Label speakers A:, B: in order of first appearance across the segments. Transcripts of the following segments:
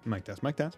A: Mic test, mic test.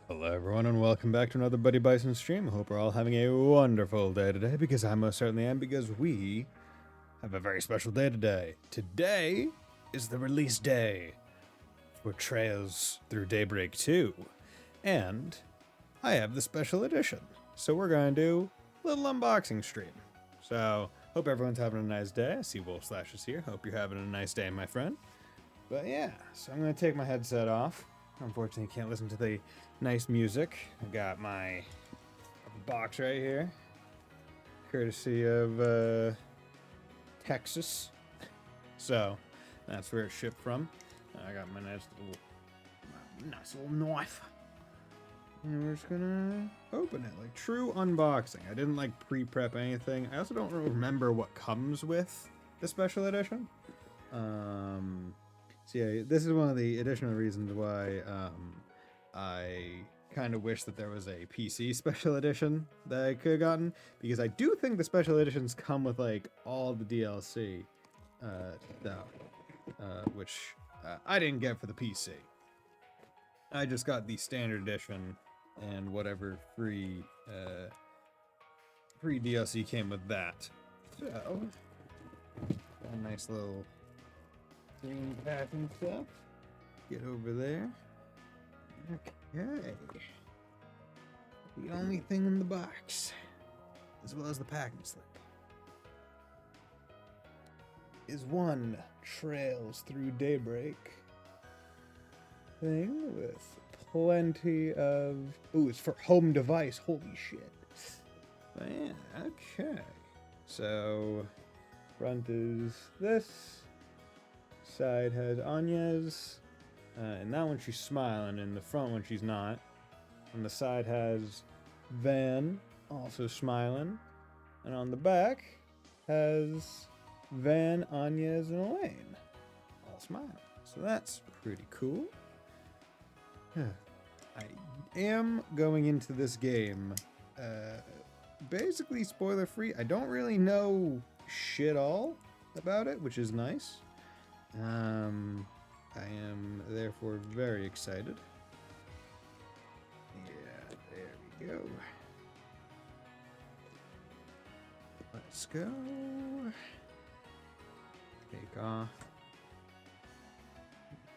A: Hello, everyone, and welcome back to another Buddy Bison stream. I hope we're all having a wonderful day today, because I most certainly am, because we have a very special day today. Today is the release day for Trails Through Daybreak 2, and I have the special edition. So we're going to do a little unboxing stream. So, hope everyone's having a nice day. I see Wolf Slash is here. Hope you're having a nice day, my friend. But yeah, so I'm going to take my headset off. Unfortunately, you can't listen to the nice music. I got my box right here, courtesy of Texas. So that's where it shipped from. I got my nice little knife. And we're just gonna open it, like true unboxing. I didn't like pre-prep anything. I also don't remember what comes with the special edition. So yeah, this is one of the additional reasons why I kind of wish that there was a PC special edition that I could have gotten, because I do think the special editions come with like all the DLC stuff, which I didn't get for the PC. I just got the standard edition and whatever free DLC came with that. So, a nice little green packing stuff. Get over there. Okay. The only thing in the box, as well as the packing slip, is one Trails Through Daybreak thing with plenty of... Ooh, it's for home device. Holy shit. Man, okay. So, front is this. Side has Anya's. And that one she's smiling, and the front one she's not. And the side has Van, also smiling. And on the back has Van, Anya's, and Elaine, all smiling. So that's pretty cool. I am going into this game basically spoiler free. I don't really know shit all about it, which is nice. I am therefore very excited. Yeah, there we go. Let's go. Take off.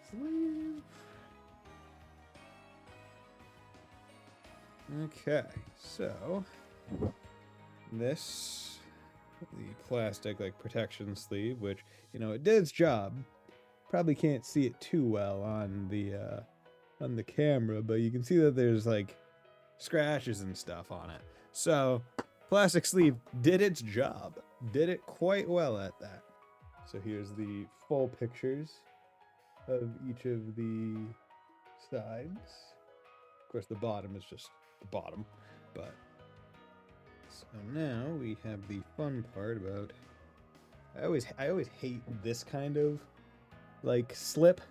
A: Sleeve. Okay, so this, the plastic like protection sleeve, which, you know, it did its job. Probably can't see it too well on the camera, but you can see that there's like scratches and stuff on it. So plastic sleeve did its job, did it quite well at that. So here's the full pictures of each of the sides. Of course, the bottom is just the bottom, but so now we have the fun part about. I always hate this kind of like slip,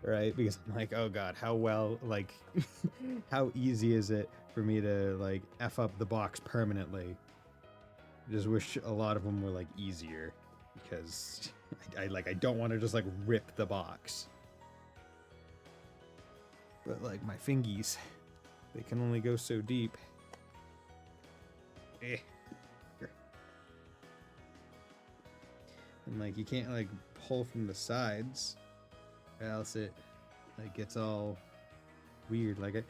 A: right? Because I'm like, oh god, how well, like how easy is it for me to like F up the box permanently? I just wish a lot of them were like easier, because I don't want to just like rip the box. But like my fingies, they can only go so deep. And like you can't like pull from the sides, or else it like gets all weird. Like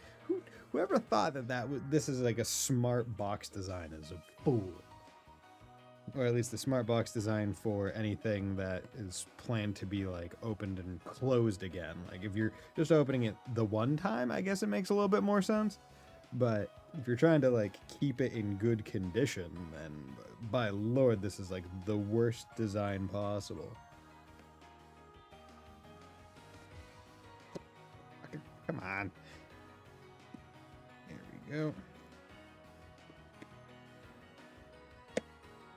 A: whoever thought that this is like a smart box design is a fool. Or at least the smart box design for anything that is planned to be like opened and closed again. Like if you're just opening it the one time, I guess it makes a little bit more sense. But if you're trying to like keep it in good condition, then by lord, this is like the worst design possible. Come on. There we go.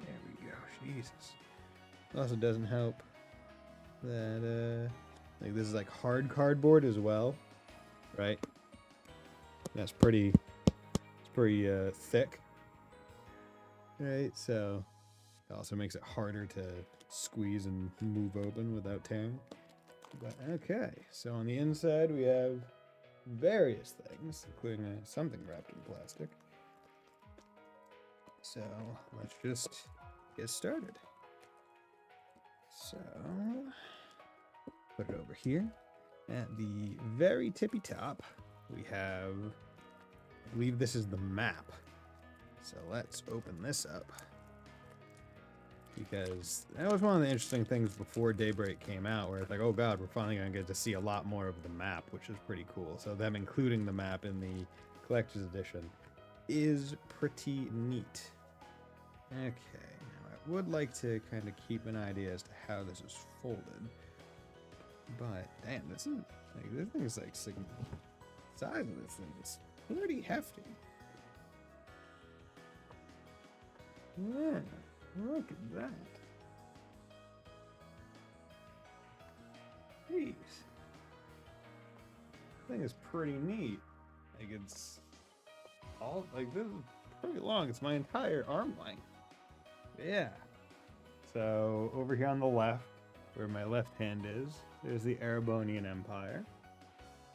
A: There we go. Jesus. Also doesn't help that like this is like hard cardboard as well, right? That's pretty thick, right? So it also makes it harder to squeeze and move open without tearing. But okay, so on the inside we have various things, including something wrapped in plastic. So let's just get started. So put it over here. At the very tippy top, we have, I believe this is the map. So let's open this up, because that was one of the interesting things before Daybreak came out, where it's like, oh god, we're finally going to get to see a lot more of the map, which is pretty cool. So them including the map in the collector's edition is pretty neat. Okay, now I would like to kind of keep an idea as to how this is folded. But damn, this is like, this thing is like size of this thing is pretty hefty. Yeah, look at that. Jeez. This thing is pretty neat. Like, it's all, like, this is pretty long. It's my entire arm length. Yeah. So, over here on the left, where my left hand is, there's the Erebonian Empire.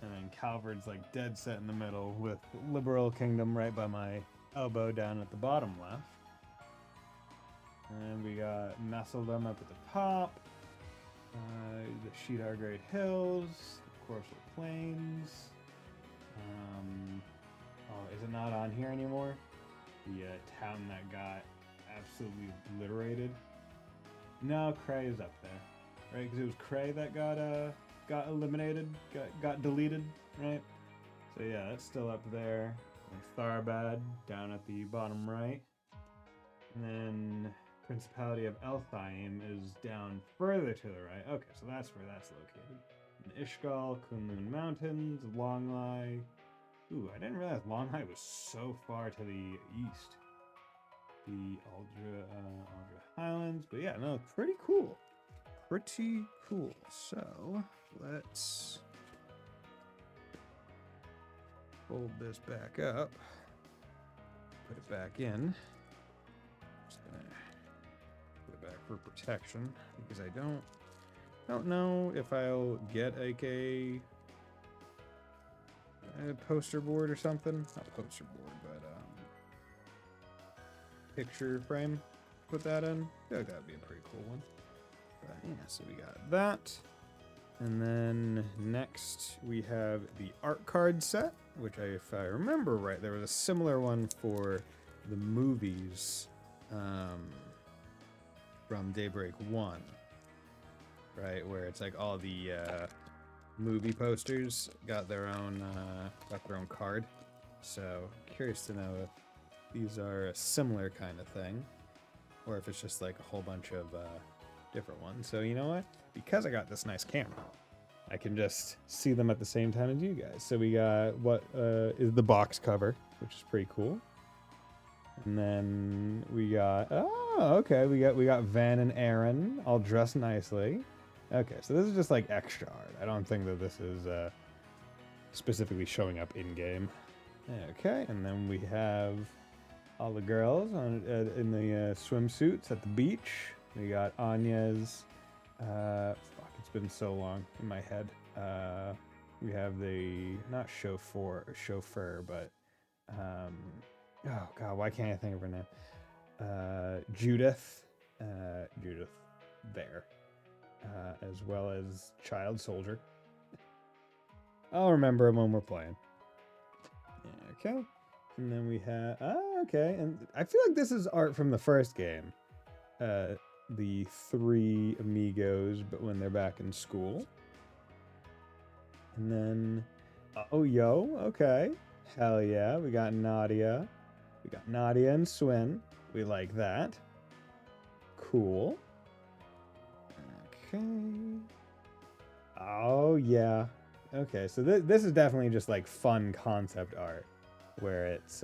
A: And then Calvard's, like, dead set in the middle, with Liberal Kingdom right by my elbow down at the bottom left. And we got Messeldom up at the top. The Sheetar Great Hills, the Coursal Plains. Oh, is it not on here anymore? The town that got absolutely obliterated. No, Cray is up there, right? Because it was Cray that got eliminated, got deleted, right? So yeah, that's still up there. And Tharbad down at the bottom right, and then Principality of Elthaim is down further to the right. Okay, so that's where that's located. And Ishgal, Kunlun Mountains, Longlai. Ooh, I didn't realize Longlai was so far to the east. The Aldra Highlands. But yeah, no, pretty cool. Pretty cool. So, let's fold this back up. Put it back in. Just gonna put it back for protection because I don't know if I'll get like a poster board or something. Not poster board, but picture frame. Put that in. I feel like that would be a pretty cool one. But yeah, so we got that. And then next we have the art card set, which if I remember right, there was a similar one for the movies from Daybreak 1, right? Where it's like all the movie posters got their own card. So curious to know if these are a similar kind of thing, or if it's just like a whole bunch of different ones. So you know what? Because I got this nice camera, I can just see them at the same time as you guys. So we got what is the box cover, which is pretty cool. And then we got we got Van and Aaron all dressed nicely. Okay, so this is just like extra art. I don't think that this is specifically showing up in game. Okay, and then we have all the girls in the swimsuits at the beach. We got Anya's. It's been so long in my head. We have the not chauffeur, but oh god, why can't I think of her name? Judith there, as well as Child Soldier. I'll remember him when we're playing. Okay, and then we have okay, and I feel like this is art from the first game. The three amigos, but when they're back in school. And then, okay. Hell yeah, we got Nadia. We got Nadia and Swin. We like that. Cool. Okay. Oh yeah. Okay, so this is definitely just like fun concept art, where it's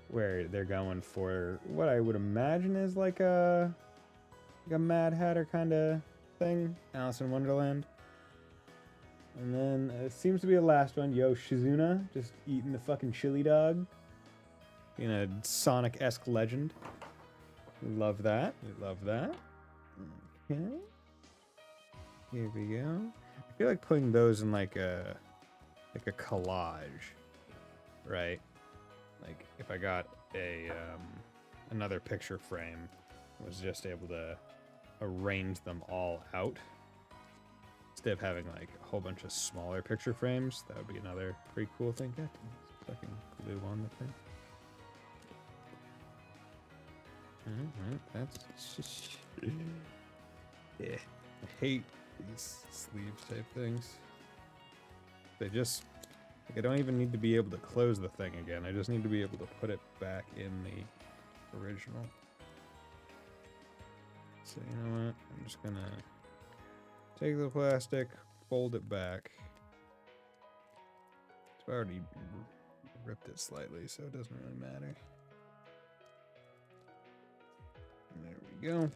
A: where they're going for what I would imagine is like a Mad Hatter kind of thing, Alice in Wonderland. And then it seems to be the last one. Yo, Shizuna just eating the fucking chili dog in a Sonic-esque legend. We love that. We love that. Okay. Here we go. I feel like putting those in like a collage, right? Like if I got a another picture frame, was just able to arrange them all out instead of having like a whole bunch of smaller picture frames. That would be another pretty cool thing. Yeah, fucking glue on the thing. That's just yeah. I hate these sleeves type things. They just like, I don't even need to be able to close the thing again. I just need to be able to put it back in the original. So you know what? I'm just gonna take the plastic, fold it back. I've already ripped it slightly, so it doesn't really matter. There we go.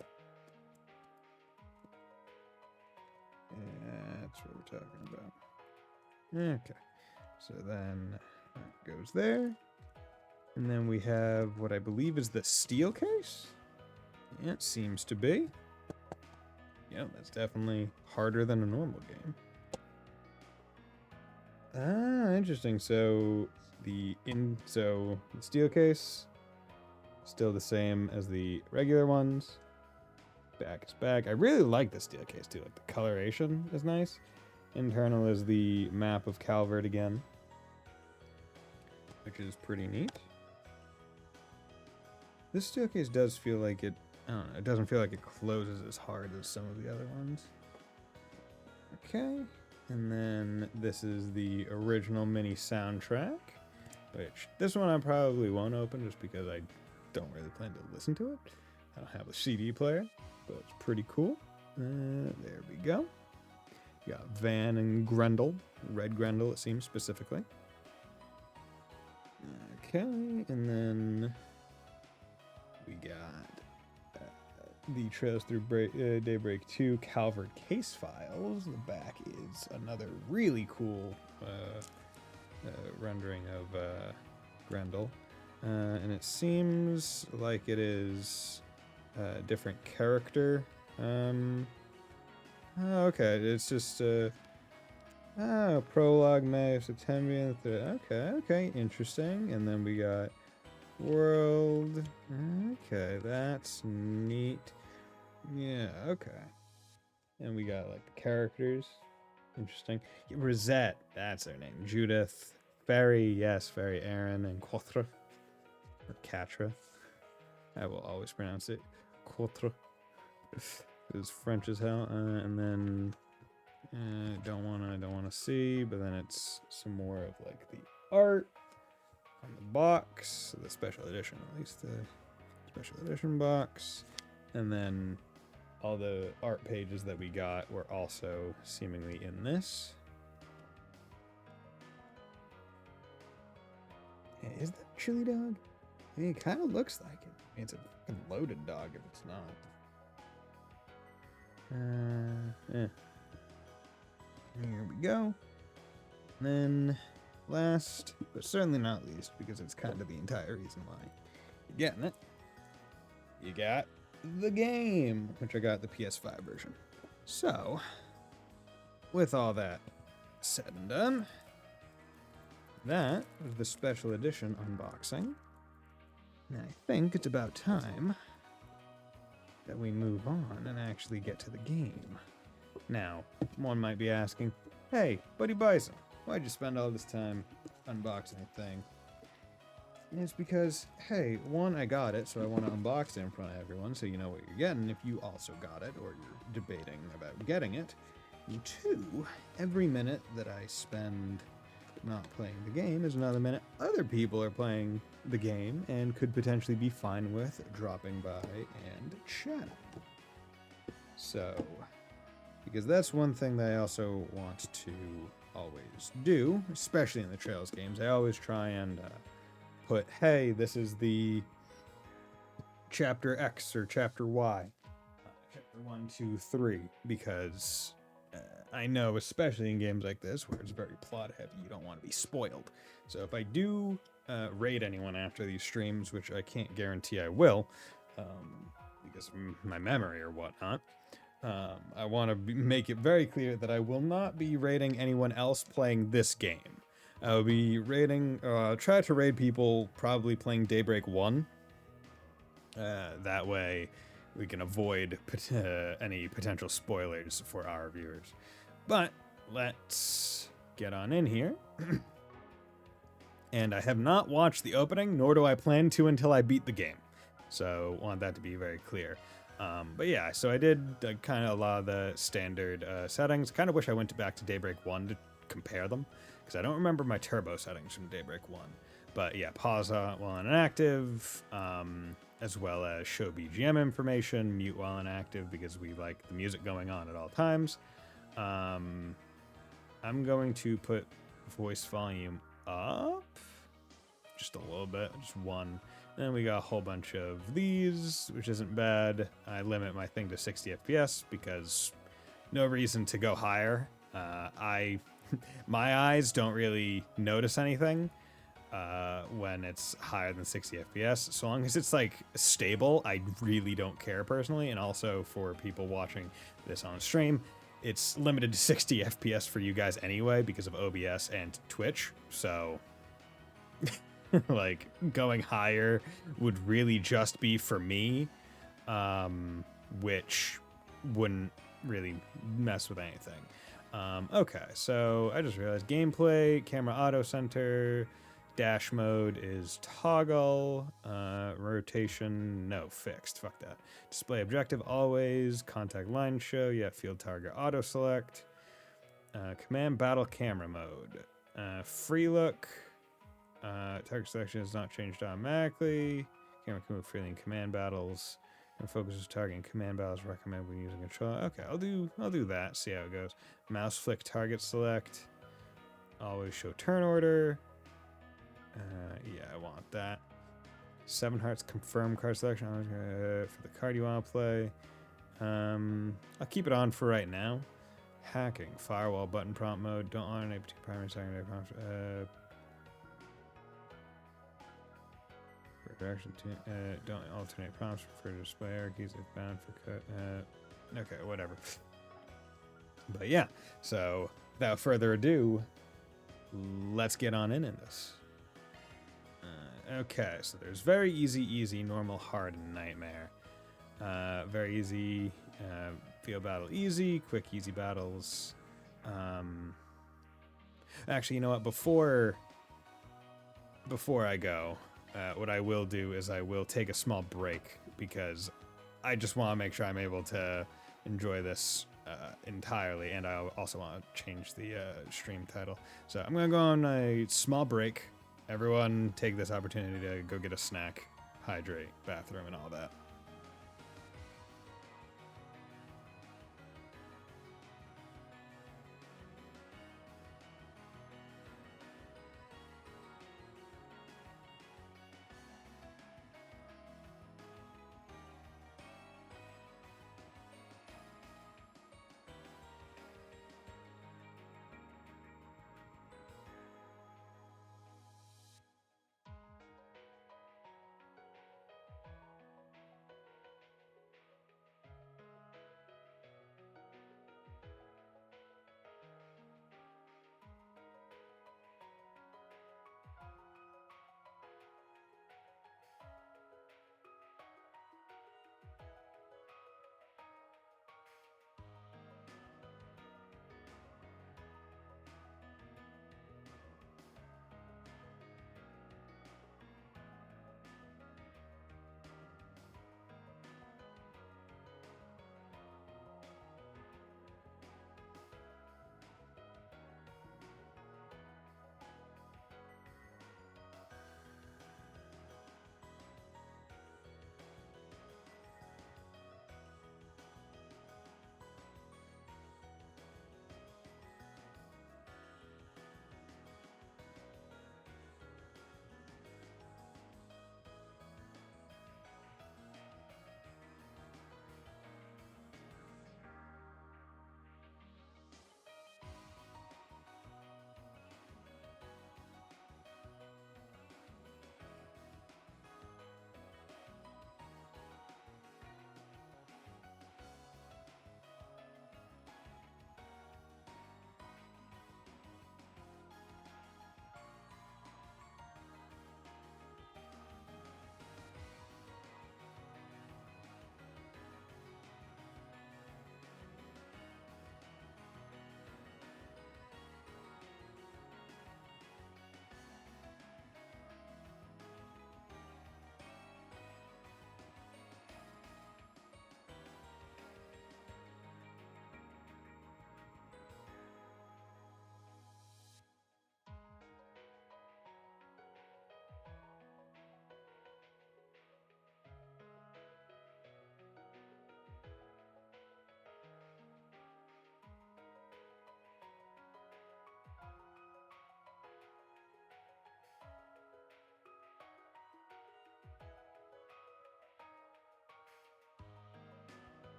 A: That's what we're talking about. Okay. So then that goes there. And then we have what I believe is the steel case. Yeah, it seems to be. Yeah, that's definitely harder than a normal game. Ah, interesting. So the steel case still the same as the regular ones. Back is back. I really like the steel case too. Like the coloration is nice. Internal is the map of Calvert again, which is pretty neat. This steel case does feel like it, I don't know, it doesn't feel like it closes as hard as some of the other ones. Okay, and then this is the original mini soundtrack, which this one I probably won't open just because I don't really plan to listen to it. I don't have a CD player, but it's pretty cool. There we go. We got Van and Grendel, Red Grendel it seems specifically. Okay, and then we got the Trails Through Daybreak 2 Calvert case files. The back is another really cool rendering of Grendel. And it seems like it is a different character. Okay, it's just prologue May of September. Okay, interesting. And then we got World. Okay, that's neat. Yeah, okay. And we got like the characters. Interesting. Rosette, that's their name. Judith, Fairy, yes, Fairy Aaron, and Quatre. Or Catra. I will always pronounce it Quatre. It's French as hell. And then don't wanna see, but then it's some more of like the art on the box, the special edition, at least the special edition box. And then all the art pages that we got were also seemingly in this. Hey, is that a chili dog? I mean, it kind of looks like it. I mean, it's a fucking loaded dog if it's not. Here we go. And then last, but certainly not least, because it's kind of the entire reason why you're getting it, you got the game, which I got the PS5 version. So, with all that said and done, that was the special edition unboxing. And I think it's about time that we move on and actually get to the game. Now, one might be asking, hey, Buddy Bison, why'd you spend all this time unboxing the thing? And it's because, hey, one, I got it, so I want to unbox it in front of everyone so you know what you're getting if you also got it or you're debating about getting it. And two, every minute that I spend not playing the game is another minute other people are playing the game and could potentially be fine with dropping by and chatting. So, because that's one thing that I also want to always do, especially in the Trails games. I always try and put, hey, this is the chapter X or chapter Y, chapter 1, 2, 3, because I know, especially in games like this, where it's very plot heavy, you don't want to be spoiled. So if I do raid anyone after these streams, which I can't guarantee I will, because of my memory or whatnot, I want to make it very clear that I will not be raiding anyone else playing this game. I'll be raiding, I'll try to raid people probably playing Daybreak 1. That way we can avoid any potential spoilers for our viewers. But let's get on in here. And I have not watched the opening, nor do I plan to until I beat the game. So want that to be very clear. But yeah, so I did kind of a lot of the standard settings. Kind of wish I went back to Daybreak 1 to compare them, because I don't remember my turbo settings from Daybreak 1. But yeah, pause while inactive, as well as show BGM information, mute while inactive, because we like the music going on at all times. I'm going to put voice volume up just a little bit, just one. Then we got a whole bunch of these, which isn't bad. I limit my thing to 60 FPS because no reason to go higher. My eyes don't really notice anything when it's higher than 60 FPS. So long as it's like stable, I really don't care personally. And also for people watching this on stream, it's limited to 60 FPS for you guys anyway because of OBS and Twitch. So like going higher would really just be for me, which wouldn't really mess with anything. Okay, so I just realized gameplay, camera auto center, dash mode is toggle, rotation, no, fixed, fuck that. Display objective always, contact line show, yeah, field target auto select, command battle camera mode, free look, target selection is not changed automatically, camera can move freely in command battles, and focuses targeting command battles recommend when using controller. Okay, I'll do that, see how it goes. Mouse flick target select, always show turn order. Yeah, I want that. 7 hearts confirm card selection for the card you want to play. I'll keep it on for right now. Hacking, firewall button prompt mode. Don't alternate between primary and secondary prompts. Direction to, don't alternate prompts for display hierarchies if bound for cut. Okay, whatever. But yeah, so without further ado, let's get on in this. Okay, so there's very easy, normal, hard, and nightmare. Very easy, field battle easy, quick easy battles. Actually, you know what? Before I go, what I will do is I will take a small break because I just want to make sure I'm able to enjoy this entirely, and I also want to change the stream title. So I'm going to go on a small break. Everyone take this opportunity to go get a snack, hydrate, bathroom, and all that.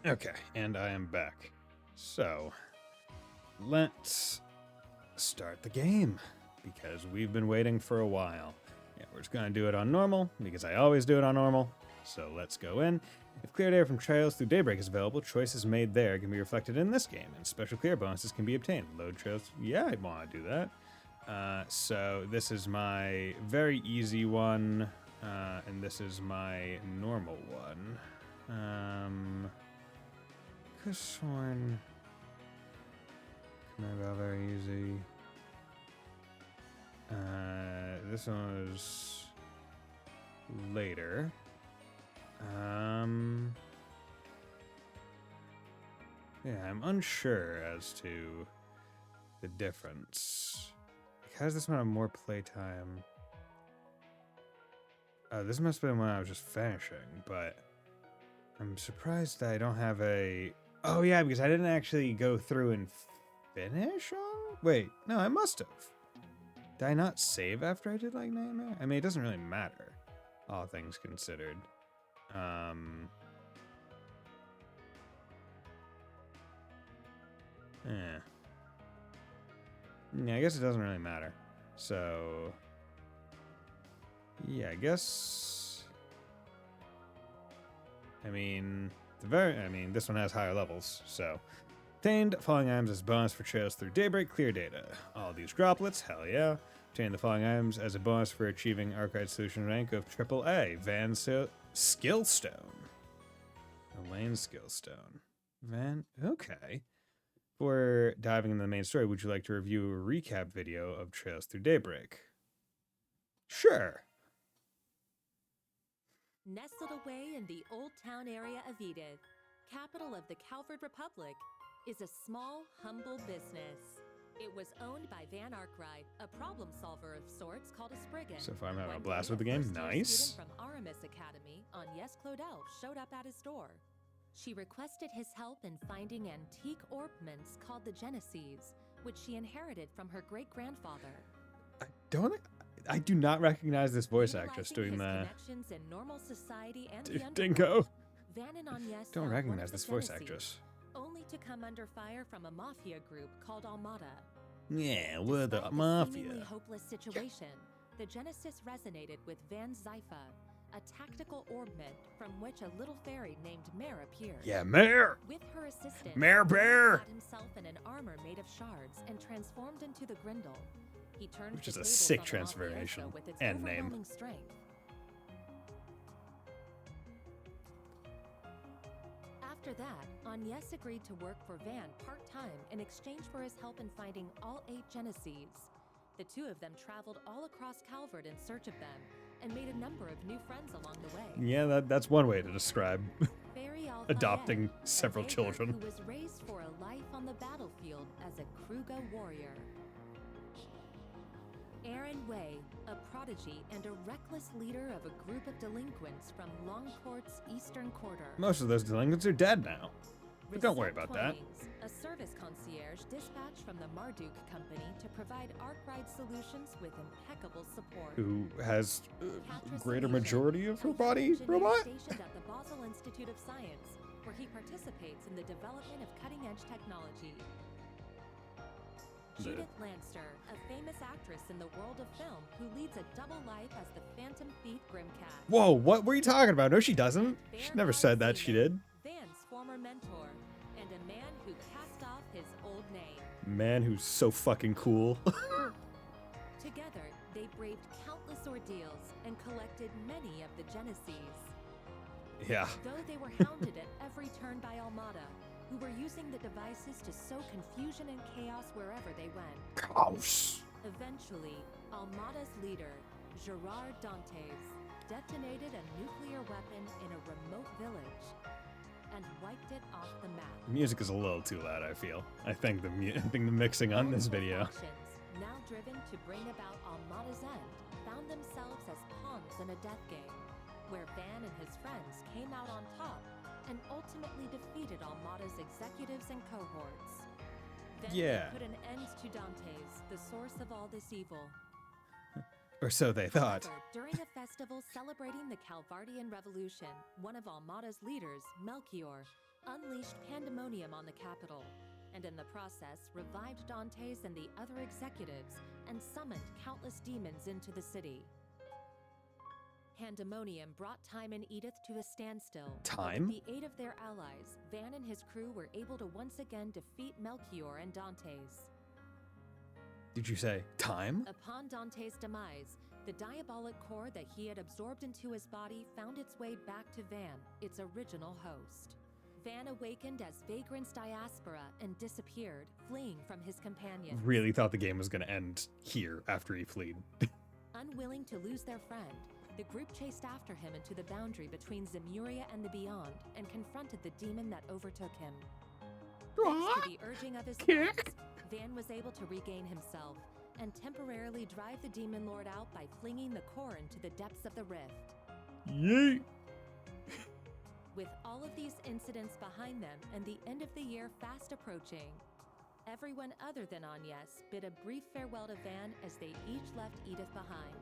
A: Okay, and I am back. So, let's start the game, because we've been waiting for a while. Yeah, we're just going to do it on normal, because I always do it on normal. So let's go in. If cleared air from Trails through Daybreak is available, choices made there can be reflected in this game, and special clear bonuses can be obtained. Load Trails, yeah, I want to do that. So this is my very easy one, and this is my normal one. This one, very easy. This one was later. Yeah, I'm unsure as to the difference. Because this one had more playtime. This must have been when I was just finishing, but I'm surprised that I don't have a... Oh yeah, because I didn't actually go through and finish on? Wait, no, I must have. Did I not save after I did like Nightmare? I mean, it doesn't really matter, all things considered. Yeah, I guess it doesn't really matter. So, yeah, I guess. I mean, this one has higher levels, so. Obtained following items as bonus for trails through Daybreak clear data. All these droplets, hell yeah. Obtain the following items as a bonus for achieving Archive Solution rank of AAA. Skillstone. Elaine Skillstone. Okay. Before diving into the main story, would you like to review a recap video of Trails Through Daybreak? Sure.
B: Nestled away in the Old Town area of Edith, capital of the Calvard Republic, is a small, humble business. It was owned by Van Arkwright, a problem solver of sorts called a Spriggan.
A: So far I'm having a blast with the game. Nice.
B: A student from Aramis Academy, Agnes Claudel, showed up at his door. She requested his help in finding antique orbments called the Genesees, which she inherited from her great-grandfather.
A: I do not recognize this voice actress doing the
B: connections in normal society and
A: Dingo.
B: Van and Agnes
A: Don't recognize this voice actress.
B: Only to come under fire from a mafia group called Almada.
A: Yeah, we're the
B: Despite
A: mafia.
B: Seemingly hopeless situation, the Genesis resonated with Van Zypha, a tactical orbment from which a little fairy named Mare appeared.
A: Yeah, Mare!
B: With her assistance,
A: Mare Bear!
B: He himself in an armor made of shards and transformed into the Grindle. He turned
A: Which is
B: the
A: a
B: tables
A: sick
B: on the
A: transformation
B: mafioso with its
A: and name.
B: overwhelming strength. After that, Agnes agreed to work for Van part-time in exchange for his help in finding all 8 Genesees. The two of them traveled all across Calvard in search of them, and made a number of new friends along the way.
A: Yeah, that's one way to describe
B: Barry Al-Fayed,
A: adopting
B: a
A: several
B: neighbor
A: children.
B: who was raised for a life on the battlefield as a Kruga warrior. Aaron Way, a prodigy and a reckless leader of a group of delinquents from Longcourt's Eastern Quarter.
A: Most of those delinquents are dead now. But don't worry about that.
B: A service concierge dispatched from the Marduk Company to provide Arkwright Solutions with impeccable support.
A: Who has greater
B: Solution,
A: majority of her
B: a
A: body
B: engineer
A: robot?
B: stationed at the Basel Institute of Science, where he participates in the development of cutting-edge technology. Judith Lanster, a famous actress in the world of film who leads a double life as the Phantom Thief Grimcat.
A: Whoa, what were you talking about? No, she doesn't. She never said that she did.
B: Van's former mentor, and a man who cast off his old name.
A: Man who's so fucking cool.
B: Together, they braved countless ordeals and collected many of the Genesees.
A: Yeah.
B: Though they were hounded at every turn by Almada, who were using the devices to sow confusion and chaos wherever they went.
A: Chaos.
B: Eventually, Almada's leader, Gerard Dantes, detonated a nuclear weapon in a remote village and wiped it off the map.
A: Music is a little too loud, I feel. I think the mixing on this video.
B: Factions, now driven to bring about Almada's end, found themselves as pawns in a death game, where Van and his friends came out on top and ultimately defeated Almada's executives and cohorts. Then
A: Yeah.
B: they put an end to Dantes, the source of all this evil.
A: Or so they thought.
B: However, during a festival celebrating the Calvardian Revolution, one of Almada's leaders, Melchior, unleashed pandemonium on the capital, and in the process revived Dantes and the other executives and summoned countless demons into the city. Pandemonium brought Time and Edith to a standstill.
A: Time?
B: With the aid of their allies, Van and his crew were able to once again defeat Melchior and Dantes.
A: Did you say time?
B: Upon Dante's demise, the diabolic core that he had absorbed into his body found its way back to Van, its original host. Van awakened as Vagrant's diaspora and disappeared, fleeing from his companions.
A: Really thought the game was going to end here after he fled.
B: Unwilling to lose their friend, the group chased after him into the boundary between Zemuria and the Beyond and confronted the demon that overtook him. Thanks to the urging of his friends, Van was able to regain himself and temporarily drive the demon lord out by flinging the core into the depths of the rift.
A: Yeet!
B: With all of these incidents behind them and the end of the year fast approaching, everyone other than Agnes bid a brief farewell to Van as they each left Edith behind.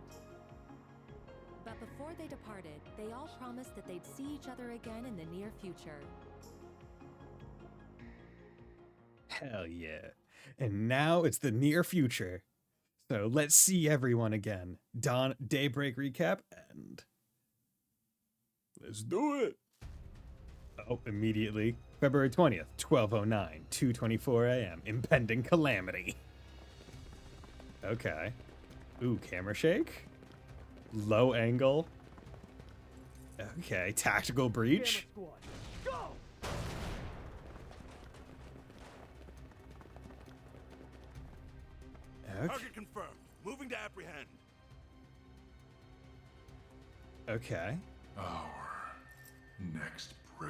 B: But before they departed, they all promised that they'd see each other again in the near future.
A: Hell yeah. And now it's the near future. So let's see everyone again. Daybreak recap, and let's do it. Oh, immediately. February 20th, 12:09, 2:24 a.m. Impending calamity. Okay. Ooh, camera shake. Low angle. Okay, tactical breach. Okay.
C: Target confirmed. Moving to apprehend.
A: Okay.
D: Our next prey.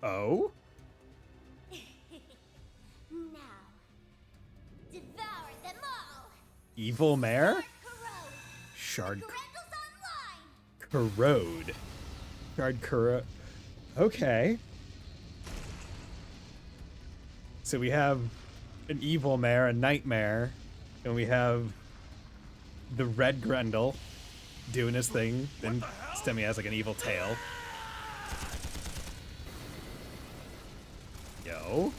A: Oh?
E: Now, devour them all.
A: Evil mare?
E: Corrode.
A: Shard
E: Correndle's online.
A: corrode. Shard corrode. Okay. So we have an evil mare, a nightmare, and we have the red Grendel doing his thing. Then Stemmy has like an evil tail. Yo.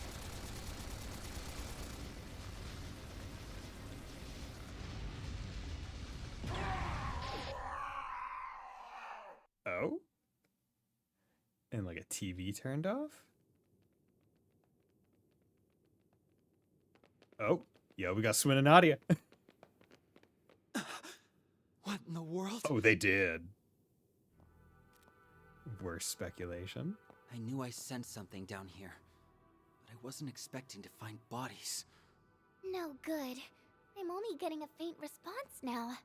A: Oh? And like a TV turned off? Oh, yo, we got Swin and Nadia.
F: What in the world?
A: Oh, they did. Worst speculation.
F: I knew I sensed something down here, but I wasn't expecting to find bodies.
E: No good. I'm only getting a faint response now.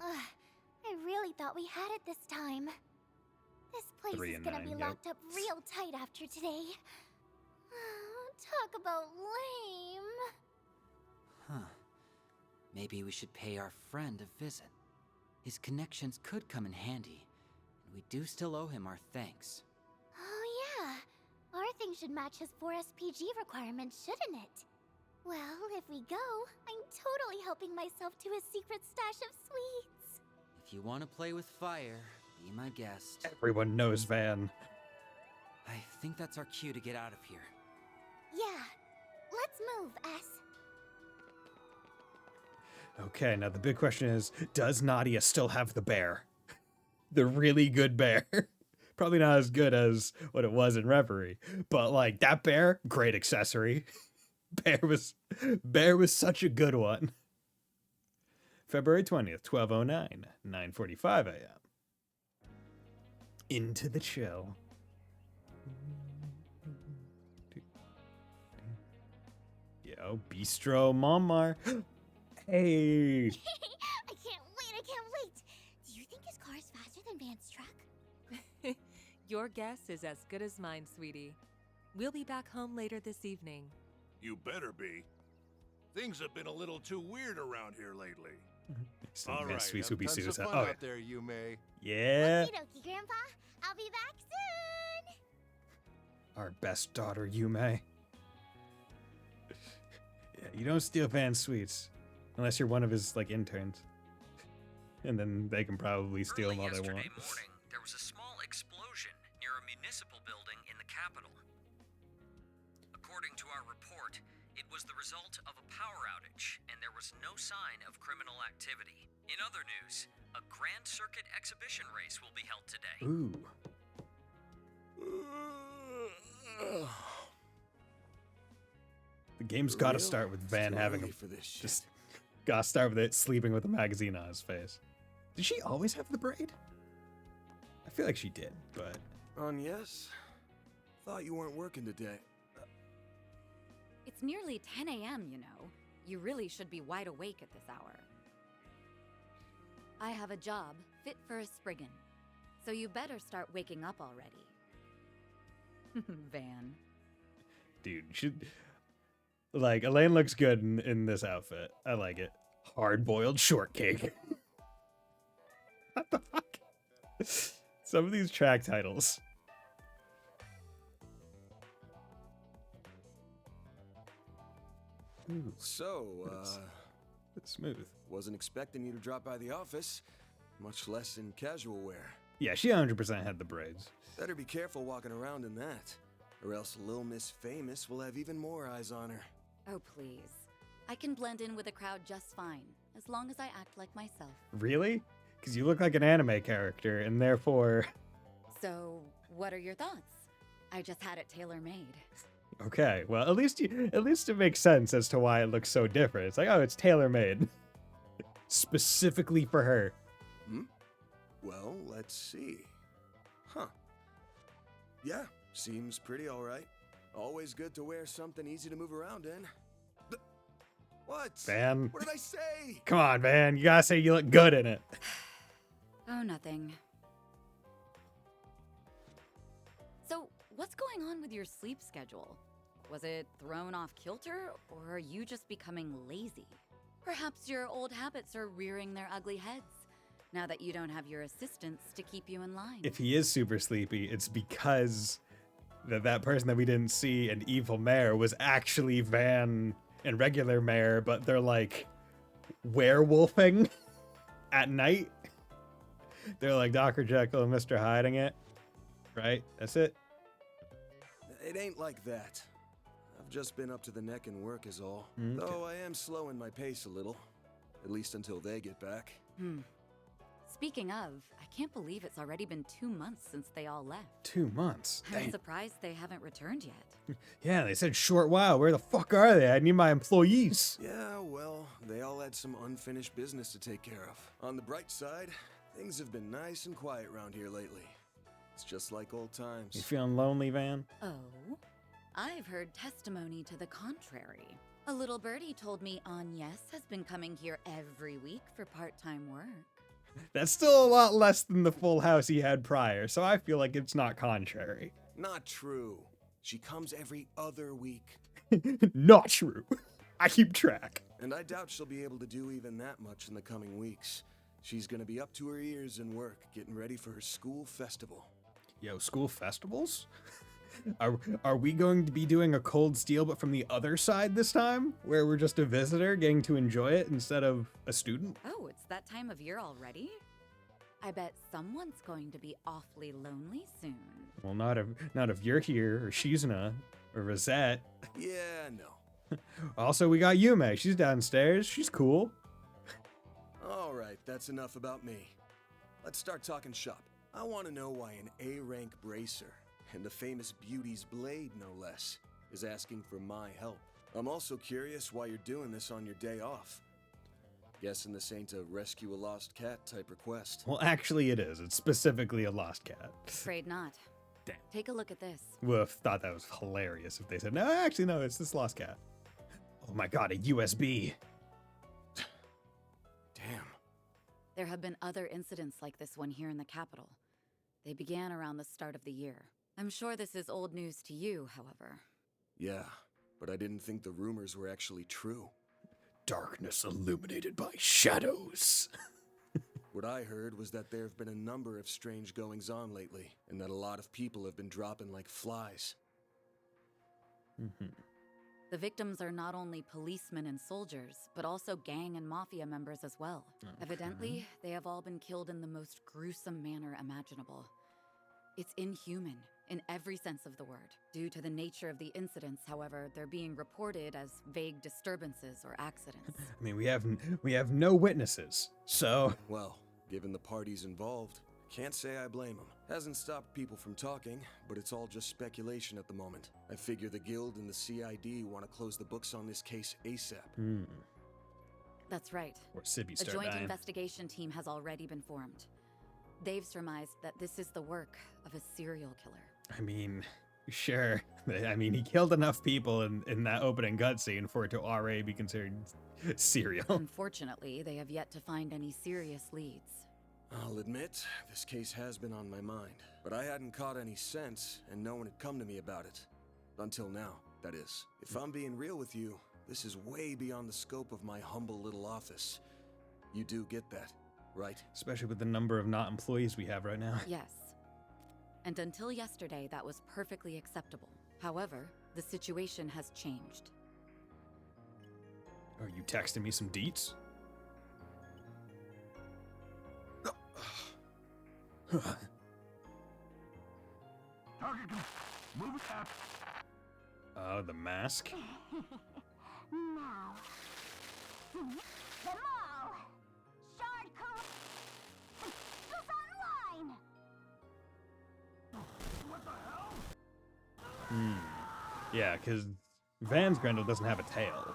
E: Ugh, I really thought we had it this time. This place
A: 3
E: is
A: and
E: gonna
A: 9,
E: be
A: yep.
E: locked up real tight after today. Talk about lame.
F: Huh. Maybe we should pay our friend a visit. His connections could come in handy, and we do still owe him our thanks.
E: Oh yeah, our thing should match his 4 SPG requirements, shouldn't it? Well, if we go, I'm totally helping myself to his secret stash of sweets.
F: If you want to play with fire, be my guest.
A: Everyone knows Van.
F: I think that's our cue to get out of here.
E: Yeah, let's move, S.
A: Okay, now the big question is, does Nadia still have the bear? The really good bear. Probably not as good as what it was in Reverie, but like that bear, great accessory. Bear was such a good one. February 20th, 12:09, 9:45 a.m. Into the chill. Yo, Bistro Momar. Hey.
E: I can't wait. Do you think his car is faster than Van's truck?
B: Your guess is as good as mine, sweetie. We'll be back home later this evening.
C: You better be. Things have been a little too weird around here lately. All right,
A: Sweet
C: have
A: Soupy
C: tons of
A: Susan.
C: fun
A: Oh,
C: out there, you may.
A: yeah.
E: Okie dokie, Grandpa. I'll be back soon.
A: Our best daughter, Yume. Yeah, you don't steal Van's sweets. Unless you're one of his, like, interns. And then they can probably steal them all they want.
G: Yesterday morning, there was a small explosion near a
F: municipal building in the capital. According to our report, it was the result of a power outage, and there was no sign of criminal activity. In other news, a Grand Circuit exhibition race will be held today.
A: Ooh. The game's got to start with Van having just gotta start with it sleeping with a magazine on his face. Did she always have the braid? I feel like she did, but
G: Yes? Thought you weren't working today.
H: It's nearly 10 a.m., you know. You really should be wide awake at this hour. I have a job fit for a Spriggan, so you better start waking up already. Van.
A: dude, like Elaine looks good in this outfit. I like it. Hard-boiled shortcake. What the fuck? Some of these track titles. Ooh,
G: So,
A: it's smooth.
G: wasn't expecting you to drop by the office, much less in casual wear.
A: Yeah, she 100% had the braids.
G: Better be careful walking around in that, or else Lil Miss Famous will have even more eyes on her.
H: Oh, please. I can blend in with the crowd just fine, as long as I act like myself.
A: Really? Because you look like an anime character, and therefore...
H: So, what are your thoughts? I just had it tailor-made.
A: Okay, well, at least it makes sense as to why it looks so different. It's like, oh, it's tailor-made. Specifically for her.
G: Well, let's see. Huh. Yeah, seems pretty alright. Always good to wear something easy to move around in. What?
A: Van.
G: What did I say?
A: Come on, Van. You gotta say you look good in it.
H: Oh, nothing. So, what's going on with your sleep schedule? Was it thrown off kilter, or are you just becoming lazy? Perhaps your old habits are rearing their ugly heads, now that you don't have your assistants to keep you in line.
A: If he is super sleepy, it's because that person that we didn't see and Evil Mayor was actually Van and regular Mayor, but they're like werewolfing at night. They're like Dr. Jekyll and Mr. Hiding It. Right? That's it?
G: It ain't like that. I've just been up to the neck in work is all.
A: Okay.
G: Though I am slowing my pace a little. At least until they get back.
H: Speaking of, I can't believe it's already been 2 months since they all left.
A: 2 months.
H: I'm
A: Damn.
H: surprised they haven't returned yet.
A: Yeah, they said short while. Where the fuck are they? I need my employees.
G: Yeah, well, they all had some unfinished business to take care of. On the bright side, things have been nice and quiet around here lately. It's just like old
A: You
G: times.
A: feeling lonely, Van?
H: Oh? I've heard testimony to the contrary. A little birdie told me Agnes has been coming here every week for part-time work.
A: That's still a lot less than the full house he had prior, so I feel like it's not contrary.
G: Not true. She comes every other week.
A: Not true. I keep track.
G: And I doubt she'll be able to do even that much in the coming weeks. She's gonna be up to her ears in work, getting ready for her school festival.
A: Yo, school festivals? Are we going to be doing a Cold Steel but from the other side this time? Where we're just a visitor getting to enjoy it instead of a student?
H: Oh, it's that time of year already? I bet someone's going to be awfully lonely soon.
A: Well, not if you're here, or Shizuna, or Rosette.
G: Yeah, no.
A: Also, we got Yume. She's downstairs. She's cool.
G: Alright, that's enough about me. Let's start talking shop. I want to know why an A-rank bracer, and the famous Beauty's Blade no less, is asking for my help. I'm also curious why you're doing this on your day off. Guessing this ain't a rescue a lost cat type request.
A: Well, actually it is. It's specifically a lost cat.
H: Afraid not.
A: Damn.
H: Take a look at this.
A: Would have thought that was hilarious if they said, no, actually, no, it's this lost cat. Oh my god, a USB.
G: Damn.
H: There have been other incidents like this one here in the capital. They began around the start of the year. I'm sure this is old news to you, however.
G: Yeah, but I didn't think the rumors were actually true.
A: Darkness illuminated by shadows.
G: What I heard was that there have been a number of strange goings-on lately, and that a lot of people have been dropping like flies.
H: The victims are not only policemen and soldiers, but also gang and mafia members as well. Evidently, they have all been killed in the most gruesome manner imaginable. It's inhuman, in every sense of the word. Due to the nature of the incidents, however, they're being reported as vague disturbances or accidents.
A: I mean, we have no witnesses, so
G: Well, given the parties involved, can't say I blame them. Hasn't stopped people from talking, but it's all just speculation at the moment. I figure the Guild and the CID want to close the books on this case ASAP.
H: That's right.
A: or Sibby
H: A
A: start
H: joint
A: dying.
H: investigation team has already been formed. They've surmised that this is the work of a serial killer.
A: I mean, sure. I mean, he killed enough people in that opening cutscene for it to already be considered serial.
H: Unfortunately, they have yet to find any serious leads.
G: I'll admit, this case has been on my mind, but I hadn't caught any sense, and no one had come to me about it. Until now, that is. If I'm being real with you, this is way beyond the scope of my humble little office. You do get that, right?
A: Especially with the number of not employees we have right now.
H: Yes. And until yesterday, that was perfectly acceptable. However, the situation has changed.
A: Are you texting me some deets? Oh, the mask?
E: Now, see them all. Shard is online.
A: Yeah, because Van's Grendel doesn't have a tail.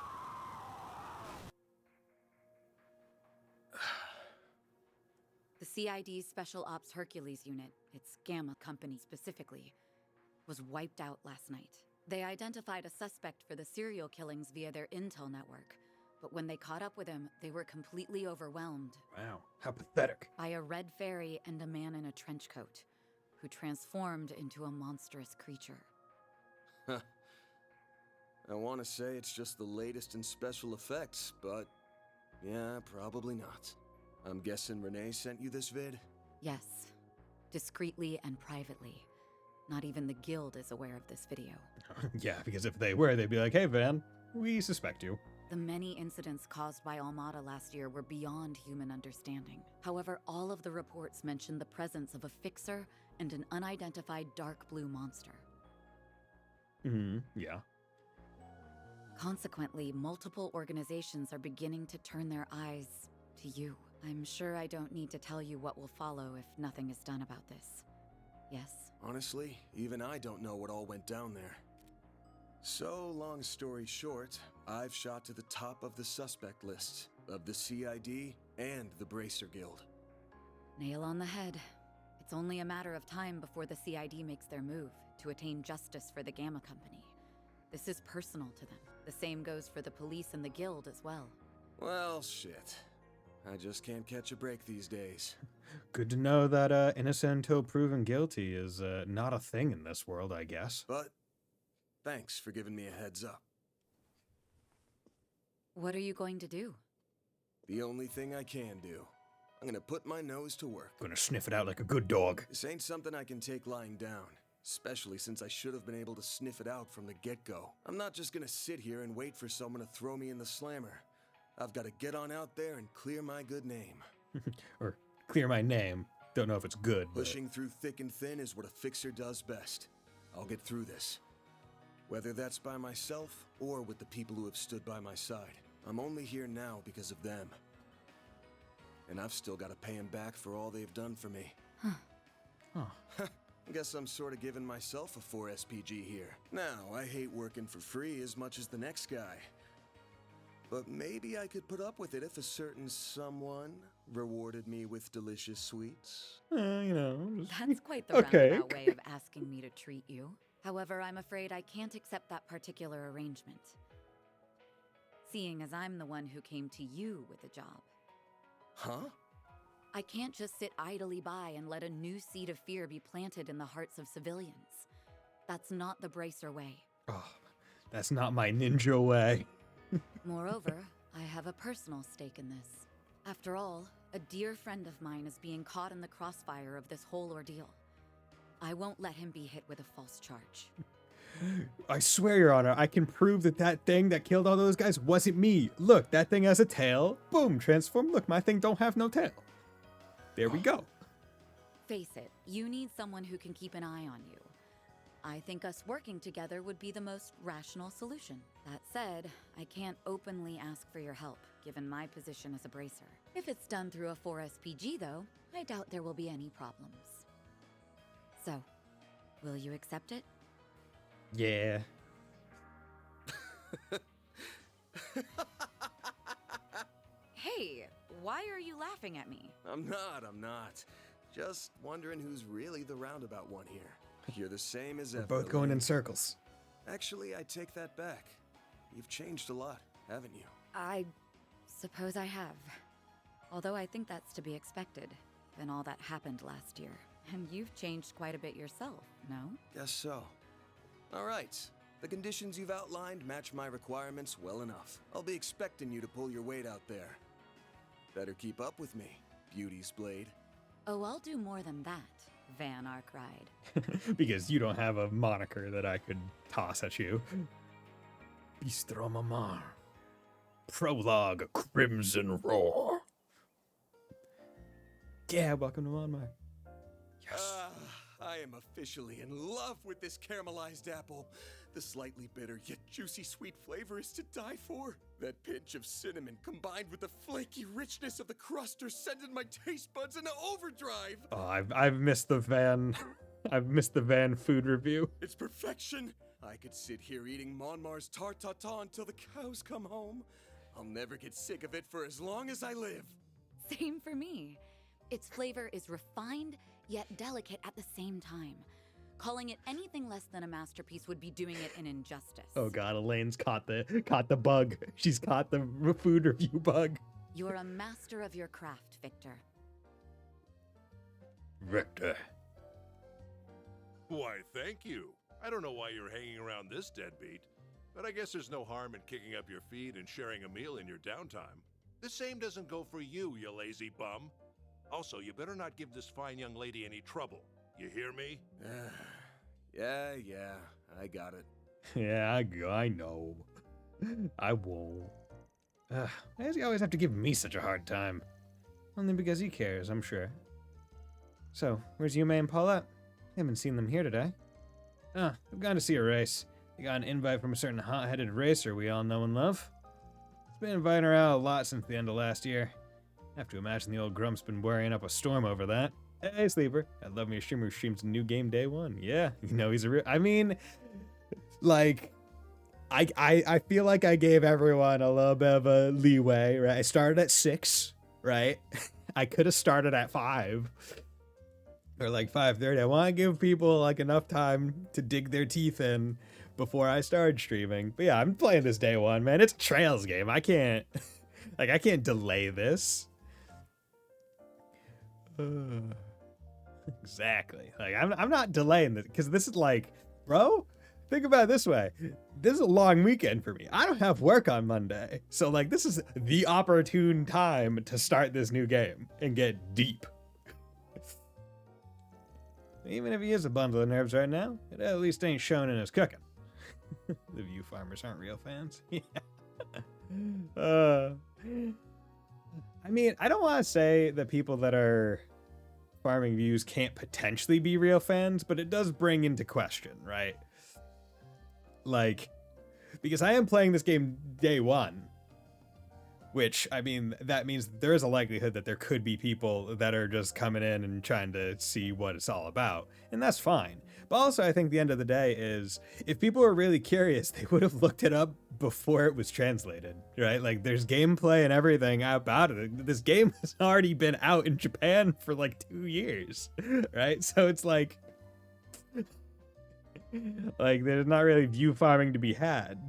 H: The CID's Special Ops Hercules unit, its Gamma company specifically, was wiped out last night. They identified a suspect for the serial killings via their intel network, but when they caught up with him, they were completely overwhelmed
A: Wow, how pathetic.
H: by a red fairy and a man in a trench coat, who transformed into a monstrous creature.
G: I want to say it's just the latest in special effects, but yeah, probably not. I'm guessing Renee sent you this vid?
H: Yes, discreetly and privately. Not even the Guild is aware of this video.
A: Yeah, because if they were, they'd be like, hey, Van, we suspect you.
H: The many incidents caused by Almada last year were beyond human understanding. However, all of the reports mentioned the presence of a fixer and an unidentified dark blue monster.
A: Yeah.
H: Consequently, multiple organizations are beginning to turn their eyes to you. I'm sure I don't need to tell you what will follow if nothing is done about this. Yes?
G: Honestly, even I don't know what all went down there. So, long story short, I've shot to the top of the suspect lists of the CID and the Bracer Guild.
H: Nail on the head. It's only a matter of time before the CID makes their move to attain justice for the Gamma Company. This is personal to them. The same goes for the police and the Guild as well.
G: Well, shit. I just can't catch a break these days.
A: Good to know that innocent until proven guilty is not a thing in this world, I guess.
G: But thanks for giving me a heads up.
H: What are you going to do?
G: The only thing I can do. I'm gonna put my nose to work.
A: Gonna sniff it out like a good dog.
G: This ain't something I can take lying down, especially since I should have been able to sniff it out from the get-go. I'm not just gonna sit here and wait for someone to throw me in the slammer. I've got to get on out there and clear my good name.
A: Or clear my name. Don't know if it's good. but-
G: Pushing through thick and thin is what a fixer does best. I'll get through this. Whether that's by myself or with the people who have stood by my side. I'm only here now because of them. And I've still got to pay them back for all they've done for me. Guess I'm sort of giving myself a 4 SPG here. Now, I hate working for free as much as the next guy. But maybe I could put up with it if a certain someone rewarded me with delicious sweets.
A: you know. just-
H: That's quite the
A: Okay.
H: roundabout way of asking me to treat you. However, I'm afraid I can't accept that particular arrangement. Seeing as I'm the one who came to you with a job.
G: Huh?
H: I can't just sit idly by and let a new seed of fear be planted in the hearts of civilians. That's not the Bracer way.
A: Oh, that's not my ninja way.
H: Moreover, I have a personal stake in this. After all, a dear friend of mine is being caught in the crossfire of this whole ordeal. I won't let him be hit with a false charge.
A: I swear, Your Honor, I can prove that that thing that killed all those guys wasn't me. Look, that thing has a tail. Boom, transform. Look, my thing don't have no tail. There we go.
H: Face it, you need someone who can keep an eye on you. I think us working together would be the most rational solution. That said, I can't openly ask for your help, given my position as a bracer. If it's done through a 4SPG, though, I doubt there will be any problems. So, will you accept it?
A: Yeah.
H: Hey, why are you laughing at me?
G: I'm not. Just wondering who's really the roundabout one here. You're the same as
A: We're
G: ever.
A: both going in
G: Elaine.
A: circles.
G: Actually, I take that back. You've changed a lot, haven't you?
H: I suppose I have. Although I think that's to be expected, given all that happened last year. And you've changed quite a bit yourself, no?
G: Guess so. All right. The conditions you've outlined match my requirements well enough. I'll be expecting you to pull your weight out there. Better keep up with me, Beauty's Blade.
H: Oh, I'll do more than that, Van Arkride.
A: Because you don't have a moniker that I could toss at you. Bistro Mamar. Prologue Crimson Roar. Yeah, welcome to Monmar. Yes.
G: I am officially in love with this caramelized apple. The slightly bitter yet juicy sweet flavor is to die for. That pinch of cinnamon combined with the flaky richness of the crust are sending my taste buds into overdrive.
A: Oh, I've missed the Van. I've missed the Van food review.
G: It's perfection. I could sit here eating Monmar's tart tatin until the cows come home. I'll never get sick of it for as long as I live.
H: Same for me. Its flavor is refined, yet delicate at the same time. Calling it anything less than a masterpiece would be doing it an injustice.
A: Oh god, Elaine's caught the bug. She's caught the food review bug.
H: You're a master of your craft, Victor.
A: Victor.
C: Why, thank you. I don't know why you're hanging around this deadbeat, but I guess there's no harm in kicking up your feet and sharing a meal in your downtime. The same doesn't go for you, you lazy bum. Also, you better not give this fine young lady any trouble. You hear me?
G: Yeah, I got it.
A: Yeah, I know. I won't. Why does he always have to give me such a hard time? Only because he cares, I'm sure. So, where's Yume and Paulette? I haven't seen them here today. I've gone to see a race. They got an invite from a certain hot-headed racer we all know and love. He's been inviting her out a lot since the end of last year. I have to imagine the old grump's been worrying up a storm over that. Hey, Sleeper. I love me a streamer who streams a new game day one. Yeah, you know he's a real... I mean, like, I feel like I gave everyone a little bit of a leeway, right? I started at 6, right? I could have started at 5. Or like 5:30. I want to give people like enough time to dig their teeth in before I started streaming. But yeah, I'm playing this day one, man. It's a Trails game. I can't... like, I can't delay this. Exactly. Like I'm not delaying this because this is like, bro, think about it this way. This is a long weekend for me. I don't have work on Monday. So like this is the opportune time to start this new game and get deep. Even if he is a bundle of nerves right now, it at least ain't shown in his cooking. The View Farmers aren't real fans. Yeah. I mean, I don't want to say that people that are farming views can't potentially be real fans, but it does bring into question, right? Like, because I am playing this game day one, which, I mean, that means there is a likelihood that there could be people that are just coming in and trying to see what it's all about, and that's fine. But also, I think the end of the day is, if people are really curious, they would have looked it up before it was translated, right? Like, there's gameplay and everything about it. This game has already been out in Japan for like 2 years, right? So it's like there's not really view farming to be had.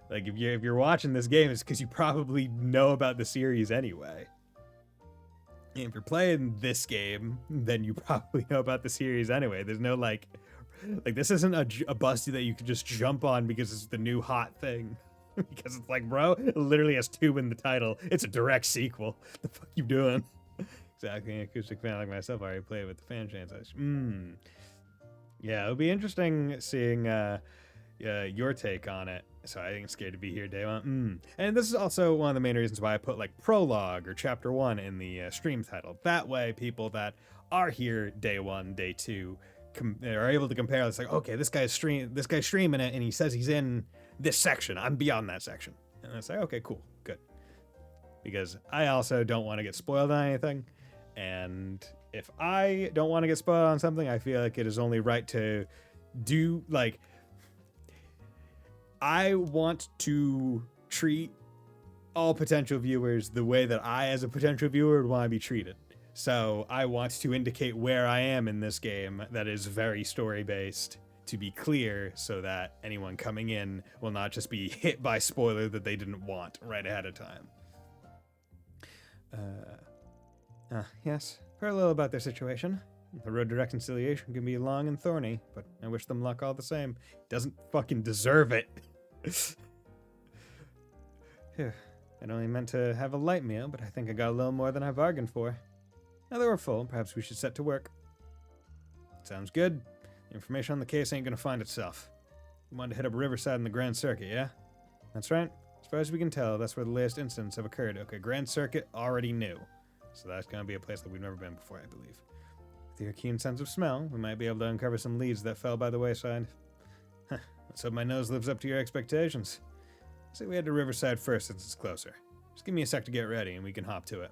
A: Like, if you're watching this game, it's because you probably know about the series anyway. And if you're playing this game, then you probably know about the series anyway. There's no, like this isn't a busty that you can just jump on because it's the new hot thing. Because it's like, bro, it literally has 2 in the title. It's a direct sequel. The fuck you doing? Exactly. An acoustic fan like myself, I already play with the fan chance. Yeah, it'll be interesting seeing your take on it. So I ain't scared to be here day one. And this is also one of the main reasons why I put like prologue or chapter 1 in the stream title. That way people that are here day 1, day 2 are able to compare. It's like, okay, this guy's streaming it, and he says he's in this section. I'm beyond that section, and it's like, okay, cool, good. Because I also don't want to get spoiled on anything, and if I don't want to get spoiled on something, I feel like it is only right to do, like, I want to treat all potential viewers the way that I, as a potential viewer, would want to be treated. So I want to indicate where I am in this game that is very story-based, to be clear, so that anyone coming in will not just be hit by spoiler that they didn't want right ahead of time. Yes, heard a little about their situation. The road to reconciliation can be long and thorny, but I wish them luck all the same. Doesn't fucking deserve it. Phew. I'd only meant to have a light meal, but I think I got a little more than I bargained for. Now that we're full, perhaps we should set to work. Sounds good. The information on the case ain't gonna find itself. You wanted to hit up Riverside in the Grand Circuit, yeah? That's right. As far as we can tell, that's where the latest incidents have occurred. Okay, Grand Circuit already knew. So that's gonna be a place that we've never been before, I believe. With your keen sense of smell, we might be able to uncover some leads that fell by the wayside. Let's hope my nose lives up to your expectations. Say we head to Riverside first since it's closer. Just give me a sec to get ready and we can hop to it.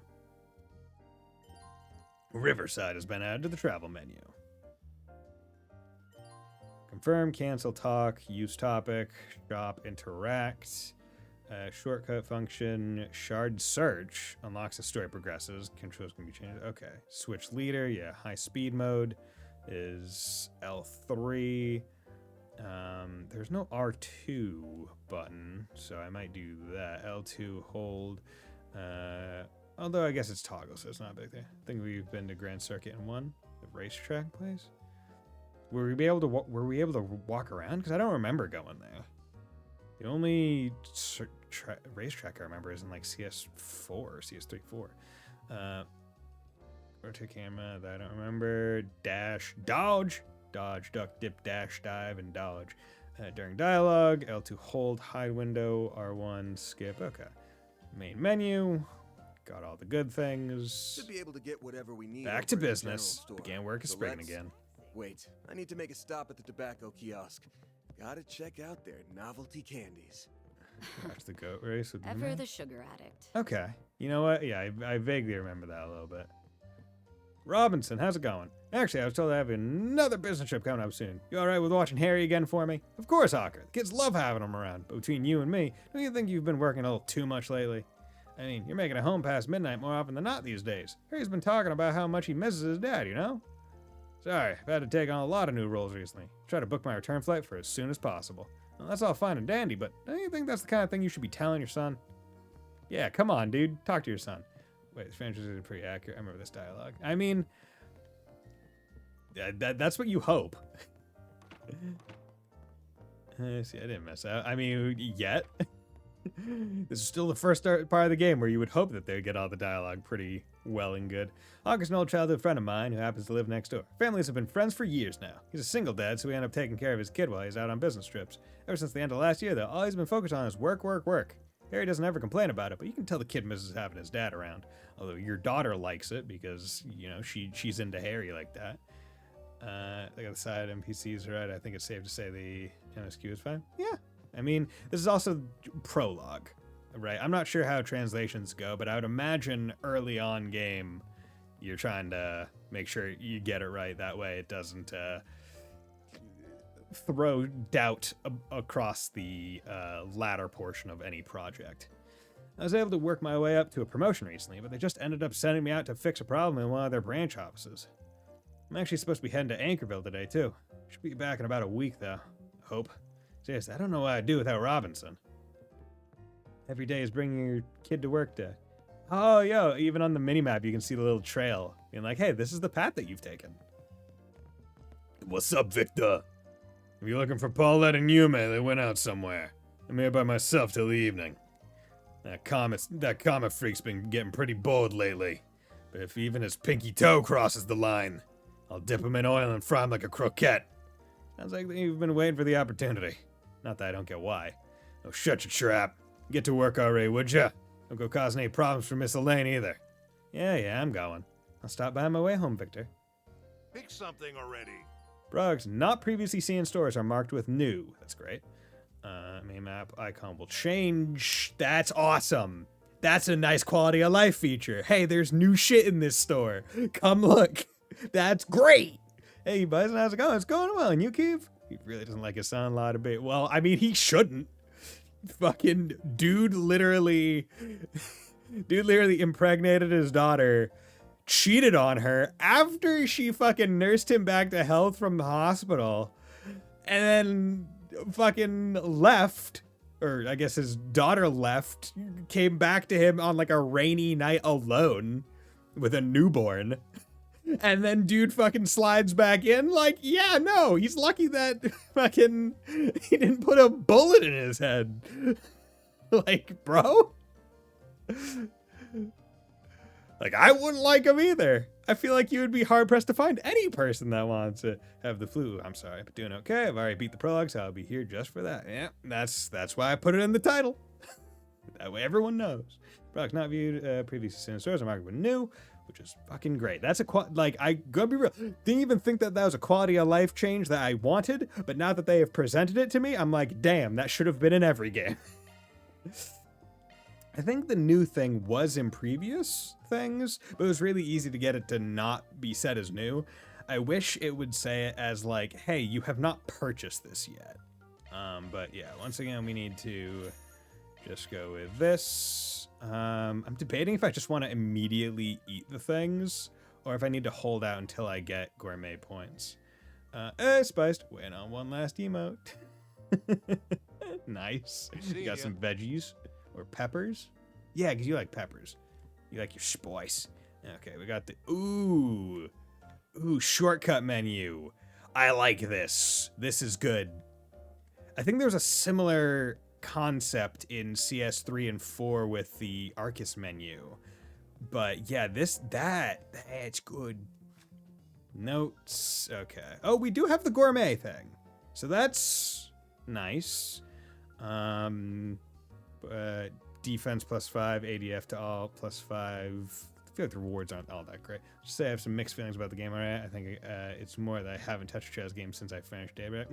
A: Riverside has been added to the travel menu. Confirm, cancel, talk, use topic, shop, interact, shortcut function, shard search, unlocks as story progresses, controls can be changed. Okay, switch leader, yeah, high speed mode is L3. There's no R2 button, so I might do that. L2 hold. Although I guess it's toggle, so it's not a big thing. I think we've been to Grand Circuit in one. The racetrack place. Were we able to walk around? Because I don't remember going there. The only racetrack I remember is in like CS4 or CS3-4. Rotate camera, that I don't remember. Dash, dodge, duck, dip, dash, dive, and dodge. During dialogue, L2 hold, hide window, R1 skip. Okay. Main menu. Got all the good things.
G: Should be able to get whatever we need.
A: Back to business. Began work at Spriggan again.
G: Wait, I need to make a stop at the tobacco kiosk. Gotta check out their novelty candies.
A: Watch the goat race with
H: Ever the sugar addict.
A: Okay. You know what? Yeah, I vaguely remember that a little bit. Robinson, how's it going? Actually, I was told I have another business trip coming up soon. You alright with watching Harry again for me? Of course, Hawker. The kids love having him around. But between you and me, don't you think you've been working a little too much lately? I mean, you're making it home past midnight more often than not these days. Harry's been talking about how much he misses his dad, you know? Sorry, I've had to take on a lot of new roles recently. Try to book my return flight for as soon as possible. Well, that's all fine and dandy, but don't you think that's the kind of thing you should be telling your son? Yeah, come on, dude. Talk to your son. Wait, this franchise is pretty accurate. I remember this dialogue. I mean, that's what you hope. See, I didn't mess out. I mean, yet. This is still the first part of the game where you would hope that they would get all the dialogue pretty well and good. Hawker's an old childhood friend of mine who happens to live next door. Families have been friends for years now. He's a single dad, so we end up taking care of his kid while he's out on business trips. Ever since the end of last year, though, all he's been focused on is work, work, work. Harry doesn't ever complain about it, but you can tell the kid misses having his dad around. Although your daughter likes it because, you know, she's into Harry like that. Look at the side NPCs, right? I think it's safe to say the MSQ is fine. Yeah. I mean, this is also prologue, right? I'm not sure how translations go, but I would imagine early on game, you're trying to make sure you get it right. That way it doesn't throw doubt across the latter portion of any project. I was able to work my way up to a promotion recently, but they just ended up sending me out to fix a problem in one of their branch offices. I'm actually supposed to be heading to Anchorville today, too. Should be back in about a week, though. Hope. Seriously, I don't know what I'd do without Robinson. Every day is bringing your kid to work day. Oh, yo, even on the minimap, you can see the little trail. Being like, hey, this is the path that you've taken. What's up, Victor? If you're looking for Paulette and Yume, they went out somewhere. I'm here by myself till the evening. That comet freak's been getting pretty bold lately. But if even his pinky toe crosses the line, I'll dip him in oil and fry him like a croquette. Sounds like you've been waiting for the opportunity. Not that I don't get why. Oh, shut your trap. Get to work already, would ya? Don't go causing any problems for Miss Elaine either. Yeah, I'm going. I'll stop by on my way home, Victor.
C: Pick something already.
A: Products not previously seen in stores are marked with new. That's great. Main map icon will change. That's awesome. That's a nice quality of life feature. Hey, there's new shit in this store. Come look. That's great. Hey, Bison, how's it going? It's going well. And you, Keith? He really doesn't like his son-in-law a bit. Well, I mean, he shouldn't. Fucking dude literally impregnated his daughter, cheated on her after she fucking nursed him back to health from the hospital, and then fucking left, or I guess his daughter left, came back to him on like a rainy night alone with a newborn, and then dude fucking slides back in like, yeah, no, he's lucky that fucking he didn't put a bullet in his head. Like, bro? Like, I wouldn't like him either. I feel like you would be hard-pressed to find any person that wants to have the flu. I'm sorry, but doing okay. I've already beat the prologue, so I'll be here just for that. Yeah, that's why I put it in the title. That way everyone knows. Products not viewed previously seen in stores are marked with new, which is fucking great. That's I gotta be real. Didn't even think that was a quality of life change that I wanted, but now that they have presented it to me, I'm like, damn, that should have been in every game. I think the new thing was in previous things, but it was really easy to get it to not be set as new. I wish it would say it as like, hey, you have not purchased this yet. But yeah, once again, we need to just go with this. I'm debating if I just want to immediately eat the things, or if I need to hold out until I get gourmet points. Spiced, waiting on one last emote. Nice. You got some veggies. Or peppers? Yeah, because you like peppers. You like your spice. Okay, we got the... Ooh, shortcut menu. I like this. This is good. I think there was a similar concept in CS3 and 4 with the Arcus menu. But yeah, that's good. Notes. Okay. Oh, we do have the gourmet thing. So that's nice. Defense +5, ADF to all +5. I feel like the rewards aren't all that great. Just say I have some mixed feelings about the game. All right, I think it's more that I haven't touched a chess game since I finished Daybreak.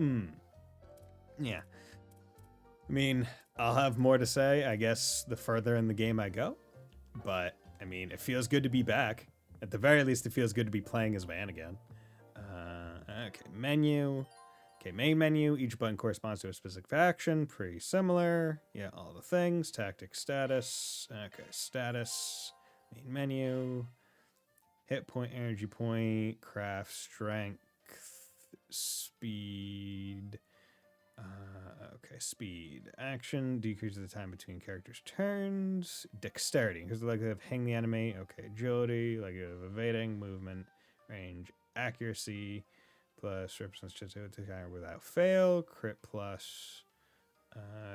A: Yeah. I mean, I'll have more to say, I guess, the further in the game I go. But, I mean, it feels good to be back. At the very least, it feels good to be playing as Van again. Okay, menu. Okay, main menu. Each button corresponds to a specific faction. Pretty similar. Yeah, all the things. Tactic status. Okay, status. Main menu. Hit point, energy point, craft, strength, speed. Okay, speed. Action. Decreases the time between characters' turns. Dexterity. Because the likelihood of hitting the enemy. Okay, agility. Likelihood of evading. Movement. Range. Accuracy. Plus represents chance to counter without fail. Crit plus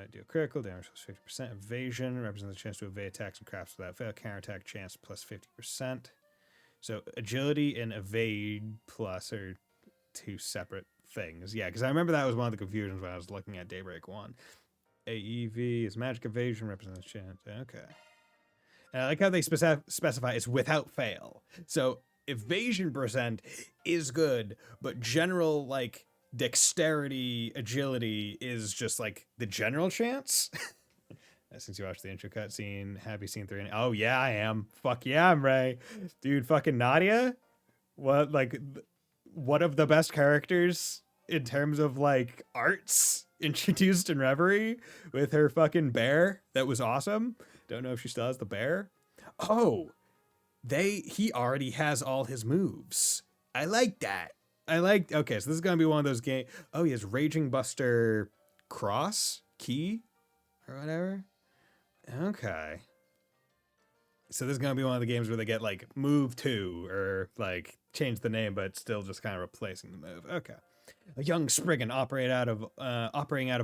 A: deal critical damage plus 50%. Evasion represents the chance to evade attacks and crafts without fail. Counterattack chance plus 50%. So agility and evade plus are two separate things. Yeah, because I remember that was one of the confusions when I was looking at Daybreak 1. AEV is magic evasion represents chance. Okay. And I like how they specify it's without fail. So evasion percent is good, but general like dexterity, agility is just like the general chance. Since you watched the intro cutscene, happy scene 3. Oh yeah, I am. Fuck yeah, I'm Ray. Dude, fucking Nadia. What, like, one of the best characters in terms of like arts introduced in Reverie with her fucking bear. That was awesome. Don't know if she still has the bear. Oh, he already has all his moves. I like that. Okay, so this is gonna be one of those games. Oh, he has Raging Buster Cross Key or whatever. Okay. So this is gonna be one of the games where they get like move 2 or like change the name, but still just kind of replacing the move. Okay. A young Spriggan operating out of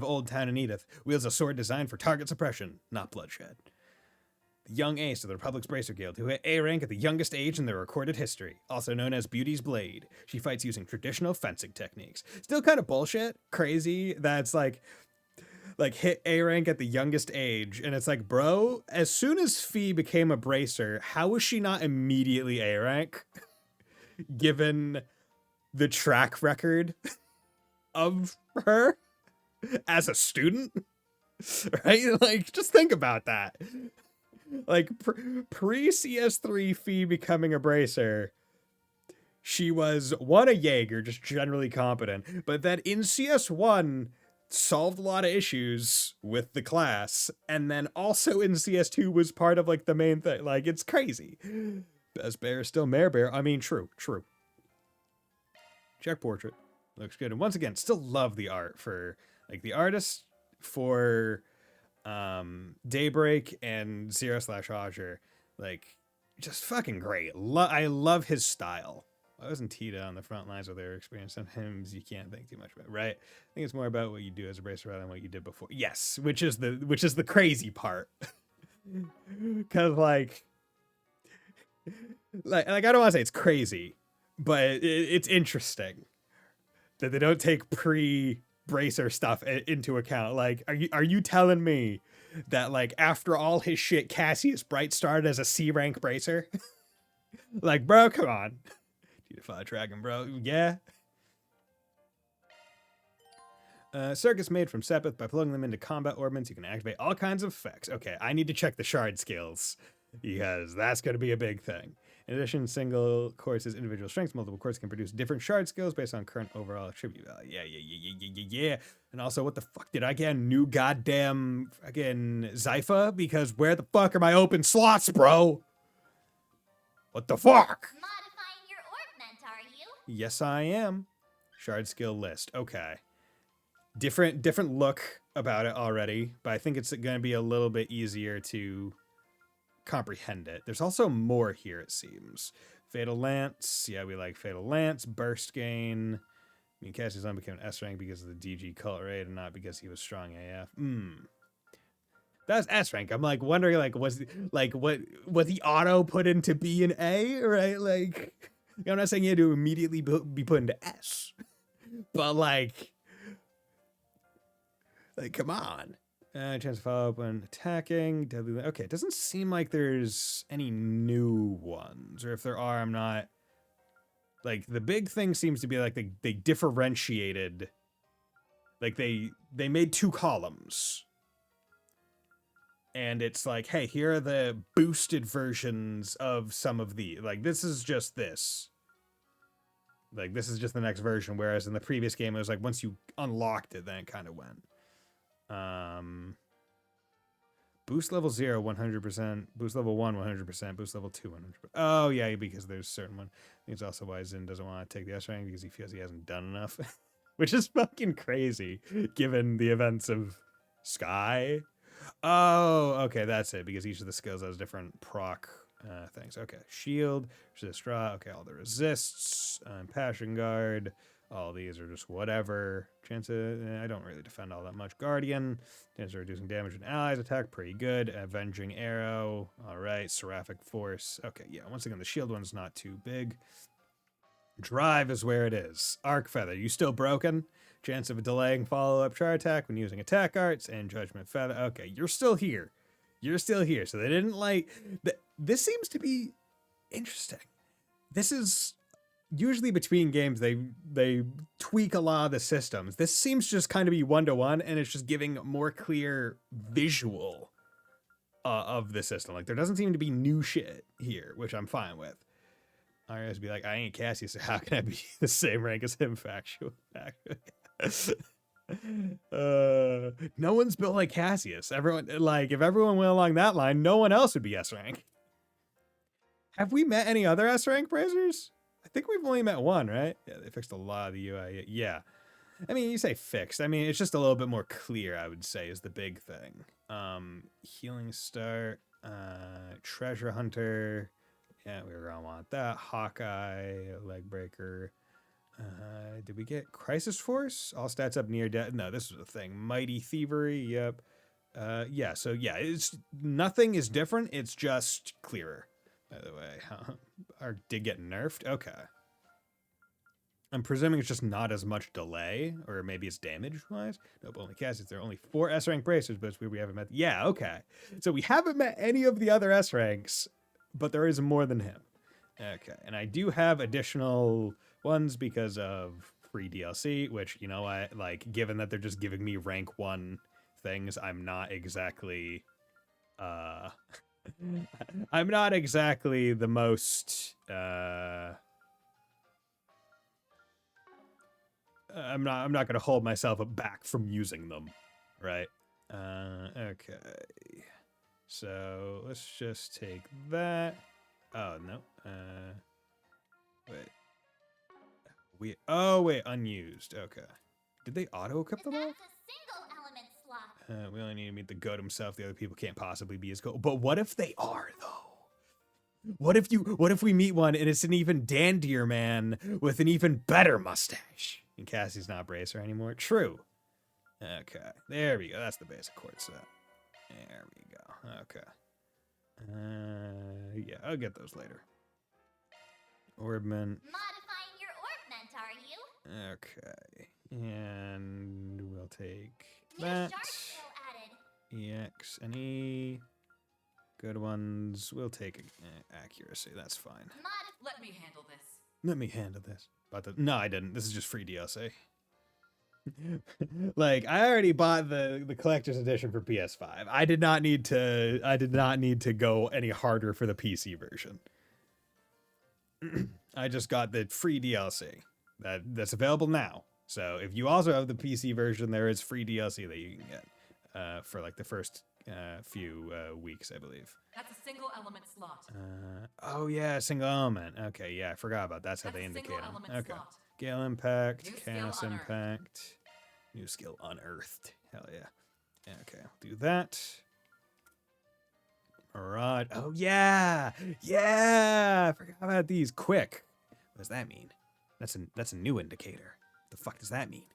A: Old Town in Edith wields a sword designed for target suppression, not bloodshed. The young ace of the Republic's Bracer Guild, who hit A rank at the youngest age in their recorded history, also known as Beauty's Blade. She fights using traditional fencing techniques. Still kind of bullshit, crazy, that's like hit A rank at the youngest age, and it's like, bro, as soon as Fee became a Bracer, how was she not immediately A rank? Given the track record of her as a student, right? Like, just think about that. Like, pre CS3 Fee becoming a bracer, she was one, a Jaeger, just generally competent, but then in CS1 solved a lot of issues with the class, and then also in CS2 was part of like the main thing. Like, it's crazy. Best bear is still Mare Bear. I mean, true. Check portrait. Looks good. And once again, still love the art for like the artist for Daybreak and 0/Hodger. Like, just fucking great. I love his style. I wasn't Tita on the front lines with their experience. Sometimes you can't think too much about it, right? I think it's more about what you do as a bracer rather than what you did before. Yes, which is the crazy part. Cause like I don't want to say it's crazy, but it's interesting that they don't take pre-bracer stuff into account. Like, are you telling me that like after all his shit, Cassius Bright started as a C rank bracer? Like, bro, come on. Defy Dragon, bro. Yeah. Circuits made from Sepith. By plugging them into combat orbments, you can activate all kinds of effects. Okay, I need to check the shard skills because that's going to be a big thing. In addition, single courses, individual strengths, multiple courses can produce different shard skills based on current overall attribute value. Yeah. And also, what the fuck did I get? A new goddamn fucking Zypha? Because where the fuck are my open slots, bro? What the fuck?
E: Modifying your orbment, are you?
A: Yes, I am. Shard skill list. Okay. Different look about it already, but I think it's going to be a little bit easier to comprehend it. There's also more here, it seems. Fatal Lance. Yeah, we like Fatal Lance. Burst gain. I mean, Cassius became an S rank because of the DG cult raid and not because he was strong AF. That's S rank. I'm like wondering, like, was the auto put into B and A, right? Like, I'm not saying you had to immediately be put into S, but like, come on. Chance to follow up when attacking. Deadly. Okay, it doesn't seem like there's any new ones, or if there are, I'm not. Like, the big thing seems to be like they differentiated. Like they made 2 columns. And it's like, hey, here are the boosted versions of some of the, like, this is just this. Like, this is just the next version. Whereas in the previous game, it was like, once you unlocked it, then it kind of went. Boost level 0, 100%. Boost level 1, 100%. Boost level 2, 100%. Oh, yeah, because there's certain one. I think it's also why Zin doesn't want to take the S rank because he feels he hasn't done enough. Which is fucking crazy, given the events of Sky. Oh, okay, that's it, because each of the skills has different proc things. Okay, shield, resist draw, okay, all the resists, passion guard, all these are just whatever. Chance of, I don't really defend all that much. Guardian, chance of reducing damage when allies attack, pretty good. Avenging arrow, all right. Seraphic force, okay, yeah, once again, the shield one's not too big. Drive is where it is. Arc feather, you still broken? Chance of delaying follow-up char attack when using attack arts, and judgment feather. Okay, you're still here. You're still here. So they didn't like... This seems to be interesting. This is... Usually between games, they tweak a lot of the systems. This seems just kind of be one-to-one, and it's just giving more clear visual of the system. Like, there doesn't seem to be new shit here, which I'm fine with. Arias be like, I ain't Cassius, so how can I be the same rank as him, factual? No one's built like Cassius. Everyone, like, if everyone went along that line, no one else would be S rank. Have we met any other S rank bracers? I think we've only met one, right? Yeah, they fixed a lot of the UI. Yeah. I mean, you say fixed. I mean, it's just a little bit more clear, I would say, is the big thing. Healing Start, Treasure Hunter. Yeah, we were gonna want that. Hawkeye, Leg Breaker. Did we get Crisis Force? All stats up near death. No, this was a thing. Mighty Thievery. Yep. Yeah. So yeah, it's nothing is different. It's just clearer. By the way, Arc did get nerfed. Okay. I'm presuming it's just not as much delay, or maybe it's damage wise. Nope, only Cassius. There are only 4 S rank bracers, but it's weird we haven't met. Yeah. Okay. So we haven't met any of the other S ranks, but there is more than him. Okay, and I do have additional one's because of free DLC, which, you know, I like, given that they're just giving me rank 1 things, I'm not exactly I'm not exactly the most I'm not gonna hold myself back from using them, right? Okay. So let's just take that. Oh no. Wait. Wait, unused. Okay. Did they auto equip them all?
E: That's a single element slot.
A: We only need to meet the goat himself. The other people can't possibly be as goat. But what if they are though? What if we meet one and it's an even dandier man with an even better mustache? And Cassie's not Bracer anymore. True. Okay. There we go. That's the basic chord set. There we go. Okay. Yeah, I'll get those later. Orbment.
E: Modifying your orbment, are you?
A: Okay. And we'll take
E: New
A: that.
E: shark skill added.
A: EX and E. Good ones. We'll take accuracy. That's fine.
H: Let me handle this.
A: Let me handle this. No, I didn't. This is just free DLC. Like, I already bought the collector's edition for PS5. I did not need to go any harder for the PC version. I just got the free DLC that's available now. So if you also have the PC version, there is free DLC that you can get for like the first few weeks, I believe.
H: That's a single element slot.
A: Oh yeah, single element. Okay, yeah, I forgot about that's how they indicate them. Okay. Gale impact,
H: New skill
A: chaos
H: unearthed.
A: impact, new skill unearthed. Hell yeah. Okay, I'll do that. Mirage. Oh yeah, yeah. I forgot about these. Quick. What does that mean? That's a new indicator. The fuck does that mean?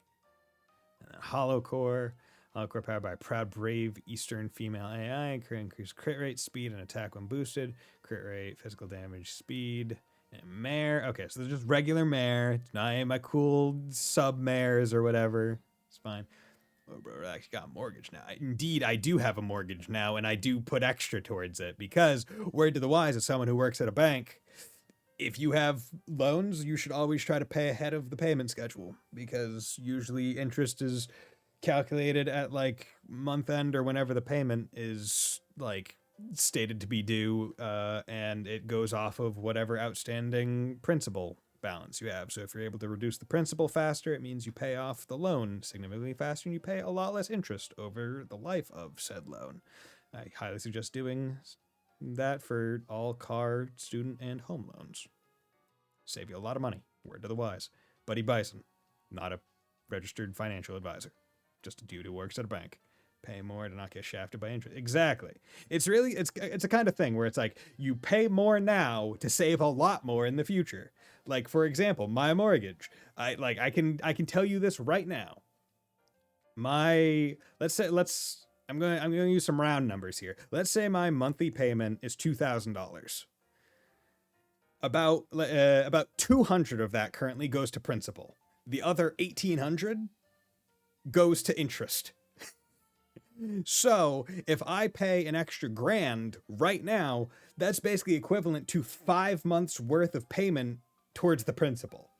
A: And then Hollow Core. Hollow Core powered by a proud, brave Eastern female AI. Increased crit rate, speed, and attack when boosted. Crit rate, physical damage, speed, and mare. Okay, so there's just regular mare. It's not any of my cool sub mares or whatever. It's fine. Oh, bro, I actually got a mortgage now. Indeed, I do have a mortgage now, and I do put extra towards it because, word to the wise, as someone who works at a bank, if you have loans, you should always try to pay ahead of the payment schedule because usually interest is calculated at like month end or whenever the payment is like stated to be due, and it goes off of whatever outstanding principal balance you have. So if you're able to reduce the principal faster, it means you pay off the loan significantly faster and you pay a lot less interest over the life of said loan. I highly suggest doing that for all car, student, and home loans. Save you a lot of money. Word to the wise. Buddy Bison, not a registered financial advisor. Just a dude who works at a bank. Pay more to not get shafted by interest. Exactly. It's a kind of thing where it's like you pay more now to save a lot more in the future. Like, for example, my mortgage. I can tell you this right now. I'm going to use some round numbers here. Let's say my monthly payment is $2,000. About 200 of that currently goes to principal. The other 1,800 goes to interest. So if I pay an extra $1,000 right now, that's basically equivalent to 5 months worth of payment towards the principal.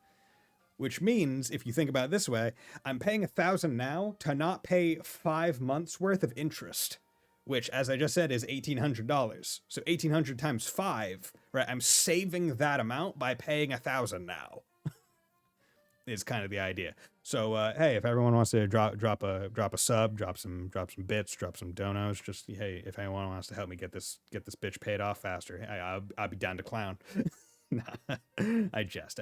A: Which means, if you think about it this way, I'm paying $1,000 now to not pay 5 months worth of interest, which, as I just said, is $1,800. So 1,800 times 5, right? I'm saving that amount by paying $1,000 now. Is kind of the idea. So hey, if everyone wants to drop a sub, drop some bits, drop some donos, just hey, if anyone wants to help me get this bitch paid off faster, hey, I'll be down to clown. Nah, I jest,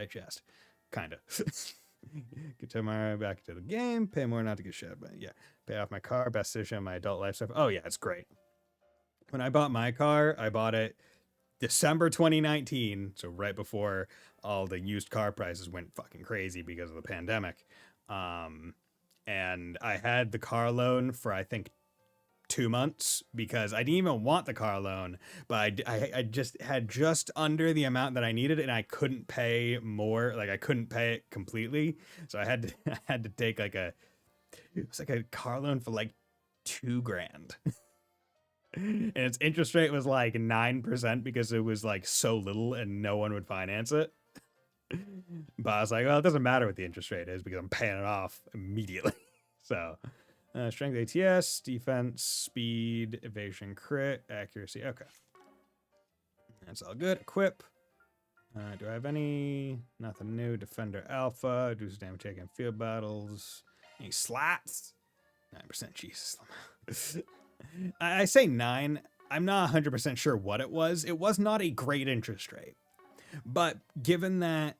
A: kind of. Get tomorrow back to the game, pay more not to get shit, but yeah, pay off my car, best decision of my adult life stuff. Oh yeah, it's great. When I bought my car, I bought it December 2019, so right before all the used car prices went fucking crazy because of the pandemic. And I had the car loan for, I think, 2 months because I didn't even want the car loan, but I just had just under the amount that I needed and I couldn't pay more. Like I couldn't pay it completely. So I had to take it was like a car loan for like $2,000. And its interest rate was like 9% because it was like so little and no one would finance it. But I was like, well, it doesn't matter what the interest rate is because I'm paying it off immediately. So, strength ATS, defense, speed, evasion, crit, accuracy. Okay. That's all good. Equip. Do I have any? Nothing new. Defender Alpha. Reduces damage taken in field battles. Any slats? 9%. Jesus. I say 9. I'm not 100% sure what it was. It was not a great interest rate. But given that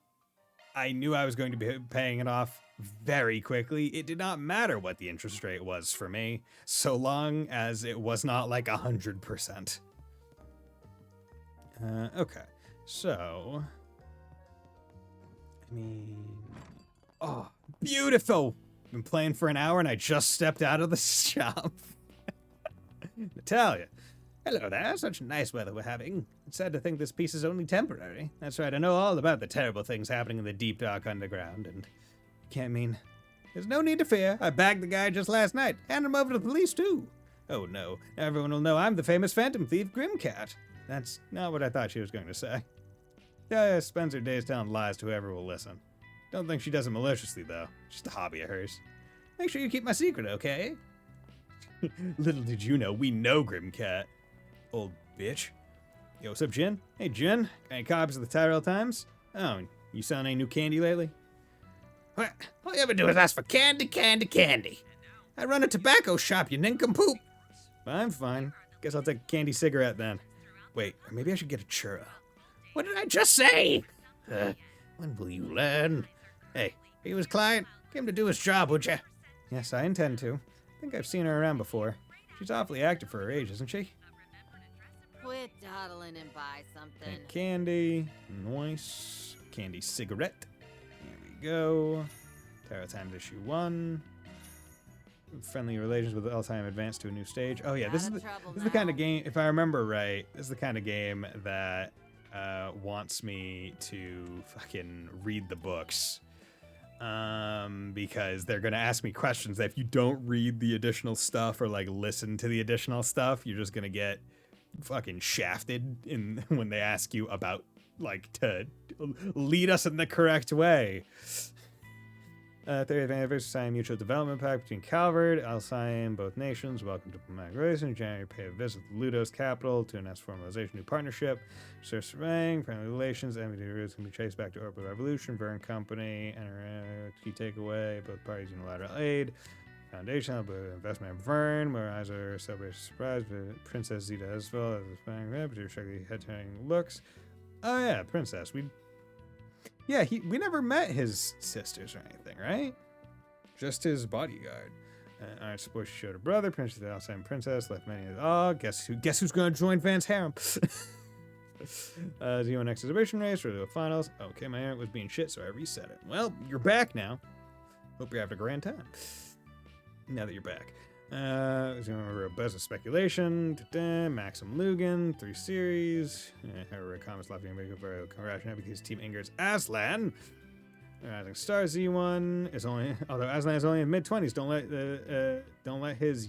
A: I knew I was going to be paying it off very quickly, it did not matter what the interest rate was for me, so long as it was not like 100%. Okay, so, I mean, oh, beautiful! Been playing for an hour and I just stepped out of the shop. Natalia. Hello there, such nice weather we're having. It's sad to think this piece is only temporary. That's right, I know all about the terrible things happening in the deep dark underground, and can't mean... There's no need to fear. I bagged the guy just last night. Handed him over to the police, too. Oh no, everyone will know I'm the famous phantom thief Grimcat. That's not what I thought she was going to say. Yeah, spends her days telling lies to whoever will listen. Don't think she does it maliciously, though. Just a hobby of hers. Make sure you keep my secret, okay? Little did you know, we know Grimcat. Old bitch. Yo, what's up, Jin? Hey, Jin. Any copies of the Tyrell Times? Oh, you selling any new candy lately? What? All you ever do is ask for candy, candy, candy. I run a tobacco shop, you nincompoop. Fine, fine. Guess I'll take a candy cigarette then. Wait, or maybe I should get a churro. What did I just say? When will you learn? Hey, he was client. Get him to do his job, would you? Yes, I intend to. I think I've seen her around before. She's awfully active for her age, isn't she?
H: Quit dawdling and buy something.
A: And candy. Nice. Candy cigarette. Here we go. Tarot Times issue 1. Friendly relations with All-Time advanced to a new stage. Oh yeah, this is the kind of game, if I remember right, this is the kind of game that wants me to fucking read the books. Because they're gonna ask me questions that if you don't read the additional stuff or like listen to the additional stuff, you're just gonna get fucking shafted in when they ask you about like to lead us in the correct way. 30th anniversary sign mutual development pact between Calvert, Alcyon, both nations. Welcome to diplomatic relations. January, pay a visit to Ludo's capital to announce formalization new partnership. Sir surveying, friendly relations, enmity roots can be traced back to Orbital Revolution, Vern Company, and key takeaway, both parties unilateral aid. Foundation, but investment in Vern, where eyes are celebration surprise, but Princess Zeta as well as the spying rep, but shaggy head-turning looks. Oh yeah, Princess. We never met his sisters or anything, right? Just his bodyguard. Alright, support she showed her brother, Princess the Alcyon Princess, left many of guess who's gonna join Van's harem? Z1 next exhibition race, for the finals. Okay, my internet was being shit, so I reset it. Well, you're back now. Hope you're having a grand time. Now that you're back. Remember Buzz of Speculation, Maxim Lugan, 3 series. However, comments left being very congratulations because Team Inger's Aslan. Rising Star Z1 is only, although Aslan is only in mid-20s. Don't let his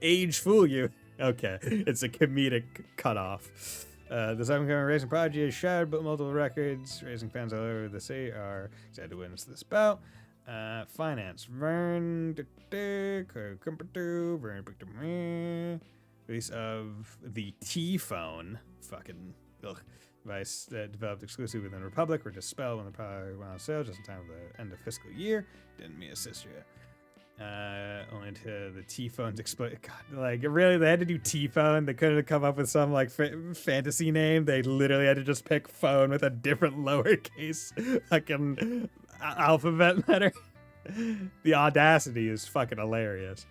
A: age fool you. Okay, it's a comedic cutoff. The second coming Racing Prodigy is shattered, but multiple records. Racing fans all over the city are excited to witness this bout. Finance. Vern. Release of the T-Phone. Fucking. Ugh. Device developed exclusively within the Republic were dispelled when the product went on sale just in time for the end of fiscal year. Didn't mean assist you. Only until the T-Phones explode. God, like, really, they had to do T-Phone? They couldn't have come up with some, like, fantasy name? They literally had to just pick phone with a different lowercase fucking alphabet letter. The audacity is fucking hilarious.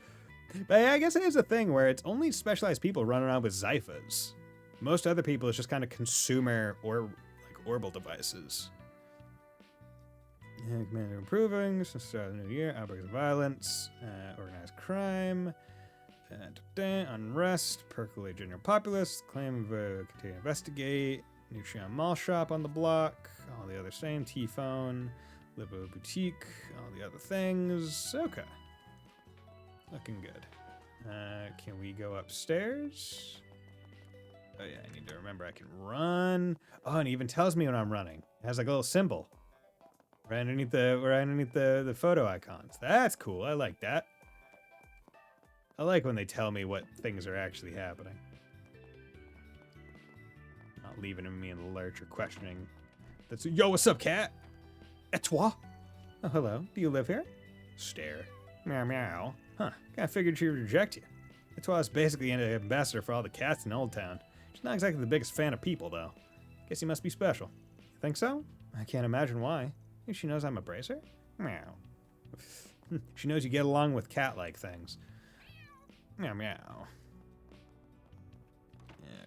A: But yeah, I guess it is a thing where it's only specialized people running around with Zyphas. Most other people, it's just kind of consumer or, like, orbital devices. Commander improving since the start of the new year. Outbreaks of violence, organized crime, unrest, percolate general populace, claim of continue to investigate, Nutrion Mall Shop on the block, all the other same, T-Phone, Libo Boutique, all the other things. Okay. Looking good. Can we go upstairs? Oh yeah, I need to remember I can run. Oh, and it even tells me when I'm running. It has like a little symbol right underneath the photo icons. That's cool. I like that. I like when they tell me what things are actually happening. Not leaving me in the lurch or questioning. That's yo, what's up, cat? Et toi? Oh, hello. Do you live here? Stare. Meow meow. Huh. Kinda figured she'd reject you. Et toi is basically an ambassador for all the cats in Old Town. She's not exactly the biggest fan of people, though. Guess you must be special. Think so? I can't imagine why. Think she knows I'm a bracer? Meow. She knows you get along with cat-like things. Meow meow.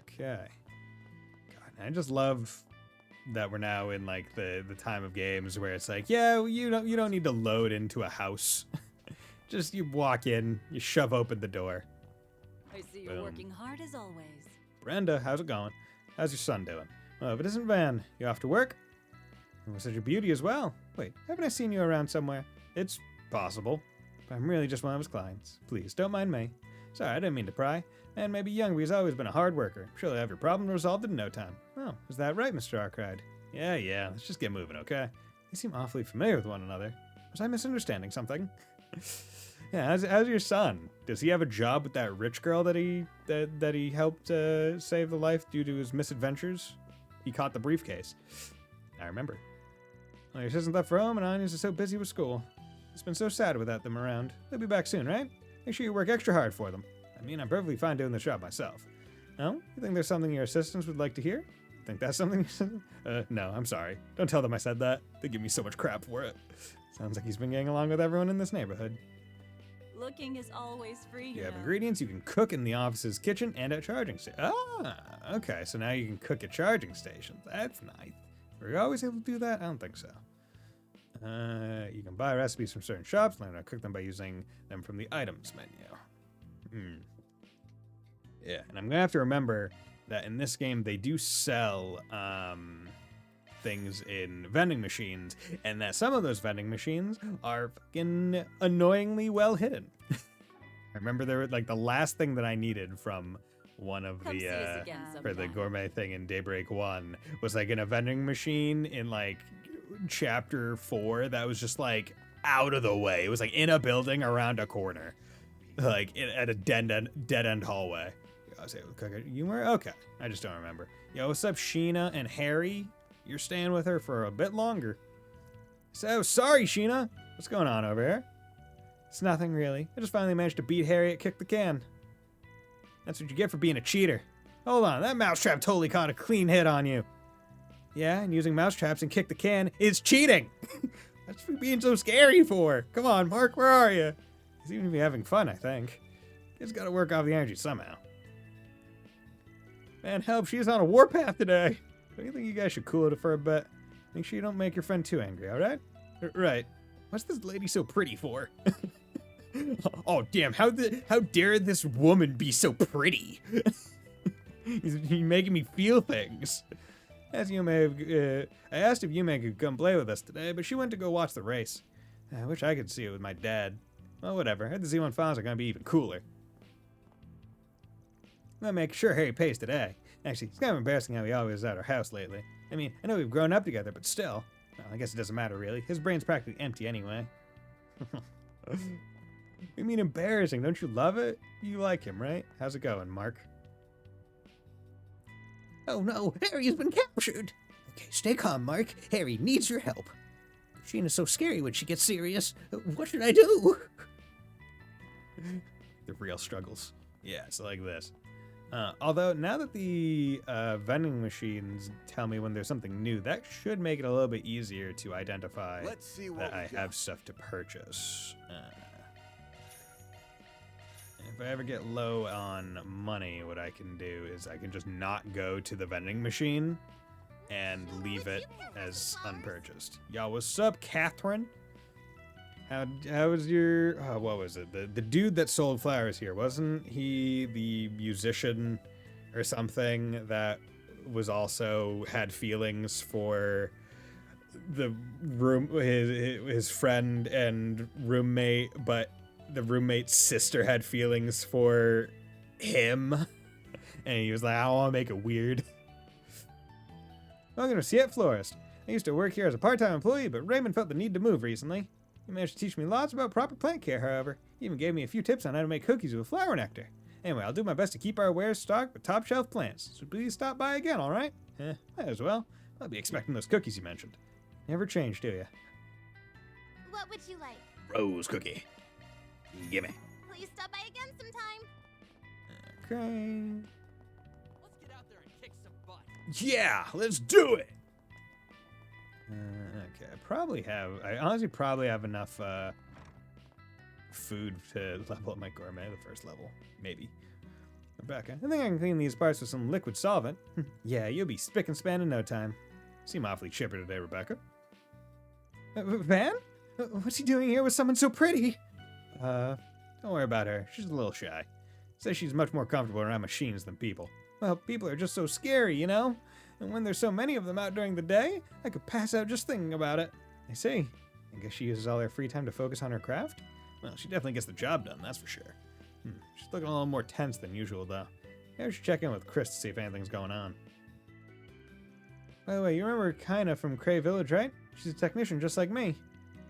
A: Okay. God, I just love that we're now in like the time of games where it's like, yeah, you don't need to load into a house. Just you walk in, you shove open the door.
H: I see you're working hard as always.
A: Brenda, how's it going? How's your son doing? Well, if it isn't Van, you off to work? You're such a beauty as well. Wait, haven't I seen you around somewhere? It's possible. But I'm really just one of his clients. Please, don't mind me. Sorry, I didn't mean to pry. And maybe Youngby's always been a hard worker. Sure you'll have your problem resolved in no time. Oh, is that right, Mr. Arkride? Yeah, let's just get moving, okay? They seem awfully familiar with one another. Was I misunderstanding something? Yeah, how's your son? Does he have a job with that rich girl that he helped save the life due to his misadventures? He caught the briefcase. I remember. Well, your sister's left for home, and Anya's so busy with school. It's been so sad without them around. They'll be back soon, right? Make sure you work extra hard for them. I mean, I'm perfectly fine doing this job myself. No? You think there's something your assistants would like to hear? Think that's something? No, I'm sorry. Don't tell them I said that. They give me so much crap for it. Sounds like he's been getting along with everyone in this neighborhood.
I: Looking is always free.
A: You have ingredients you can cook in the office's kitchen and at charging stations. Ah, okay. So now you can cook at charging stations. That's nice. Were you always able to do that? I don't think so. You can buy recipes from certain shops, learn how to cook them by using them from the items menu. Yeah, and I'm gonna have to remember that in this game they do sell things in vending machines, and that some of those vending machines are fucking annoyingly well hidden. I remember there were like the last thing that I needed from one of the for the gourmet thing in Daybreak 1 was like in a vending machine in like chapter 4 that was just like out of the way. It was like in a building around a corner, like at a dead end hallway. I was able to cook it. You were okay. I just don't remember. Yo, what's up, Sheena and Harry? You're staying with her for a bit longer. So sorry, Sheena. What's going on over here? It's nothing really. I just finally managed to beat Harry at Kick the Can. That's what you get for being a cheater. Hold on, that mousetrap totally caught a clean hit on you. Yeah, and using mousetraps and Kick the Can is cheating. That's what being so scary for. Come on, Mark, where are you? He's even be having fun, I think. He's got to work off the energy somehow. Man, help, she's on a warpath today. Don't you think you guys should cool it for a bit? Make sure you don't make your friend too angry, alright? Right. What's this lady so pretty for? Oh, damn, how dare this woman be so pretty? He's making me feel things. As Yume, I asked if Yume could come play with us today, but she went to go watch the race. I wish I could see it with my dad. Well, whatever. I had the Z1 files are gonna be even cooler. I'm gonna make sure Harry pays today. Actually, it's kind of embarrassing how he always is at our house lately. I mean, I know we've grown up together, but still. Well, I guess it doesn't matter, really. His brain's practically empty anyway. You mean embarrassing? Don't you love it? You like him, right? How's it going, Mark? Oh no, Harry has been captured! Okay, stay calm, Mark. Harry needs your help. Sheena's so scary when she gets serious. What should I do? The real struggles. Yeah, it's like this. Although, now that the vending machines tell me when there's something new, that should make it a little bit easier to identify that I have stuff to purchase. If I ever get low on money, what I can do is I can just not go to the vending machine and leave it as unpurchased. Yo, what's up, Catherine? How was your... what was it? The dude that sold flowers here, wasn't he the musician or something that was also had feelings for the his friend and roommate, but the roommate's sister had feelings for him, And he was like, I want to make it weird. I'm going to see it, florist. I used to work here as a part-time employee, but Raymond felt the need to move recently. He managed to teach me lots about proper plant care, however. He even gave me a few tips on how to make cookies with flower nectar. Anyway, I'll do my best to keep our wares stocked with top-shelf plants, so please stop by again, alright? Might as well. I'll be expecting those cookies you mentioned. Never change, do ya?
E: What would you like?
A: Rose cookie. Gimme.
E: Please stop by again sometime.
A: Okay.
F: Let's get out there and kick some butt.
A: Yeah, let's do it! Okay, I honestly probably have enough food to level up my gourmet, the first level. Maybe. Rebecca, I think I can clean these parts with some liquid solvent. Yeah, you'll be spick and span in no time. Seem awfully chipper today, Rebecca. Van? What's he doing here with someone so pretty? Don't worry about her. She's a little shy. Says she's much more comfortable around machines than people. Well, people are just so scary, you know? And when there's so many of them out during the day, I could pass out just thinking about it. I see. I guess she uses all her free time to focus on her craft? Well, she definitely gets the job done, that's for sure. She's looking a little more tense than usual, though. Maybe I should check in with Chris to see if anything's going on. By the way, you remember Kinda from Cray Village, right? She's a technician just like me.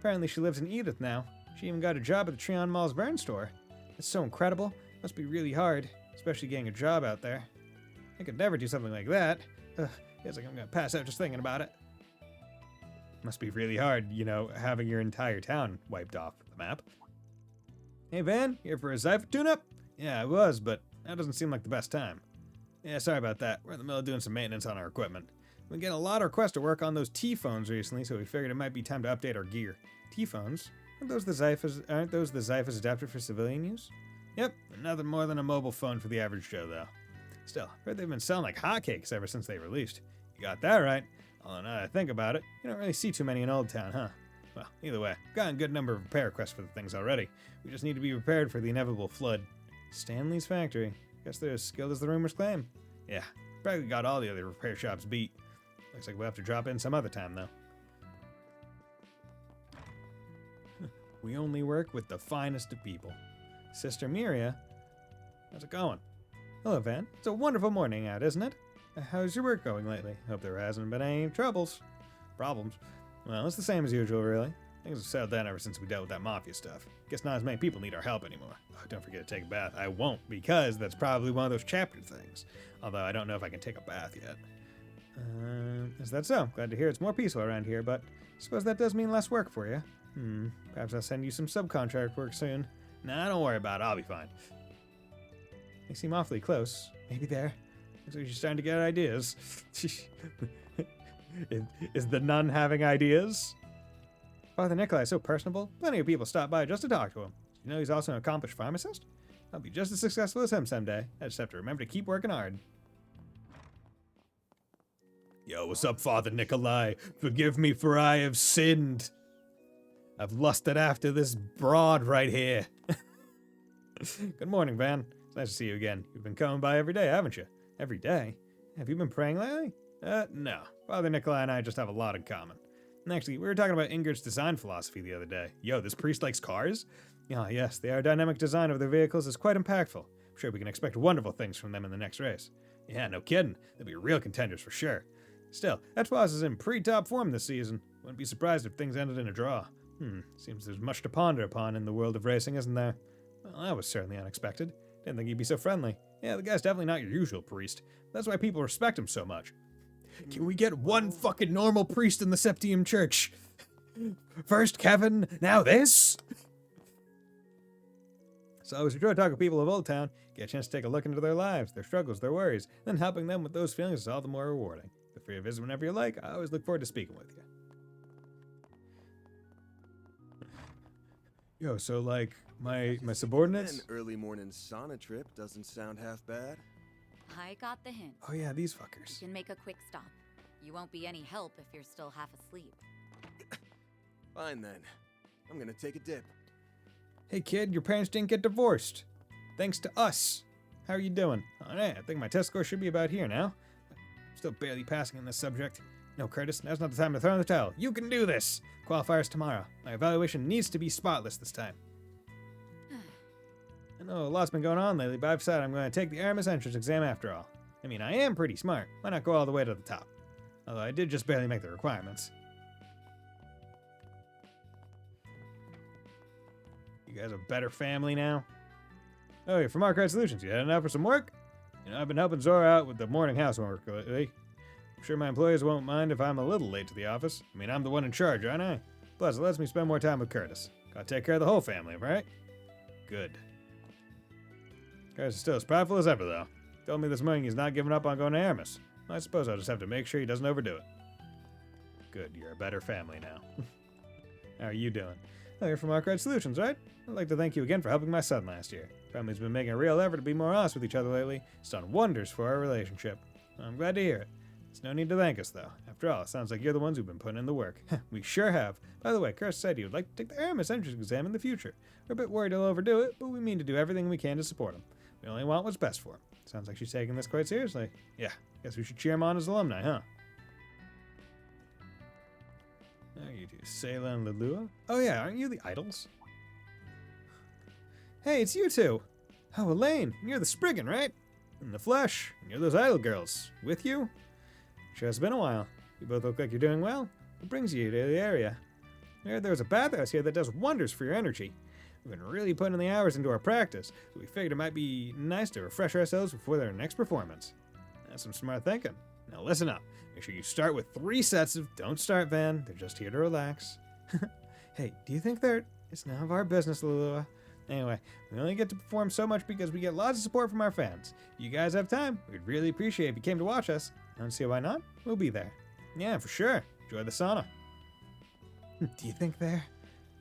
A: Apparently she lives in Edith now. She even got a job at the Treon Mall's Vern store. It's so incredible. Must be really hard, especially getting a job out there. I could never do something like that. Feels like I'm gonna pass out just thinking about it. Must be really hard, you know, having your entire town wiped off the map. Hey Van, here for a Zypher tune-up? Yeah, I was, but that doesn't seem like the best time. Yeah, sorry about that. We're in the middle of doing some maintenance on our equipment. We've been getting a lot of requests to work on those T-phones recently, so we figured it might be time to update our gear. T-phones? Aren't those the Zyphas adapted for civilian use? Yep, but nothing more than a mobile phone for the average Joe, though. Still, I've heard they've been selling like hotcakes ever since they released. You got that right. Although now that I think about it, you don't really see too many in Old Town, huh? Well, either way, I've gotten a good number of repair requests for the things already. We just need to be prepared for the inevitable flood. Stanley's factory. Guess they're as skilled as the rumors claim. Yeah, probably got all the other repair shops beat. Looks like we'll have to drop in some other time, though. We only work with the finest of people. Sister Miria, how's it going? Hello, Van. It's a wonderful morning out, isn't it? How's your work going lately? Hope there hasn't been any problems. Well, it's the same as usual, really. Things have settled down ever since we dealt with that mafia stuff. Guess not as many people need our help anymore. Oh, don't forget to take a bath. I won't, because that's probably one of those chapter things. Although I don't know if I can take a bath yet. Is that so? Glad to hear it's more peaceful around here, but I suppose that does mean less work for you. Perhaps I'll send you some subcontract work soon. Nah, don't worry about it. I'll be fine. They seem awfully close. Maybe there. Looks like she's starting to get ideas. Is the nun having ideas? Father Nikolai is so personable. Plenty of people stop by just to talk to him. You know he's also an accomplished pharmacist? I'll be just as successful as him someday. I just have to remember to keep working hard. Yo, what's up, Father Nikolai? Forgive me, for I have sinned. I've lusted after this broad right here. Good morning, Van. It's nice to see you again. You've been coming by every day, haven't you? Every day? Have you been praying lately? No. Father Nikolai and I just have a lot in common. And actually, we were talking about Ingrid's design philosophy the other day. Yo, this priest likes cars? Ah, yes, the aerodynamic design of their vehicles is quite impactful. I'm sure we can expect wonderful things from them in the next race. Yeah, no kidding. They'll be real contenders for sure. Still, that boss is in pretty top form this season. Wouldn't be surprised if things ended in a draw. Seems there's much to ponder upon in the world of racing, isn't there? Well, that was certainly unexpected. Didn't think he'd be so friendly. Yeah, the guy's definitely not your usual priest. That's why people respect him so much. Can we get one fucking normal priest in the Septium Church? First Kevin, now this? So as we try to talk to people of Old Town, get a chance to take a look into their lives, their struggles, their worries, then helping them with those feelings is all the more rewarding. Feel free to visit whenever you like. I always look forward to speaking with you. Yo, so like my subordinates?
G: An early morning sauna trip doesn't sound half bad.
H: I got the hint.
A: Oh yeah, these fuckers.
H: You can make a quick stop. You won't be any help if you're still half asleep.
G: Fine then. I'm gonna take a dip.
A: Hey kid, your parents didn't get divorced. Thanks to us. How are you doing? Oh yeah, I think my test score should be about here now. I'm still barely passing in this subject. No, Curtis, now's not the time to throw in the towel. You can do this! Qualifiers tomorrow. My evaluation needs to be spotless this time. I know a lot's been going on lately, but I've decided I'm going to take the Aramis entrance exam after all. I mean, I am pretty smart. Why not go all the way to the top? Although I did just barely make the requirements. You guys a better family now? Oh, you're from Arcade Solutions. You heading out for some work? You know, I've been helping Zora out with the morning housework lately. I'm sure my employees won't mind if I'm a little late to the office. I mean, I'm the one in charge, aren't I? Plus, it lets me spend more time with Curtis. Gotta take care of the whole family, right? Good. Curtis is still as prideful as ever, though. Told me this morning he's not giving up on going to Aramis. I suppose I'll just have to make sure he doesn't overdo it. Good, you're a better family now. How are you doing? Oh, you're from Arcade Solutions, right? I'd like to thank you again for helping my son last year. Family's been making a real effort to be more honest with each other lately. It's done wonders for our relationship. I'm glad to hear it. There's no need to thank us, though. After all, it sounds like you're the ones who've been putting in the work. We sure have. By the way, Curtis said he would like to take the Aramis entrance exam in the future. We're a bit worried he'll overdo it, but we mean to do everything we can to support him. We only want what's best for him. Sounds like she's taking this quite seriously. Yeah, guess we should cheer him on as alumni, huh? Oh, you do. Sayla and Lelua? Oh yeah, aren't you the idols? Hey, it's you two! Oh, Elaine, you're the Spriggan, right? In the flesh, you're those idol girls. With you? Sure has been a while. You both look like you're doing well. What brings you to the area? I heard there's a bathhouse here that does wonders for your energy. We've been really putting the hours into our practice, so we figured it might be nice to refresh ourselves before their next performance. That's some smart thinking. Now listen up. Make sure you start with 3 sets of Don't Start, Van. They're just here to relax. Hey, do you think it's none of our business, Lulua? Anyway, we only get to perform so much because we get lots of support from our fans. If you guys have time, we'd really appreciate it if you came to watch us. Don't see why not? We'll be there. Yeah, for sure. Enjoy the sauna. Do you think we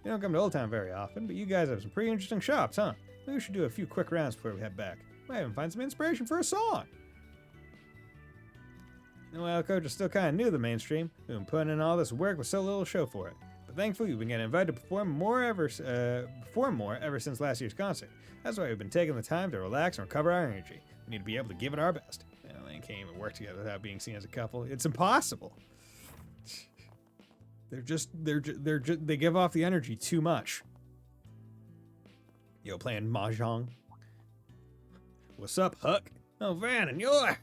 A: don't come to Old Town very often, but you guys have some pretty interesting shops, huh? Maybe we should do a few quick rounds before we head back. Might even find some inspiration for a song. You know, while Coach is still kind of new to the mainstream, we've been putting in all this work with so little show for it. But thankfully, we've been getting invited to perform more ever since last year's concert. That's why we've been taking the time to relax and recover our energy. We need to be able to give it our best. They can't even work together without being seen as a couple. It's impossible. They give off the energy too much. Yo, playing Mahjong. What's up, Huck? Oh, Van, and you're...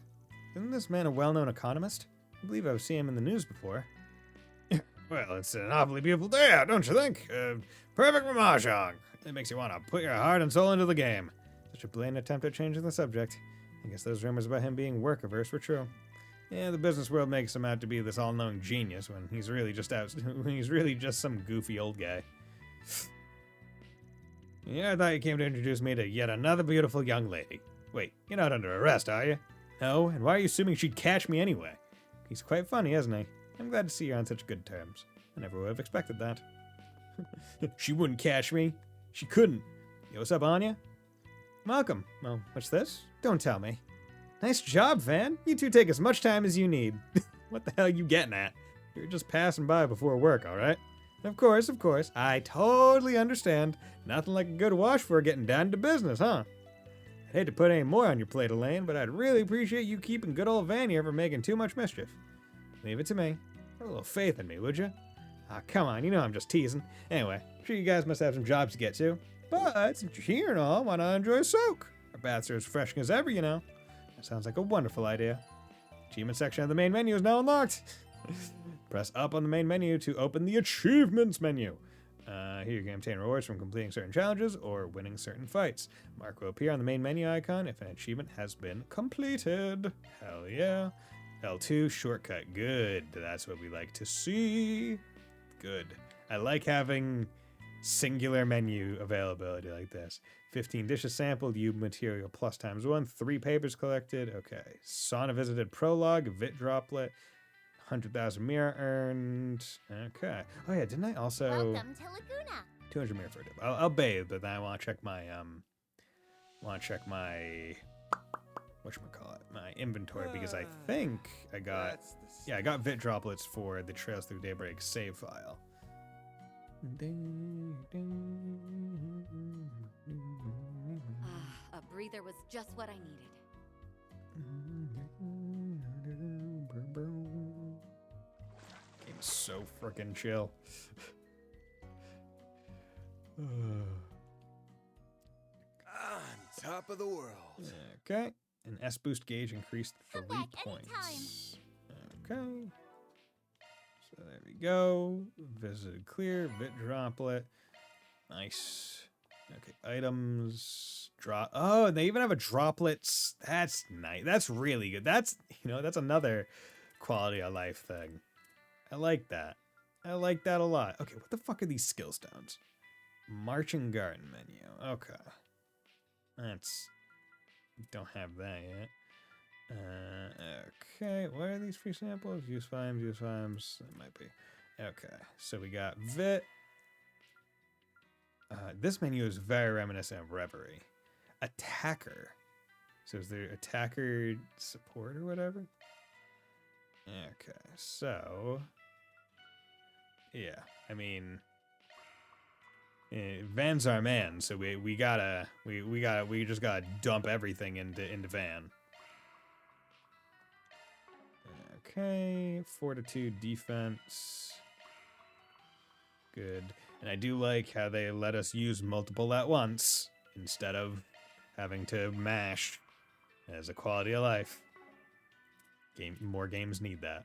A: Isn't this man a well-known economist? I believe I've seen him in the news before. Well, it's an awfully beautiful day out, don't you think? Perfect for Mahjong. It makes you want to put your heart and soul into the game. Such a blatant attempt at changing the subject. I guess those rumors about him being work-averse were true. Yeah, the business world makes him out to be this all-knowing genius when he's really just some goofy old guy. Yeah, I thought you came to introduce me to yet another beautiful young lady. Wait, you're not under arrest, are you? No, and why are you assuming she'd catch me anyway? He's quite funny, isn't he? I'm glad to see you're on such good terms. I never would have expected that. She wouldn't catch me. She couldn't. Yo, what's up, Anya? Welcome. Well, what's this? Don't tell me. Nice job, Van. You two take as much time as you need. What the hell are you getting at? You're just passing by before work, alright? Of course. I totally understand. Nothing like a good wash for getting down to business, huh? I'd hate to put any more on your plate, Elaine, but I'd really appreciate you keeping good old Van here from making too much mischief. Leave it to me. Have a little faith in me, would you? Ah, come on, you know I'm just teasing. Anyway, I'm sure you guys must have some jobs to get to. But since you're here and all, why not enjoy a soak? Our baths are as fresh as ever, you know. That sounds like a wonderful idea. Achievement section of the main menu is now unlocked. Press up on the main menu to open the achievements menu. Here you can obtain rewards from completing certain challenges or winning certain fights. Mark will appear on the main menu icon if an achievement has been completed. Hell yeah. L2 shortcut. Good. That's what we like to see. Good. I like having singular menu availability like this. 15 dishes sampled, U material plus ×1, 3 papers collected. Okay. Sauna visited prologue, Vit droplet, 100,000 mirror earned. Okay. Oh yeah, didn't I also...
E: Welcome to Laguna.
A: 200 mirror for a dip. I'll bathe, but then I want to check my, whatchamacallit, my inventory, because I think I got, I got Vit droplets for the Trails Through Daybreak save file.
H: A breather was just what I needed.
A: Game is so freaking chill.
G: Top of the world.
A: Okay. An S boost gauge increased 3
E: Come back
A: points. Okay. So there we go. Visited clear. Bit droplet. Nice. Okay. Items. Drop. Oh, and they even have a droplets. That's nice. That's really good. That's, that's another quality of life thing. I like that. I like that a lot. Okay. What the fuck are these skill stones? Marching garden menu. Okay. That's... Don't have that yet. Okay, what are these free samples? Use fimes. That might be. Okay, so we got Vit. This menu is very reminiscent of Reverie. Attacker. So is there attacker support or whatever? Okay, so... Yeah, I mean... Van's our man, so we just gotta dump everything into Van. Okay, fortitude, defense, good. And I do like how they let us use multiple at once instead of having to mash as a quality of life. More games need that.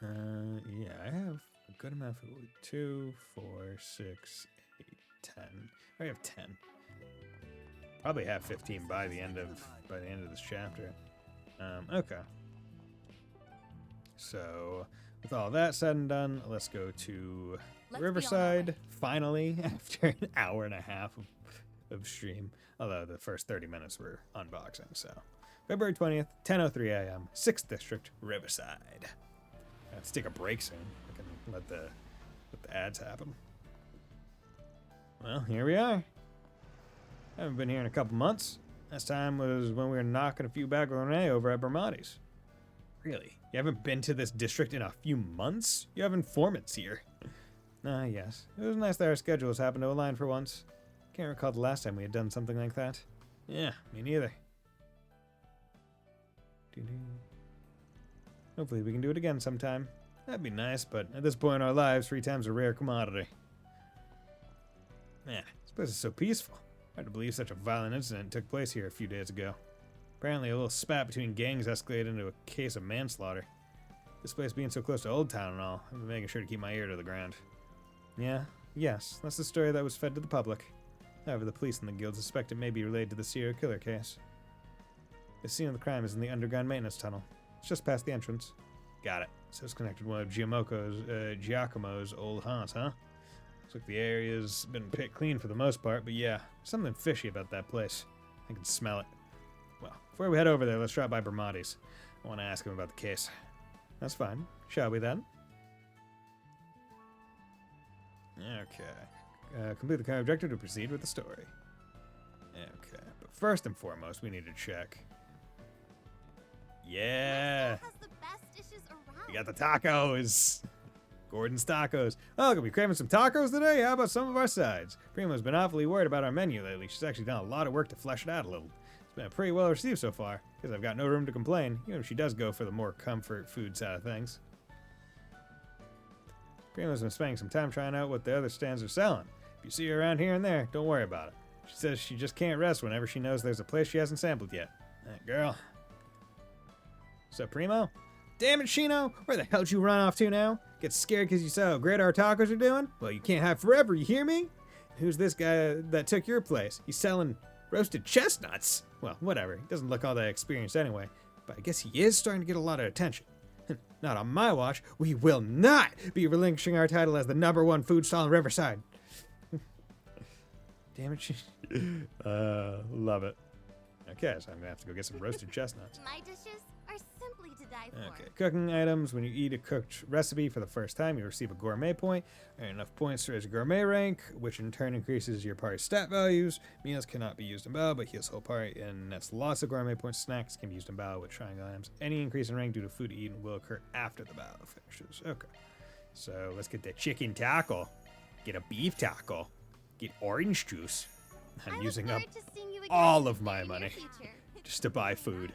A: Yeah, I have a good amount for 2, 4, 6, 8, 10. I have 10. Probably have 15 by the end of this chapter. Okay. So, with all that said and done, let's go to Riverside. Finally, after an hour and a half of stream. Although the first 30 minutes were unboxing. So, February 20th, 10:03 a.m., 6th District, Riverside. Let's take a break soon. I can let the ads happen. Well, here we are. I haven't been here in a couple months. Last time was when we were knocking a few back with Renee over at Bermati's. Really? You haven't been to this district in a few months? You have informants here. Yes. It was nice that our schedules happened to align for once. Can't recall the last time we had done something like that. Yeah, me neither. Hopefully we can do it again sometime. That'd be nice, but at this point in our lives, free time's a rare commodity. Man, this place is so peaceful. Hard to believe such a violent incident took place here a few days ago. Apparently a little spat between gangs escalated into a case of manslaughter. This place being so close to Old Town and all, I've been making sure to keep my ear to the ground. Yes, that's the story that was fed to the public. However, the police and the guild suspect it may be related to the serial killer case. The scene of the crime is in the underground maintenance tunnel. It's just past the entrance. Got it. So it's connected to one of Giacomo's old haunts, huh? Looks like the area's been picked clean for the most part, but yeah, something fishy about that place. I can smell it. Well, before we head over there, let's drop by Bermati's. I want to ask him about the case. That's fine. Shall we then? Okay. Complete the current objective to proceed with the story. Okay. But first and foremost, we need to check. Yeah!
E: Has the best dishes around.
A: We got the tacos! Gordon's Tacos. Oh, gonna be craving some tacos today? How about some of our sides? Primo's been awfully worried about our menu lately. She's actually done a lot of work to flesh it out a little. It's been pretty well received so far, because I've got no room to complain, even if she does go for the more comfort food side of things. Primo's been spending some time trying out what the other stands are selling. If you see her around here and there, don't worry about it. She says she just can't rest whenever she knows there's a place she hasn't sampled yet. That girl. So, Primo? Damn it, Shino! Where the hell did you run off to now? Get scared because you saw how great our tacos are doing? Well, you can't have forever, you hear me? Who's this guy that took your place? He's selling roasted chestnuts. Well, whatever. He doesn't look all that experienced anyway. But I guess he is starting to get a lot of attention. Not on my watch. We will not be relinquishing our title as the #1 food stall in Riverside. Damn it, love it. Okay, so I'm gonna have to go get some roasted chestnuts.
E: My dishes are simply to die for.
A: Okay, cooking items. When you eat a cooked recipe for the first time, you receive a gourmet point. Earn enough points to raise your gourmet rank, which in turn increases your party's stat values. Meals cannot be used in battle, but heals whole party, and that's lots of gourmet points. Snacks can be used in battle with triangle items. Any increase in rank due to food eaten will occur after the battle finishes. Okay, so let's get the chicken taco. Get a beef taco. Get orange juice. I'm using up all of my money just to buy food.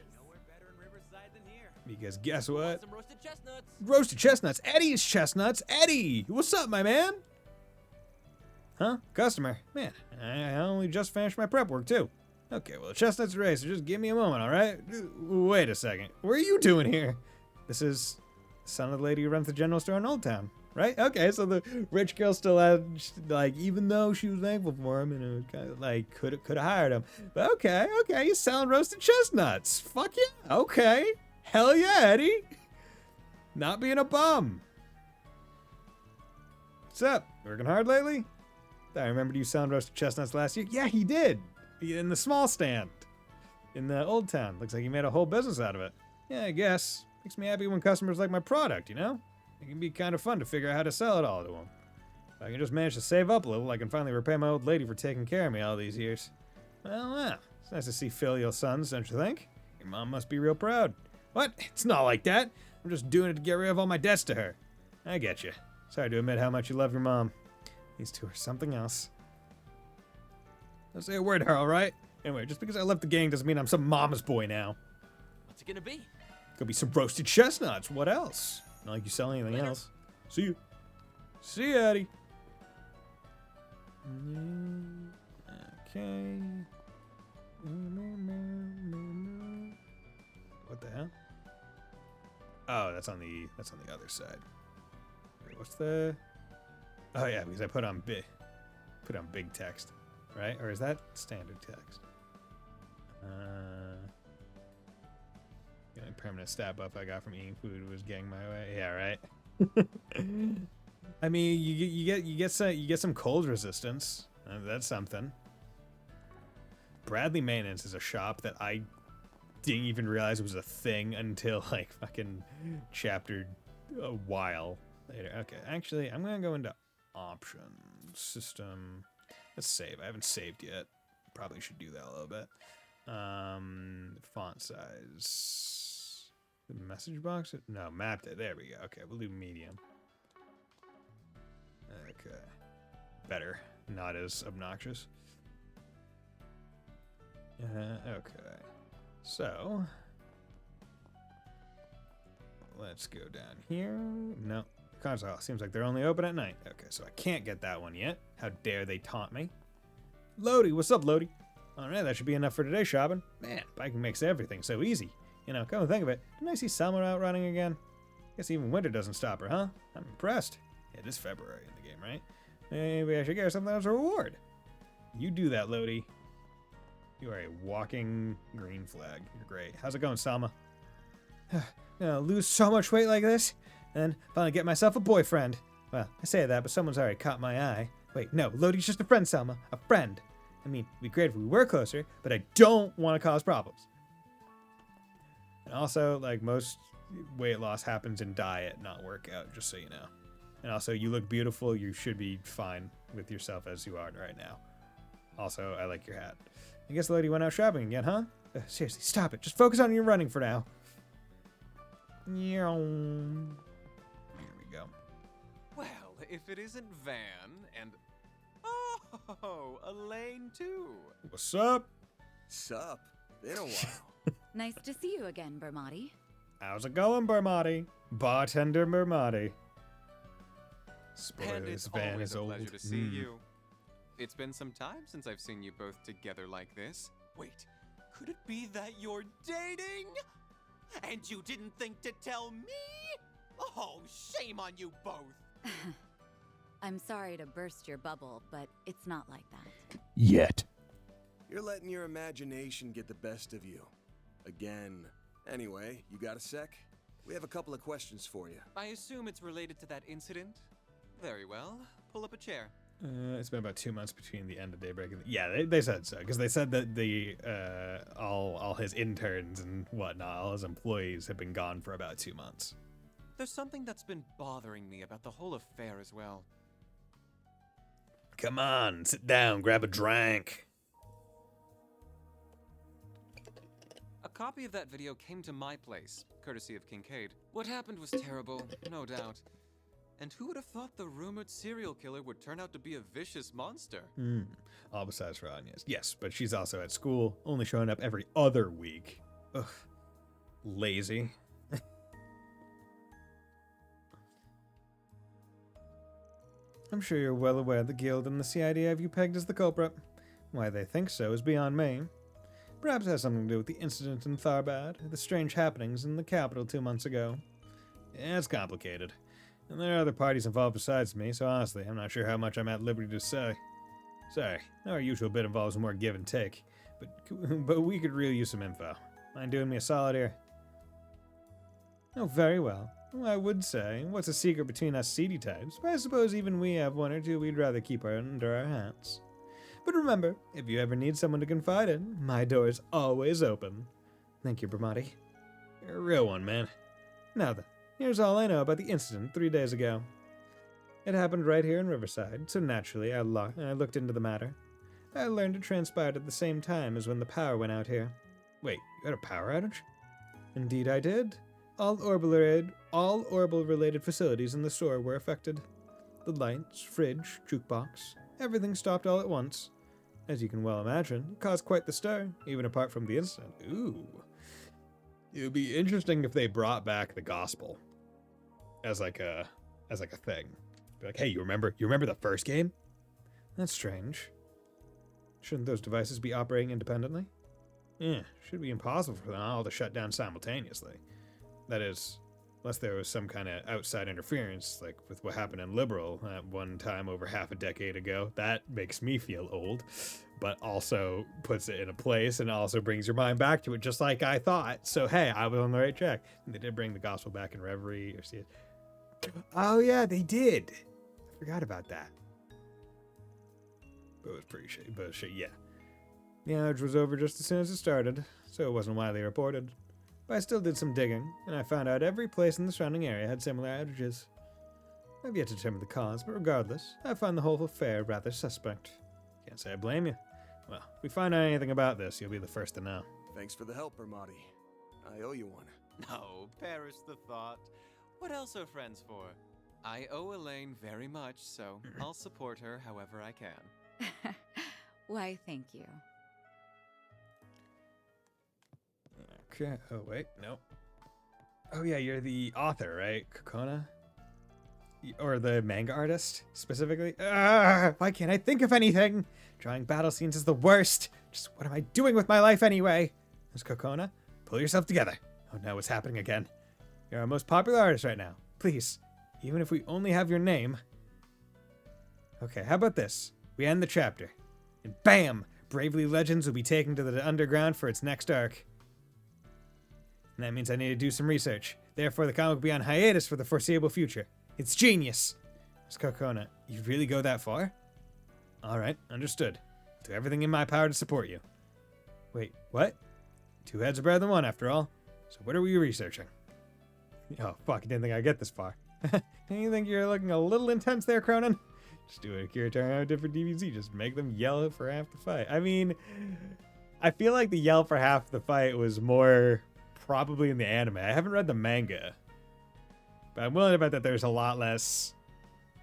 A: Because guess what?
J: Some roasted chestnuts.
A: Roasted chestnuts. Eddie's chestnuts. Eddie, what's up, my man? Huh? Customer? Man, I only just finished my prep work, too. Okay, well, chestnuts are raised, so just give me a moment, alright? Wait a second. What are you doing here? This is the son of the lady who runs the general store in Old Town, right? Okay, so the rich girl still had, like, even though she was thankful for him, and it kind of, like, could have hired him. But okay, he's selling roasted chestnuts. Fuck yeah, okay. Hell yeah, Eddie. Not being a bum. What's up? Working hard lately? I remembered you selling roasted chestnuts last year. Yeah, he did. In the small stand. In the Old Town. Looks like he made a whole business out of it. Yeah, I guess. Makes me happy when customers like my product, you know? It can be kind of fun to figure out how to sell it all to them. If I can just manage to save up a little, I can finally repay my old lady for taking care of me all these years. Well, it's nice to see filial sons, don't you think? Your mom must be real proud. What? It's not like that. I'm just doing it to get rid of all my debts to her. I get you. Sorry to admit how much you love your mom. These two are something else. Don't say a word, Harold, right? Anyway, just because I left the gang doesn't mean I'm some mama's boy now.
J: What's it gonna be?
A: Could be some roasted chestnuts. What else? Not like you sell anything else. See you. See you, Eddie. Okay. What the hell? Oh, that's on the other side. Wait, what's the? Oh yeah, because I put on big text, right? Or is that standard text? The only permanent stat buff I got from eating food was getting my way. Yeah, right. I mean, you get some cold resistance. That's something. Bradley Maintenance is a shop that I didn't even realize was a thing until like fucking chapter a while later. Okay, actually, I'm gonna go into options system. Let's save. I haven't saved yet. Probably should do that a little bit. Font size. The message box? No, mapped it. There we go. Okay, we'll do medium. Okay. Better. Not as obnoxious. Okay. So, let's go down here. No. Console. Seems like they're only open at night. Okay, so I can't get that one yet. How dare they taunt me? Lodi, what's up, Lodi? Alright, that should be enough for today shopping. Man, biking makes everything so easy. You know, come and think of it, didn't I see Summer out running again? Guess even winter doesn't stop her, huh? I'm impressed. It is February in the game, right? Maybe I should get her something as a reward. You do that, Lodi. You are a walking green flag. You're great. How's it going, Salma? Gonna lose so much weight like this, and finally get myself a boyfriend. Well, I say that, but someone's already caught my eye. Wait, no, Lodi's just a friend, Salma. A friend. I mean, it'd be great if we were closer, but I don't want to cause problems. And also, like, most weight loss happens in diet, not workout, just so you know. And also, you look beautiful. You should be fine with yourself as you are right now. Also, I like your hat. I guess Lodi went out shopping again, huh? Seriously, stop it. Just focus on your running for now. Here we go.
J: Well, if it isn't Van and... Oh, Elaine too.
A: What's up?
G: Sup? Been a while.
H: Nice to see you again, Bermati.
A: How's it going, Bermati? Bartender Bermati.
J: And it's
A: Spoilers, Van
J: always
A: is
J: a
A: old.
J: pleasure to see you. It's been some time since I've seen you both together like this. Wait, could it be that you're dating? And you didn't think to tell me? Oh, shame on you both.
H: I'm sorry to burst your bubble, but it's not like that.
A: Yet.
G: You're letting your imagination get the best of you. Again. Anyway, you got a sec? We have a couple of questions for you.
J: I assume it's related to that incident? Very well. Pull up a chair.
A: It's been about 2 months between the end of Daybreak and yeah, they said so because they said that the all his interns and whatnot, all his employees have been gone for about 2 months.
J: There's something that's been bothering me about the whole affair as well.
A: Come on, sit down, grab a drink.
J: A copy of that video came to my place, courtesy of Kincaid. What happened was terrible, no doubt. And who would have thought the rumored serial killer would turn out to be a vicious monster?
A: All besides Rania's. Yes, but she's also at school, only showing up every other week. Ugh. Lazy. I'm sure you're well aware the Guild and the CID have you pegged as the culprit. Why they think so is beyond me. Perhaps it has something to do with the incident in Tharbad, the strange happenings in the capital 2 months ago. Yeah, it's complicated. And there are other parties involved besides me, so honestly, I'm not sure how much I'm at liberty to say. Sorry, our usual bit involves more give and take, but we could really use some info. Mind doing me a solid here? Oh, very well. Well, I would say, what's a secret between us seedy types? But I suppose even we have one or two we'd rather keep under our hats. But remember, if you ever need someone to confide in, my door is always open. Thank you, Bramati. You're a real one, man. Now then, here's all I know about the incident 3 days ago. It happened right here in Riverside, so naturally I looked into the matter. I learned it transpired at the same time as when the power went out here. Wait, you had a power outage? Indeed I did. All Orbital-related facilities in the store were affected. The lights, fridge, jukebox, everything stopped all at once. As you can well imagine, it caused quite the stir, even apart from the incident. Ooh. It would be interesting if they brought back the gospel as like a thing. Be like, hey, you remember the first game? That's strange. Shouldn't those devices be operating independently? Yeah, should be impossible for them all to shut down simultaneously. That is, unless there was some kind of outside interference, like with what happened in Liberal at one time over half a decade ago. That makes me feel old, but also puts it in a place and also brings your mind back to it just like I thought. So, hey, I was on the right track. And they did bring the gospel back in Reverie. Or see it. Oh, yeah, they did. I forgot about that. But it was pretty shitty. But shit, yeah. The outage was over just as soon as it started, so it wasn't widely reported. But I still did some digging, and I found out every place in the surrounding area had similar outages. I've yet to determine the cause, but regardless, I find the whole affair rather suspect. Can't say I blame you. Well, if we find out anything about this, you'll be the first to know.
G: Thanks for the help, Bramati. I owe you one.
J: No, perish the thought. What else are friends for? I owe Elaine very much, so I'll support her however I can.
H: Why, thank you.
A: Okay. Oh, wait. No. Oh, yeah, you're the author, right? Kokona? Or the manga artist, specifically? Why can't I think of anything? Drawing battle scenes is the worst. Just what am I doing with my life anyway? Miss Kokona, pull yourself together. Oh, no, what's happening again? You're our most popular artist right now. Please, even if we only have your name. Okay, how about this? We end the chapter. And bam! Bravely Legends will be taken to the underground for its next arc. And that means I need to do some research. Therefore, the comic will be on hiatus for the foreseeable future. It's genius! Miss Kokona, you really go that far? Alright, understood. I'll do everything in my power to support you. Wait, what? 2 heads are better than 1 after all. So what are we researching? Oh, fuck, I didn't think I'd get this far. You think you're looking a little intense there, Cronin? Just do a Akira Toriyama different DBZ. Just make them yell for half the fight. I mean, I feel like the yell for half the fight was more probably in the anime. I haven't read the manga, but I'm willing to bet that there's a lot less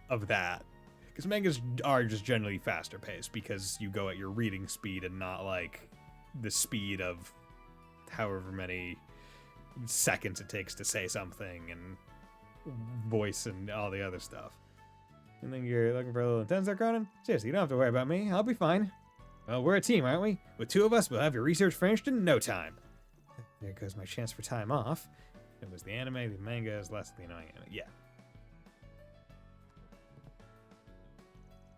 A: of that. Because mangas are just generally faster paced because you go at your reading speed and not like the speed of however many seconds it takes to say something and voice and all the other stuff. You think you're looking for a little intense there, Cronin? Seriously, you don't have to worry about me. I'll be fine. Well, we're a team, aren't we? With 2 of us, we'll have your research finished in no time. There goes my chance for time off. It was the anime, the manga is less the annoying anime. Yeah.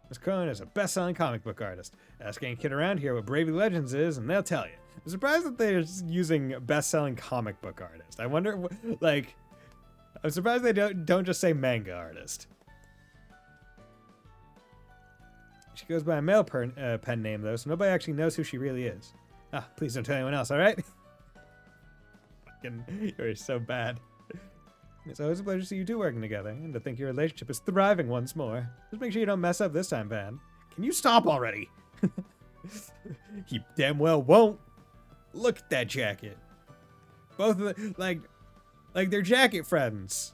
A: Miss Cronin is a best-selling comic book artist. Ask any kid around here what Bravely Legends is, and they'll tell you. I'm surprised that they're using best-selling comic book artist. I wonder, like, I'm surprised they don't just say manga artist. She goes by a male pen name, though, so nobody actually knows who she really is. Ah, please don't tell anyone else, alright? Fucking, you're so bad. It's always a pleasure to see you two working together, and to think your relationship is thriving once more. Just make sure you don't mess up this time, Van. Can you stop already? He damn well won't. Look at that jacket. Both of them, like they're jacket friends.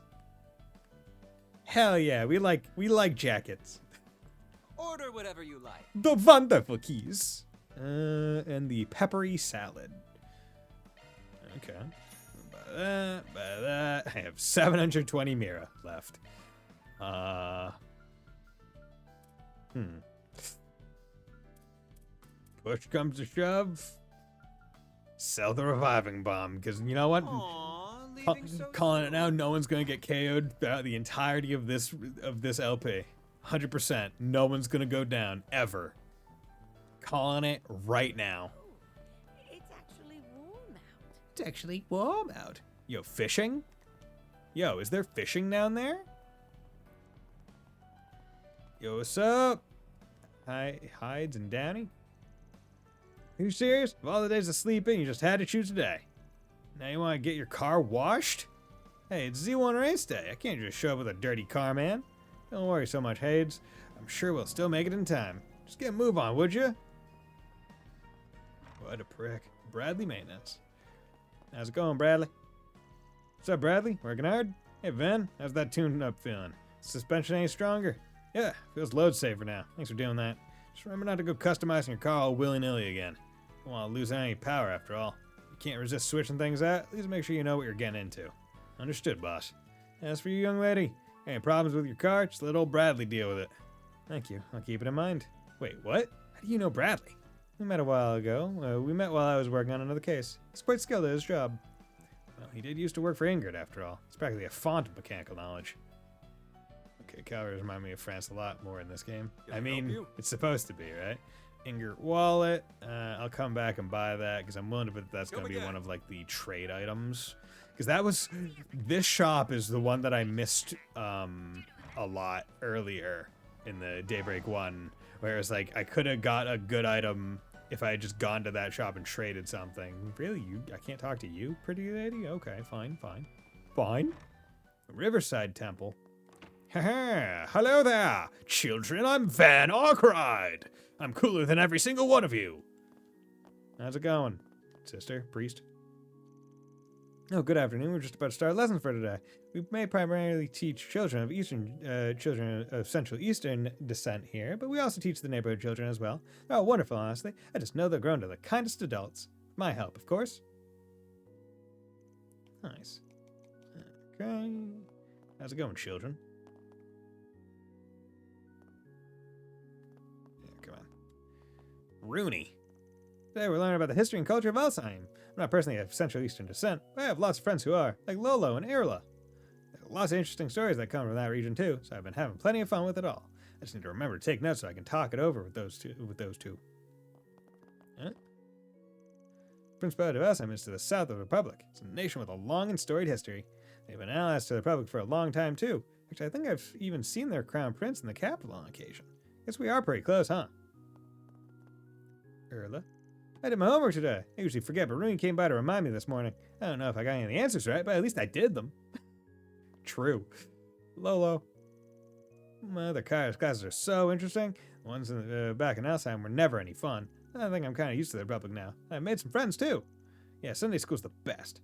A: Hell yeah, we like jackets.
J: Order whatever you like.
A: The wonderful keys. And the peppery salad. Okay. By that. I have 720 Mira left. Push comes to shove. Sell the reviving bomb, because you know what?
J: Aw, leaving so
A: Calling it
J: soon.
A: now, no one's gonna get KO'd throughout the entirety of this LP. 100%. No one's gonna go down ever. Calling it right now.
I: It's actually warm out.
A: It's actually warm out. Yo, fishing? Yo, is there fishing down there? Yo, what's up? Hi, Hides and Downey? Are you serious? Of all the days of sleeping, you just had to choose today. Now you want to get your car washed? Hey, it's Z1 race day. I can't just show up with a dirty car, man. Don't worry so much, Hades. I'm sure we'll still make it in time. Just get a move on, would you? What a prick. Bradley Maintenance. How's it going, Bradley? What's up, Bradley? Working hard? Hey, Ven. How's that tune-up feeling? Suspension any stronger? Yeah, feels load safer now. Thanks for doing that. Just remember not to go customizing your car all willy-nilly again. Don't want to lose any power after all. You can't resist switching things out. At least make sure you know what you're getting into. Understood, boss. As for you, young lady, any problems with your car, just let old Bradley deal with it. Thank you. I'll keep it in mind. Wait, what? How do you know Bradley? We met a while ago. We met while I was working on another case. He's quite skilled at his job. Well, he did used to work for Ingrid, after all. It's practically a font of mechanical knowledge. Okay, Calvary remind me of France a lot more in this game. I mean, it's supposed to be, right? Ingrid wallet. I'll come back and buy that because I'm willing to bet that's going to be one of like the trade items. Because that was, this shop is the one that I missed a lot earlier in the Daybreak 1, where it's like I could have got a good item if I had just gone to that shop and traded something. Really? I can't talk to you, pretty lady? Okay, fine. Riverside Temple. Haha, hello there, children. I'm Van Arkwright. I'm cooler than every single one of you. How's it going, sister, priest? Oh, good afternoon. We're just about to start lessons for today. We may primarily teach children of Central Eastern descent here, but we also teach the neighborhood children as well. They're all wonderful, honestly. I just know they're grown to the kindest adults. My help, of course. Nice. Okay. How's it going, children? Yeah, come on. Rooney. Today we're learning about the history and culture of Alzheim. I'm not personally of Central Eastern descent, but I have lots of friends who are, like Lolo and Erla. There are lots of interesting stories that come from that region too, so I've been having plenty of fun with it all. I just need to remember to take notes so I can talk it over with those two. Huh? Principality of Alzheim is to the south of the Republic. It's a nation with a long and storied history. They've been allies to the Republic for a long time too. Actually, I think I've even seen their crown prince in the capital on occasion. Guess we are pretty close, huh? Erla? I did my homework today. I usually forget, but Rooney came by to remind me this morning. I don't know if I got any of the answers right, but at least I did them. True. Lolo. My other classes are so interesting. The ones back in Alzheim were never any fun. I think I'm kind of used to the Republic now. I made some friends, too. Yeah, Sunday school's the best.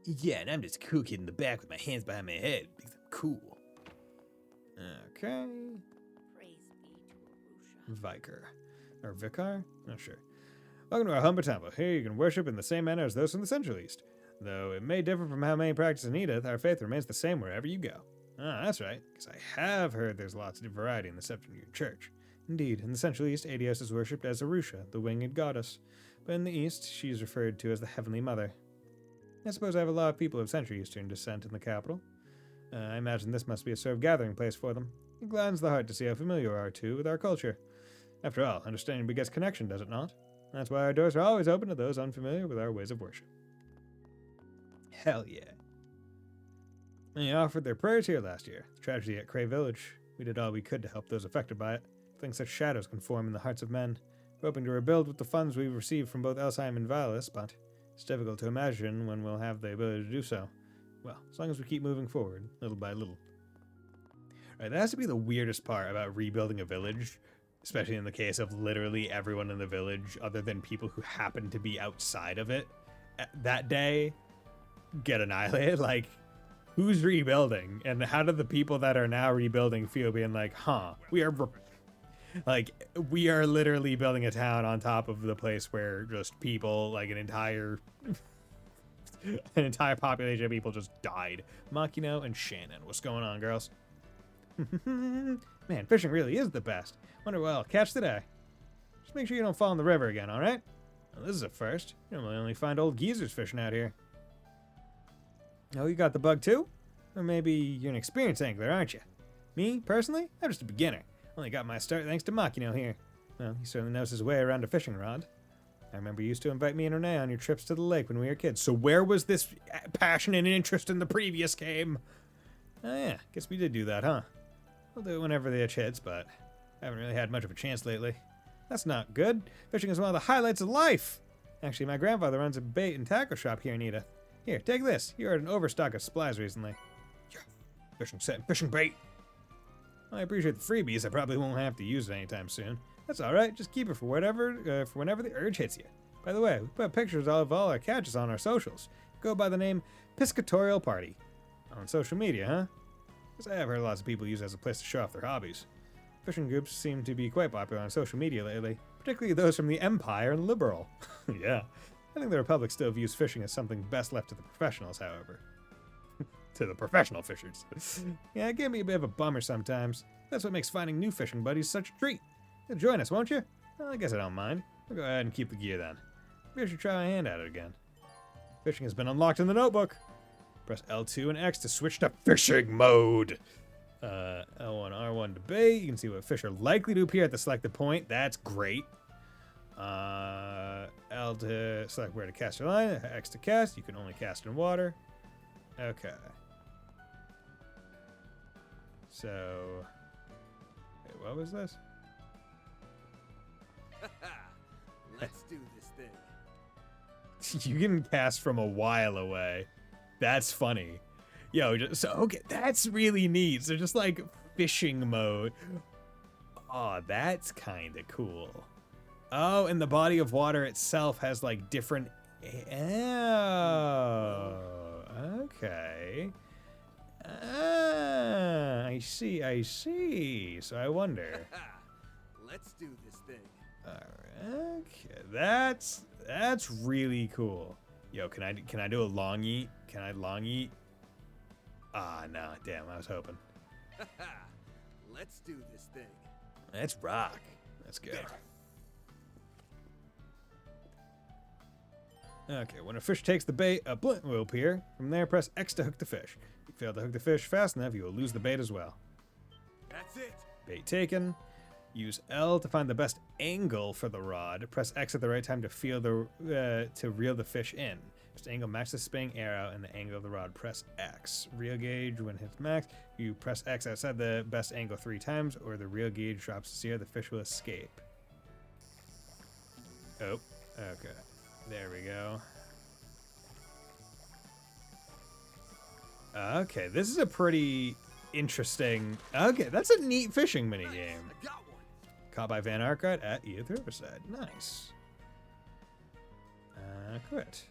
A: Yeah, and I'm just a cool kid in the back with my hands behind my head because I'm cool. Okay.
I: Praise be to Arusha.
A: Vicar. Or Vicar? Not sure. Welcome to our humble temple. Here you can worship in the same manner as those from the Central East. Though it may differ from how many practices needed, our faith remains the same wherever you go. Ah, that's right, because I have heard there's lots of variety in the Septuagint Church. Indeed, in the Central East, Adios is worshipped as Arusha, the winged goddess. But in the East, she is referred to as the Heavenly Mother. I suppose I have a lot of people of Central Eastern descent in the capital. I imagine this must be a sort of gathering place for them. It gladdens the heart to see how familiar we are, too, with our culture. After all, understanding begets connection, does it not? That's why our doors are always open to those unfamiliar with our ways of worship. Hell yeah. Many offered their prayers here last year. The tragedy at Cray Village. We did all we could to help those affected by it. Think such shadows can form in the hearts of men. We're hoping to rebuild with the funds we've received from both Alzheim and Valis, but it's difficult to imagine when we'll have the ability to do so. Well, as long as we keep moving forward, little by little. Alright, that has to be the weirdest part about rebuilding a village. Especially in the case of literally everyone in the village, other than people who happen to be outside of it that day, get annihilated. Like, who's rebuilding? And how do the people that are now rebuilding feel being like, we are literally building a town on top of the place where just people, like an entire population of people just died. Makino and Shannon, what's going on, girls? Man, fishing really is the best. Wonder what I'll catch today. Just make sure you don't fall in the river again, alright? Well, this is a first. You normally only find old geezers fishing out here. Oh, you got the bug too? Or maybe you're an experienced angler, aren't you? Me, personally, I'm just a beginner. Only got my start thanks to Makino here. Well, he certainly knows his way around a fishing rod. I remember you used to invite me and Renee on your trips to the lake when we were kids. So where was this passion and interest in the previous game? Oh yeah, guess we did do that, huh? We'll do it whenever the itch hits, but I haven't really had much of a chance lately. That's not good. Fishing is one of the highlights of life. Actually, my grandfather runs a bait and tackle shop here in Edith. Here, take this. You ordered an overstock of supplies recently. Yeah, fishing set and fishing bait. Well, I appreciate the freebies. I probably won't have to use it anytime soon. That's alright, just keep it for whenever the urge hits you. By the way, we put pictures of all our catches on our socials. Go by the name Piscatorial Party. On social media, huh? Because I have heard lots of people use it as a place to show off their hobbies. Fishing groups seem to be quite popular on social media lately, particularly those from the Empire and Liberal. Yeah, I think the Republic still views fishing as something best left to the professionals, however. To the professional fishers. Yeah, it can be a bit of a bummer sometimes. That's what makes finding new fishing buddies such a treat. You'll join us, won't you? Well, I guess I don't mind. I'll go ahead and keep the gear then. Maybe I should try my hand at it again. Fishing has been unlocked in the notebook. Press L2 and X to switch to fishing mode. L1, R1 to bait. You can see what fish are likely to appear at the selected point. That's great. L to select where to cast your line. X to cast. You can only cast in water. Okay. So, wait, what was this?
G: Let's do this thing.
A: You can cast from a while away. That's funny. Yo, okay, that's really neat. So just like fishing mode. Oh, that's kind of cool. Oh, and the body of water itself has like different. Oh, okay. Ah, I see. So I wonder.
G: Let's do this thing.
A: Okay, that's really cool. Yo, can I do a long yeet? Can I long yeet? Ah, no, damn, I was hoping.
G: Let's do this thing.
A: Let's rock. Let's go. Okay, when a fish takes the bait, a blimp will appear. From there, press X to hook the fish. If you fail to hook the fish fast enough, you will lose the bait as well.
G: That's it.
A: Bait taken. Use L to find the best angle for the rod. Press X at the right time to to reel the fish in. Just angle match the spinning arrow and the angle of the rod. Press X. Reel gauge when hits max. You press X outside the best angle 3 times, or the reel gauge drops to 0. The fish will escape. Oh, okay. There we go. Okay, this is a pretty interesting. Okay, that's a neat fishing minigame.
G: I got one.
A: Caught by Van Arkwright at Edith Riverside. Nice. Quit.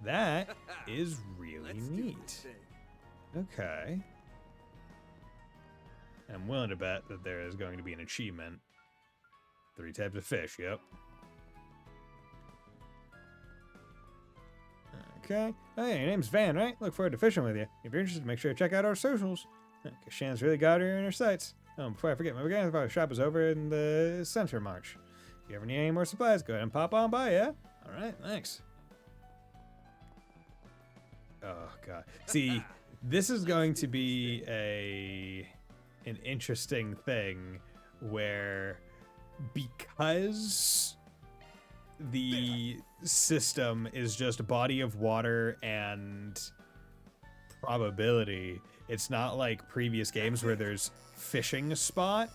A: That is really neat. Okay. And I'm willing to bet that there is going to be an achievement. 3 types of fish, yep. Okay. Oh, yeah, your name's Van, right? Look forward to fishing with you. If you're interested, make sure to check out our socials. Because Shan's really got her in her sights. Oh, before I forget, my grandfather's shop is over in the Center March. If you ever need any more supplies, go ahead and pop on by, yeah? Alright, thanks. Oh, God. See, this is going to be an interesting thing where because the system is just body of water and probability, it's not like previous games where there's fishing spot.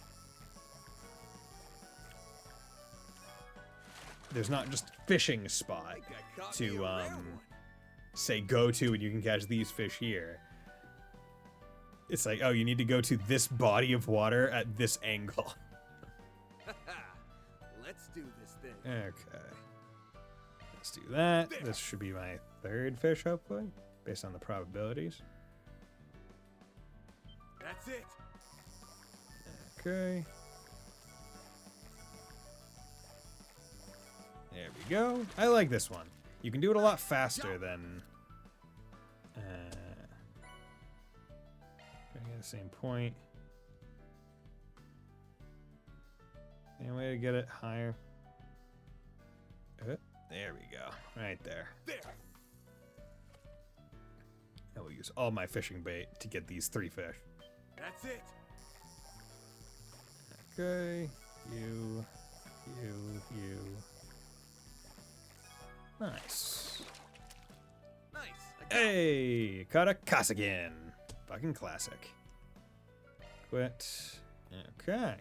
A: There's not just fishing spot to say go to and you can catch these fish here. It's like, oh, you need to go to this body of water at this angle.
G: Let's do this thing.
A: Okay. Let's do that. This should be my 3rd fish, hopefully, based on the probabilities.
G: That's it.
A: Okay. There we go. I like this one. You can do it a lot faster than... I get the same point. Any way to get it higher? There we go. Right there.
G: There.
A: I will use all my fishing bait to get these 3 fish.
G: That's it.
A: Okay. You. Nice.
G: Nice.
A: Hey! Caught a Kasigan. Fucking classic. Quit. Okay.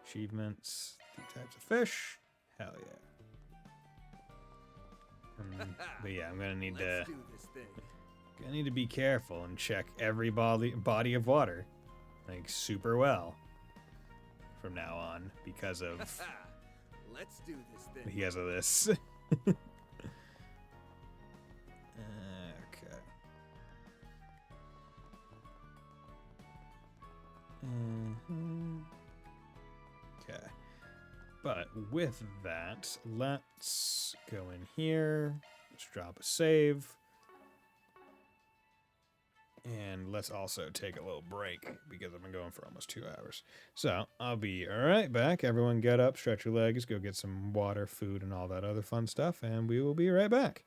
A: Achievements. 3 types of fish. Hell yeah. But yeah, I'm gonna need
G: Let's do this thing.
A: Gonna need to be careful and check every body of water, like, super well from now on because of
G: Let's do this thing.
A: this. Okay. Okay. But with that, let's go in here. Let's drop a save. And let's also take a little break because I've been going for almost 2 hours. So I'll be right back. Everyone get up, stretch your legs, go get some water, food, and all that other fun stuff. And we will be right back.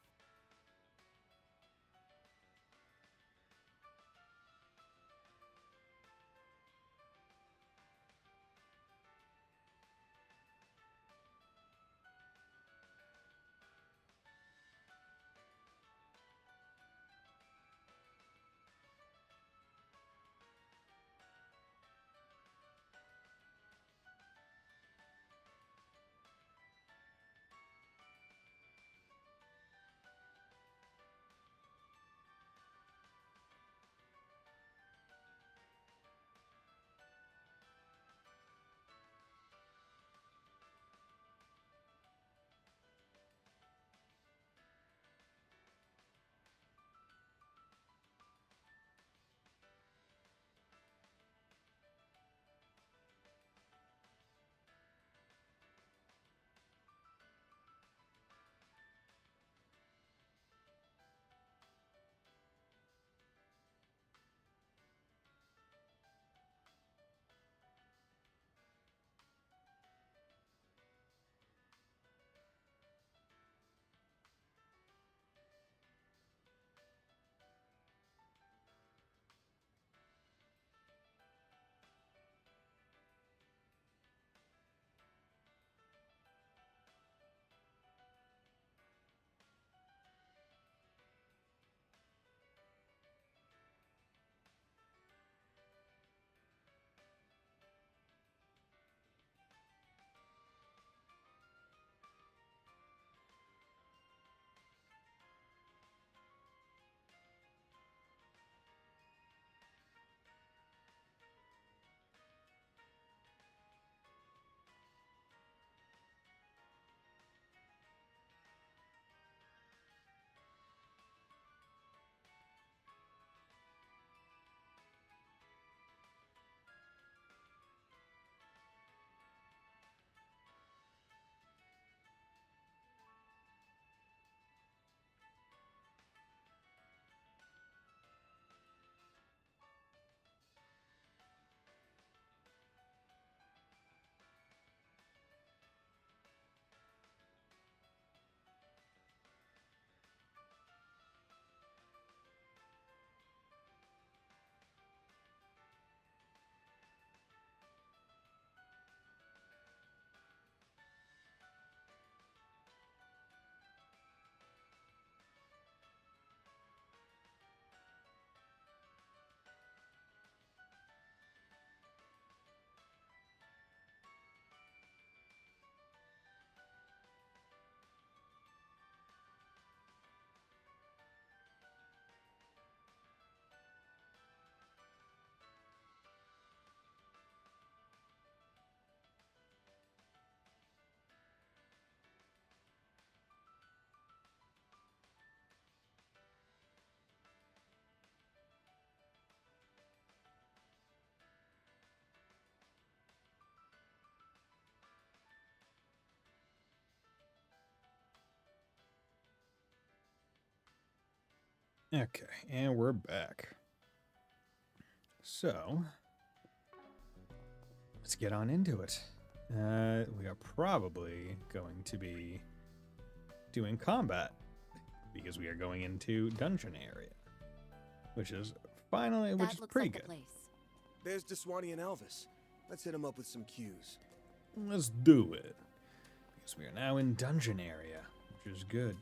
A: Okay, and we're back. So, let's get on into it. we are probably going to be doing combat because we are going into dungeon area, which is pretty good.
G: There's Deswani and Elvis. Let's hit them up with some cues.
A: Let's do it. Because we are now in dungeon area, which is good.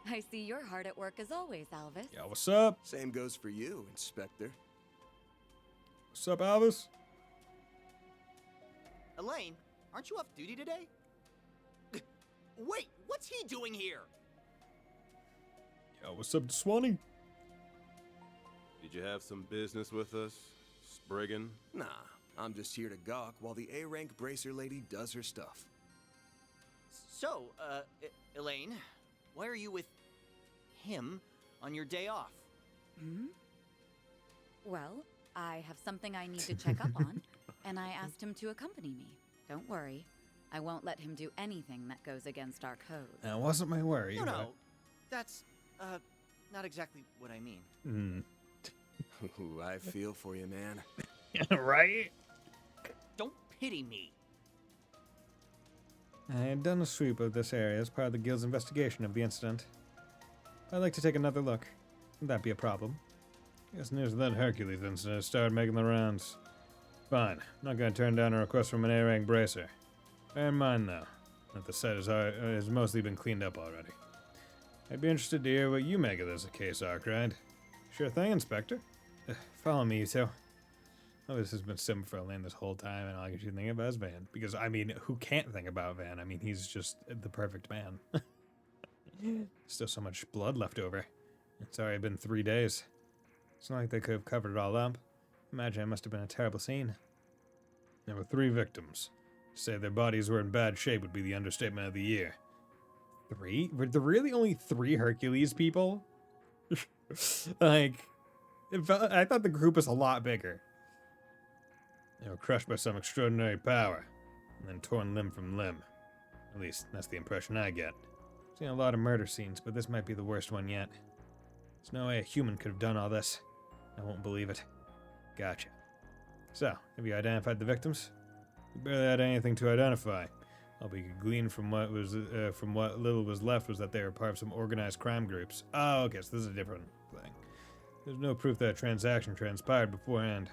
H: I see you're hard at work as always, Elvis.
A: Yo, what's up?
G: Same goes for you, Inspector.
A: What's up, Elvis?
K: Elaine, aren't you off duty today? Wait, what's he doing here?
A: Yo, what's up, Swanee?
L: Did you have some business with us, Spriggan?
G: Nah, I'm just here to gawk while the A-rank bracer lady does her stuff.
K: So, Elaine, why are you with him on your day off?
H: Well, I have something I need to check up on, and I asked him to accompany me. Don't worry. I won't let him do anything that goes against our code.
A: That wasn't my worry.
K: No, that's, not exactly what I mean.
G: Ooh, I feel for you, man.
A: Right?
K: Don't pity me.
A: I had done a sweep of this area as part of the guild's investigation of the incident. I'd like to take another look. Would that be a problem? Guess news of that Hercules incident started making the rounds. Fine. I'm not going to turn down a request from an A-rank bracer. Bear in mind, though, that the site has mostly been cleaned up already. I'd be interested to hear what you make of this case, Arkwright. Sure thing, Inspector. Follow me, you two. Oh, this has been sim for Elaine this whole time, and all I can think about is Van. Because, I mean, who can't think about Van? I mean, he's just the perfect man. Still so much blood left over. It's already been 3 days. It's not like they could have covered it all up. Imagine it must have been a terrible scene. There were 3 victims. To say their bodies were in bad shape would be the understatement of the year. 3? Were there really only 3 Hercules people? I thought the group was a lot bigger. They were crushed by some extraordinary power, and then torn limb from limb. At least, that's the impression I get. I've seen a lot of murder scenes, but this might be the worst one yet. There's no way a human could have done all this. I won't believe it. Gotcha. So, have you identified the victims? We barely had anything to identify. All we could glean from what little was left was that they were part of some organized crime groups. Oh, okay, so this is a different thing. There's no proof that a transaction transpired beforehand.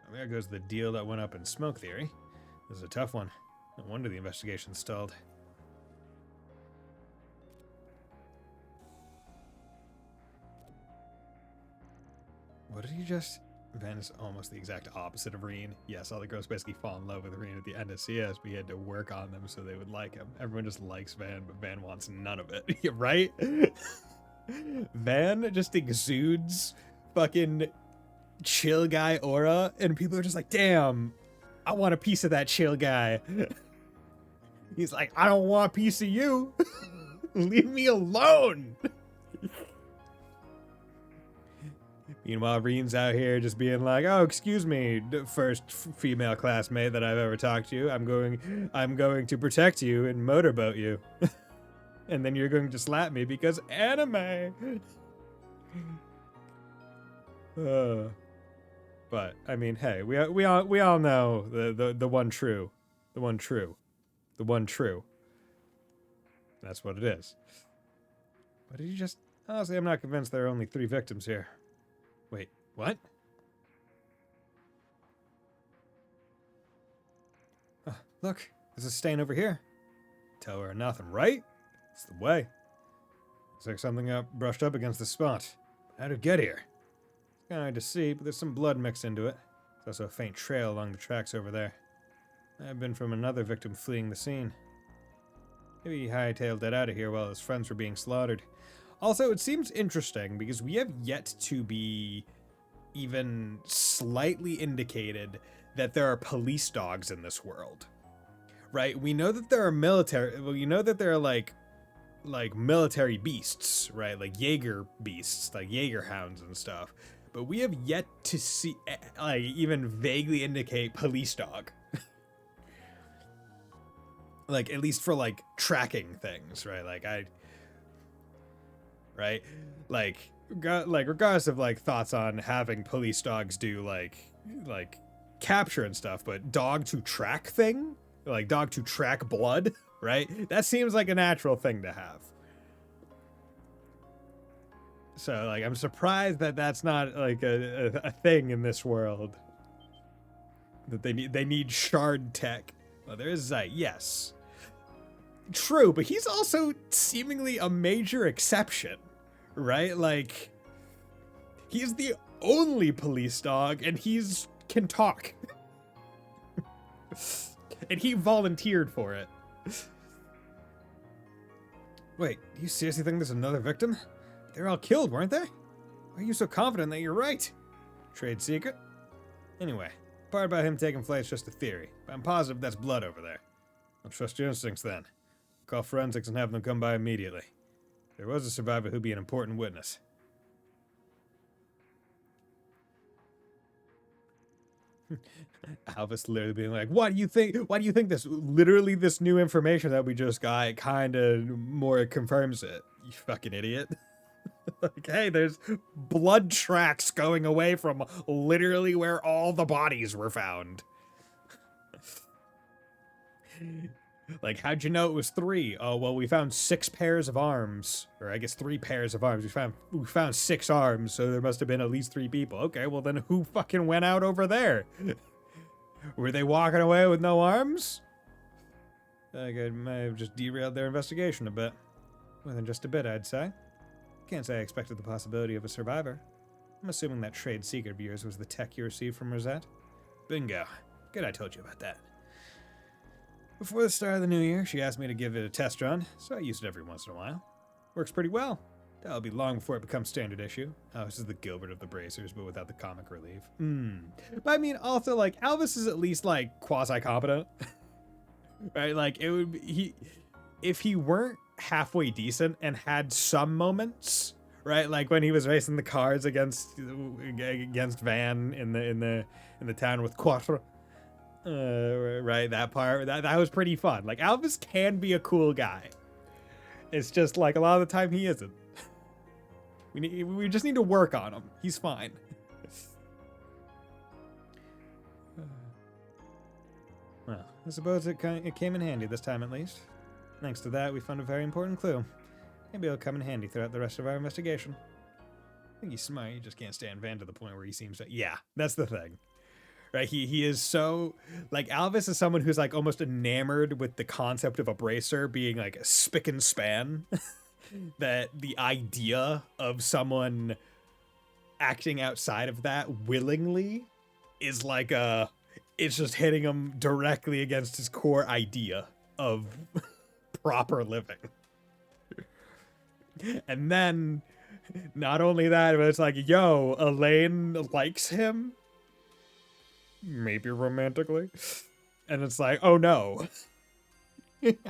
A: Well, there goes the deal that went up in smoke theory. This is a tough one. No wonder the investigation stalled. What did he just... Van is almost the exact opposite of Reen. Yes, all the girls basically fall in love with Reen at the end of CS, but he had to work on them so they would like him. Everyone just likes Van, but Van wants none of it. Right? Van just exudes fucking chill guy aura, and people are just like, damn, I want a piece of that chill guy. He's like, I don't want a piece of you. Leave me alone. Meanwhile, Reen's out here just being like, oh, excuse me, first female classmate that I've ever talked to. I'm going to protect you and motorboat you. And then you're going to slap me because anime. But I mean, hey, we all know the one true. The one true. The one true. That's what it is. But did you just... Honestly, I'm not convinced there are only 3 victims here. Wait, what? Look, there's a stain over here. Tell her nothing, right? It's the way. Looks like something brushed up against the spot. How'd it get here? It's kind of hard to see, but there's some blood mixed into it. There's also a faint trail along the tracks over there. Might have been from another victim fleeing the scene. Maybe he hightailed it out of here while his friends were being slaughtered. Also, it seems interesting because we have yet to be even slightly indicated that there are police dogs in this world. Right? We know that there are military... Well, you know that there are, like military beasts, right? Like Jaeger beasts, like Jaeger hounds and stuff. But we have yet to see, like, even vaguely indicate police dog. Like, at least for, like, tracking things, right? Right? Like, regardless of, like, thoughts on having police dogs do, like capture and stuff, but dog to track thing? Like dog to track blood, right? That seems like a natural thing to have. So, like, I'm surprised that that's not, like, a thing in this world. That they need shard tech. Well, there is Zeit, yes. True, but he's also seemingly a major exception, right? Like, he's the only police dog, and can talk. And he volunteered for it. Wait, do you seriously think there's another victim? They're all killed, weren't they? Why are you so confident that you're right? Trade secret? Anyway, part about him taking flight's just a theory, but I'm positive that's blood over there. I'll trust your instincts then. Call forensics and have them come by immediately. There was a survivor who'd be an important witness. Alvis literally being like, why do you think this, literally this new information that we just got kind of more confirms it? You fucking idiot. Like, hey, there's blood tracks going away from literally where all the bodies were found. Like, how'd you know it was 3? Oh, well, we found 6 pairs of arms. Or I guess 3 pairs of arms. We found 6 arms, so there must have been at least 3 people. Okay, well then who fucking went out over there? Were they walking away with no arms? I might have just derailed their investigation a bit. More than just a bit, I'd say. Can't say I expected the possibility of a survivor. I'm assuming that trade secret of yours was the tech you received from Rosette. Bingo. Good I told you about that. Before the start of the new year, she asked me to give it a test run, so I use it every once in a while. Works pretty well. That'll be long before it becomes standard issue. Oh, this is the Gilbert of the Bracers, but without the comic relief. But I mean, also, like, Alvis is at least, like, quasi-competent. Right? Like, it would be... If he weren't halfway decent and had some moments, right? Like when he was racing the cars against Van in the town with Quattro. Right, that part, that was pretty fun. Like, Alvis can be a cool guy. It's just, like, a lot of the time he isn't. We just need to work on him. He's fine. Well, I suppose it came in handy this time, at least. Thanks to that, we found a very important clue. Maybe it'll come in handy throughout the rest of our investigation. I think he's smart, he just can't stand Van to the point where he seems to... Yeah, that's the thing. Right, he is so... Like, Alvis is someone who's, like, almost enamored with the concept of a bracer being, like, a spick and span. That the idea of someone acting outside of that willingly is like a... It's just hitting him directly against his core idea of proper living. And then, not only that, but it's like, yo, Elaine likes him? Maybe romantically. And it's like, oh no.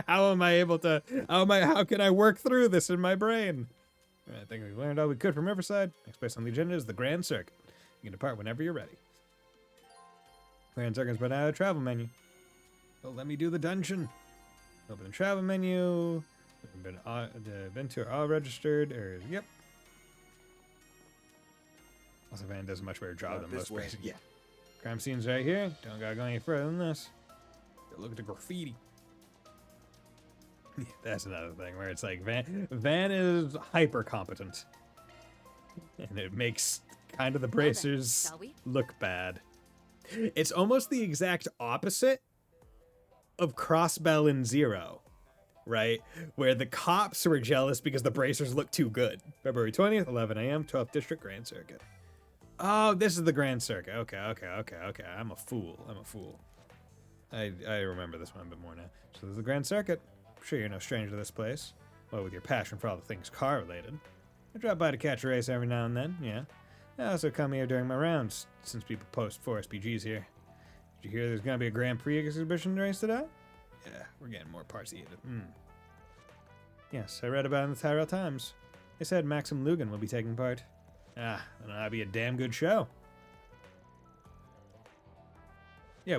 A: How can I work through this in my brain? I think we've learned all we could from Riverside. Next place on the agenda is the Grand Circuit. You can depart whenever you're ready. Grand Circuit's been out of travel menu. So let me do the dungeon. Open the travel menu. Been to all registered. Yep. Also, Van does a much better job than most places. Yeah. Crime scene's right here. Don't gotta go any further than this. Go look at the graffiti. Yeah, that's another thing where it's like Van is hyper competent, and it makes kind of the bracers look bad. It's almost the exact opposite of Crossbell in Zero, right? Where the cops were jealous because the bracers look too good. February 20th, 11 a.m., 12th District Grand Circuit. Oh, this is the Grand Circuit. Okay. I'm a fool. I remember this one a bit more now. So this is the Grand Circuit. I'm sure you're no stranger to this place. Well, with your passion for all the things car-related. I drop by to catch a race every now and then, yeah. I also come here during my rounds, since people post 4 SPGs here. Did you hear there's gonna be a Grand Prix exhibition race today? Yeah, we're getting more parts heated. Yes, I read about it in the Tyrell Times. They said Maxim Lugan will be taking part. Then that'll be a damn good show. I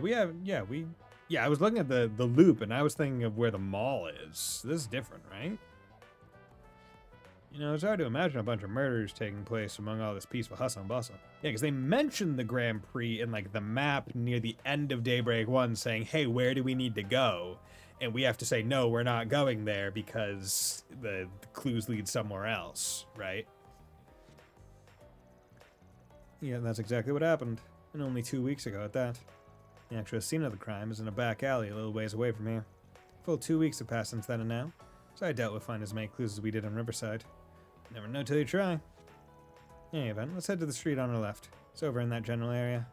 A: was looking at the loop and I was thinking of where the mall is. This is different, right? You know, it's hard to imagine a bunch of murders taking place among all this peaceful hustle and bustle. Yeah, because they mentioned the Grand Prix in, like, the map near the end of Daybreak 1 saying, hey, where do we need to go? And we have to say, no, we're not going there because the clues lead somewhere else, right? Yeah, that's exactly what happened. And only 2 weeks ago at that. The actual scene of the crime is in a back alley a little ways away from here. Full 2 weeks have passed since then and now, so I doubt we'll find as many clues as we did on Riverside. Never know till you try. In any event, let's head to the street on our left. It's over in that general area.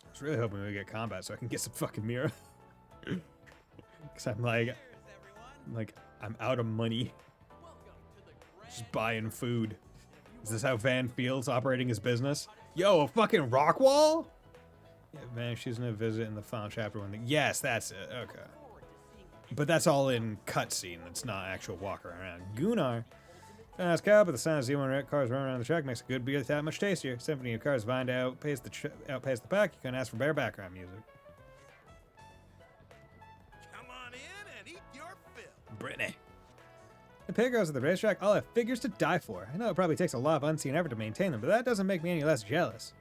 A: I was really hoping we would get combat so I can get some fucking mirror. Because I'm out of money. Just buying food. Is this how Van feels operating his business? Yo, a fucking rock wall? Yeah, Van, she's gonna visit in the final chapter one. Yes, that's it. Okay. But that's all in cutscene. It's not actual walk around. Gunnar. Nice cow, but the sound of Z1 cars running around the track makes a good beer that much tastier. Symphony of cars vined to outpace the pack. You can ask for better background music.
C: Come on in and eat your fill.
A: Brittany. The playgrounds at the racetrack all have figures to die for. I know it probably takes a lot of unseen effort to maintain them, but that doesn't make me any less jealous.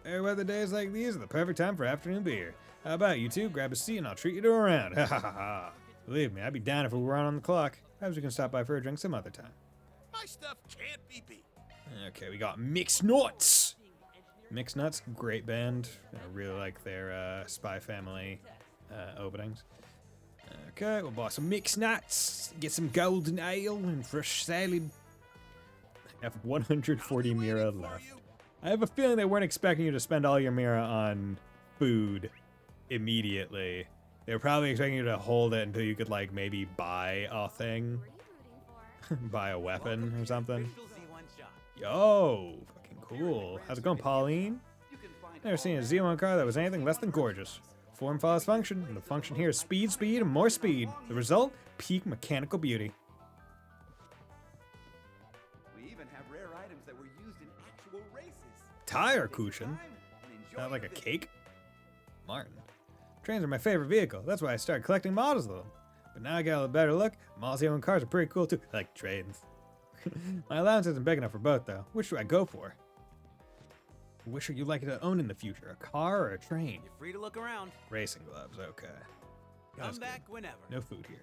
A: Fair weather days like these are the perfect time for afternoon beer. How about you two? Grab a seat and I'll treat you to a round. Ha ha ha ha. Believe me, I'd be down if we were on the clock. Perhaps we can stop by for a drink some other time.
C: My stuff can't be beat.
A: Okay, we got Mixed Nuts. Mixed Nuts, great band. I really like their Spy Family openings. Okay, we'll buy some Mixed Nuts, get some golden ale and fresh salad. I have 140 Mira left. I have a feeling they weren't expecting you to spend all your Mira on food immediately. They were probably expecting you to hold it until you could, like, maybe buy a thing. Buy a weapon or something. Yo, fucking cool. How's it going, Pauline? Never seen a Z1 car that was anything less than gorgeous. Form follows function, and the function here is speed, speed, and more speed. The result, peak mechanical beauty.
M: We even have rare items that were used in actual races.
A: Tire cushion? Not like a cake? Martin. Trains are my favorite vehicle. That's why I started collecting models of them. But now I got a better look. Models own cars are pretty cool too. I like trains. My allowance isn't big enough for both though. Which do I go for? Which are you likely to own in the future? A car or a train?
M: You're free to look around.
A: Racing gloves, okay.
M: Come back whenever.
A: No food here.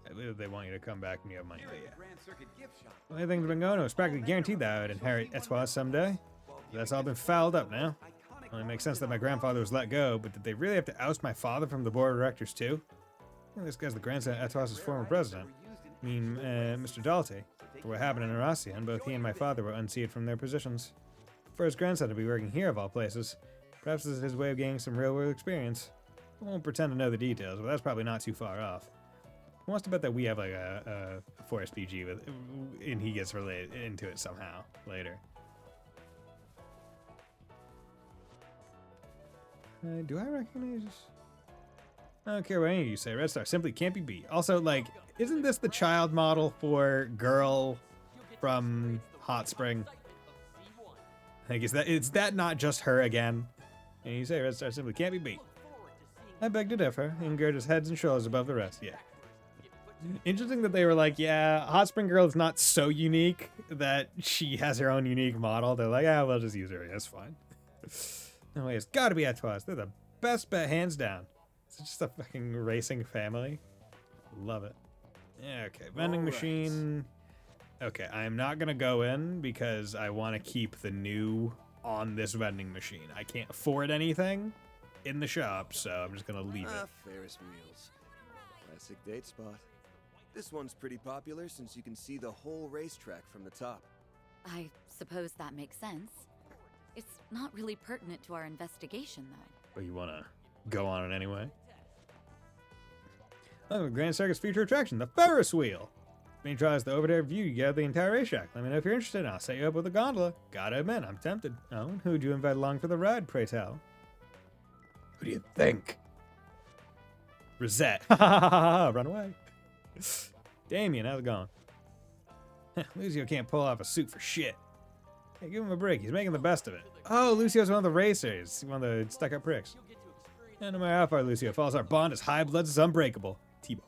A: I believe they want you to come back and you have money, but yeah.
M: Grand Circuit gift shop.
A: The way things have been going, it was practically guaranteed that I would inherit Etoile someday. But that's all been fouled up now. Only makes sense that my grandfather was let go, but did they really have to oust my father from the board of directors too? Well, this guy's the grandson of Etoile's former president. I mean, Mr. Dalte. For what happened in Aracian, both he and my father were unseated from their positions. For his grandson to be working here of all places, perhaps this is his way of gaining some real-world experience. I won't pretend to know the details, but that's probably not too far off. Who wants to bet that we have like a Forest PG with, and he gets related into it somehow later? Do I recognize this? I don't care what any of you say. Red Star simply can't be beat. Also, like, isn't this the child model for Girl from Hot Spring? I think is that not just her again? And you say Red Star simply can't be beat. I beg to differ. Ingrid is heads and shoulders above the rest. Yeah. Interesting that they were like, yeah, Hot Spring Girl is not so unique that she has her own unique model. They're like, yeah, we'll just use her. That's fine. No way, it's gotta be Etoile. They're the best bet, hands down. It's just a fucking racing family. Love it. Yeah, okay, vending machine. Okay, I'm not gonna go in because I want to keep the new on this vending machine. I can't afford anything in the shop, so I'm just gonna leave it.
G: Ferris wheels. Classic date spot. This one's pretty popular since you can see the whole racetrack from the top.
H: I suppose that makes sense. It's not really pertinent to our investigation, though.
A: But you want to go on it anyway? Oh, Grand Circus feature attraction, the Ferris wheel. When you try the over-there view, you get the entire racetrack. Let me know if you're interested, and I'll set you up with a gondola. Gotta admit, I'm tempted. Oh, and who'd you invite along for the ride, pray tell? Who do you think? Rosette. Ha ha ha ha! Run away. Damien, how's it going? Lucio can't pull off a suit for shit. Hey, give him a break. He's making the best of it. Oh, Lucio's one of the racers. One of the stuck-up pricks. And no matter how far Lucio falls, our bond as high bloods is unbreakable. Tebow.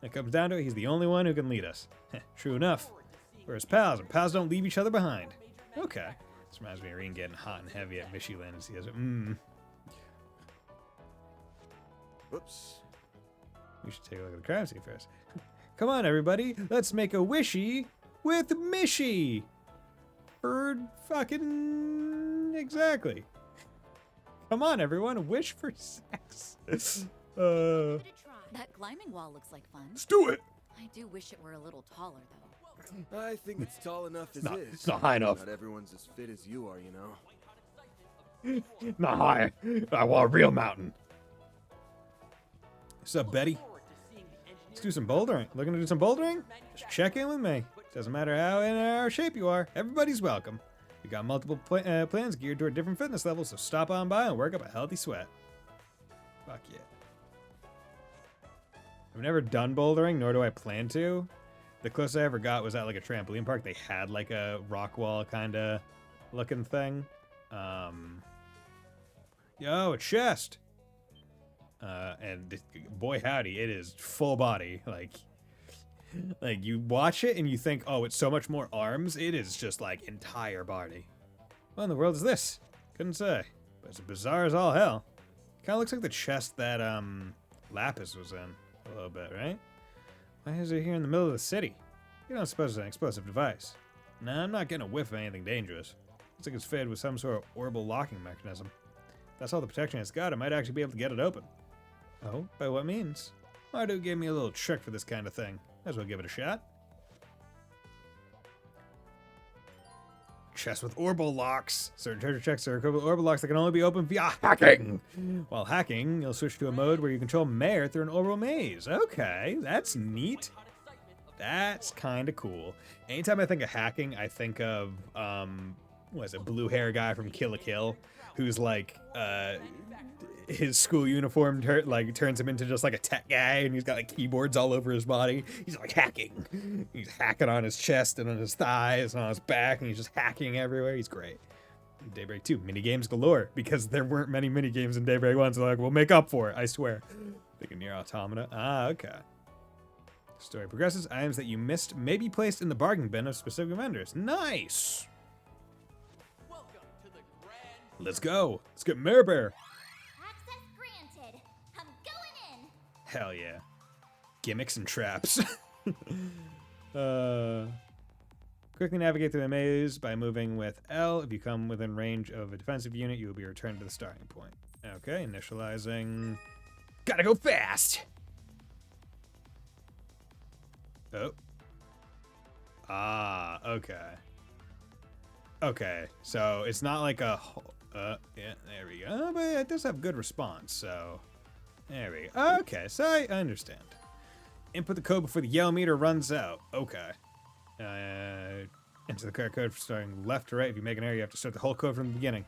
A: When it comes down to it, he's the only one who can lead us. True enough. We're his pals, and pals don't leave each other behind. Okay. This reminds me of Reen getting hot and heavy at Mishyland as he has
G: Whoops.
A: We should take a look at the crime scene first. Come on, everybody. Let's make a wishy with Mishy. Bird fucking... Exactly. Come on, everyone. Wish for sex.
H: That climbing wall looks like fun.
A: Let's do it.
H: I do wish it were a little taller, though.
G: I think it's tall enough as is.
A: It's not high enough.
G: Not everyone's as fit as you are, you know.
A: Not high. I want a real mountain. What's up, Betty? Let's do some bouldering. Looking to do some bouldering? Just check in with me. Doesn't matter how in our shape you are. Everybody's welcome. We got multiple plans geared toward different fitness levels, so stop on by and work up a healthy sweat. Fuck yeah. I've never done bouldering, nor do I plan to. The closest I ever got was at like a trampoline park. They had like a rock wall kind of looking thing. Yo, a chest. And boy howdy, it is full body. Like you watch it and you think, oh, it's so much more arms. It is just like entire body. What in the world is this? Couldn't say, but it's bizarre as all hell. Kind of looks like the chest that Lapis was in a little bit, right? Why is it here in the middle of the city? You don't suppose it's an explosive device? Nah, I'm not getting a whiff of anything dangerous. Looks like it's fitted with some sort of orbital locking mechanism. If that's all the protection it's got, I might actually be able to get it open. Oh, by what means? Mardu gave me a little trick for this kind of thing. Might as well give it a shot. Chest with orbital locks. Certain treasure checks are equivalent to orbital locks that can only be opened via hacking. While hacking, you'll switch to a mode where you control Mayor through an orbital maze. Okay, that's neat. That's kind of cool. Anytime I think of hacking, I think of, what is it, blue hair guy from Kill la Kill, who's like, his school uniform turns him into just like a tech guy, and he's got like keyboards all over his body. He's like hacking. He's hacking on his chest and on his thighs and on his back, and he's just hacking everywhere. He's great. Daybreak 2, minigames galore, because there weren't many minigames in Daybreak 1, so like, we'll make up for it, I swear. Thinking near automata. Ah, okay. Story progresses. Items that you missed may be placed in the bargain bin of specific vendors. Nice! Let's go. Let's get Mare Bear.
E: Access granted. I'm going in.
A: Hell yeah. Gimmicks and traps. Quickly navigate through the maze by moving with L. If you come within range of a defensive unit, you will be returned to the starting point. Okay, initializing. Gotta go fast! Oh. Ah, okay. Okay, so it's not like a... yeah, there we go. But it does have good response, so... There we go. Okay, so I understand. Input the code before the yell meter runs out. Okay. Enter the correct code for starting left to right. If you make an error, you have to start the whole code from the beginning.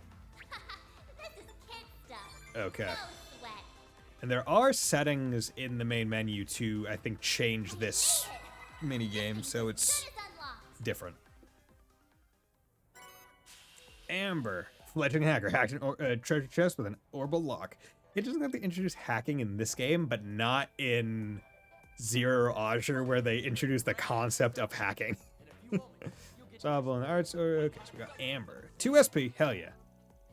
E: This is kid stuff.
A: Okay.
E: No sweat.
A: And there are settings in the main menu to, I think, change this mini game, so it's different. Amber, fledgling hacker, hacked a treasure chest with an orbital lock. It doesn't have to introduce hacking in this game, but not in Zero or Azure, where they introduce the concept of hacking. Solvable in the arts. Okay, so we got Amber. 2 SP, hell yeah.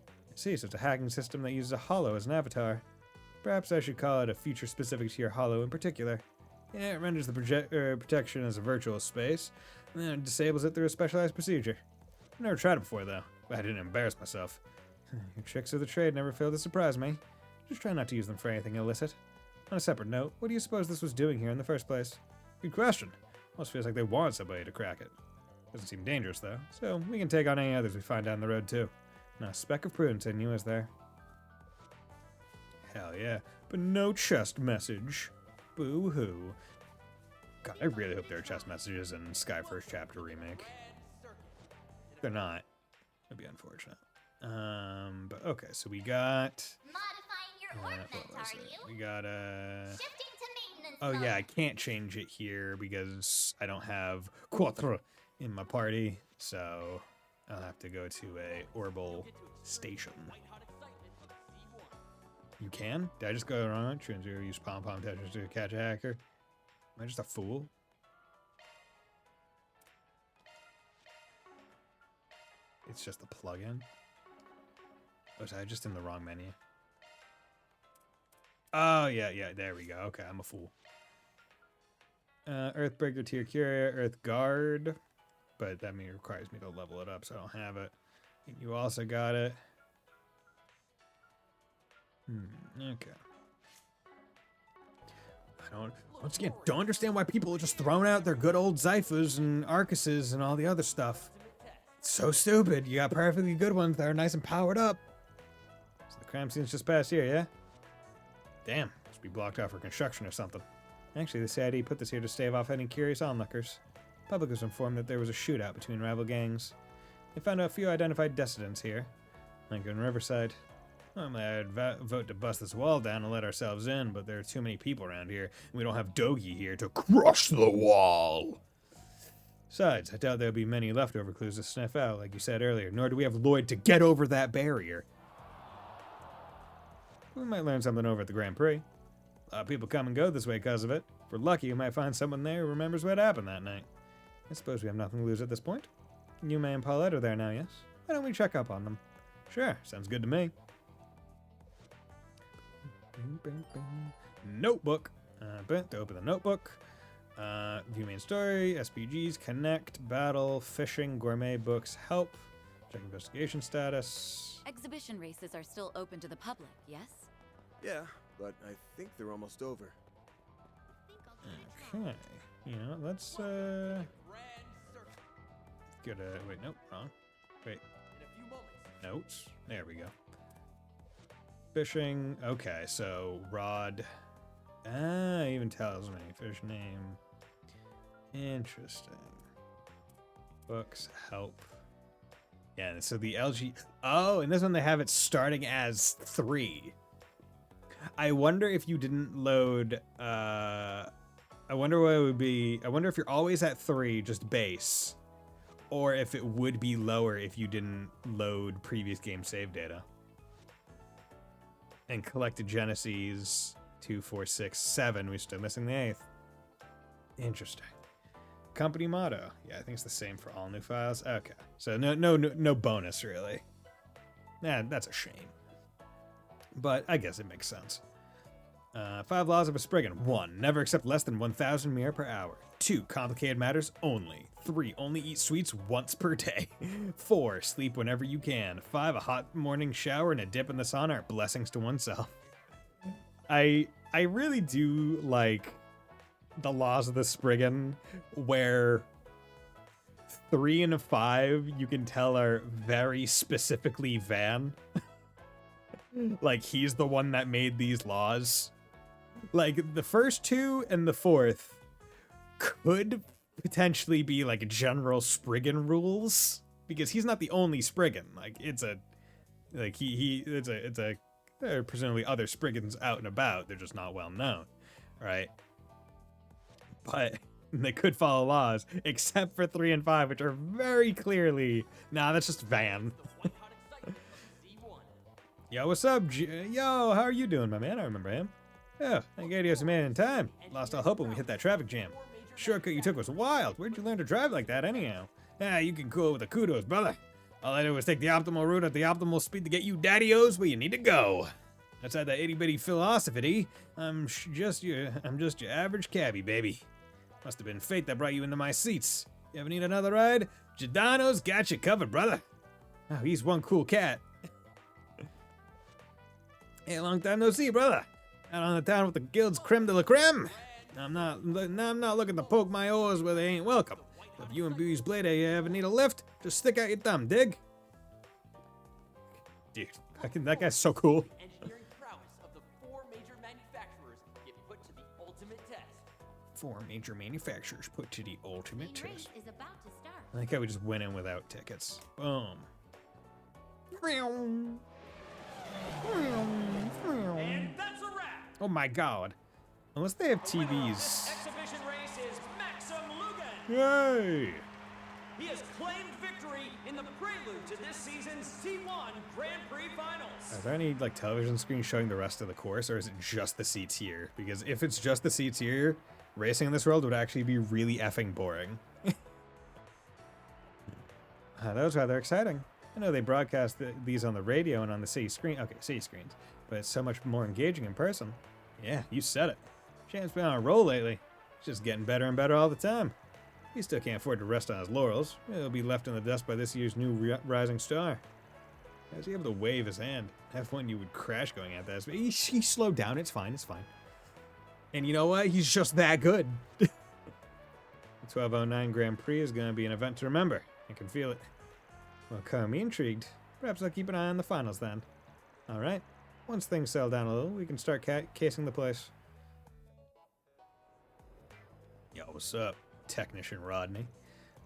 A: I see, so it's a hacking system that uses a hollow as an avatar. Perhaps I should call it a feature specific to your hollow in particular. Yeah, it renders the protection as a virtual space, and then it disables it through a specialized procedure. I've never tried it before, though. I didn't embarrass myself. Your tricks of the trade never fail to surprise me. Just try not to use them for anything illicit. On a separate note, what do you suppose this was doing here in the first place? Good question. Almost feels like they want somebody to crack it. Doesn't seem dangerous, though, so we can take on any others we find down the road, too. Not a speck of prudence in you, is there? Hell yeah. But no chest message. Boo-hoo. God, I really hope there are chest messages in Sky First Chapter Remake. If they're not, it'd be unfortunate. But okay, so we got...
E: Modifying your ornament, are you?
A: We got
E: Shifting to maintenance
A: oh
E: mode.
A: yeah, I can't change it here because I don't have Quatre in my party, so I'll have to go to a orbital station. You can? Did I just go wrong? True and Zero use pom-pom touches to catch a hacker. Am I just a fool? It's just a plugin. Oh, was I just in the wrong menu? Oh, yeah, there we go. Okay, I'm a fool. Earthbreaker tier Curia, Earth Guard. But that requires me to level it up, so I don't have it. You also got it. Okay. Once again, don't understand why people are just throwing out their good old Zyphas and Arcuses and all the other stuff. It's so stupid. You got perfectly good ones that are nice and powered up. So the crime scene's just past here, yeah? Damn, must be blocked off for construction or something. Actually, the CID put this here to stave off any curious onlookers. Public was informed that there was a shootout between rival gangs. They found a few identified dissidents here. Lincoln Riverside. Normally I'd vote to bust this wall down and let ourselves in, but there are too many people around here, and we don't have Dogi here to crush the wall. Besides, I doubt there'll be many leftover clues to sniff out, like you said earlier, nor do we have Lloyd to get over that barrier. We might learn something over at the Grand Prix. A lot of people come and go this way because of it. If we're lucky, we might find someone there who remembers what happened that night. I suppose we have nothing to lose at this point. You, May, and Paulette are there now, yes? Why don't we check up on them? Sure, sounds good to me. Notebook. To open the notebook. View main story, SPGs, connect, battle, fishing, gourmet books, help. Check investigation status.
H: Exhibition races are still open to the public, yes?
G: Yeah, but I think they're almost over.
A: Okay. You know, let's go to, wait, nope, wrong. Wait. Notes. There we go. Fishing. Okay, so rod. Even tells me fish name. Interesting. Books, help. Yeah, so the LG. Oh, and this one they have it starting as 3. I wonder if you didn't load. I wonder what it would be. I wonder if you're always at 3, just base, or if it would be lower if you didn't load previous game save data. And collected Genesis 2, 4, 6, 7. We're still missing the 8th. Interesting. Company motto. Yeah, I think it's the same for all new files. Okay, so no bonus really. Nah, that's a shame. But I guess it makes sense. 5 laws of a Spriggan. 1. Never accept less than 1,000 mire per hour. 2. Complicated matters only. 3. Only eat sweets once per day. 4. Sleep whenever you can. 5. A hot morning shower and a dip in the sauna are blessings to oneself. I really do like the laws of the Spriggan, where 3 and 5 you can tell are very specifically Van. Like, he's the one that made these laws. Like, the first 2 and the 4th could potentially be like general Spriggan rules, because he's not the only Spriggan. Like, it's a, like it's a there are presumably other Spriggans out and about. They're just not well known, right? But they could follow laws, except for 3 and 5, which are very clearly, nah, that's just Van. Yo, what's up? Yo, how are you doing, my man? I remember him. Yeah, thank God you made it in time. Lost all hope when we hit that traffic jam. Shortcut you took was wild. Where'd you learn to drive like that anyhow? You can cool with the kudos, brother. All I did was take the optimal route at the optimal speed to get you daddy-os where you need to go. Outside that itty-bitty philosophy, I'm just your average cabbie, baby. Must have been fate that brought you into my seats. You ever need another ride? Giordano's got you covered, brother. Oh, he's one cool cat. Hey, long time no see, brother. Out on the town with the guild's creme de la creme. I'm not looking to poke my oars where they ain't welcome. If you and Beauty's Blade ever need a lift, just stick out your thumb, dig? Dude, that guy's so cool.
N: Engineering prowess of the 4 major manufacturers get put to the ultimate test.
A: 4 major manufacturers put to the ultimate
B: The race
A: test.
B: is about to start.
A: I think I would just went in without tickets. Boom.
N: And that's a wrap.
A: Oh my god. Unless they have TVs.
N: Exhibition race is Maxim Lugan.
A: Yay!
N: He has claimed victory in the prelude to this season's C1 Grand Prix Finals.
A: Are there any like television screens showing the rest of the course, or is it just the seats here? Because if it's just the seats here, Racing in this world would actually be really effing boring. That was rather exciting. I know they broadcast these on the radio and on the city screen. Okay, city screens. But it's so much more engaging in person. Yeah, you said it. Champ's been on a roll lately. He's just getting better and better all the time. He still can't afford to rest on his laurels. He'll be left in the dust by this year's new rising star. How's he able to wave his hand? F1 you would crash going at that. But he slowed down. It's fine. It's fine. And you know what? He's just that good. The 1209 Grand Prix is going to be an event to remember. I can feel it. Well, got me intrigued. Perhaps I'll keep an eye on the finals then. Alright. Once things settle down a little, we can start casing the place. Yo, what's up, Technician Rodney?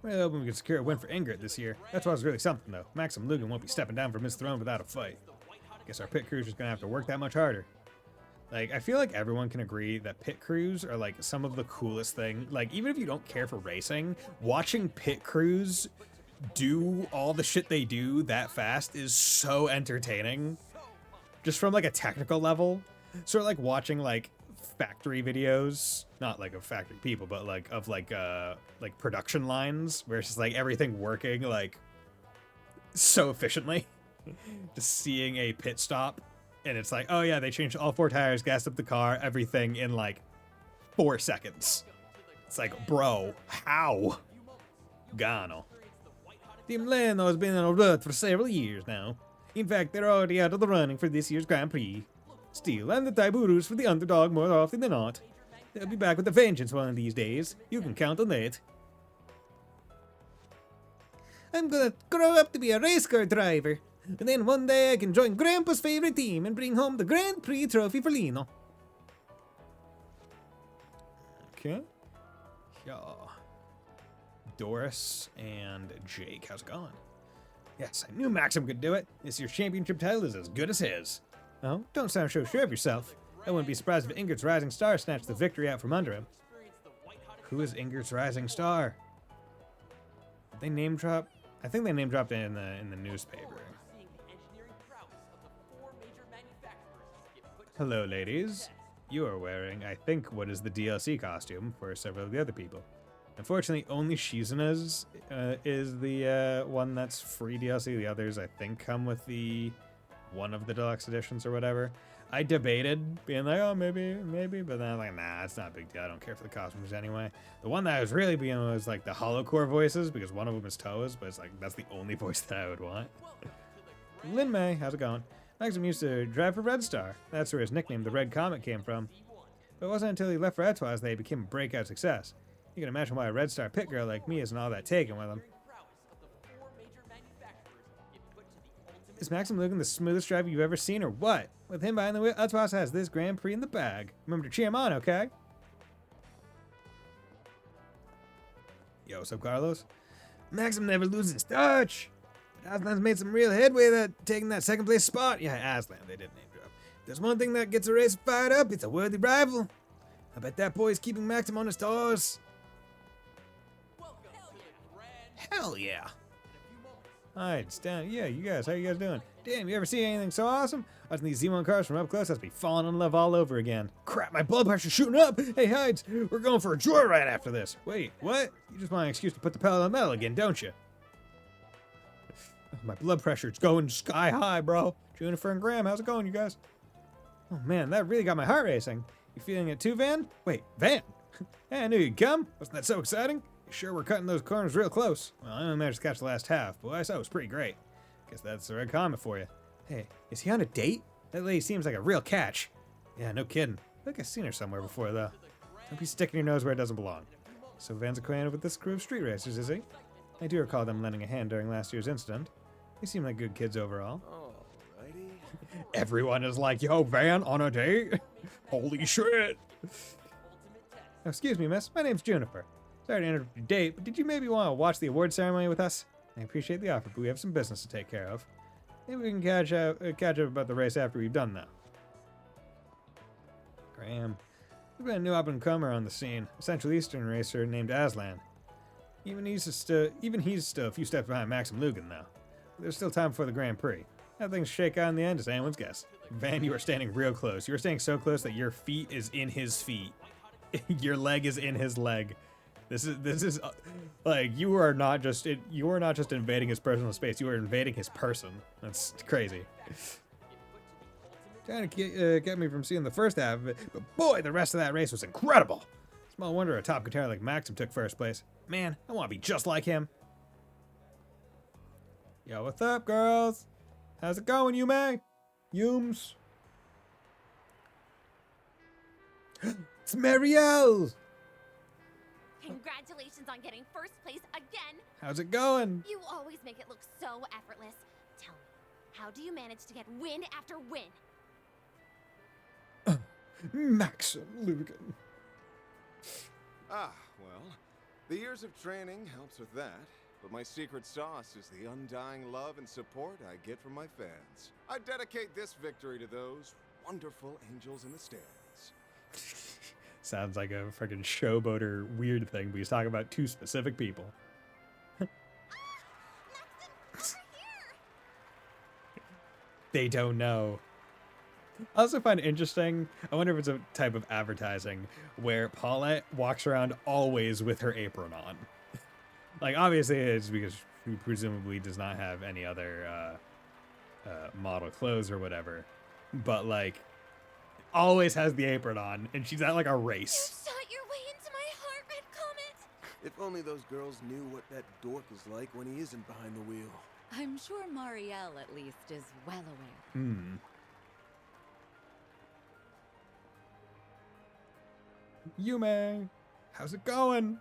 A: Really hoping we can secure a win for Ingrid this year. That's what's really something, though. Maxim Lugan won't be stepping down from his throne without a fight. Guess our pit crew's just gonna have to work that much harder. Like, I feel like everyone can agree that pit crews are, like, some of the coolest thing. Like, even if you don't care for racing, watching pit crews do all the shit they do that fast is so entertaining. Just from, like, a technical level. Sort of like watching, like, factory videos. Not, like, of factory people, but, like, of, like production lines. Where it's just, like, everything working, like, so efficiently. Just seeing a pit stop. And it's like, oh yeah, they changed all 4 tires, gassed up the car, everything in like 4 seconds. It's like, bro, how? Gano. Team Leno has been on a rut for several years now. In fact, they're already out of the running for this year's Grand Prix. Still, I'm the Taiburus for the underdog more often than not. They'll be back with a vengeance one of these days. You can count on that. I'm gonna grow up to be a race car driver. And then one day I can join Grandpa's favorite team and bring home the Grand Prix trophy for Lino. Okay. Yeah. Doris and Jake, how's it going? Yes, I knew Maxim could do it. This year's championship title is as good as his. Oh, don't sound so sure of yourself. I wouldn't be surprised if Ingrid's rising star snatched the victory out from under him. Who is Ingrid's rising star? Did they name drop? I think they name dropped it in the newspaper. Hello, ladies. You are wearing, I think, what is the DLC costume for several of the other people. Unfortunately, only Shizuna's is the one that's free DLC. The others, I think, come with the one of the deluxe editions or whatever. I debated being like, oh, maybe, but then I'm like, nah, it's not a big deal. I don't care for the costumes anyway. The one that I was really being was like the holocore voices, because one of them is Toa's, but it's like, that's the only voice that I would want. Lin May, how's it going? Maxim used to drive for Red Star. That's where his nickname, the Red Comet, came from. But it wasn't until he left for Etoise that he became a breakout success. You can imagine why a Red Star pit girl like me isn't all that taken with him. Is Maxim Lugan the smoothest driver you've ever seen, or what? With him behind the wheel, Etoise has this Grand Prix in the bag. Remember to cheer him on, okay? Yo, what's up, Carlos? Maxim never loses touch. Aslan's made some real headway taking that second place spot. Yeah, Aslan, they did name drop. There's one thing that gets a race fired up, it's a worthy rival. I bet that boy's keeping Maxim on his toes. Hell yeah. Alright, Stan. Yeah, you guys, how you guys doing? Damn, you ever see anything so awesome? Watching these Z1 cars from up close has me falling in love all over again. Crap, my blood pressure's shooting up. Hey, Hides, we're going for a joyride after this. Wait, what? You just want an excuse to put the pedal on the metal again, don't you? My blood pressure's going sky high, bro. Juniper and Graham, how's it going, you guys? Oh man, that really got my heart racing. You feeling it too, Van? Wait, Van? Hey, I knew you'd come. Wasn't that so exciting? You sure we're cutting those corners real close. Well, I only managed to catch the last half, but what I saw was pretty great. Guess that's the Red Comet for you. Hey, is he on a date? That lady seems like a real catch. Yeah, no kidding. I think I've seen her somewhere before, though. Don't be sticking your nose where it doesn't belong. So Van's acquainted with this crew of street racers, is he? I do recall them lending a hand during last year's incident. They seem like good kids overall.
G: Alrighty.
A: Everyone is like, yo, Van, on a date? Holy shit. Oh, excuse me, miss. My name's Juniper. Sorry to interrupt your date, but did you maybe want to watch the award ceremony with us? I appreciate the offer, but we have some business to take care of. Maybe we can catch up about the race after we've done that. Graham. We've got a new up-and-comer on the scene, a Central Eastern racer named Aslan. Even he's still a few steps behind Maxim Lugan, though. There's still time before the Grand Prix. How things shake out in the end is anyone's guess. Van, you are standing real close. You are standing so close that your feet is in his feet. your leg is in his leg. This is like you are not just invading his personal space. You are invading his person. That's crazy. Trying to get me from seeing the first half of it, but boy, the rest of that race was incredible. Small wonder a top guitar like Maxim took first place. Man, I want to be just like him. Yo, what's up, girls? How's it going, Yume? Yums? It's Marielle!
E: Congratulations on getting first place again.
A: How's it going?
E: You always make it look so effortless. Tell me, how do you manage to get win after win?
A: Maxim Lugan.
L: Ah, well, the years of training helps with that. But my secret sauce is the undying love and support I get from my fans. I dedicate this victory to those wonderful angels in the stands.
A: Sounds like a freaking showboater weird thing, but he's talking about two specific people. They don't know. I also find it interesting, I wonder if it's a type of advertising where Paulette walks around always with her apron on. Like, obviously it's because she presumably does not have any other model clothes or whatever. But, like, always has the apron on, and she's at, like, a race.
E: You shot your way into my heart, Red Comet!
G: If only those girls knew what that dork is like when he isn't behind the wheel.
H: I'm sure Marielle, at least, is well aware.
A: Hmm. Yume, how's it going?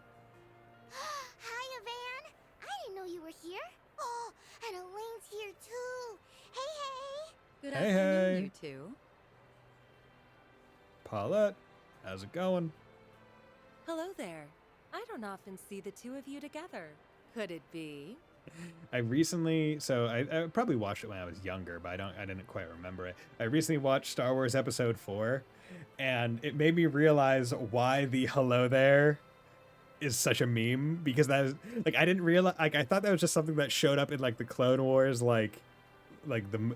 E: Hi, Van. I didn't know you were here. Oh, and Elaine's here too. Hey,
H: Good
A: Hey,
H: afternoon,
A: hey.
H: you two.
A: Paulette, how's it going?
B: Hello there. I don't often see the two of you together. Could it be?
A: I recently, so I probably watched it when I was younger, but I didn't quite remember it. I recently watched Star Wars Episode 4, and it made me realize why the hello there is such a meme, because that is, like, I didn't realize, like, I thought that was just something that showed up in, like, the Clone Wars, like the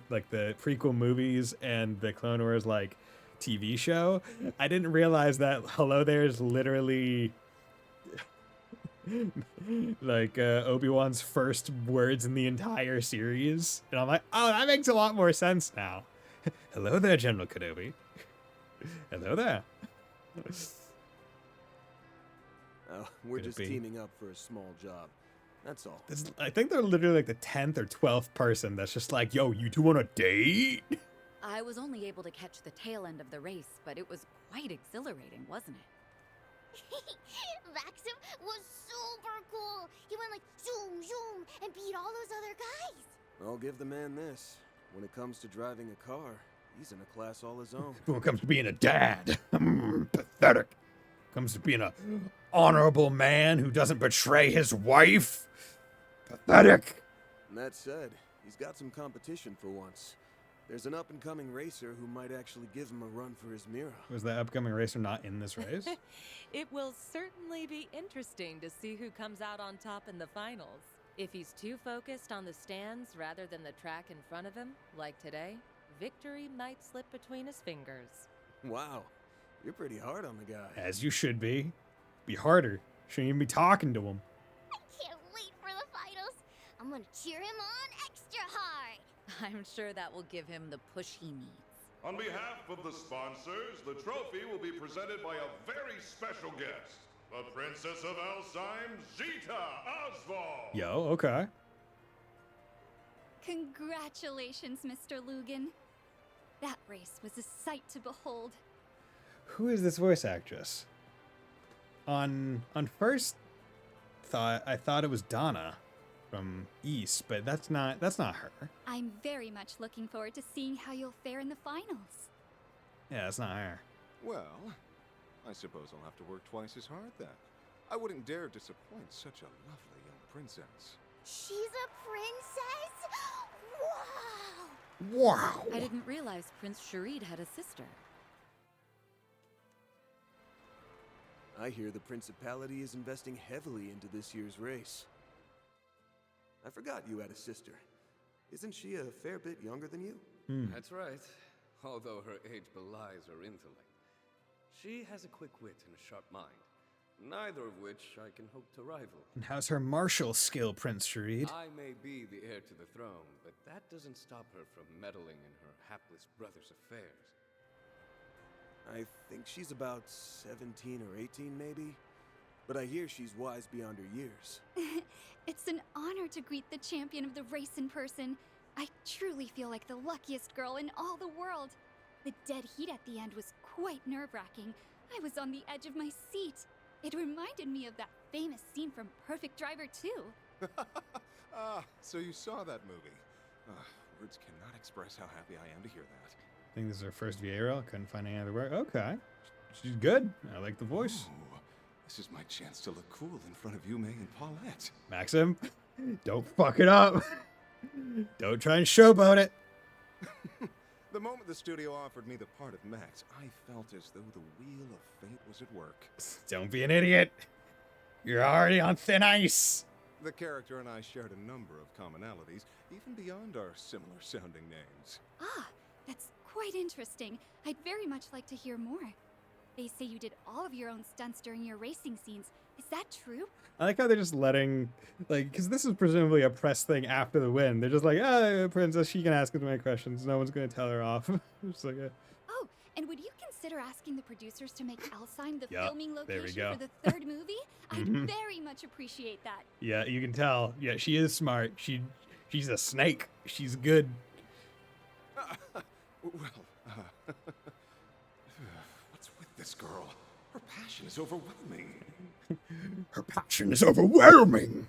A: prequel movies and the Clone Wars, like, TV show. I didn't realize that hello there is literally like Obi-Wan's first words in the entire series, and I'm like, oh, that makes a lot more sense now. Hello there, General Kenobi. Hello there.
G: Oh, we're
A: Could it
G: just
A: be?
G: teaming up for a small job. That's all.
A: I think they're literally like the 10th or 12th person that's just like, yo, you two want a date?
H: I was only able to catch the tail end of the race, but it was quite exhilarating, wasn't it?
E: Maxim was super cool. He went like zoom, zoom, and beat all those other guys.
G: I'll give the man this. When it comes to driving a car, he's in a class all his own.
A: When it comes to being a dad, pathetic. Comes to being a honorable man who doesn't betray his wife, pathetic.
G: And that said, he's got some competition for once. There's an up-and-coming racer who might actually give him a run for his Mira.
A: Was the upcoming racer not in this race?
B: It will certainly be interesting to see who comes out on top in the finals. If he's too focused on the stands rather than the track in front of him, like today, victory might slip between his fingers.
G: Wow, you're pretty hard on the guy.
A: As you should be. Be harder. Shouldn't even be talking to him.
E: I can't wait for the finals. I'm gonna cheer him on extra hard.
H: I'm sure that will give him the push he needs.
C: On behalf of the sponsors, the trophy will be presented by a very special guest, the Princess of Alzheim, Zita Oswald.
A: Yo, okay.
O: Congratulations, Mr. Lugan. That race was a sight to behold.
A: Who is this voice actress? On first thought, I thought it was Donna from East, but that's not her.
O: I'm very much looking forward to seeing how you'll fare in the finals.
A: Yeah, that's not her.
L: Well, I suppose I'll have to work twice as hard then. I wouldn't dare disappoint such a lovely young princess.
E: She's a princess? Wow!
A: Wow!
H: I didn't realize Prince Sharid had a sister.
G: I hear the Principality is investing heavily into this year's race. I forgot you had a sister. Isn't she a fair bit younger than you?
P: That's right, although her age belies her intellect. She has a quick wit and a sharp mind, neither of which I can hope to rival.
A: And how's her martial skill, Prince Sharid?
P: I may be the heir to the throne, but that doesn't stop her from meddling in her hapless brother's affairs.
G: I think she's about 17 or 18, maybe? But I hear she's wise beyond her years.
O: It's an honor to greet the champion of the race in person. I truly feel like the luckiest girl in all the world. The dead heat at the end was quite nerve-wracking. I was on the edge of my seat. It reminded me of that famous scene from Perfect Driver 2.
L: So you saw that movie. Words cannot express how happy I am to hear that.
A: I think this is her first VA role. Couldn't find any other work. Okay. She's good. I like the voice.
L: Ooh, this is my chance to look cool in front of Yume and Paulette.
A: Maxim, don't fuck it up. Don't try and showboat it.
L: The moment the studio offered me the part of Max, I felt as though the wheel of fate was at work.
A: Don't be an idiot. You're already on thin ice.
L: The character and I shared a number of commonalities, even beyond our similar-sounding names.
O: Ah, that's quite interesting. I'd very much like to hear more. They say you did all of your own stunts during your racing scenes. Is that true?
A: I like how they're just letting, like, because this is presumably a press thing after the win. They're just like, Princess, she can ask as many questions. No one's going to tell her off. Just like,
O: Oh, and would you consider asking the producers to make Alsheim the
A: Yup,
O: filming
A: there we
O: location
A: go.
O: for the third movie? I'd very much appreciate that.
A: Yeah, you can tell. Yeah, she is smart. She's a snake. She's good.
L: What's with this girl? Her passion is overwhelming.
A: Her passion is overwhelming.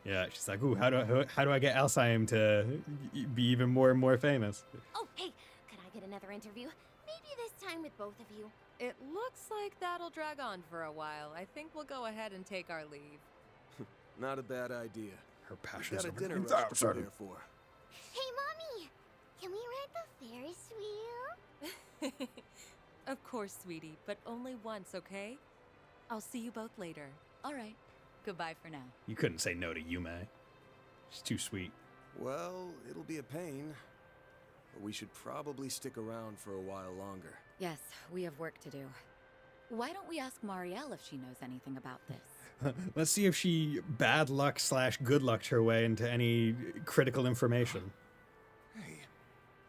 A: Yeah, she's like, ooh, how do I get Alsheim to be even more and more famous?
Q: Oh, hey, could I get another interview? Maybe this time with both of you.
B: It looks like that'll drag on for a while. I think we'll go ahead and take our leave.
G: Not a bad idea.
A: Her passion is
G: Got a dinner
A: over
G: rush to prepare for.
E: Hey, Mommy! Can we ride the Ferris wheel?
B: Of course, sweetie, but only once, okay? I'll see you both later.
H: All right. Goodbye for now.
A: You couldn't say no to Yume. She's too sweet.
G: Well, it'll be a pain. But we should probably stick around for a while longer.
H: Yes, we have work to do. Why don't we ask Marielle if she knows anything about this?
A: Let's see if she bad luck / good lucked her way into any critical information.
L: Hey,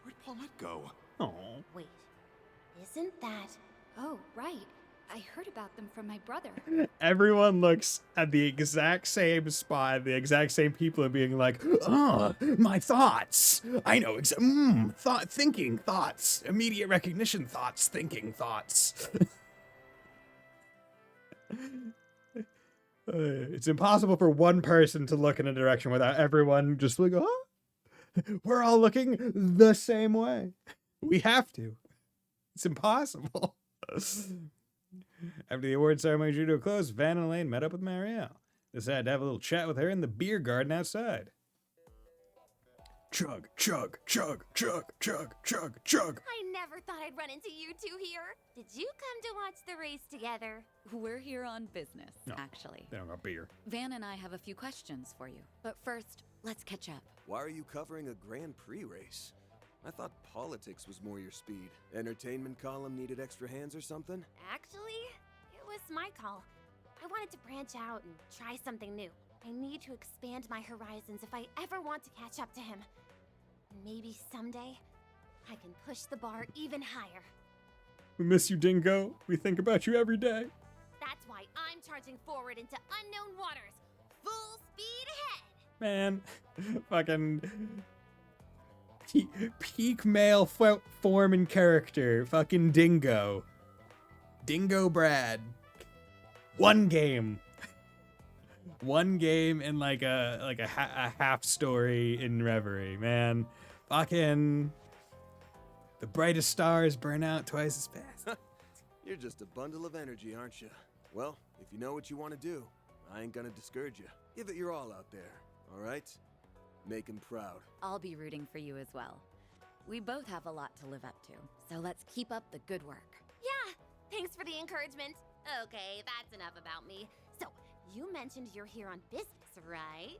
L: where'd Paulette go?
A: Oh.
Q: Wait, isn't that...
O: Oh, right. I heard about them from my brother.
A: Everyone looks at the exact same spot, the exact same people are being like, my thoughts. I know, thinking thoughts. Immediate recognition thoughts, thinking thoughts. It's impossible for one person to look in a direction without everyone just like, we're all looking the same way. We have to. It's impossible. After the award ceremony drew to a close, Van and Elaine met up with Marielle. They decided to have a little chat with her in the beer garden outside. Chug, chug, chug, chug, chug, chug, chug.
Q: I never thought I'd run into you two here. Did you come to watch the race together?
H: We're here on business,
A: No,
H: actually.
A: They don't got beer.
H: Van and I have a few questions for you. But first, let's catch up.
G: Why are you covering a Grand Prix race? I thought politics was more your speed. Entertainment column needed extra hands or something?
Q: Actually, it was my call. I wanted to branch out and try something new. I need to expand my horizons if I ever want to catch up to him. Maybe someday, I can push the bar even higher.
A: We miss you, Dingo. We think about you every day.
Q: That's why I'm charging forward into unknown waters. Full speed ahead!
A: Man, fucking peak male form and character. Fucking Dingo. Dingo Brad. One game. One game and like a half story in Reverie, man. Fucking the brightest stars burn out twice as fast.
G: You're just a bundle of energy, aren't you? Well, if you know what you want to do, I ain't gonna discourage you. Give it your all out there, all right? Make him proud.
H: I'll be rooting for you as well. We both have a lot to live up to, so let's keep up the good work.
Q: Yeah, thanks for the encouragement. Okay, that's enough about me. So, you mentioned you're here on business, right?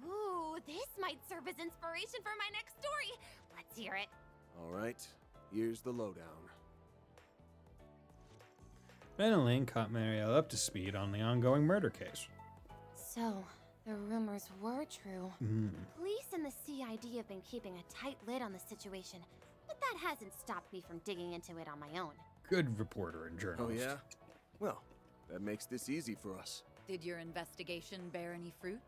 Q: Ooh, this might serve as inspiration for my next story. Let's hear it.
G: All right, here's the lowdown.
A: Ben and Elaine caught Marielle up to speed on the ongoing murder case.
Q: So, the rumors were true. Police and the CID have been keeping a tight lid on the situation, but that hasn't stopped me from digging into it on my own.
A: Good reporter and journalist.
G: Oh, yeah? Well, that makes this easy for us.
H: Did your investigation bear any fruit?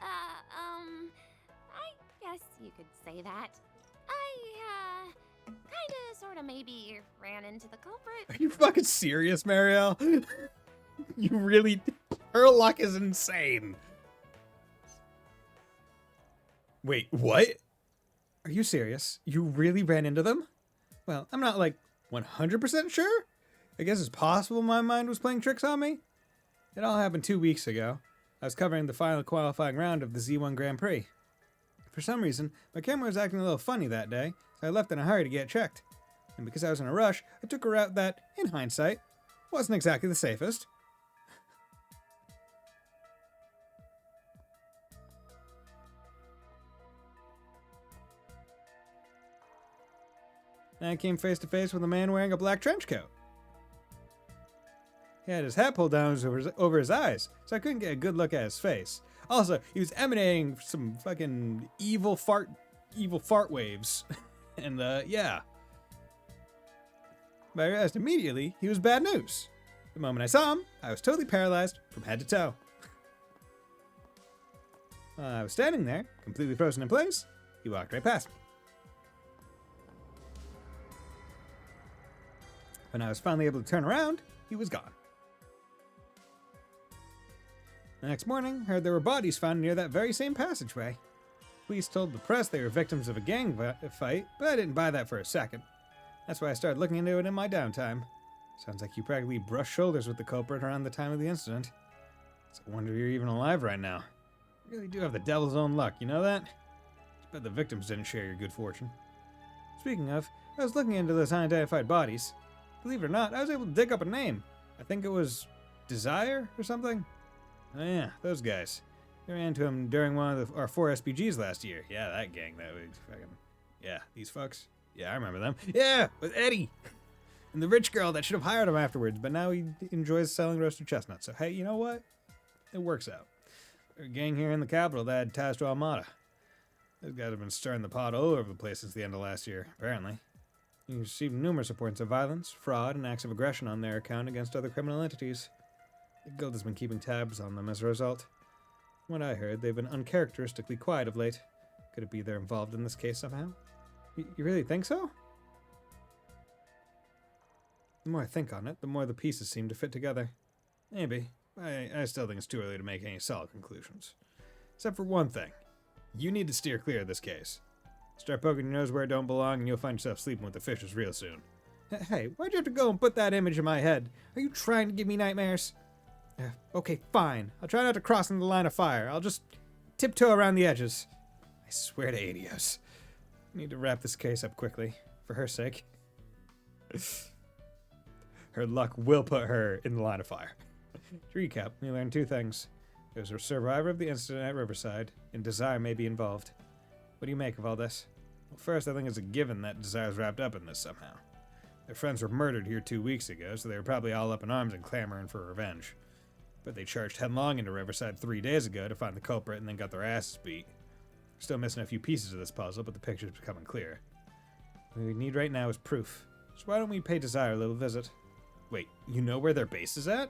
Q: I guess you could say that. I, kinda, sorta, maybe ran into the culprit.
A: Are you fucking serious, Marielle? You really... Her luck is insane. Wait, what? Are you serious? You really ran into them? Well, I'm not, like, 100% sure. I guess it's possible my mind was playing tricks on me. It all happened 2 weeks ago. I was covering the final qualifying round of the Z1 Grand Prix. For some reason, my camera was acting a little funny that day, so I left in a hurry to get checked. And because I was in a rush, I took a route that, in hindsight, wasn't exactly the safest. Then I came face to face with a man wearing a black trench coat. He had his hat pulled down over his eyes, so I couldn't get a good look at his face. Also, he was emanating some fucking evil fart waves. And, yeah. But I realized immediately he was bad news. The moment I saw him, I was totally paralyzed from head to toe. While I was standing there, completely frozen in place, he walked right past me. When I was finally able to turn around, he was gone. The next morning, I heard there were bodies found near that very same passageway. Police told the press they were victims of a gang fight, but I didn't buy that for a second. That's why I started looking into it in my downtime. Sounds like you practically brushed shoulders with the culprit around the time of the incident. It's a wonder you're even alive right now. You really do have the devil's own luck, you know that? Bet the victims didn't share your good fortune. Speaking of, I was looking into those unidentified bodies. Believe it or not, I was able to dig up a name. I think it was Desire or something? Oh yeah, those guys. I ran into him during one of our 4 SPGs last year. Yeah, that gang, that was fucking... Yeah, these fucks. Yeah, I remember them. Yeah, with Eddie! And the rich girl that should have hired him afterwards, but now he enjoys selling roasted chestnuts. So hey, you know what? It works out. There's a gang here in the capital that had ties to Almada. Those guys have been stirring the pot all over the place since the end of last year, apparently. You received numerous reports of violence, fraud, and acts of aggression on their account against other criminal entities. The guild has been keeping tabs on them as a result. From what I heard, they've been uncharacteristically quiet of late. Could it be they're involved in this case somehow? You really think so? The more I think on it, the more the pieces seem to fit together. Maybe. I still think it's too early to make any solid conclusions. Except for one thing. You need to steer clear of this case. Start poking your nose where it don't belong and you'll find yourself sleeping with the fishes real soon. Hey, why'd you have to go and put that image in my head? Are you trying to give me nightmares? Okay, fine. I'll try not to cross into the line of fire. I'll just tiptoe around the edges. I swear to Adios. I need to wrap this case up quickly, for her sake. Her luck will put her in the line of fire. To recap, we learned 2 things. There's a survivor of the incident at Riverside, and Desire may be involved. What do you make of all this? Well, first, I think it's a given that Desire's wrapped up in this somehow. Their friends were murdered here 2 weeks ago, so they were probably all up in arms and clamoring for revenge. But they charged headlong into Riverside 3 days ago to find the culprit and then got their asses beat. We're still missing a few pieces of this puzzle, but the picture's becoming clear. What we need right now is proof. So why don't we pay Desire a little visit? Wait, you know where their base is at?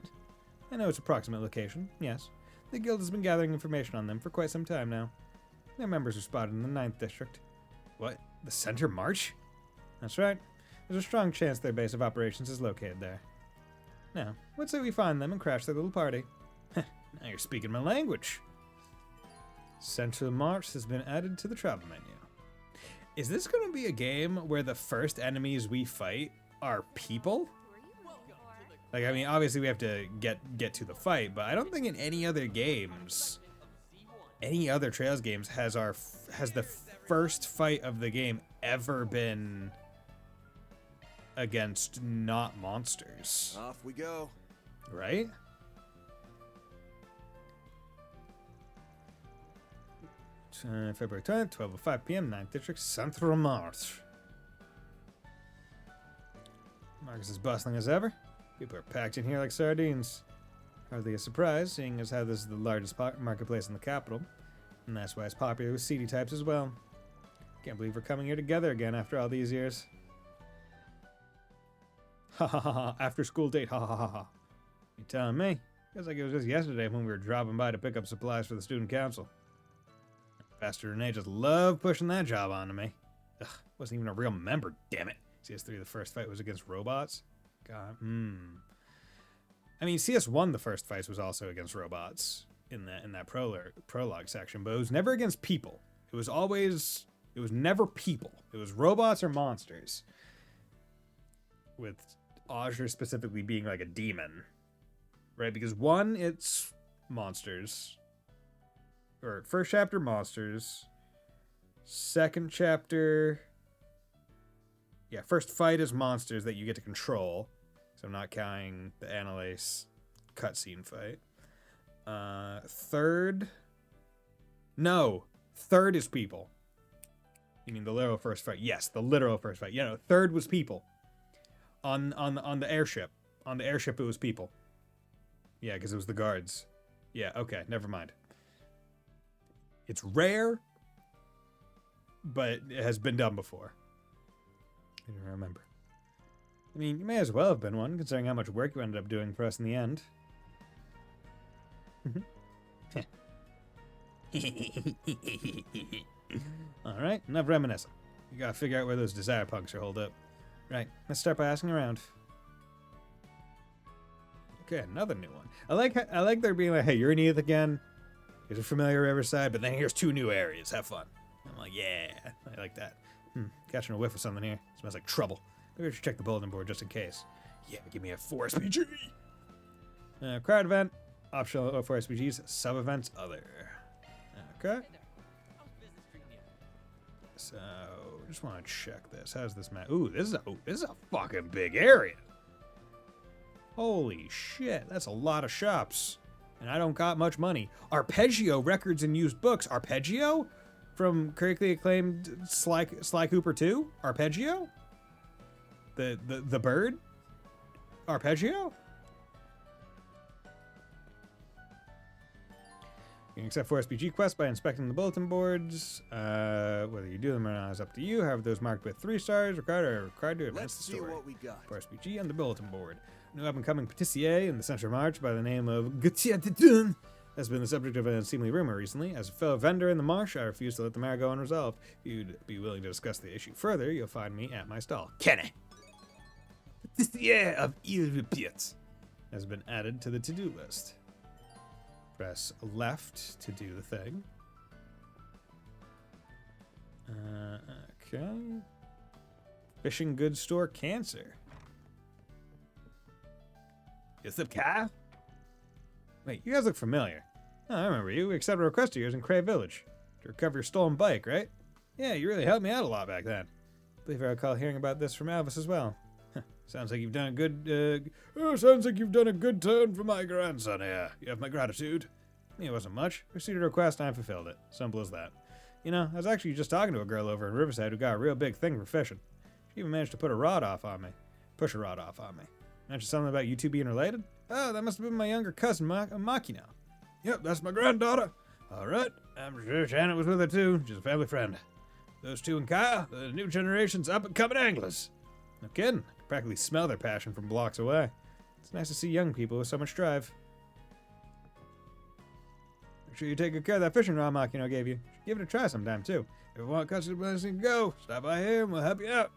A: I know its approximate location, yes. The guild has been gathering information on them for quite some time now. Their members are spotted in the 9th District. What? The Center March? That's right. There's a strong chance their base of operations is located there. Now, let's say we find them and crash their little party. Now you're speaking my language. Central March has been added to the travel menu. Is this going to be a game where the first enemies we fight are people? Like, I mean, obviously we have to get to the fight, but I don't think in any other games, any other Trails games has the first fight of the game ever been against not monsters.
G: Off we go.
A: Right? February 20th, 12:05 p.m., 9th District, Central March. Marcus is bustling as ever. People are packed in here like sardines. Hardly a surprise, seeing as how this is the largest marketplace in the capital. And that's why it's popular with seedy types as well. Can't believe we're coming here together again after all these years. Ha ha ha ha. After school date. Ha ha ha ha. You telling me? Feels like it was just yesterday when we were dropping by to pick up supplies for the student council. Pastor Renee just loved pushing that job onto me. Ugh, wasn't even a real member, damn it. CS3, the first fight was against robots? God, I mean, CS1, the first fight was also against robots in that prologue section, but it was never against people. It was never people. It was robots or monsters. With Azure specifically being like a demon. Right? Because one, it's monsters. Or first chapter, monsters. Second chapter... Yeah, first fight is monsters that you get to control. So I'm not counting the Annalise cutscene fight. Third is people. You mean the literal first fight? Yes, the literal first fight. Yeah, no, third was people. On the airship. On the airship, it was people. Yeah, because it was the guards. Yeah, okay, never mind. It's rare, but it has been done before. I don't remember. I mean, you may as well have been one, considering how much work you ended up doing for us in the end. Alright, enough reminiscing. You gotta figure out where those desire punks are holed up. Right, let's start by asking around. Okay, another new one. I like there being like, hey, you're in Eth again. Here's a familiar Riverside, but then here's 2 new areas. Have fun. I'm like, yeah, I like that. Catching a whiff of something here. Smells like trouble. Maybe I should check the bulletin board just in case. Yeah, give me a 4 SPG. Crowd event. Optional 4 SPGs. Sub-events. Other. Okay. So, just want to check this. How's this map? Ooh, this is a fucking big area. Holy shit, that's a lot of shops. And I don't got much money. Arpeggio Records and Used Books. Arpeggio? From critically acclaimed Sly Cooper 2? Arpeggio? The bird? Arpeggio? You can accept 4 SPG quests by inspecting the bulletin boards. Whether you do them or not is up to you. However, those marked with 3 stars required to advance the story.
G: Let's see what we got.
A: 4 SPG on the bulletin board. New up-and-coming patissier in the Central March by the name of Gautier Titoun has been the subject of an unseemly rumor recently. As a fellow vendor in the marsh, I refuse to let the matter go unresolved. If you'd be willing to discuss the issue further, you'll find me at my stall. Kenny! Patissier of Il-Repiet has been added to the to-do list. Press left to do the thing. Okay. Fishing goods store cancer. Is it Kai? Wait, you guys look familiar. Oh, I remember you. We accepted a request of yours in Cray Village to recover your stolen bike, right? Yeah, you really helped me out a lot back then. I believe I recall hearing about this from Alvis as well. Sounds like you've done a good, sounds like you've done a good turn for my grandson here. You have my gratitude. It wasn't much. Received a request and I fulfilled it. Simple as that. You know, I was actually just talking to a girl over in Riverside who got a real big thing for fishing. She even managed to push a rod off on me. Mentioned something about you two being related? Oh, that must have been my younger cousin, Makino. Yep, that's my granddaughter. Alright, I'm sure Janet was with her too. She's a family friend. Those two and Kyle, the new generation's up-and-coming anglers. No kidding. I can practically smell their passion from blocks away. It's nice to see young people with so much drive. Make sure you take good care of that fishing rod Makino gave you. Give it a try sometime too. If you want cuts of blessing to go, stop by here and we'll help you out.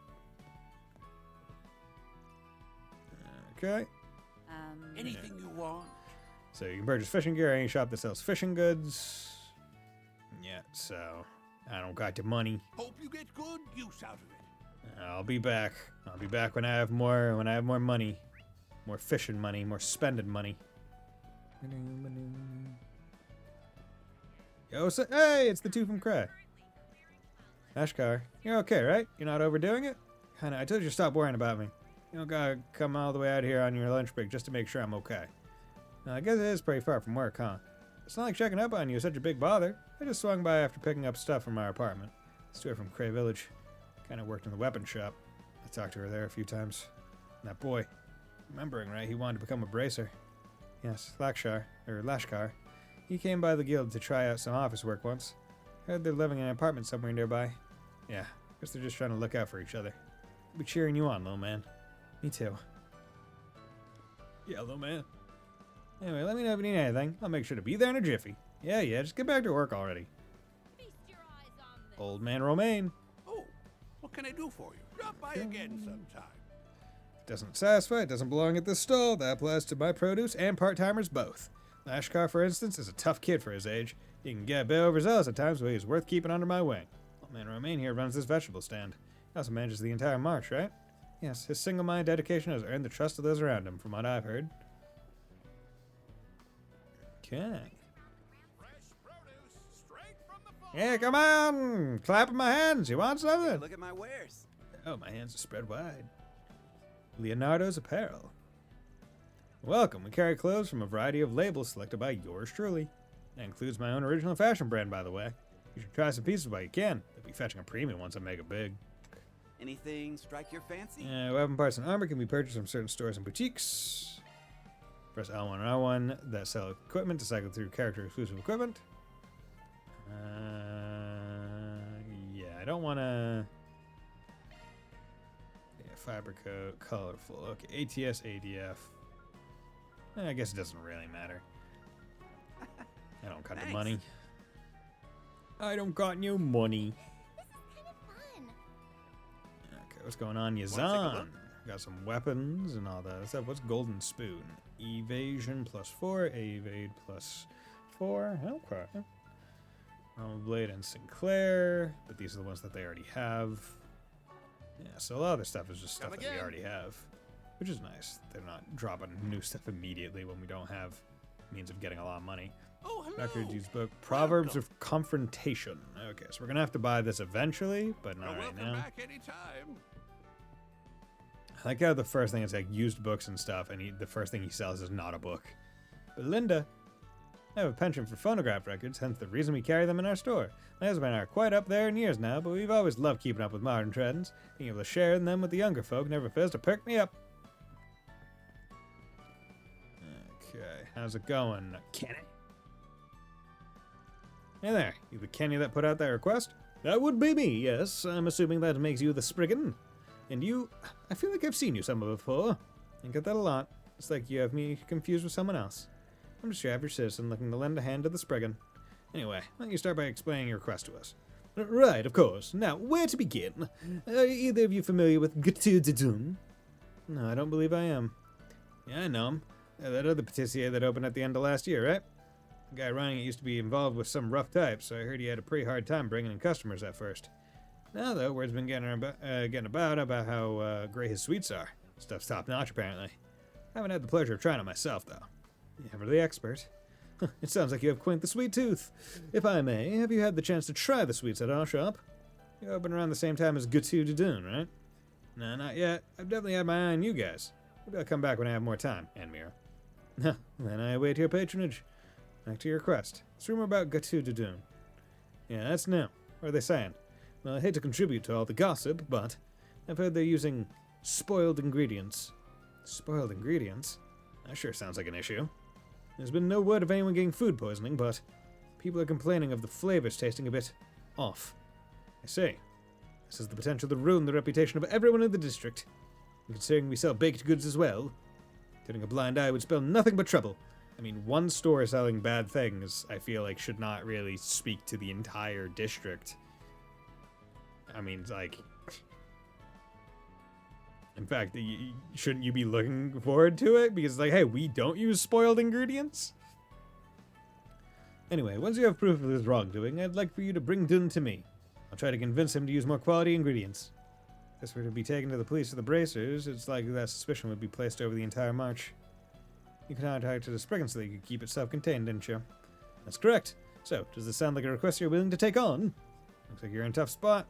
A: Okay.
I: Anything you want.
A: So you can purchase fishing gear at any shop that sells fishing goods. Yeah, so I don't got the money.
I: Hope you get good use out of it.
A: I'll be back. I'll be back when I have more money. More fishing money, more spending money. Yo, hey, it's the two from Cray. Ashkar, you're okay, right? You're not overdoing it? Kinda, I told you to stop worrying about me. You don't gotta come all the way out here on your lunch break just to make sure I'm okay. Now, I guess it is pretty far from work, huh? It's not like checking up on you is such a big bother. I just swung by after picking up stuff from our apartment. Stuart from Cray Village. Kinda worked in the weapon shop. I talked to her there a few times. That boy. Remembering right, he wanted to become a bracer. Yes, Lashkar. He came by the guild to try out some office work once. Heard they're living in an apartment somewhere nearby. Yeah, guess they're just trying to look out for each other. I'll be cheering you on, little man. Me too. Yeah, little man. Anyway, let me know if you need anything. I'll make sure to be there in a jiffy. Yeah, just get back to work already. Old man Romaine.
I: Oh, what can I do for you? Drop by again sometime.
A: Doesn't satisfy, it doesn't belong at this stall. That applies to my produce and part-timers both. Lashkar, for instance, is a tough kid for his age. He can get a bit overzealous at times, but he's worth keeping under my wing. Old man Romaine here runs this vegetable stand. He also manages the entire march, right? Yes, his single-minded dedication has earned the trust of those around him, from what I've heard. Okay. Yeah, come on! Clapping my hands. You want something?
M: Look at my wares.
A: Oh, my hands are spread wide. Leonardo's Apparel. Welcome. We carry clothes from a variety of labels selected by yours truly. That includes my own original fashion brand, by the way. You should try some pieces while you can. They'll be fetching a premium once I make it big.
M: Anything strike your fancy?
A: Weapon parts and armor can be purchased from certain stores and boutiques. Press L1 and R1 that sell equipment to cycle through character-exclusive equipment. Yeah, I don't want to... Yeah, fiber coat, colorful. Okay, ATS, ADF. I guess it doesn't really matter. I don't got the money. I don't got no money.
E: This is kind of fun.
A: Okay, what's going on, Yazan? Got some weapons and all that stuff. What's Golden Spoon? Evasion +4, evade +4. Okay. Blade and Sinclair, but these are the ones that they already have. Yeah, so a lot of this stuff is just stuff that we already have, which is nice. They're not dropping new stuff immediately when we don't have means of getting a lot of money.
I: Oh, hello.
A: Dr. G's book, Proverbs of Confrontation. Okay, so we're gonna have to buy this eventually, but not right now.
I: Back anytime.
A: I like how the first thing is like used books and stuff, and the first thing he sells is not a book. But Linda, I have a penchant for phonograph records, hence the reason we carry them in our store. My husband and I are quite up there in years now, but we've always loved keeping up with modern trends. Being able to share them with the younger folk never fails to perk me up. Okay, how's it going, Kenny? Hey there, you the Kenny that put out that request? That would be me, yes. I'm assuming that makes you the Spriggan. And you, I feel like I've seen you somewhere before. I get that a lot. It's like you have me confused with someone else. I'm just your average citizen looking to lend a hand to the Spriggan. Anyway, why don't you start by explaining your request to us? Right, of course. Now, where to begin? Are either of you familiar with G'tu-Dudun? No, I don't believe I am. Yeah, I know him. That other patissier that opened at the end of last year, right? The guy running it used to be involved with some rough types, so I heard he had a pretty hard time bringing in customers at first. Now, though, word's been getting about how great his sweets are. Stuff's top-notch, apparently. I haven't had the pleasure of trying it myself, though. Yeah, for the expert. It sounds like you have quaint the sweet tooth. If I may, have you had the chance to try the sweets at our shop? You open around the same time as G'tu-Dudun, right? No, not yet. I've definitely had my eye on you guys. Maybe I'll come back when I have more time, and Mira. No, then I await your patronage. Back to your request. This rumor about G'tu-Dudun. Yeah, that's new. What are they saying? Well, I hate to contribute to all the gossip, but I've heard they're using spoiled ingredients. Spoiled ingredients? That sure sounds like an issue. There's been no word of anyone getting food poisoning, but people are complaining of the flavors tasting a bit off. I see. This has the potential to ruin the reputation of everyone in the district. And considering we sell baked goods as well, turning a blind eye would spell nothing but trouble. I mean, one store selling bad things, I feel like, should not really speak to the entire district. I mean, like... In fact, shouldn't you be looking forward to it? Because, like, hey, we don't use spoiled ingredients? Anyway, once you have proof of his wrongdoing, I'd like for you to bring Dun to me. I'll try to convince him to use more quality ingredients. If this were to be taken to the police or the bracers, it's likely that suspicion would be placed over the entire march. You contacted the Spriggan so that you could keep it self-contained, didn't you? That's correct. So, does this sound like a request you're willing to take on? Looks like you're in a tough spot.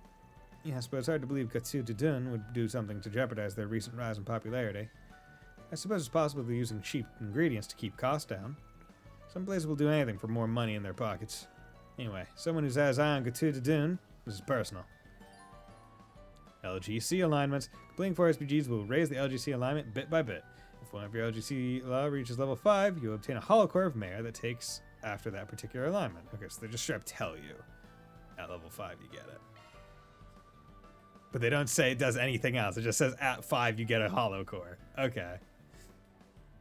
A: Yes, but it's hard to believe G'tu-Dudun would do something to jeopardize their recent rise in popularity. I suppose it's possible they're using cheap ingredients to keep costs down. Some places will do anything for more money in their pockets. Anyway, someone who's has eye on G'tu-Dudun, this is personal. LGC alignments. Completing 4 SPGs will raise the LGC alignment bit by bit. If one of your LGC reaches level 5, you obtain a hollow core of Mayor that takes after that particular alignment. Okay, so they just straight up tell you at level 5 you get it. But they don't say it does anything else. It just says at 5 you get a hollow core. Okay.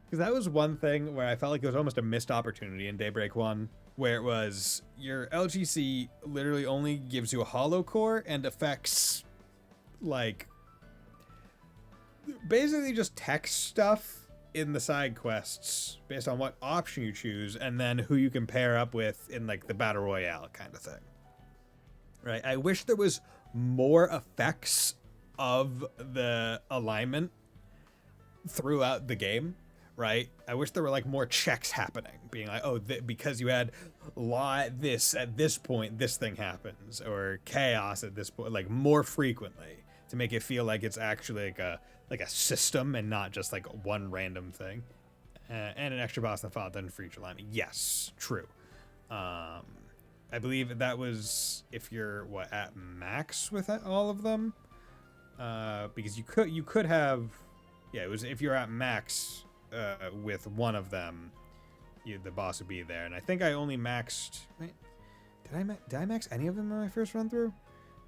A: Because that was one thing where I felt like it was almost a missed opportunity in Daybreak 1, where it was your LGC literally only gives you a hollow core and affects, like, basically just text stuff in the side quests based on what option you choose and then who you can pair up with in, like, the Battle Royale kind of thing. Right? I wish there was more effects of the alignment throughout the game, right? I wish there were like more checks happening, being like, oh, because you had this at this point, this thing happens, or chaos at this point, like more frequently, to make it feel like it's actually like a system and not just like one random thing. And an extra boss in the file done for each alignment. Yes, true. I believe that was if you're at max with all of them, because you could have, yeah, it was if you're at max with one of them, the boss would be there. And I think I only maxed. Wait, did I max any of them in my first run through?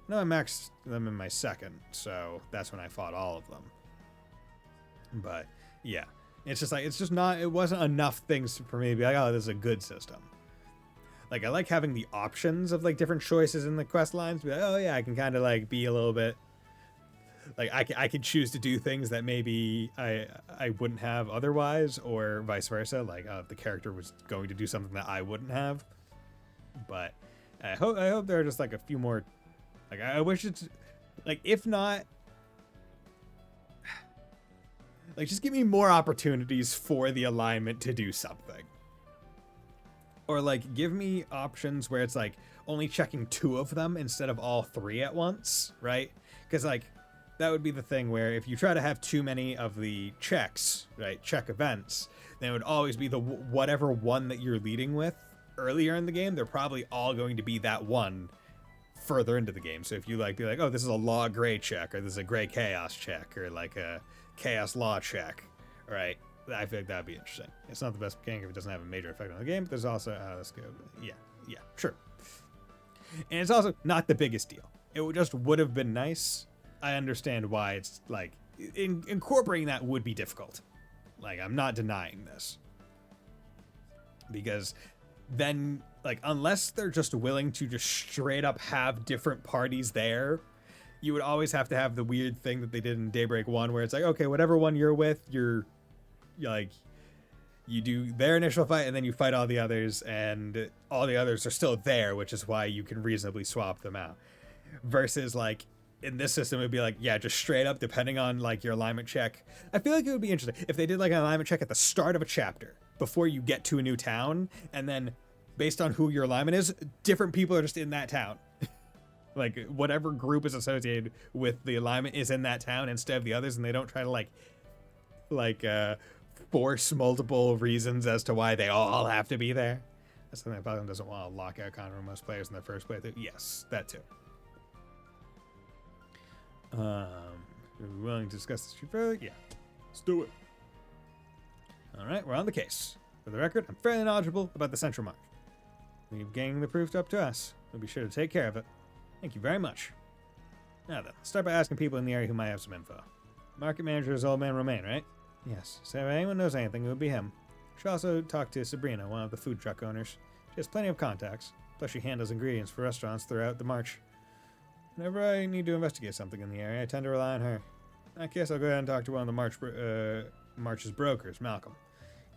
A: No, I maxed them in my second, so that's when I fought all of them. But yeah, it's just like it wasn't enough things for me to be like, oh, this is a good system. Like, I like having the options of, like, different choices in the quest lines. Be like, oh, yeah, I can kind of, like, be a little bit... Like, I can choose to do things that maybe I wouldn't have otherwise, or vice versa. Like, if the character was going to do something that I wouldn't have. But I hope there are just, like, a few more... Like, I wish it's... Like, if not... Like, just give me more opportunities for the alignment to do something. Or, like, give me options where it's, like, only checking 2 of them instead of all 3 at once, right? Because, like, that would be the thing where if you try to have too many of the checks, right, check events, then it would always be the whatever one that you're leading with earlier in the game. They're probably all going to be that one further into the game. So if you, like, be like, oh, this is a law gray check, or this is a gray chaos check, or, like, a chaos law check, right? I feel like that'd be interesting. It's not the best mechanic if it doesn't have a major effect on the game, but there's also, let's go, yeah, sure. And it's also not the biggest deal. It just would have been nice. I understand why it's, like, incorporating that would be difficult. Like, I'm not denying this. Because then, like, unless they're just willing to just straight up have different parties there, you would always have to have the weird thing that they did in Daybreak 1, where it's like, okay, whatever one you're with, you're like, you do their initial fight and then you fight all the others, and all the others are still there, which is why you can reasonably swap them out. Versus, like, in this system, it'd be like, yeah, just straight up, depending on, like, your alignment check. I feel like it would be interesting if they did, like, an alignment check at the start of a chapter before you get to a new town, and then based on who your alignment is, different people are just in that town. Like, whatever group is associated with the alignment is in that town instead of the others, and they don't try to, force multiple reasons as to why they all have to be there. That's something that Bison doesn't want to lock out content from most players in their first playthrough. Yes, that too. Are we willing to discuss this further? Yeah, let's do it. All right, we're on the case. For the record, I'm fairly knowledgeable about the Central Mark. Leave gaining the proof up to us. We'll be sure to take care of it. Thank you very much. Now then, let's start by asking people in the area who might have some info. Market manager is Old Man Romaine, right? Yes, so if anyone knows anything, it would be him. Should also talk to Sabrina, one of the food truck owners. She has plenty of contacts, plus she handles ingredients for restaurants throughout the march. Whenever I need to investigate something in the area, I tend to rely on her. In that case, I'll go ahead and talk to one of the March's brokers, Malcolm.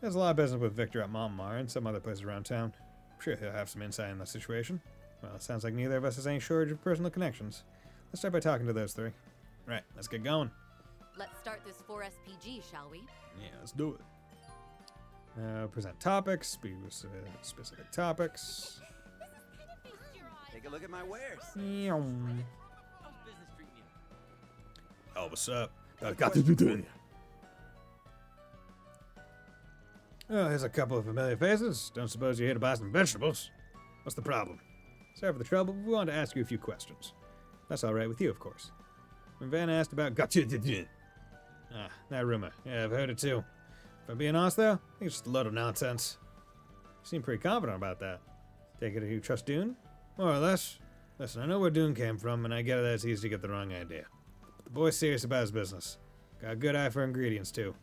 A: He has a lot of business with Victor at Montmar and some other places around town. I'm sure he'll have some insight in the situation. Well, it sounds like neither of us has any shortage of personal connections. Let's start by talking to those 3. Right, let's get going.
H: Let's start this 4SPG, shall we?
A: Yeah, let's do it. Present topics, speak with specific topics.
M: Take a look at my wares.
A: Oh,
M: business treating you?
A: Oh, what's up? Got to do it. Oh, here's a couple of familiar faces. Don't suppose you're here to buy some vegetables. What's the problem? Sorry for the trouble, but we wanted to ask you a few questions. That's all right with you, of course. when Van asked about that rumor. Yeah, I've heard it too. If I'm being honest though, I think it's just a load of nonsense. You seem pretty confident about that. Take it you trust Dune? More or less. Listen, I know where Dune came from, and I get it that it's easy to get the wrong idea. But the boy's serious about his business. Got a good eye for ingredients too.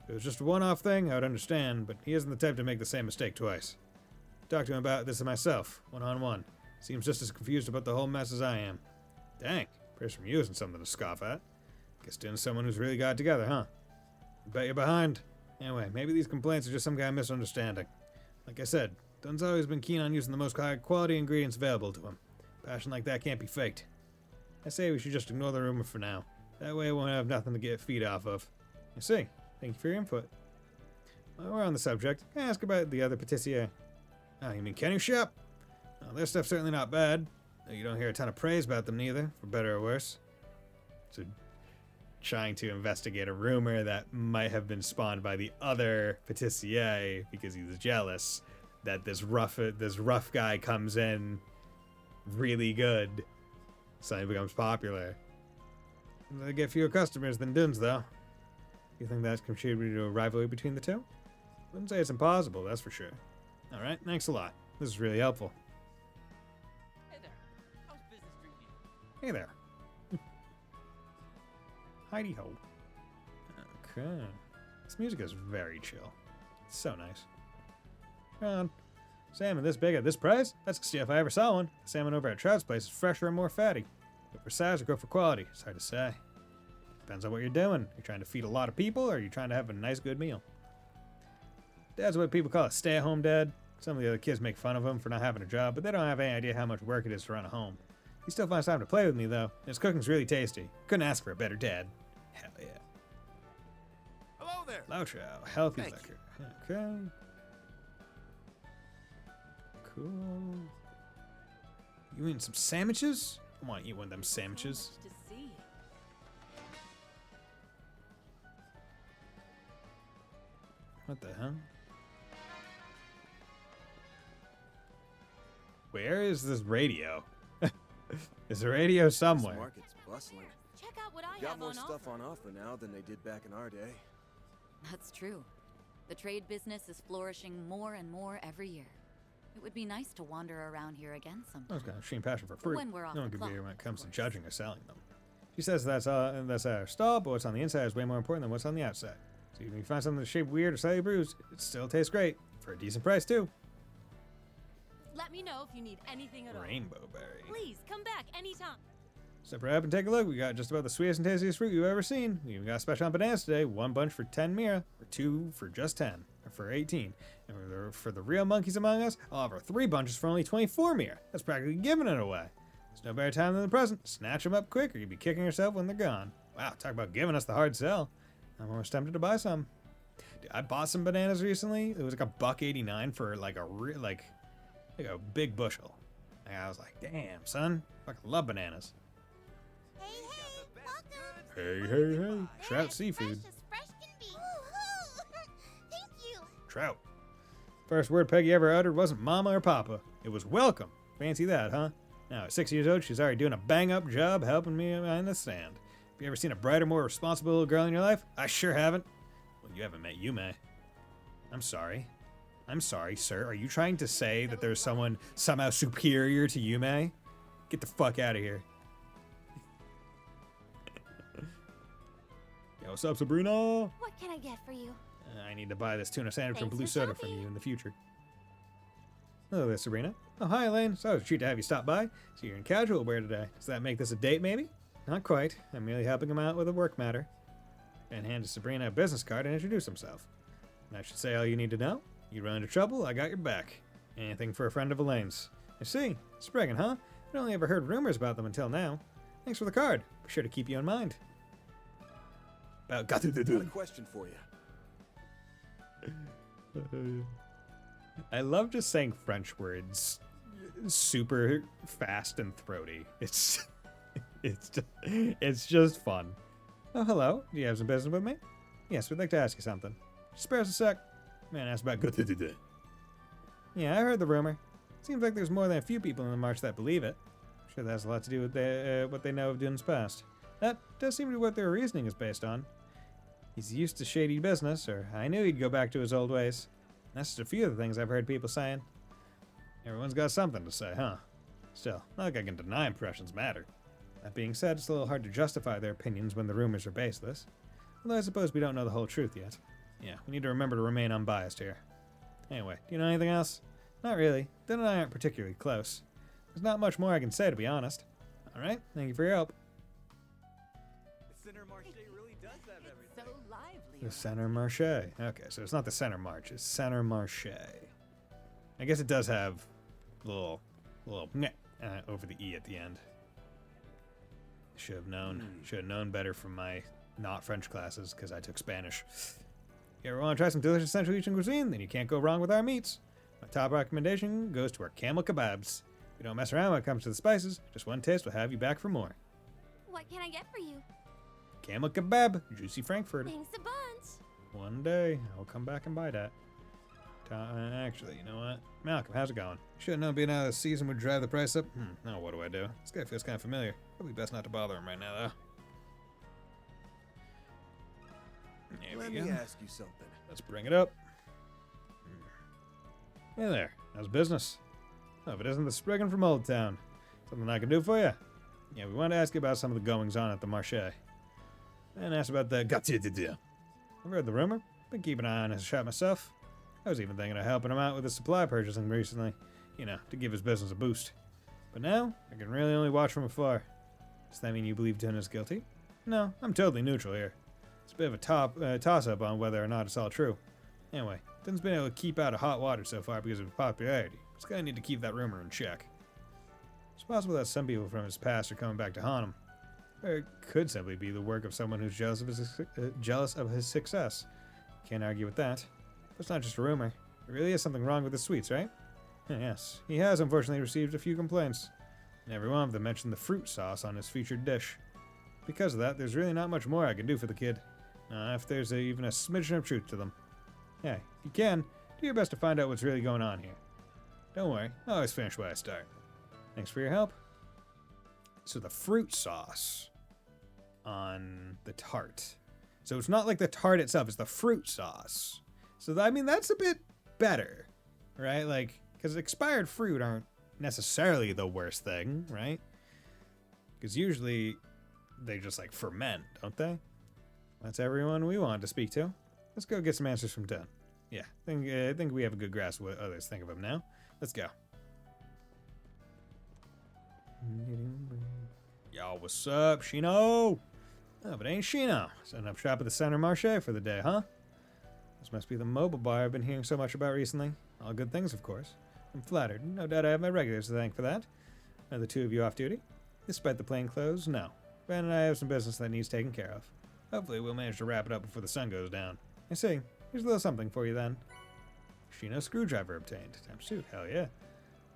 A: If it was just a one-off thing, I would understand, but he isn't the type to make the same mistake twice. Talked to him about this myself, one-on-one. Seems just as confused about the whole mess as I am. Dang, praise from you isn't something to scoff at. Guess Dune's someone who's really got it together, huh? Bet you're behind. Anyway, maybe these complaints are just some kind of misunderstanding. Like I said, Dune's always been keen on using the most high-quality ingredients available to him. Passion like that can't be faked. I say we should just ignore the rumor for now. That way we won't have nothing to get feed off of. I see. Thank you for your input. While we're on the subject, can I ask about the other patissier? Oh, you mean Kenny's shop? Well, their stuff's certainly not bad. Though you don't hear a ton of praise about them neither, for better or worse. So, trying to investigate a rumor that might have been spawned by the other patissier because he's jealous that this rough guy comes in really good, suddenly becomes popular. They get fewer customers than Dunes, though. You think that's contributed to a rivalry between the two? Wouldn't say it's impossible, that's for sure. Alright, thanks a lot. This is really helpful.
K: Hey there. How's business treating you?
A: Hey there. Heidi ho. Okay. This music is very chill. It's so nice. Come on. Salmon this big at this price? That's the stuff if I ever saw one. The salmon over at Trout's place is fresher and more fatty. Go for size or go for quality? It's hard to say. Depends on what you're doing. You're trying to feed a lot of people, or you're trying to have a nice, good meal. Dad's what people call a stay-at-home dad. Some of the other kids make fun of him for not having a job, but they don't have any idea how much work it is to run a home. He still finds time to play with me, though. His cooking's really tasty. Couldn't ask for a better dad. Hell yeah.
I: Hello there.
A: Lao Chow, healthy
I: Thank
A: liquor. Okay. Cool. You eating some sandwiches? I want to eat one of them sandwiches.
H: To see.
A: What the hell? Where is this radio? Is a radio somewhere?
G: This market's bustling.
B: Check out what I
G: Got
B: have
G: more
B: on
G: stuff
B: offer.
G: on offer now than they did back in our day.
H: That's true. The trade business is flourishing more and more every year. It would be nice to wander around here again
A: I
H: sometime.
A: was got an extreme passion for fruit.
H: When we're off
A: No one
H: the
A: could be
H: clock,
A: here when it comes to
H: of course.
A: judging or selling them. She says that's our stall, but what's on the inside is way more important than what's on the outside. So even if you find something that's shaped weird or slightly bruised, it still tastes great. For a decent price, too.
B: Let me know if you need anything at all.
A: Rainbow berry.
B: Please come back anytime.
A: Step right up and take a look. We got just about the sweetest and tastiest fruit you've ever seen. We even got a special on bananas today. 1 bunch for 10 mira, or 2 for just 10, or for 18. And for the real monkeys among us, I'll offer 3 bunches for only 24 mira. That's practically giving it away. There's no better time than the present. Snatch them up quick or you'll be kicking yourself when they're gone. Wow, talk about giving us the hard sell. I'm almost tempted to buy some. Dude, I bought some bananas recently. It was like $1.89 for like a big bushel. And I was like, damn, son. Fucking love bananas. Hey. Trout seafood.
E: Thank you.
A: Trout. First word Peggy ever uttered wasn't mama or papa. It was welcome. Fancy that, huh? Now, at 6 years old, she's already doing a bang-up job helping me behind the stand. Have you ever seen a brighter, more responsible little girl in your life? I sure haven't. Well, you haven't met Yume. I'm sorry. I'm sorry, sir. Are you trying to say that there's someone somehow superior to Yume? Get the fuck out of here. Yo, what's up, Sabrina?
Q: What can I get for you?
A: I need to buy this tuna sandwich and
Q: Thanks
A: blue
Q: for
A: soda from
Q: shopping.
A: you in the future. Hello there, Sabrina. Oh, hi, Elaine. So it's a treat to have you stop by. So you're in casual wear today. Does that make this a date, maybe? Not quite. I'm merely helping him out with a work matter. And handed Sabrina a business card and introduced himself. And I should say all you need to know. You run into trouble, I got your back. Anything for a friend of Elaine's. I see. Spriggan, huh? I'd only ever heard rumors about them until now. Thanks for the card. Be sure to keep you in mind.
G: Got a question for you.
A: I love just saying French words super fast and throaty. It's just fun. Oh, hello. Do you have some business with me? Yes, we'd like to ask you something. Spare us a sec. Man asked about good. Yeah, I heard the rumor. Seems like there's more than a few people in the march that believe it. Sure that has a lot to do with what they know of Dune's past. That does seem to be what their reasoning is based on. He's used to shady business, or I knew he'd go back to his old ways. That's just a few of the things I've heard people saying. Everyone's got something to say, huh? Still, not like I can deny impressions matter. That being said, it's a little hard to justify their opinions when the rumors are baseless. Although I suppose we don't know the whole truth yet. Yeah, we need to remember to remain unbiased here. Anyway, do you know anything else? Not really. Dan and I aren't particularly close. There's not much more I can say, to be honest. Alright, thank you for your help.
M: The Center Marche really does have everything.
H: So lively.
A: The Center Marche. Okay, so it's not the Center March, it's Center Marche. I guess it does have a little meh over the E at the end. Should have known. Should have known better from my not French classes, because I took Spanish. You ever want to try some delicious Central Asian cuisine? Then you can't go wrong with our meats. My top recommendation goes to our camel kebabs. We don't mess around when it comes to the spices. Just one taste will have you back for more.
Q: What can I get for you?
A: Camel kebab, juicy Frankfurt.
Q: Thanks a bunch.
A: One day, I'll come back and buy that. Actually, you know what? Malcolm, how's it going? Should have known being out of the season would drive the price up. Now what do I do? This guy feels kind of familiar. Probably best not to bother him right now, though.
G: Let me ask you something.
A: Let's bring it up. Hey there, how's business? Oh, if it isn't the Spriggan from Old Town. Something I can do for you? Yeah, we wanted to ask you about some of the goings-on at the Marche. And ask about the I've heard the rumor. Been keeping an eye on his shop myself. I was even thinking of helping him out with his supply purchasing recently. You know, to give his business a boost. But now, I can really only watch from afar. Does that mean you believe Dun is guilty? No, I'm totally neutral here. It's a bit of a toss-up on whether or not it's all true. Anyway, Dun's been able to keep out of hot water so far because of his popularity. He's gonna need to keep that rumor in check. It's possible that some people from his past are coming back to haunt him. Or it could simply be the work of someone who's jealous of his success. Can't argue with that. But it's not just a rumor. There really is something wrong with his sweets, right? Yes, he has unfortunately received a few complaints. And every one of them mentioned the fruit sauce on his featured dish. Because of that, there's really not much more I can do for the kid. If there's even a smidgen of truth to them. Hey, if you can, do your best to find out what's really going on here. Don't worry, I always finish where I start. Thanks for your help. So the fruit sauce on the tart. So it's not like the tart itself, it's the fruit sauce. So I mean, that's a bit better, right? Like, because expired fruit aren't necessarily the worst thing, right? Because usually they just like ferment, don't they? That's everyone we wanted to speak to. Let's go get some answers from Dun. Yeah, I think we have a good grasp of what others think of him now. Let's go. Y'all, what's up, Shino? Oh, but ain't Shino. Setting up shop at the Center Marche for the day, huh? This must be the mobile bar I've been hearing so much about recently. All good things, of course. I'm flattered. No doubt I have my regulars to thank for that. Are the two of you off duty? Despite the plain clothes, no. Ben and I have some business that needs taken care of. Hopefully we'll manage to wrap it up before the sun goes down. I see. Here's a little something for you then. Shino screwdriver obtained. Times 2. Hell yeah.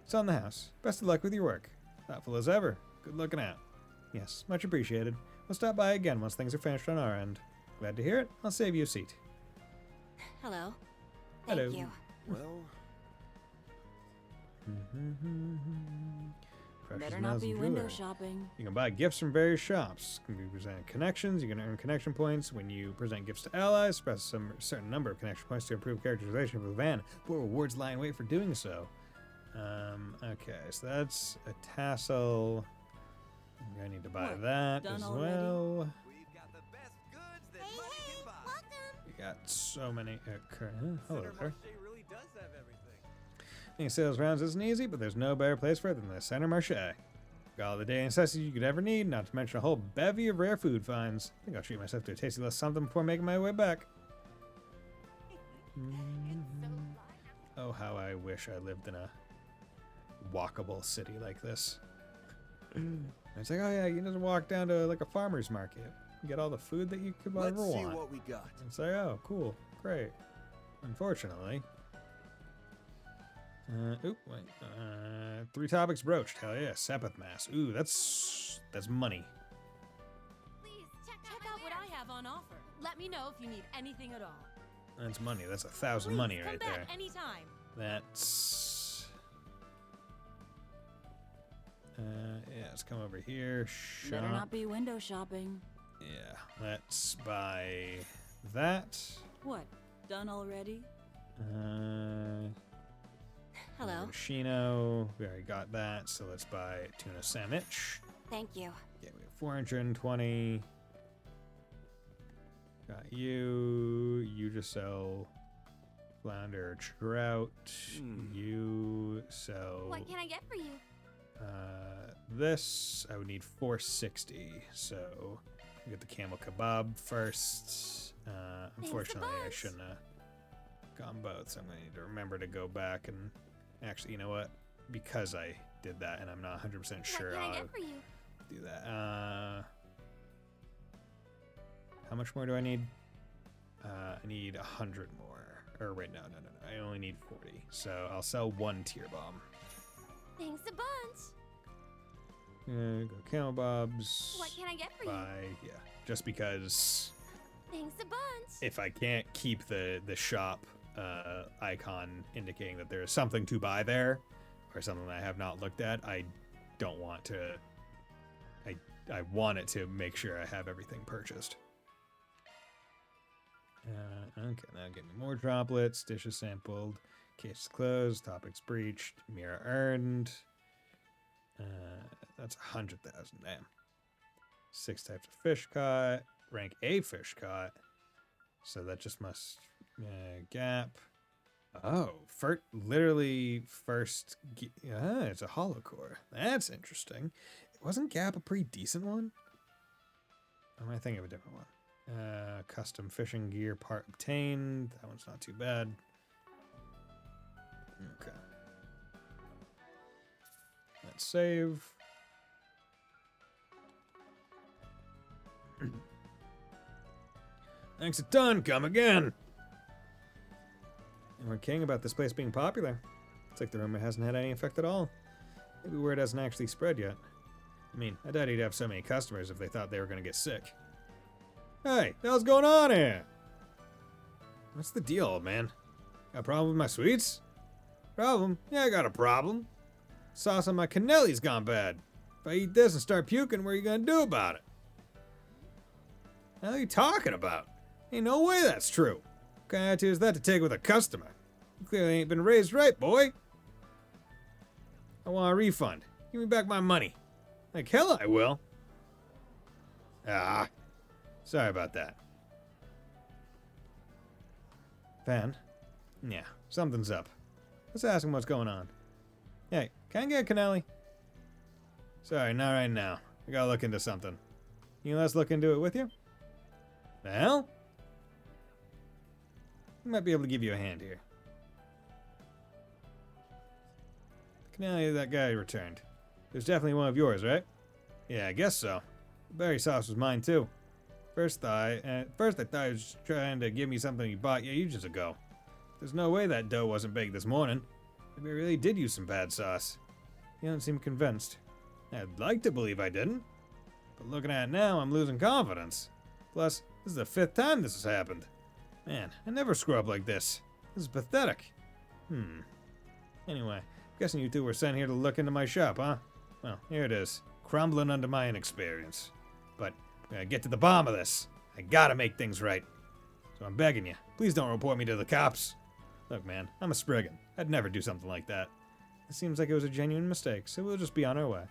A: It's on the house. Best of luck with your work. Thoughtful as ever. Good looking out. Yes, much appreciated. We'll stop by again once things are finished on our end. Glad to hear it. I'll save you a seat.
Q: Hello.
A: Hello.
Q: Thank you.
G: Well,
A: Precious
H: Better not
A: metals
H: be
A: and
H: window
A: jewelry.
H: shopping.
A: You can buy gifts from various shops. You can be presented connections. You can earn connection points when you present gifts to allies. Press some certain number of connection points to improve characterization of the van. What rewards lie in wait for doing so? Okay, so that's a tassel. I'm gonna need to buy
H: What,
A: that
H: done
A: as
H: already?
A: well.
M: We've got the best goods that
E: Hey,
M: money
E: hey,
M: can buy.
E: welcome.
A: We got so many. Hello
M: Center
A: there.
M: Marche really does have everything.
A: Making sales rounds isn't easy, but there's no better place for it than the Center Marche. Got all the daily necessities you could ever need, not to mention a whole bevy of rare food finds. I think I'll treat myself to a tasty little something before making my way back. Oh, how I wish I lived in a walkable city like this. It's like, oh yeah, you just walk down to like a farmer's market. You get all the food that you could
G: let's
A: ever
G: see
A: want.
G: what we got.
A: And say, oh, cool, great. Unfortunately. Wait. 3 topics broached. Hell yeah, Sepith Mass. Ooh, that's money.
Q: Please check
B: out what I have on offer. Let me know if you need anything at all.
A: That's money. That's 1,000
B: Please
A: money
B: come
A: right
B: back
A: there.
B: anytime.
A: That's Yeah, let's come over here. Shop.
H: Better not be window shopping.
A: Yeah, let's buy that.
H: What? Done already?
Q: Hello.
A: Shino. We already got that, so let's buy a tuna sandwich.
Q: Thank you.
A: Okay, we have 420. Got you. You just sell flounder trout. You sell.
Q: What can I get for you?
A: This I would need 460. So we get the camel kebab first. Unfortunately, I shouldn't have gone both. So I'm gonna need to remember to go back and actually, you know what? Because I did that, and I'm not 100% sure
Q: What can I
A: how
Q: get for you?
A: to do that. How much more do I need? I need 100 more. Or wait, no. I only need 40. So I'll sell one tier bomb.
Q: Thanks a bunch.
A: Go camel bobs.
Q: What can I get for you?
A: Yeah, just because
Q: Thanks a bunch.
A: if I can't keep the shop icon indicating that there is something to buy there or something that I have not looked at, I don't want to. I want it to make sure I have everything purchased. Okay, now give me more droplets. Dishes sampled. Case closed. Topics breached. Mirror earned. That's 100,000. Damn. 6 types of fish caught. Rank A fish caught. So that just must gap. Oh, literally first. It's a hollow core. That's interesting. Wasn't Gap a pretty decent one? Or am I thinking of a different one? Custom fishing gear part obtained. That one's not too bad. Okay. Let's save. Thanks a ton. Come again. And we're king about this place being popular. It's like the rumor hasn't had any effect at all. Maybe word hasn't actually spread yet. I mean, I doubt he'd have so many customers if they thought they were going to get sick. Hey, the hell's going on here? What's the deal, old man? Got a problem with my sweets? Problem? Yeah, I got a problem. Sauce on my cannelli's gone bad. If I eat this and start puking, what are you gonna do about it? What the hell are you talking about? Ain't no way that's true. What kind of attitude is that to take with a customer? You clearly ain't been raised right, boy. I want a refund. Give me back my money. Like hell I will. Ah. Sorry about that. Van? Yeah, something's up. Let's ask him what's going on. Hey, can I get a cannelli? Sorry, not right now. I gotta look into something. You let's look into it with you? The hell? I might be able to give you a hand here. The cannelli that guy returned. There's definitely one of yours, right? Yeah, I guess so. The berry sauce was mine too. First I thought he was trying to give me something he bought ages ago. There's no way that dough wasn't baked this morning. Maybe I really did use some bad sauce. You don't seem convinced. I'd like to believe I didn't. But looking at it now, I'm losing confidence. Plus, this is the 5th time this has happened. Man, I never screw up like this. This is pathetic. Anyway, I'm guessing you two were sent here to look into my shop, huh? Well, here it is. Crumbling under my inexperience. But I'm gonna get to the bottom of this. I gotta make things right. So I'm begging you, please don't report me to the cops. Look, man, I'm a Spriggan. I'd never do something like that. It seems like it was a genuine mistake, so we'll just be on our way.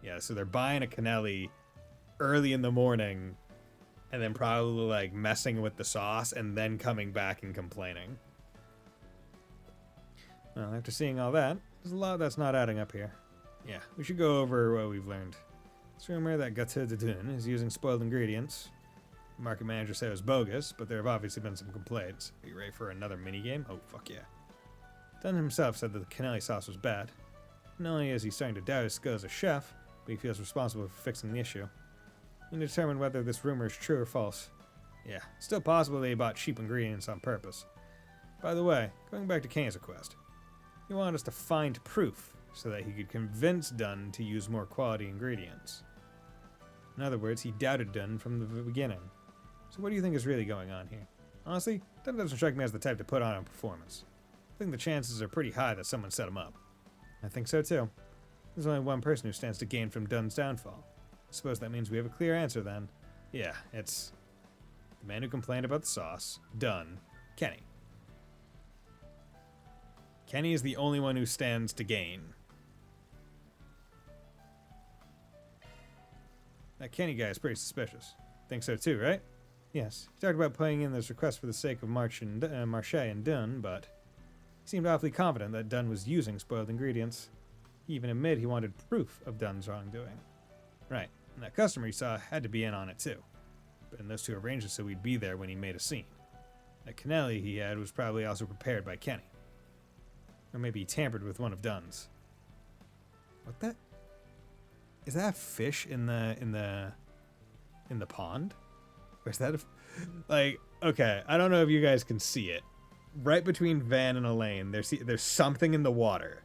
A: Yeah, so they're buying a cannelli early in the morning and then probably like messing with the sauce and then coming back and complaining. Well, after seeing all that, there's a lot that's not adding up here. Yeah, we should go over what we've learned. It's rumor that Gatudadun is using spoiled ingredients. The market manager said it was bogus, but there have obviously been some complaints. Are you ready for another minigame? Oh, fuck yeah. Dunn himself said that the cannelli sauce was bad. Not only is he starting to doubt his skill as a chef, but he feels responsible for fixing the issue. We need to determine whether this rumor is true or false. Yeah, it's still possible that he bought cheap ingredients on purpose. By the way, going back to Kane's request, he wanted us to find proof so that he could convince Dunn to use more quality ingredients. In other words, he doubted Dunn from the beginning. So what do you think is really going on here? Honestly, Dunn doesn't strike me as the type to put on a performance. I think the chances are pretty high that someone set him up. I think so too. There's only one person who stands to gain from Dunn's downfall. I suppose that means we have a clear answer then. Yeah, it's the man who complained about the sauce, Dunn, Kenny. Kenny is the only one who stands to gain. That Kenny guy is pretty suspicious. Think so too, right? Yes. He talked about putting in this request for the sake of Marche and Dunn, but he seemed awfully confident that Dunn was using spoiled ingredients. He even admitted he wanted proof of Dunn's wrongdoing. Right. And that customer he saw had to be in on it too. But those two arranged it so we'd be there when he made a scene. That canelli he had was probably also prepared by Kenny. Or maybe he tampered with one of Dunn's. What the? Is that a fish in the pond? Or is that like, okay, I don't know if you guys can see it. Right between Van and Elaine, there's something in the water.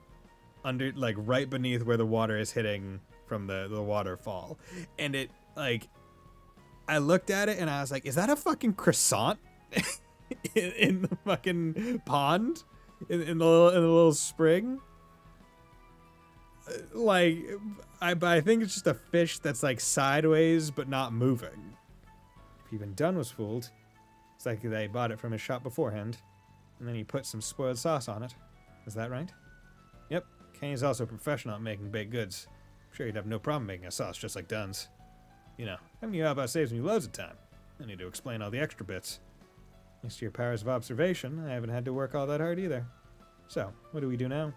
A: Under, like, right beneath where the water is hitting from the waterfall. And it, like, I looked at it and I was like, is that a fucking croissant? in the fucking pond? In the little spring? Like, I think it's just a fish that's, like, sideways but not moving. If even Dunn was fooled, it's like they bought it from his shop beforehand, and then he put some spoiled sauce on it. Is that right? Yep. Kenny's also a professional at making baked goods. I'm sure he'd have no problem making a sauce just like Dunn's. You know, having you out about saves me loads of time. I need to explain all the extra bits. Thanks to your powers of observation, I haven't had to work all that hard either. So, what do we do now?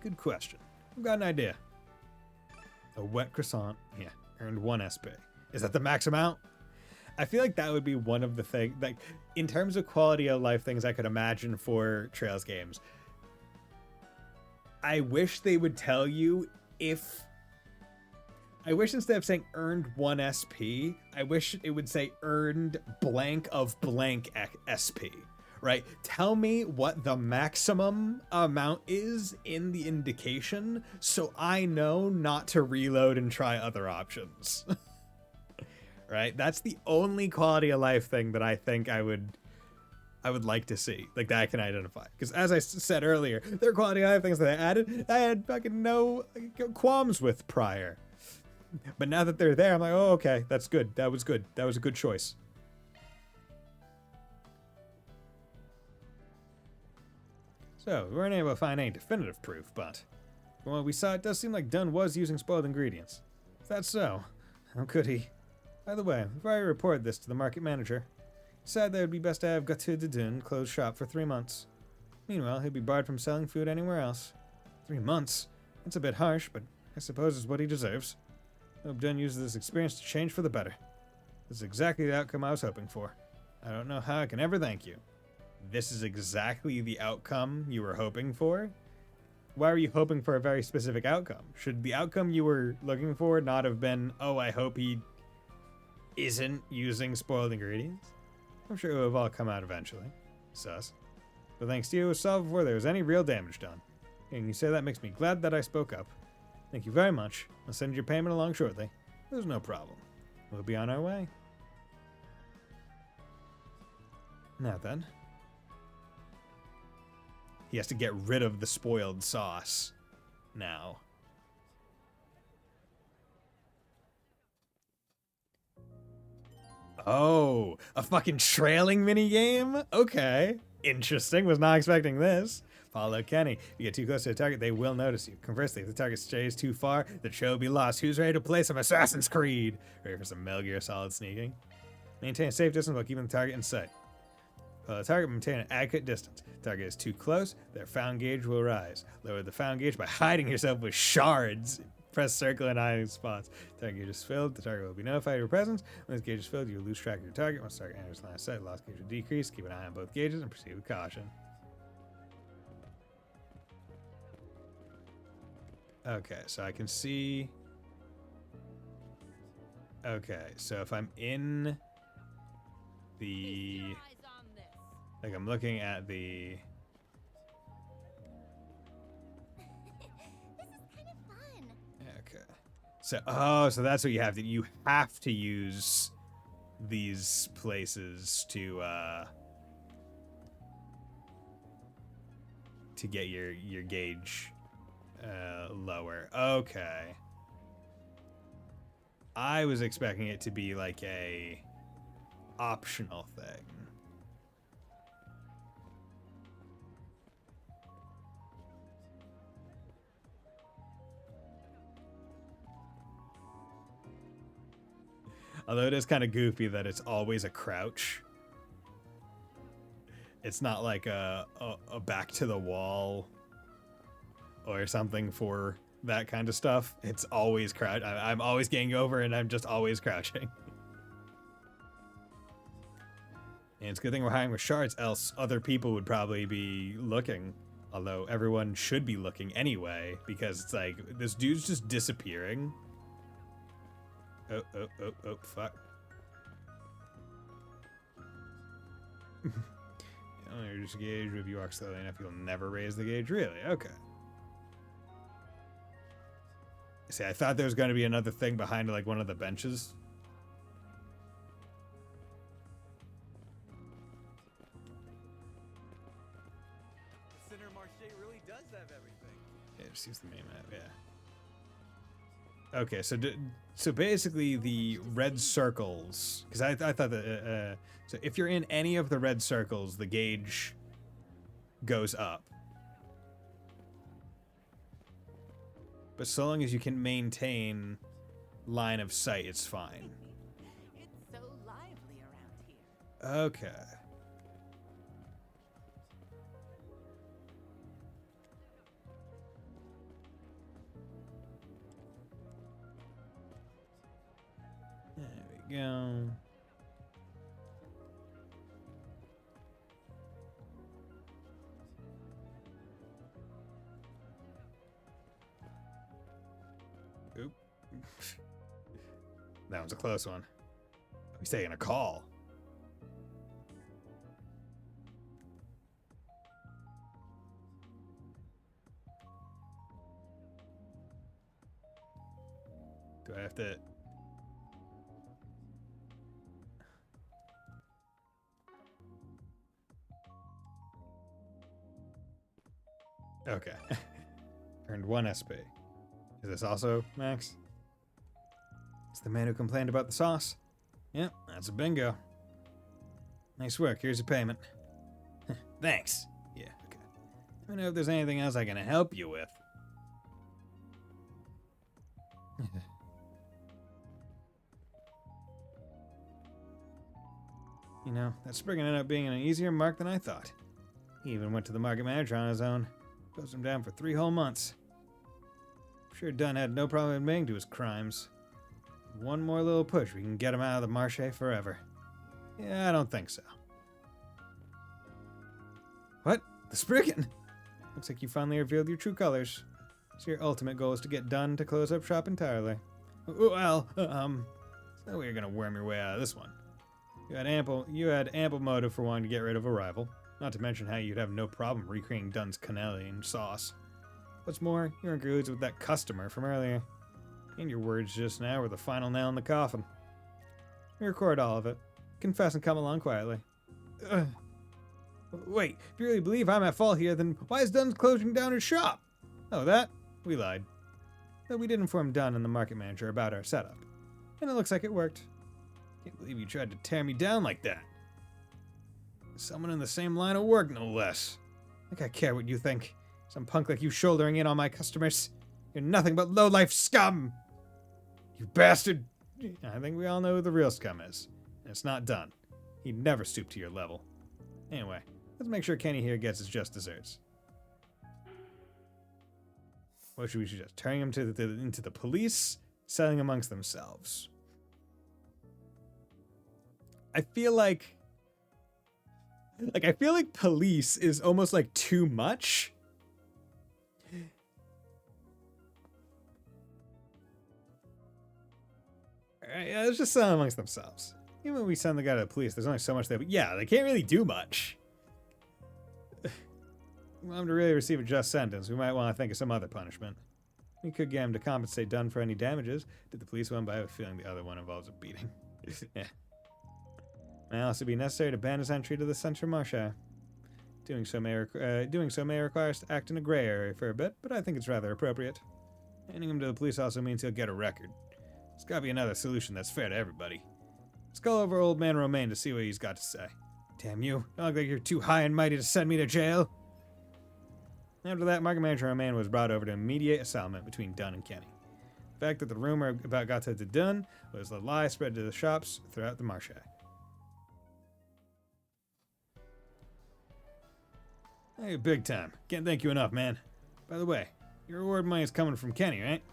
A: Good question. I've got an idea. A wet croissant, yeah, earned 1 SP. Is that the max amount? I feel like that would be one of the things, like, in terms of quality of life things I could imagine for Trails games. I wish they would tell you if... I wish instead of saying earned 1 SP, I wish it would say earned blank of blank SP, right? Tell me what the maximum amount is in the indication so I know not to reload and try other options. Right? That's the only quality of life thing that I think I would like to see, like, that I can identify. Because as I said earlier, there are quality of life things that I added I had fucking no qualms with prior. But now that they're there, I'm like, oh, okay, that's good. That was good. That was a good choice. So, we weren't able to find any definitive proof, but from what we saw, it does seem like Dunn was using spoiled ingredients. If that's so, how could he? By the way, before I report this to the market manager, he said that it would be best to have Gauthier de Dun close shop for 3 months. Meanwhile, he'd be barred from selling food anywhere else. 3 months? That's a bit harsh, but I suppose it's what he deserves. I hope Dunn uses this experience to change for the better. This is exactly the outcome I was hoping for. I don't know how I can ever thank you. This is exactly the outcome you were hoping for? Why were you hoping for a very specific outcome? Should the outcome you were looking for not have been, oh, I hope he isn't using spoiled ingredients? I'm sure it would have all come out eventually. Sus. But thanks to you, it was solved before there was any real damage done. And you say that makes me glad that I spoke up. Thank you very much. I'll send your payment along shortly. There's no problem. We'll be on our way. Now then. He has to get rid of the spoiled sauce. Now. Oh, a fucking trailing minigame? Okay. Interesting. Was not expecting this. Follow Kenny. If you get too close to the target, they will notice you. Conversely, if the target strays too far, the show will be lost. Who's ready to play some Assassin's Creed? Ready for some Metal Gear Solid sneaking? Maintain a safe distance while keeping the target in sight. Follow the target, maintain an adequate distance. If the target is too close, their found gauge will rise. Lower the found gauge by hiding yourself with shards. Press circle and hiding spots. Target gauge is filled. The target will be notified of your presence. When this gauge is filled, you will lose track of your target. Once the target enters line of sight, lost gauge will decrease. Keep an eye on both gauges and proceed with caution. Okay, so I can see... Okay, so if I'm in the... Like, I'm looking at the... Okay. So, oh, so that's what you have to... You have to use these places to get your gauge lower. Okay. I was expecting it to be like a optional thing. Although it is kind of goofy that it's always a crouch. It's not like a back to the wall or something for that kind of stuff. It's always crouch. I'm always getting over and I'm just always crouching. And it's a good thing we're hiring with shards, else other people would probably be looking. Although everyone should be looking anyway, because it's like, this dude's just disappearing. Oh, fuck. You just gauge if you walk slowly enough, you'll never raise the gauge. Really? Okay. See, I thought there was going to be another thing behind like one of the benches.
M: Center Marché really does have everything.
A: Yeah, just use the main map, yeah. Okay, so basically the red circles, because I thought that, so if you're in any of the red circles, the gauge goes up. But so long as you can maintain line of sight, it's fine.
R: It's so lively around here.
A: Okay. There we go. Oop. That one's a close one. He's taking a call. Do I have to... Okay. Earned 1 SP. Is this also max? It's the man who complained about the sauce. Yep, that's a bingo. Nice work. Here's your payment. Thanks. Yeah, okay. Let me know if there's anything else I can help you with. You know, that Spriggan ended up being an easier mark than I thought. He even went to the market manager on his own. Closed him down for 3 whole months. I'm sure Dunn had no problem admitting to his crimes. One more little push, we can get him out of the Marché forever. Yeah, I don't think so. What? The Spriggan? Looks like you finally revealed your true colors. So your ultimate goal is to get Dunn to close up shop entirely. Well, so we're gonna worm your way out of this one. You had ample motive for wanting to get rid of a rival. Not to mention how you'd have no problem recreating Dunn's cannelli and sauce. What's more, you're in cahoots with that customer from earlier. And your words just now were the final nail in the coffin. We record all of it. Confess and come along quietly. Wait, if you really believe I'm at fault here, then why is Dunn closing down his shop? Oh, that? We lied. But we did inform Dunn and the market manager about our setup. And it looks like it worked. Can't believe you tried to tear me down like that. Someone in the same line of work, no less. Like I care what you think. Some punk like you shouldering in on my customers. You're nothing but low-life scum! You bastard! I think we all know who the real scum is. And it's not Dunn. He'd never stoop to your level. Anyway, let's make sure Kenny here gets his just desserts. What should we suggest? Turning him into the police? Selling amongst themselves? I feel like police is almost like too much. Alright, yeah, let's just sell amongst themselves. Even when we send the guy to the police, there's only so much but yeah, they can't really do much. We want him to really receive a just sentence. We might want to think of some other punishment. We could get him to compensate Dunn for any damages. Did the police one, but I have a feeling the other one involves a beating. Yeah. May also be necessary to ban his entry to the Centre Marché. Doing so may require us to act in a gray area for a bit, but I think it's rather appropriate. Handing him to the police also means he'll get a record. There's gotta be another solution that's fair to everybody. Let's call over old man Romaine to see what he's got to say. Damn you, don't look like you're too high and mighty to send me to jail. After that, Market Manager Romaine was brought over to mediate a settlement between Dunn and Kenny. The fact that the rumor about got to Dunn was a lie spread to the shops throughout the marché. Hey, big time. Can't thank you enough, man. By the way, your reward money is coming from Kenny, right?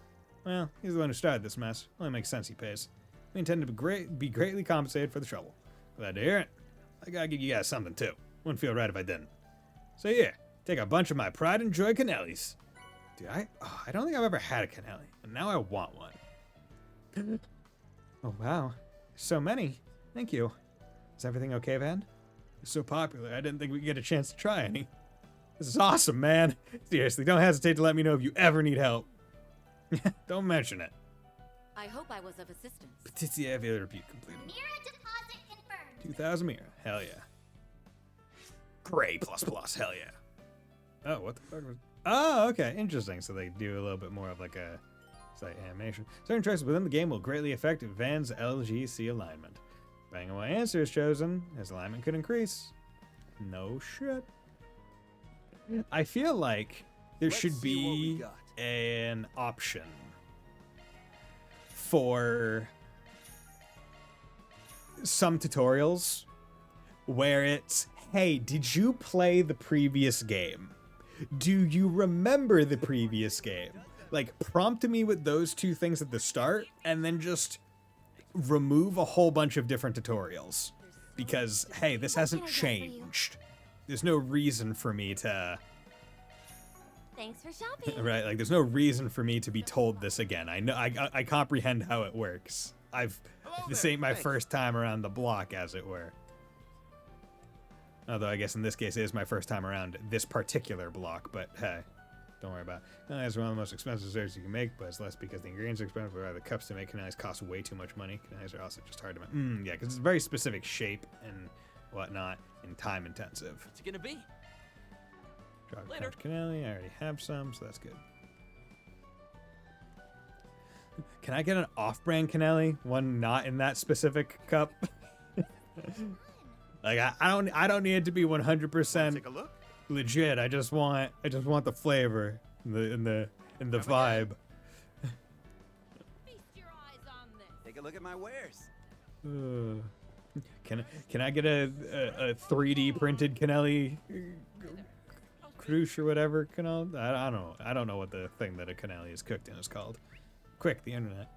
A: Well, he's the one who started this mess. Only makes sense he pays. We intend to be greatly compensated for the trouble. Glad to hear it. I gotta give you guys something, too. Wouldn't feel right if I didn't. So yeah, take a bunch of my pride and joy Canellis. Dude, I don't think I've ever had a Canelli, and now I want one. Oh, wow. So many. Thank you. Is everything okay, Van? It's so popular, I didn't think we'd get a chance to try any. This is awesome, man. Seriously, don't hesitate to let me know if you ever need help. Don't mention it.
H: I hope I was of assistance.
A: Petitia Villa Repeat completed.
E: Mira deposit confirmed.
A: 2,000 Mira. Hell yeah. Gray ++. Hell yeah. Oh, what the fuck was... Oh, okay. Interesting. So they do a little bit more of like a site animation. Certain choices within the game will greatly affect Van's LGC alignment. Depending on what answer is chosen, his alignment could increase. No shit. I feel like there should be an option for some tutorials where it's, hey, did you play the previous game? Do you remember the previous game? Like, prompt me with those two things at the start, and then just remove a whole bunch of different tutorials. Because, hey, this hasn't changed. There's no reason for me to...
Q: Thanks for shopping.
A: Right, like, there's no reason for me to be told this again. I know, I comprehend how it works. This ain't my first time around the block, as it were. Although I guess in this case it is my first time around this particular block, but hey, don't worry about it. Canellis are one of the most expensive desserts you can make, but it's less because the ingredients are expensive, but rather the cups to make canellis cost way too much money. Canellis are also just hard to make. Yeah, because it's a very specific shape and whatnot, and time intensive.
N: What's it gonna be?
A: Later. Canelli, I already have some, so that's good. Can I get an off-brand Canelli? One not in that specific cup? Like I don't need it to be 100% legit. I just want the flavor, in the vibe.
R: Feast your eyes on this. Take a look at my wares.
A: Can I get a 3D printed Canelli cruche or whatever? I don't know what the thing that a Canelli is cooked in is called. Quick, the internet.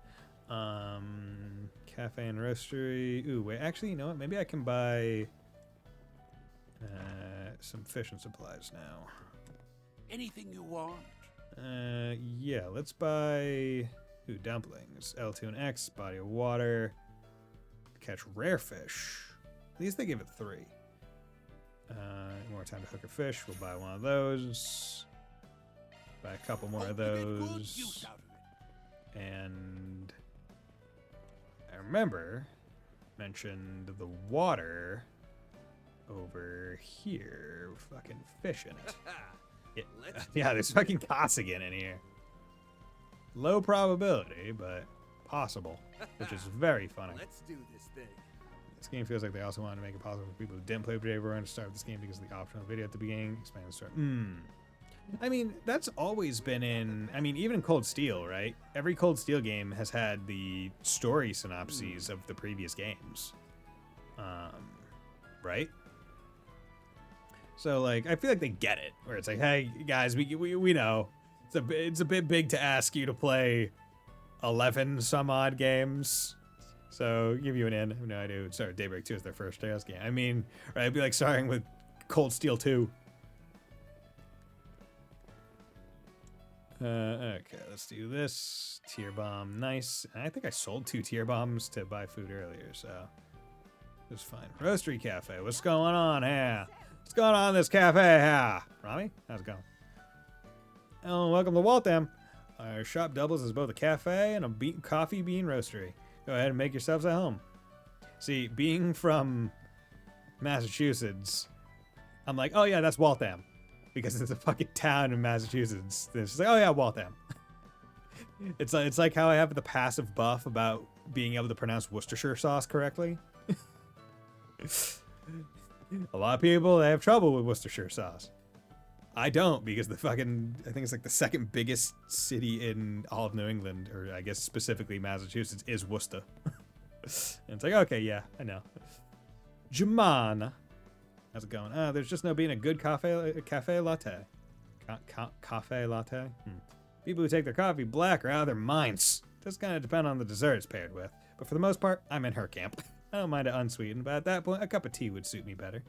A: Cafe and roastery. Ooh, wait. Actually, you know what? Maybe I can buy some fish and supplies now.
I: Anything you want.
A: Yeah. Let's buy dumplings. L2 and X. Body of water. Catch rare fish. At least they give it 3. More time to hook a fish. We'll buy one of those. Buy a couple more of those. And I remember mentioned the water over here. Fucking fish in it. Yeah, there's fucking Costigan in here. Low probability, but possible, which is very funny.
M: Let's do this thing.
A: This game feels like they also wanted to make it possible for people who didn't play Daybreak to start this game because of the optional video at the beginning. Expand the story. I mean, that's always been in... I mean, even in Cold Steel, right? Every Cold Steel game has had the story synopses of the previous games. Right? So, like, I feel like they get it. Where it's like, hey, guys, we know. It's a bit big to ask you to play 11 some odd games. So, give you an in. I have no idea. Sorry, Daybreak 2 is their first Chaos game. I mean, right, it'd be like starting with Cold Steel 2. Okay, let's do this. Tier bomb, nice. I think I sold 2 tier bombs to buy food earlier, so it was fine. Roastery Cafe, what's going on here? What's going on in this cafe here? Rami, how's it going? Oh, welcome to Waltham. Our shop doubles as both a cafe and a coffee bean roastery. Go ahead and make yourselves at home. See, being from Massachusetts, I'm like, oh yeah, that's Waltham. Because it's a fucking town in Massachusetts. And it's just like, oh yeah, Waltham. It's like how I have the passive buff about being able to pronounce Worcestershire sauce correctly. A lot of people, they have trouble with Worcestershire sauce. I don't, because I think it's like the second biggest city in all of New England, or I guess specifically Massachusetts, is Worcester. And it's like, okay, yeah, I know. Jaman. How's it going? There's just no being a good cafe latte. Cafe latte? People who take their coffee black are out of their minds. Just kind of depend on the dessert it's paired with. But for the most part, I'm in her camp. I don't mind it unsweetened, but at that point, a cup of tea would suit me better.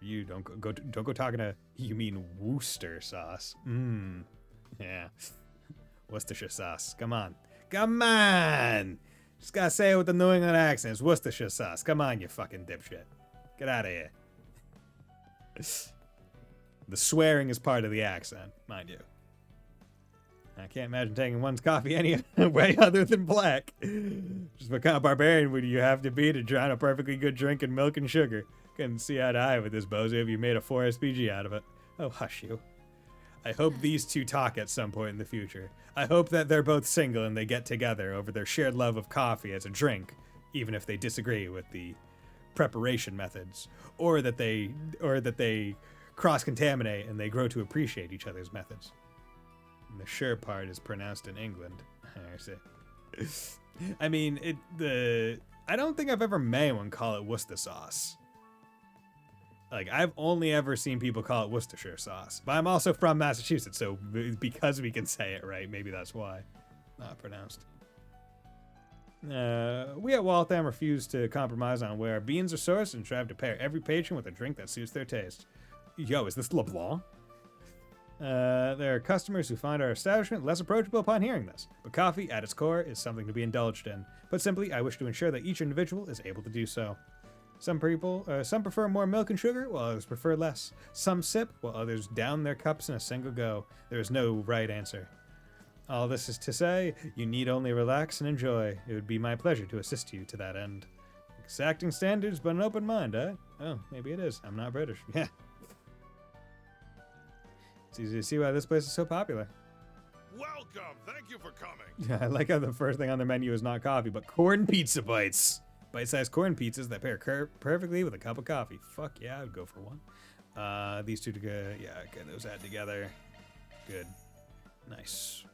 A: You don't go talking to, you mean Worcester sauce. Yeah. Worcestershire sauce. Come on. Just gotta say it with the New England accent. It's Worcestershire sauce. Come on, you fucking dipshit. Get out of here. The swearing is part of the accent, mind you. I can't imagine taking one's coffee any way other than black. Just what kind of barbarian would you have to be to drown a perfectly good drink in milk and sugar? Couldn't see eye to eye with this bozo if you made a 4 SPG out of it. Oh, hush you. I hope these two talk at some point in the future. I hope that they're both single and they get together over their shared love of coffee as a drink, even if they disagree with the preparation methods, or that they cross-contaminate and they grow to appreciate each other's methods. And the sure part is pronounced in England. I see. I mean, I don't think I've ever met anyone call it Worcester sauce. Like, I've only ever seen people call it Worcestershire sauce. But I'm also from Massachusetts, so because we can say it right, maybe that's why. Not pronounced. We at Waltham refuse to compromise on where our beans are sourced and strive to pair every patron with a drink that suits their taste. Yo, is this LeBlanc? There are customers who find our establishment less approachable upon hearing this, but coffee, at its core, is something to be indulged in. Put simply, I wish to ensure that each individual is able to do so. Some prefer more milk and sugar, while others prefer less. Some sip, while others down their cups in a single go. There is no right answer. All this is to say, you need only relax and enjoy. It would be my pleasure to assist you to that end. Exacting standards, but an open mind, eh? Oh, maybe it is. I'm not British. Yeah. It's easy to see why this place is so popular.
C: Welcome! Thank you for coming!
A: Yeah, I like how the first thing on the menu is not coffee, but corn pizza bites. Bite-sized corn pizzas that pair perfectly with a cup of coffee. Fuck yeah, I would go for one. These two together. Yeah, get those add together. Good. Nice.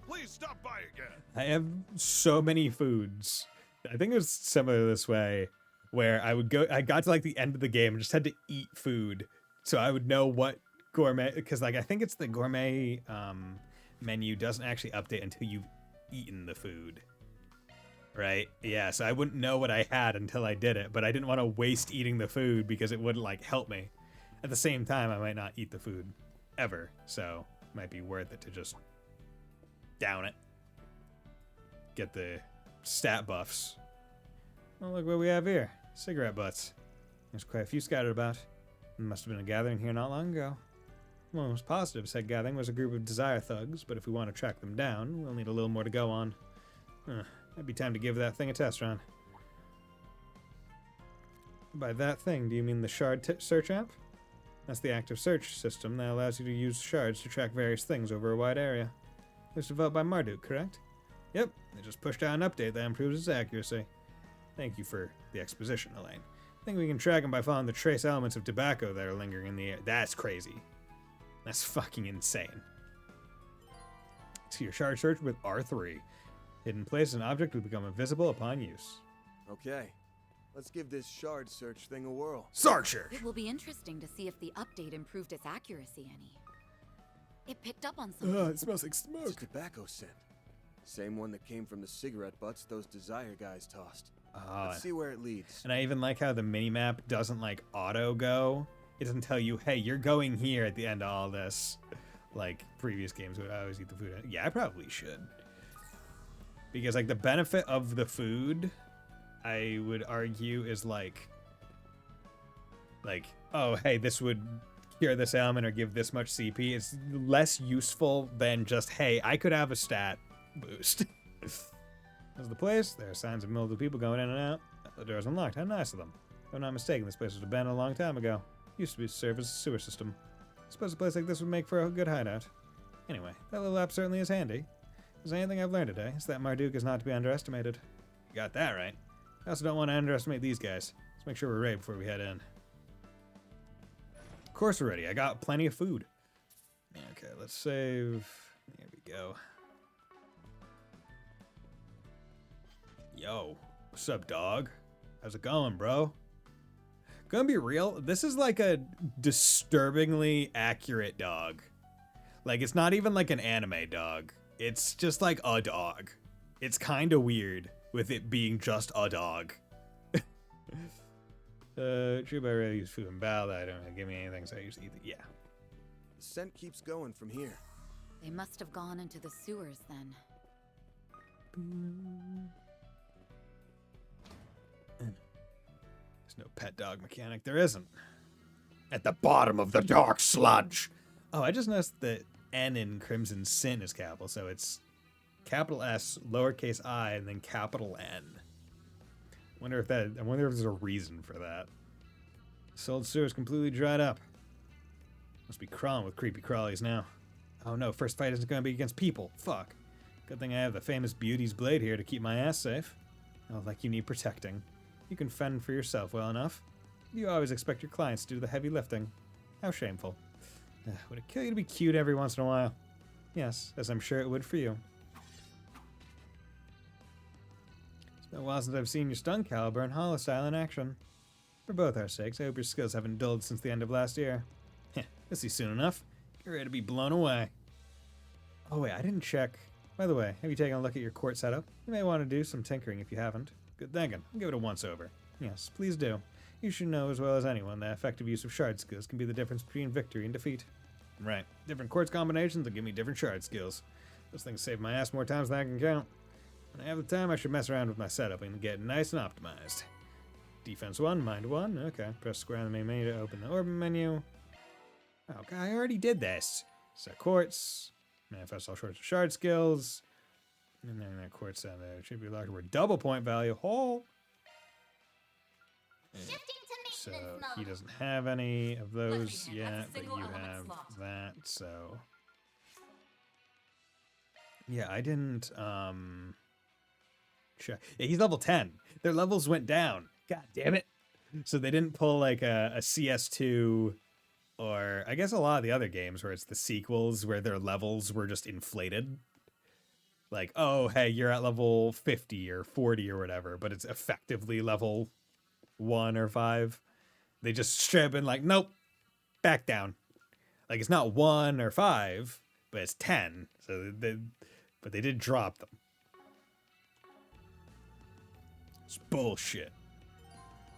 C: Please stop by again.
A: I have so many foods. I think it was similar this way, where I got to like the end of the game and just had to eat food. So I would know what gourmet, because like I think it's the gourmet menu doesn't actually update until you've eaten the food. Right? Yeah, so I wouldn't know what I had until I did it, but I didn't want to waste eating the food because it wouldn't like help me. At the same time, I might not eat the food ever, so it might be worth it to just down it. Get the stat buffs. Oh, look what we have here. Cigarette butts. There's quite a few scattered about. There must have been a gathering here not long ago. I'm almost positive said gathering was a group of desire thugs, but if we want to track them down, we'll need a little more to go on. Might be time to give that thing a test run. By that thing, do you mean the shard search app? That's the active search system that allows you to use shards to track various things over a wide area. It was developed by Marduk, correct? Yep, they just pushed out an update that improves its accuracy. Thank you for the exposition, Elaine. I think we can track them by following the trace elements of tobacco that are lingering in the air. That's crazy. That's fucking insane. See your shard search with R3. Hidden place an object will become invisible upon use.
G: Okay, let's give this shard search thing a whirl.
A: Searcher!
H: It will be interesting to see if the update improved its accuracy any. It picked up on something.
G: It smells like smoke. It's a tobacco scent. Same one that came from the cigarette butts those desire guys tossed. Let's see where it leads.
A: And I even like how the minimap doesn't like auto go. It doesn't tell you, hey, you're going here at the end of all this. Like previous games would always eat the food. Yeah, I probably should. Because like the benefit of the food, I would argue, is like, oh, hey, this would cure this ailment or give this much CP. It's less useful than just, hey, I could have a stat boost. This is the place. There are signs of multiple people going in and out. The door's unlocked. How nice of them. If I'm not mistaken, this place was abandoned a long time ago. Used to serve as a sewer system. I suppose a place like this would make for a good hideout. Anyway, that little app certainly is handy. If there's anything I've learned today, it's that Marduk is not to be underestimated. You got that right. I also don't want to underestimate these guys. Let's make sure we're ready before we head in. Of course we're ready. I got plenty of food. Okay, let's save. There we go. Yo, what's up, dog? How's it going, bro? Gonna be real, this is like a disturbingly accurate dog. Like, it's not even like an anime dog. It's just like a dog. It's kind of weird with it being just a dog. True, but I really use food and battle. I don't really give me anything, so I usually eat it. Yeah.
G: The scent keeps going from here.
H: They must have gone into the sewers then.
A: There's no pet dog mechanic. There isn't. At the bottom of the dark sludge. Oh, I just noticed that N in Crimson Sin is capital, so it's capital S, lowercase I, and then capital N. I wonder if there's a reason for that. Salt sewer's completely dried up. Must be crawling with creepy crawlies now. Oh no, first fight isn't gonna be against people. Fuck. Good thing I have the famous Beauty's Blade here to keep my ass safe. Oh, like you need protecting. You can fend for yourself well enough. You always expect your clients to do the heavy lifting. How shameful. Would it kill you to be cute every once in a while? Yes, as I'm sure it would for you. It's been a while since I've seen your stun caliber and hollow style in action. For both our sakes, I hope your skills haven't dulled since the end of last year. Heh, you'll see soon enough. Get ready to be blown away. Oh wait, I didn't check. By the way, have you taken a look at your court setup? You may want to do some tinkering if you haven't. Good thinking. I'll give it a once-over. Yes, please do. You should know as well as anyone that effective use of shard skills can be the difference between victory and defeat. Right. Different quartz combinations will give me different shard skills. Those things save my ass more times than I can count. When I have the time, I should mess around with my setup and get nice and optimized. Defense 1, mind 1. Okay. Press square on the main menu to open the orbit menu. Oh, God, I already did this. Set quartz. Manifest all sorts of shard skills. And then that quartz down there should be locked for double point value. Hole. So he doesn't have any of those yet, but you have that, so yeah, I didn't check. Yeah, he's level 10. Their levels went down. God damn it. So they didn't pull like a CS2 or I guess a lot of the other games where it's the sequels where their levels were just inflated. Like, oh, hey, you're at level 50 or 40 or whatever, but it's effectively level 1 or 5. They just straight up been like, nope, back down. Like, it's not 1 or 5, but it's 10. So but they did drop them. It's bullshit.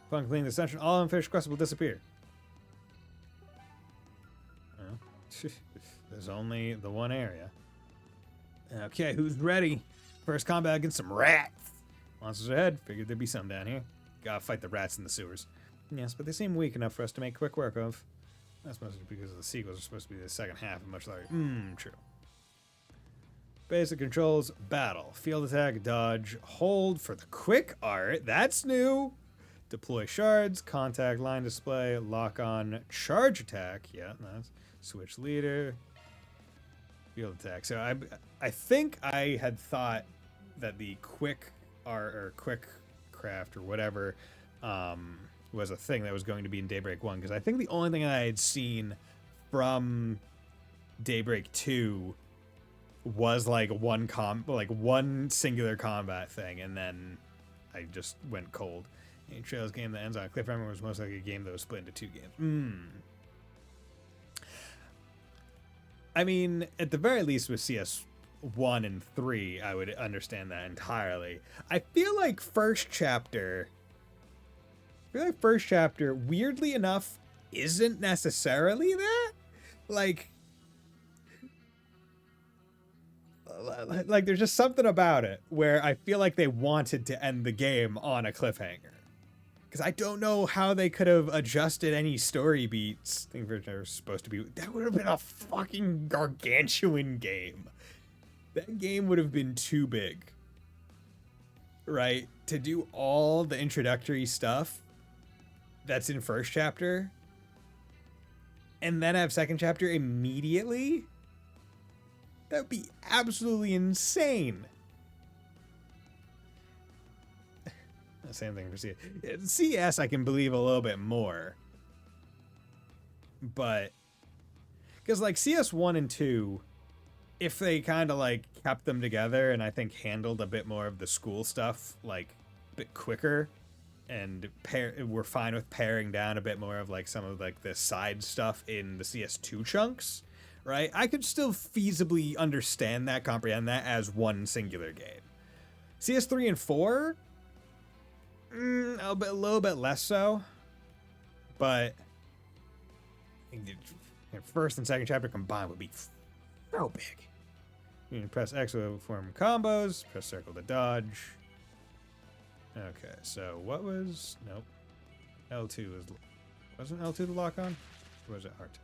A: Upon completing the session, all unfinished quests will disappear. Well, there's only the one area. Okay, who's ready? First combat against some rats. Monsters ahead. Figured there'd be some down here. Gotta fight the rats in the sewers. Yes, but they seem weak enough for us to make quick work of. That's mostly because the sequels are supposed to be the second half and much larger. True. Basic controls, battle. Field attack, dodge, hold for the quick art. That's new. Deploy shards, contact line display, lock on, charge attack. Yeah, that's switch leader. Field attack. So I think I had thought that the quick art or quick craft or whatever was a thing that was going to be in Daybreak 1, because I think the only thing I had seen from Daybreak 2 was like one singular combat thing, and then I just went cold. A Trails game that ends on a cliffhanger was most likely a game that was split into 2 games. I mean, at the very least with CS 1 and 3, I would understand that entirely. I feel like first chapter, weirdly enough, isn't necessarily that. Like there's just something about it where I feel like they wanted to end the game on a cliffhanger. Because I don't know how they could have adjusted any story beats. I think they're supposed to be... That would have been a fucking gargantuan game. That game would have been too big. Right? To do all the introductory stuff that's in first chapter, and then have second chapter immediately, that would be absolutely insane. Same thing for CS. CS I can believe a little bit more. But, because like CS 1 and 2, if they kind of like kept them together and I think handled a bit more of the school stuff like a bit quicker, and we're fine with paring down a bit more of like some of like the side stuff in the CS2 chunks, right? I could still feasibly understand that, comprehend that as one singular game. CS3 and 4, a little bit less so, but first and second chapter combined would be so big. You can press X to form combos, press circle to dodge. Okay, so what was... Nope. L2 was... Wasn't L2 the lock on? Or was it R2?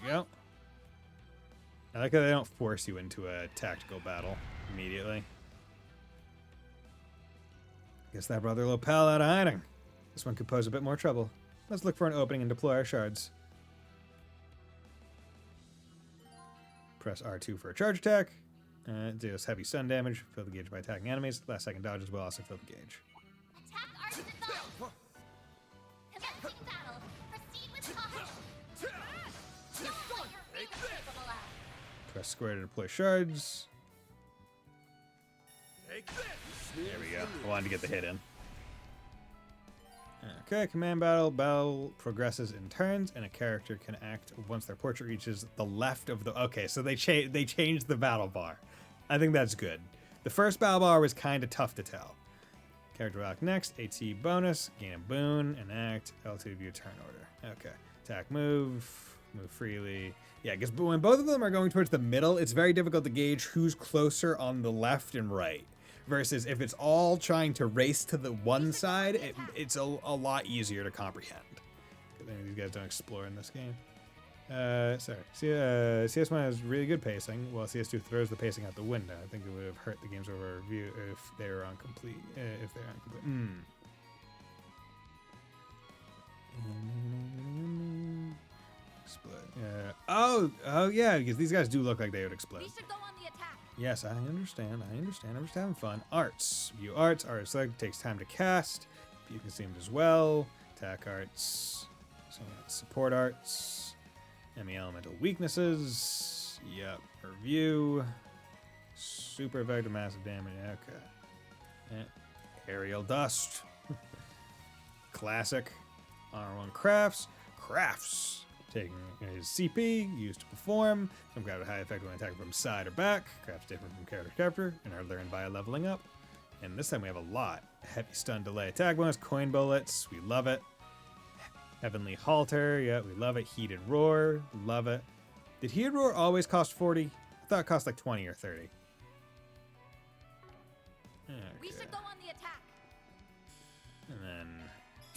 A: Go. I like how they don't force you into a tactical battle immediately. Guess that brought their little pal out of hiding. This one could pose a bit more trouble. Let's look for an opening and deploy our shards. Press R2 for a charge attack. It deals heavy stun damage. Fill the gauge by attacking enemies. Last second dodges will also fill the gauge.
E: Attack arsenal! Commencing battle. Proceed with caution.
A: Press square to deploy shards. There we go. I wanted to get the hit in. Okay, command battle. Battle progresses in turns, and a character can act once their portrait reaches the left of the... Okay, so they changed the battle bar. I think that's good. The first battle bar was kind of tough to tell. Character will act next. AT bonus. Gain a boon. And act. L2 view turn order. Okay. Attack, move freely. Yeah, because when both of them are going towards the middle, it's very difficult to gauge who's closer on the left and right. Versus if it's all trying to race to the one side, it's a lot easier to comprehend. These guys don't explore in this game. Sorry. CS1 has really good pacing, while CS2 throws the pacing out the window. I think it would have hurt the game's overall review if they were incomplete. Oh yeah, because these guys do look like they would explode.
H: We should go on the attack.
A: Yes, I understand. I'm just having fun. Arts. View arts. Art select takes time to cast. You can see them as well. Attack arts. Support arts. Enemy elemental weaknesses. Yep. Review. Super effective massive damage. Okay. Aerial dust. Classic. Honor 1 crafts. Crafts. Taking his CP, used to perform. Some kind of high effect when attacking from side or back. Crafts different from character to character and are learned by leveling up. And this time we have a lot. Heavy stun delay attack bonus, coin bullets, we love it. Heavenly halter, yeah, we love it. Heated roar, love it. Did heated roar always cost 40? I thought it cost like 20 or 30. Okay.
H: We should go on the attack.
A: And then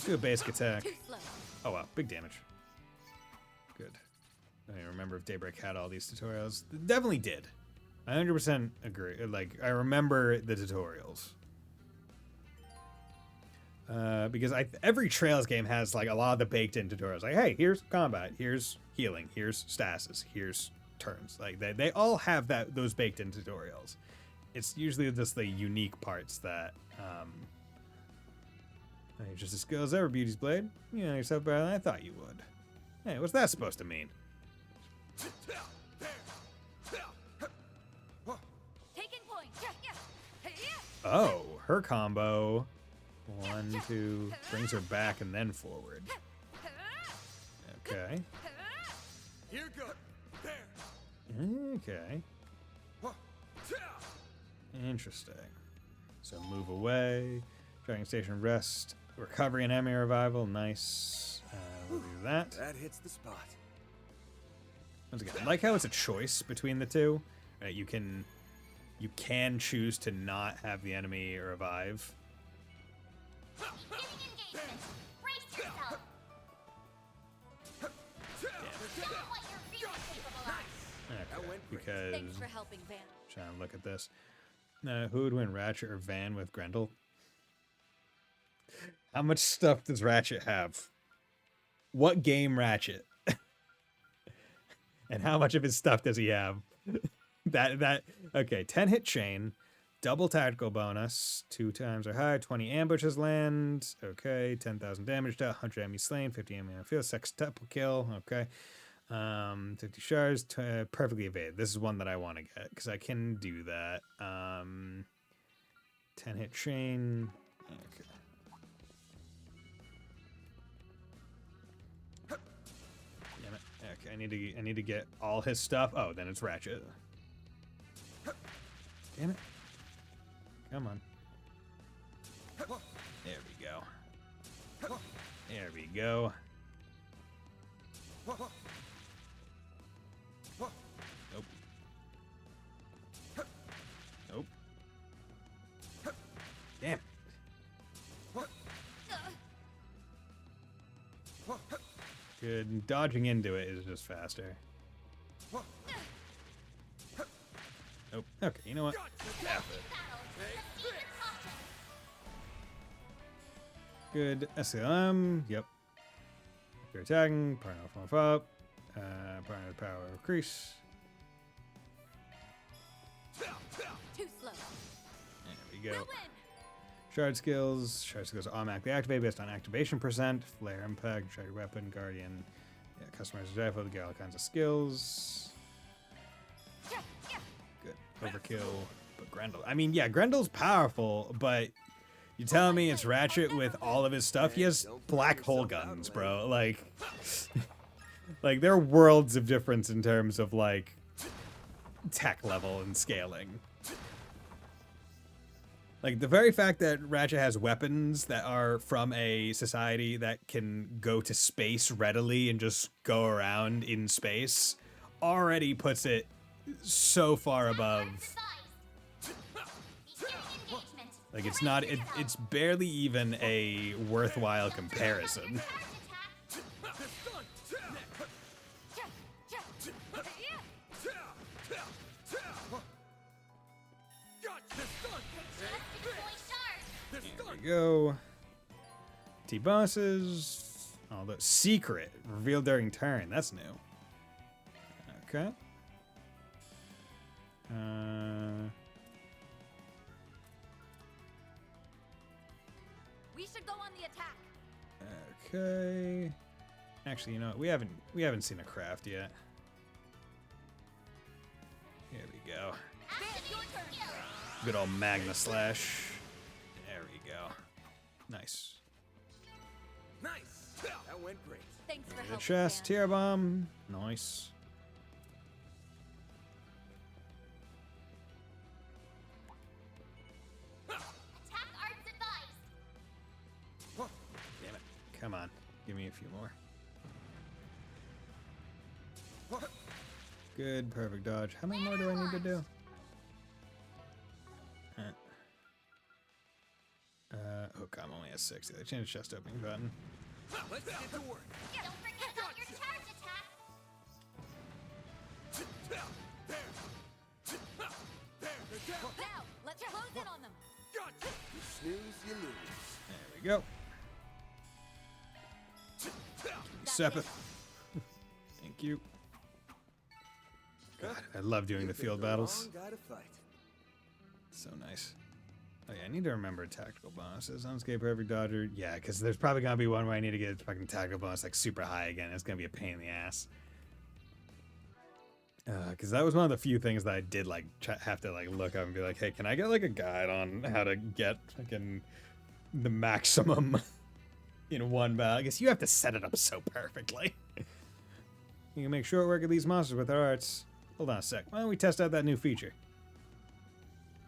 A: do a basic attack. Oh wow, big damage. Good. I don't even remember if Daybreak had all these tutorials. It definitely did. I 100% agree. Like, I remember the tutorials. Because every Trails game has, like, a lot of the baked-in tutorials. Like, hey, here's combat, here's healing, here's stasis, here's turns. Like, they all have those baked-in tutorials. It's usually just the unique parts that, you're just as skilled as ever, Beauty's Blade. You know yourself better than I thought you would. Hey, what's that supposed to mean?
H: Taking point.
A: Oh, her combo. 1, 2, brings her back and then forward. Okay.
G: Here go.
A: Okay. Interesting. So move away. Dragon Station rest. Recovery and enemy revival. Nice. We'll do that.
G: That hits the spot.
A: Once again, I like how it's a choice between the two. You can choose to not have the enemy revive. Okay, because
H: Thanks for helping, Van.
A: trying to look at this. Who would win, Ratchet or Van with Grendel? How much stuff does Ratchet have? What game Ratchet? And how much of his stuff does he have? Okay, 10 hit chain, double tactical bonus, 2 times or higher, 20 ambushes land, okay, 10,000 damage to 100 enemies slain, 50 enemy on field, sextuple kill, okay, 50 shards, perfectly evaded. This is one that I want to get because I can do that. 10 hit chain, okay. Damn it. Okay, I need to get all his stuff. Oh, then it's Ratchet. Damn it. Come on. There we go. There we go. Nope. Nope. Damn. Good. Dodging into it is just faster. Nope. Okay, you know what? F it. Good. SLM. Yep. If you're attacking, partner off up. Partner power increase.
H: Too slow.
A: There we go. Shard skills. Shard skills automatically activate based on activation percent. Flare impact. Shard weapon. Guardian. Yeah, customize the rifle to get all kinds of skills. Good. Overkill. But Grendel. I mean, yeah, Grendel's powerful, but you telling me it's Ratchet with all of his stuff? He has black hole guns, bro. Like, like there are worlds of difference in terms of like tech level and scaling. Like the very fact that Ratchet has weapons that are from a society that can go to space readily and just go around in space already puts it so far above. Like it's not, it's barely even a worthwhile comparison. Here we go. T-bosses. Oh, the secret revealed during turn. That's new. Okay.
H: We should go on the attack.
A: Okay. Actually, you know what? We haven't seen a craft yet. Here we go. Good old Magna Slash. There we go. Nice.
G: Nice. That went great.
H: Thanks for
A: The
H: helping.
A: chest, tear bomb. Nice.
E: Attack arts advised.
A: Damn it. Come on. Give me a few more. Good, perfect dodge. How many more do I need to do? Oh god, I'm only at 60. They changed the chest opening button.
G: Let's get to work.
E: Don't forget about your charge attack.
H: Now, let's close in on them.
G: You snooze, you lose.
A: There we go. Sepith. Thank you. God, I love doing the field battles. So nice. Oh yeah, I need to remember tactical bonuses. Unscape perfect dodger. Yeah, because there's probably gonna be one where I need to get a fucking tactical bonus like super high again. It's gonna be a pain in the ass. Because that was one of the few things that I did like have to like look up and be like, hey, can I get like a guide on how to get fucking the maximum in one battle? I guess you have to set it up so perfectly. You can make short work of these monsters with our arts. Hold on a sec. Why don't we test out that new feature?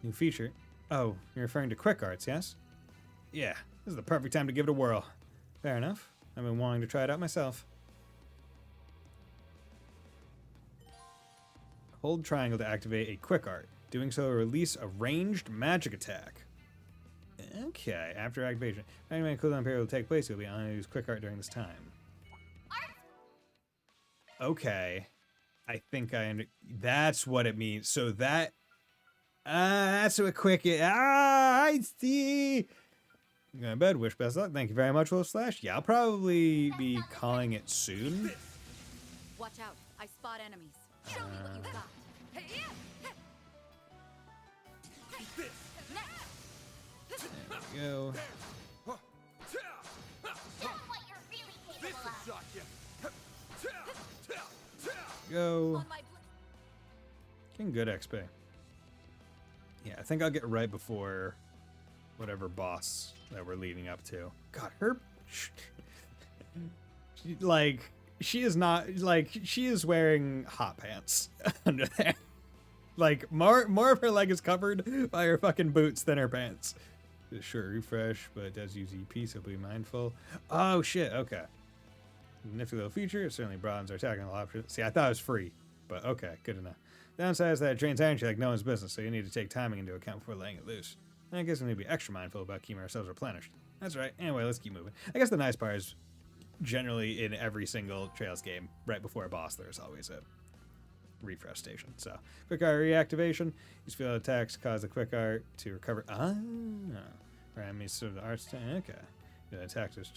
A: New feature? Oh, you're referring to quick arts, yes? Yeah, this is the perfect time to give it a whirl. Fair enough. I've been wanting to try it out myself. Hold triangle to activate a quick art. Doing so will release a ranged magic attack. Okay, after activation. Activating cooldown period will take place. You'll be unable to use quick art during this time. Okay. I think that's what it means. So that's what quick it. I see. I'm going to bed. Wish best luck. Thank you very much, Wolf Slash. Yeah, I'll probably be calling it soon.
H: Watch out. I spot enemies. Show me what you got.
A: There we go. Go. Getting good XP. Yeah, I think I'll get right before whatever boss that we're leading up to. God, she is not, she is wearing hot pants under there. Like, more of her leg is covered by her fucking boots than her pants. Sure, refresh, but it does use EP, so be mindful. Oh, shit, okay. Nifty little feature. It certainly broadens our technical options. See, I thought it was free, but okay, good enough. Downside is that it drains energy like no one's business, so you need to take timing into account before letting it loose. And I guess we need to be extra mindful about keeping ourselves replenished. That's right. Anyway, let's keep moving. I guess the nice part is generally in every single Trails game, right before a boss, there's always a refresh station. So, quick art reactivation. Use field attacks cause the quick art to recover. Right, me sort of the art stand. Okay. The attack is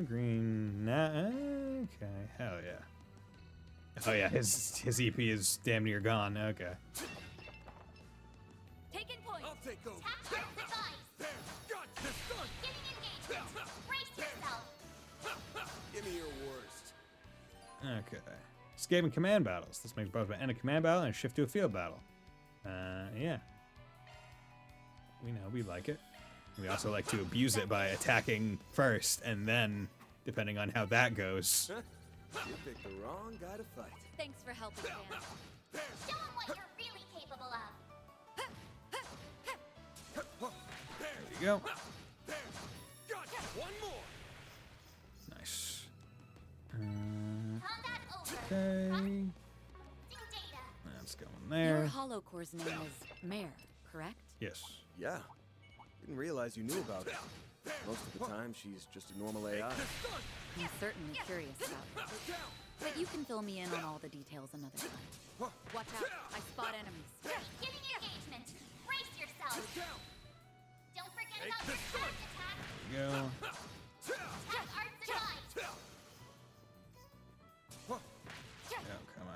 A: green. Okay, hell yeah. Oh yeah, his EP is damn near gone. Okay.
E: Taking point. I'll take over. Tap art device. Gotcha. Getting engagement. Brace yourself.
G: Give me your worst.
A: Okay. Escaping command battles. This makes both end a command battle and shift to a field battle. Yeah. We know, we like it. We also like to abuse it by attacking first, and then, depending on how that goes.
G: You picked the wrong guy to fight.
H: Thanks for helping, Dan.
E: Show him what you're really capable of.
A: There we go.
N: One more.
A: Nice.
E: Combat over.
A: Okay.
E: Data.
A: That's going there.
H: Your hollow core's name is Mare, correct?
A: Yes.
G: Yeah. Didn't realize you knew about her. Most of the time, she's just a normal AI.
H: I'm certainly curious about her. But you can fill me in on all the details another time. Watch out. I spot enemies.
E: Getting engagement. Brace yourself. Don't forget about your charge attack.
A: There we go.
E: Tap art device.
A: Oh, come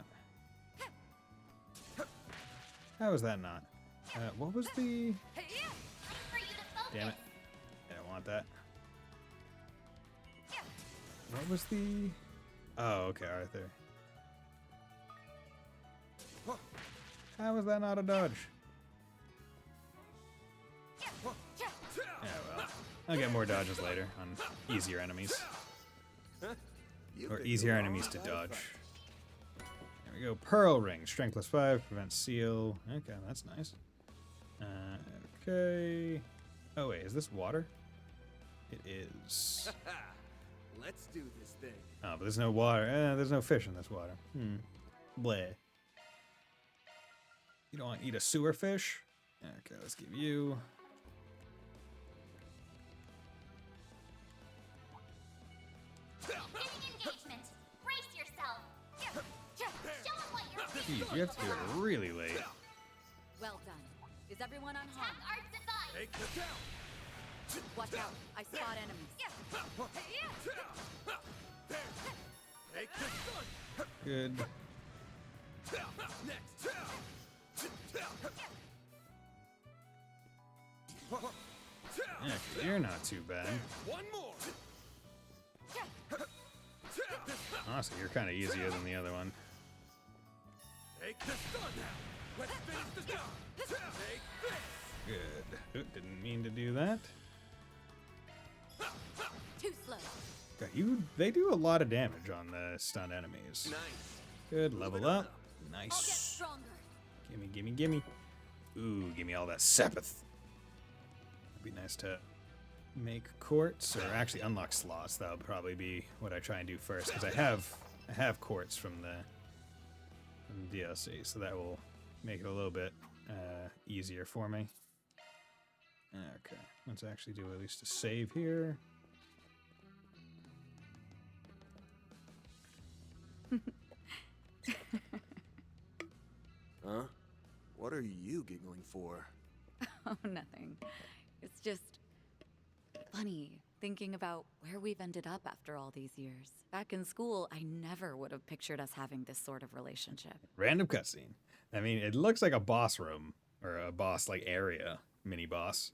A: on. How was that not? What was the... Damn it. I don't want that. What was the... Oh, okay, Arthur. How was that not a dodge? Yeah, well. I'll get more dodges later on easier enemies. Or easier enemies to dodge. There we go. Pearl Ring. Strength +5. Prevents seal. Okay, that's nice. Okay. Oh, wait. Is this water? It is.
M: Let's do this thing.
A: Oh, but there's no water. There's no fish in this water. Bleh. You don't want to eat a sewer fish? Okay, let's give you...
E: Getting engagement. Brace yourself. Show him what you're
A: Jeez, you have to do it really late.
H: Well done. Is everyone unharmed?
E: Tap art device.
N: Take the down.
H: Watch out. I spot enemies.
N: Take the
A: Good.
N: Next.
A: Yeah, you're not too bad.
N: One more.
A: Honestly, you're kind of easier than the other one.
N: Take the stun now. Let's finish the job. Take this.
A: Good. Oop, didn't mean to do that.
H: Too slow.
A: Okay, they do a lot of damage on the stunned enemies.
G: Nice.
A: Good, level up.
H: I'll get
A: Nice.
H: stronger.
A: Gimme, gimme, gimme. Ooh, gimme all that sepith. It'd be nice to make quartz, or actually unlock slots. That'll probably be what I try and do first, because I have quartz from the DLC, so that will make it a little bit easier for me. Okay, let's actually do at least a save here.
G: Huh? What are you giggling for?
H: Oh, nothing. It's just funny thinking about where we've ended up after all these years. Back in school, I never would have pictured us having this sort of relationship.
A: Random cutscene. I mean, it looks like a boss room or a boss like area, mini boss.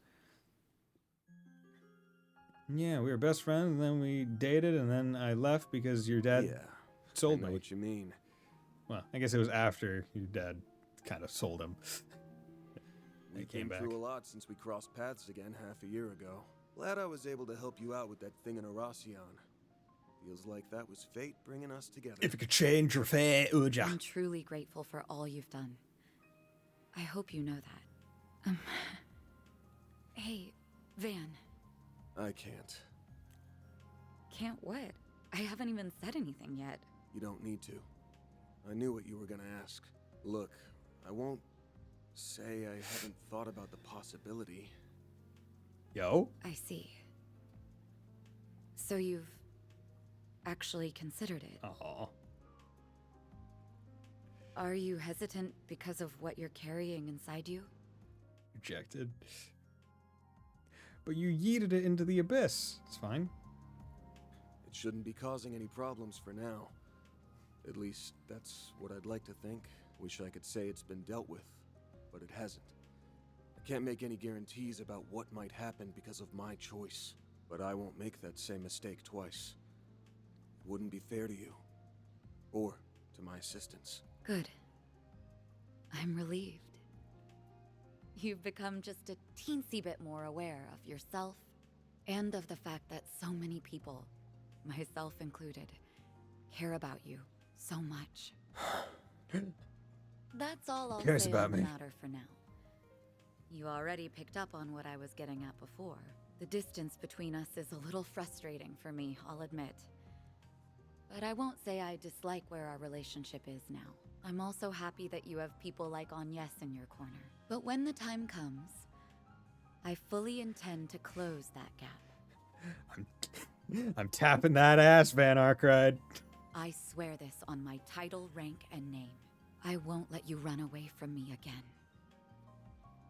A: Yeah, we were best friends, and then we dated, and then I left because your dad sold
G: I know
A: me.
G: what you mean.
A: Well, I guess it was after your dad kind of sold him.
G: We came through a lot since we crossed paths again half a year ago. Glad I was able to help you out with that thing in Arasion. Feels like that was fate bringing us together.
A: If you could change your fate, would ya?
H: I'm truly grateful for all you've done. I hope you know that. Hey, Van.
G: I can't.
H: Can't what? I haven't even said anything yet.
G: You don't need to. I knew what you were gonna ask. Look, I won't say I haven't thought about the possibility.
A: Yo?
H: I see. So you've actually considered it?
A: Aw.
H: Are you hesitant because of what you're carrying inside you?
A: Rejected. But you yeeted it into the abyss. It's fine.
G: It shouldn't be causing any problems for now. At least, that's what I'd like to think. Wish I could say it's been dealt with, but it hasn't. I can't make any guarantees about what might happen because of my choice, but I won't make that same mistake twice. It wouldn't be fair to you, or to my assistants.
H: Good. I'm relieved. You've become just a teensy bit more aware of yourself and of the fact that so many people, myself included, care about you so much. That's all I'll
A: Cares
H: say
A: about
H: on the
A: me.
H: matter for now. You already picked up on what I was getting at before. The distance between us is a little frustrating for me, I'll admit. But I won't say I dislike where our relationship is now. I'm also happy that you have people like Agnes in your corner. But when the time comes, I fully intend to close that gap.
A: I'm tapping that ass, Van Arkride.
H: I swear this on my title, rank, and name. I won't let you run away from me again.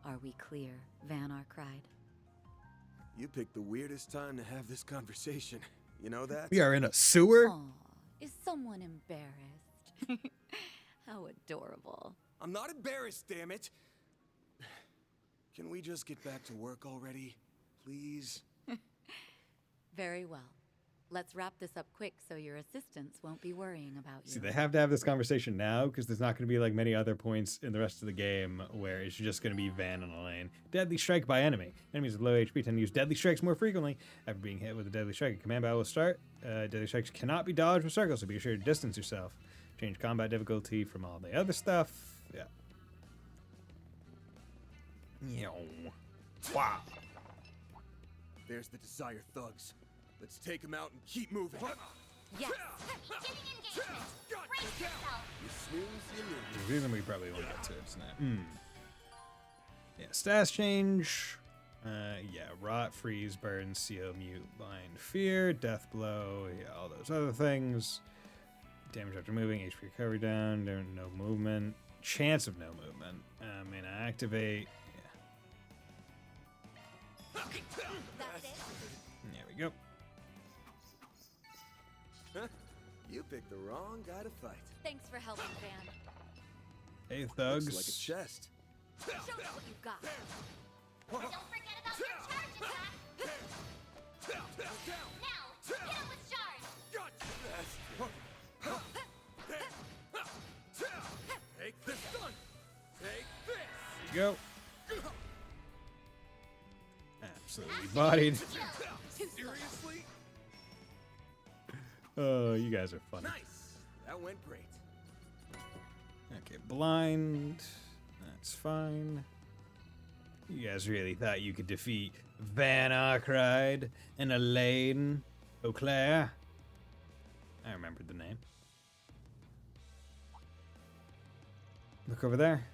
H: Are we clear, Van Arkride?
G: You picked the weirdest time to have this conversation. You know that?
A: We are in a sewer?
H: Aw, is someone embarrassed? How adorable.
G: I'm not embarrassed, damn it! Can we just get back to work already? Please?
H: Very well. Let's wrap this up quick so your assistants won't be worrying about you.
A: See, they have to have this conversation now because there's not going to be like many other points in the rest of the game where it's just going to be Van and Elaine. Deadly strike by enemy. Enemies with low HP tend to use deadly strikes more frequently. After being hit with a deadly strike, a command battle will start. Deadly strikes cannot be dodged with circles, so be sure to distance yourself. Change combat difficulty from all the other stuff. Yeah. Wow.
G: There's the Desire thugs. Let's take them out and keep moving.
E: Yes. Beginning engagement. Brace yourself.
G: You snooze, you lose.
A: The reason we probably won't get to it tonight. Yeah, stats change. Yeah, rot, freeze, burn, seal, mute, blind, fear, death blow. Yeah, all those other things. Damage after moving, HP recovery down, no movement, chance of no movement. Mana activate. Yeah.
E: That's it.
A: There we go.
G: You picked the wrong guy to fight.
H: Thanks for helping, Van.
A: Hey, thugs.
G: Looks like a chest.
H: Show us what you've got.
E: Don't forget about your charge attack. Now, hit him with charge.
G: Take this, son. Take this.
A: There you go. Absolutely bodied.
G: Seriously?
A: Oh, you guys are funny.
G: Nice. That went great.
A: Okay, blind. That's fine. You guys really thought you could defeat Van Arkride and Elaine Auclair? I remembered the name. Look over there.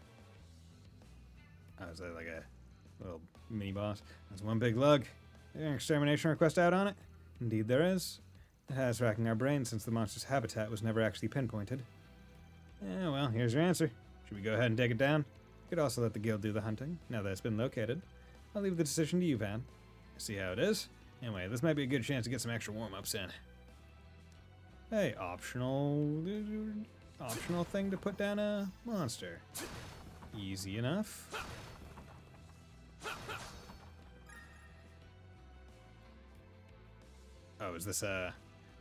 A: Oh, is that like a little mini boss? That's one big lug. Is there an extermination request out on it? Indeed there is. It has racking our brains since the monster's habitat was never actually pinpointed. Yeah, well, here's your answer. Should we go ahead and take it down? Could also let the guild do the hunting, now that it's been located. I'll leave the decision to you, Van. See how it is? Anyway, this might be a good chance to get some extra warm-ups in. Hey, optional thing to put down a monster. Easy enough. Oh, is this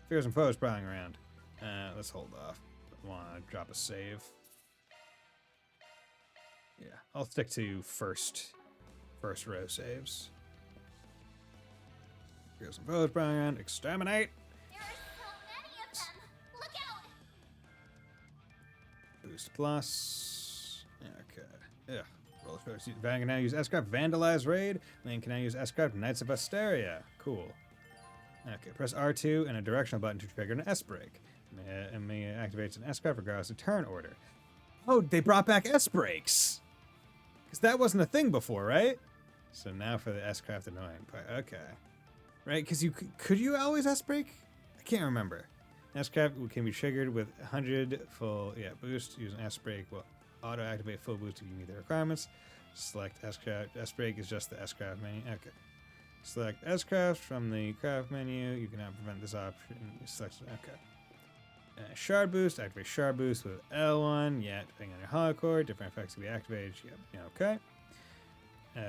A: fears and foes prowling around? Let's hold off. Want to drop a save? Yeah, I'll stick to first row saves. Fears and foes prowling around. Exterminate. Boost plus. Okay. Yeah. Roll first. Van can now use S-Craft Vandalize Raid. Lane can now use S-Craft Knights of Asteria. Cool. Okay. Press R2 and a directional button to trigger an S-Break. And activates an S-Craft regardless of turn order. Oh, they brought back S-Breaks! Because that wasn't a thing before, right? So now for the S-Craft annoying part. Okay. Right? Because could you always S-Break? I can't remember. S-Craft can be triggered with 100 full boost. Using S-Break will auto-activate full boost if you meet the requirements. Select S-Craft. S-Break is just the S-Craft menu. Okay. Select S-Craft from the craft menu. You cannot prevent this option. Select. Okay. Shard boost. Activate shard boost with L1. Yeah, depending on your hollow core. Different effects will be activated. Yep. Yeah, okay.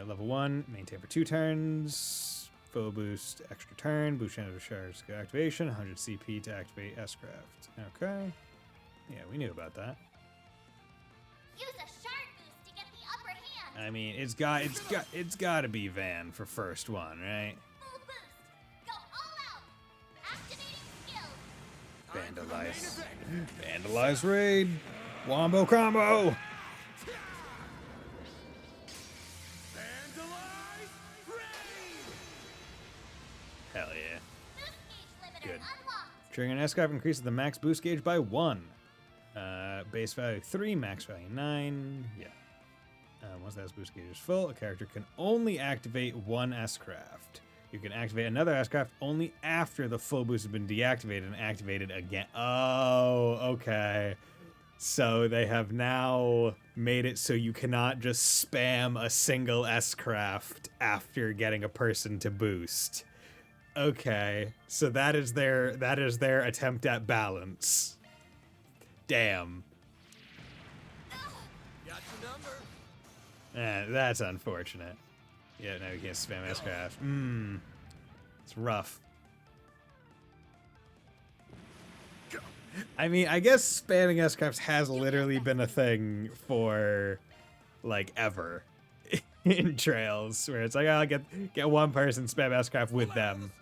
A: Level 1. Maintain for 2 turns. Full boost, extra turn, boost chance of shards activation, 100 CP to activate S-Craft. Okay. Yeah, we knew about that.
E: Use a shard boost to get the upper hand.
A: I mean, it's got to be Van for first one, right?
E: Full boost. Go all out. Activating skills.
A: Vandalize raid. Wombo combo. Hell yeah. Good. Triggering an S-Craft increases the max boost gauge by 1. Base value 3, max value 9. Yeah. Once that boost gauge is full, a character can only activate one S-Craft. You can activate another S-Craft only after the full boost has been deactivated and activated again. Oh, okay. So they have now made it so you cannot just spam a single S-Craft after getting a person to boost. Okay, so that is their attempt at balance. Damn.
I: Got your number.
A: That's unfortunate. Yeah, now you can't spam S-Craft. It's rough. I mean, I guess spamming S-Crafts has literally been a thing for, like, ever. In Trails, where it's like, I'll get one person, spam S-Craft with them.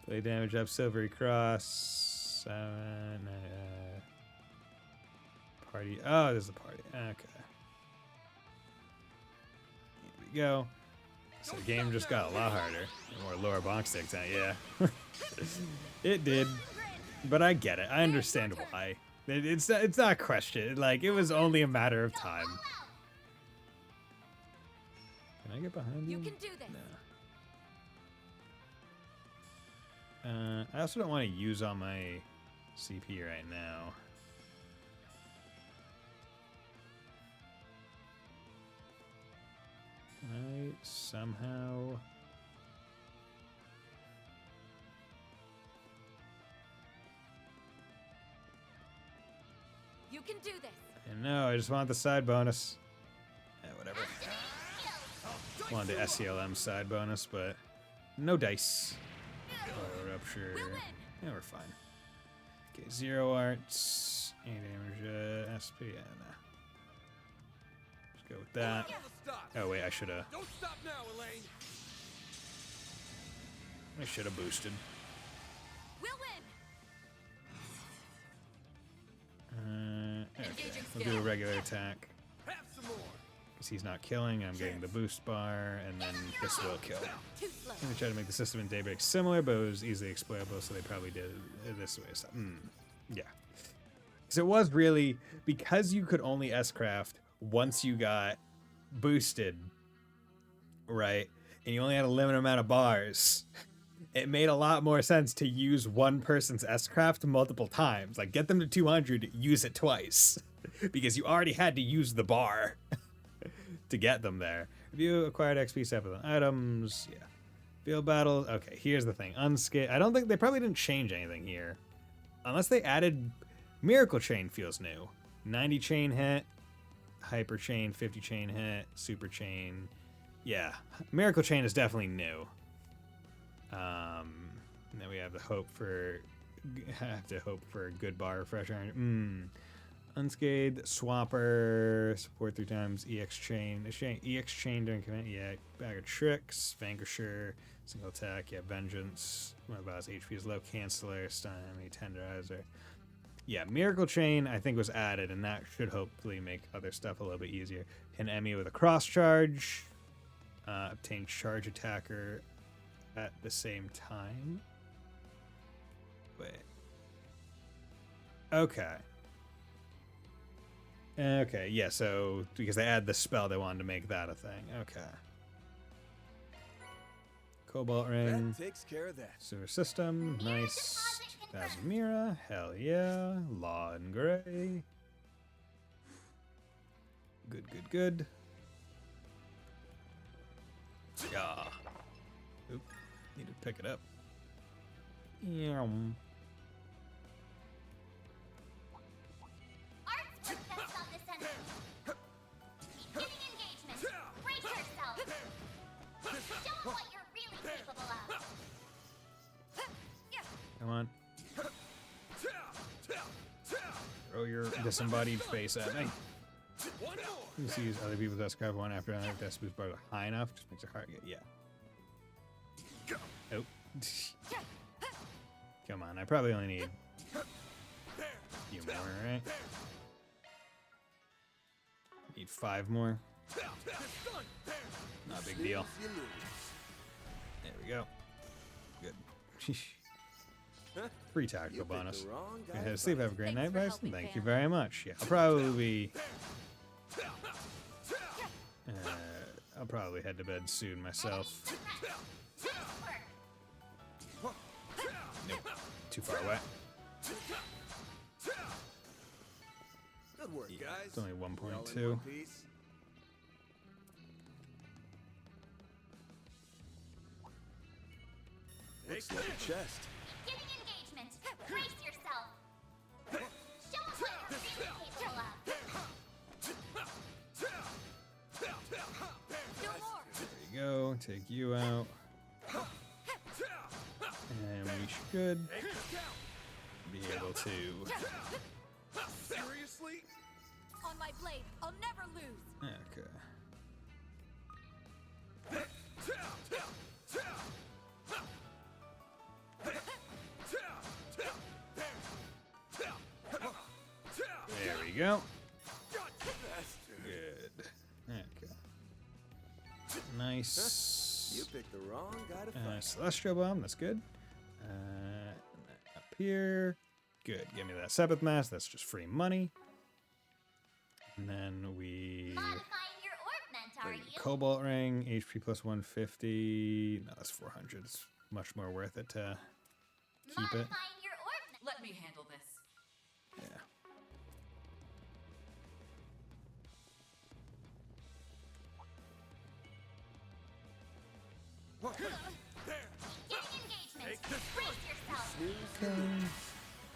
A: Play damage up, Silvery Cross. 7, party. Oh, there's a party. Okay. Here we go. So the game just got a lot harder. More lower bonk sticks, yeah. It did. But I get it. I understand why. It's not a question. Like, it was only a matter of time. Can I get behind you?
B: You can do this.
A: No. I also don't want to use all my CP right now. Can I somehow...
B: You can do this.
A: No, I just want the side bonus. Yeah, whatever. Wanted the SELM side bonus, but no dice. Power rupture. Yeah, we're fine. Okay, 0 arts. 8 damage, SP. Yeah, nah. Let's go with that. Oh wait, I should've.
I: Don't stop now, Elaine.
A: I should've boosted.
B: We'll win.
A: Okay, we'll do a regular attack.
I: Have some more.
A: Because he's not killing, I'm getting the boost bar, and then this will kill. Let me try to make the system in Daybreak similar, but it was easily exploitable, so they probably did it this way. So, yeah. Because it was really, because you could only S-Craft once you got boosted, right? And you only had a limited amount of bars, it made a lot more sense to use one person's S-Craft multiple times. Like, get them to 200, use it twice. Because you already had to use the bar to get them there. Review acquired XP set with items. Yeah. Field battles. Okay, here's the thing. Unscathed. I don't think they probably didn't change anything here. Unless they added Miracle Chain feels new. 90 chain hit. Hyper Chain, 50 chain hit. Super Chain. Yeah. Miracle Chain is definitely new. And then we have to hope for a good bar refresher. Unscathed, Swapper, support 3 times, EX Chain during command, yeah, Bag of Tricks, Vanquisher, single attack, yeah, Vengeance, my boss HP is low, Canceller, Stun Enemy, Tenderizer. Yeah, Miracle Chain I think was added, and that should hopefully make other stuff a little bit easier. Hit enemy with a cross charge, obtain charge attacker at the same time. Wait. Okay, yeah, so because they add the spell, they wanted to make that a thing. Okay. Cobalt Ring.
G: That takes care of that.
A: Sewer System. Nice. Mira. Hell yeah. Law and Gray. Good. Yeah. Oop. Need to pick it up. Yeah. Come on. Throw your disembodied face at me. You see use other people's S-Craft one after another. Death boost bar high enough. Just makes it hard to get. Yeah. Oh. Come on. I probably only need a few more, right? Need 5 more. Not a big deal. There we go. Good. Free tactical bonus. Sleep, have a great night, Bison. Thank you very much. Yeah, I'll probably head to bed soon myself. Nope, too far away.
G: Good work, guys.
A: It's only 1.2.
G: Looks like a chest.
E: Beginning engagement. Brace yourself. Show us what you're really capable of.
A: There you go. Take you out. And we should be able to.
N: Seriously?
H: On my blade, I'll never lose.
A: Okay. There we go. Good. Okay. Nice.
G: You picked the wrong guy to fight.
A: Celestial Bomb, that's good. Up here. Good. Give me that Seventh Mass, that's just free money. And then we...
E: Modifying your orb, are you?
A: Cobalt Ring, HP plus 150. No, that's 400. It's much more worth it to keep it.
H: Let me handle this.
A: Yeah.
E: Getting engagement. Brace yourself.
A: Okay.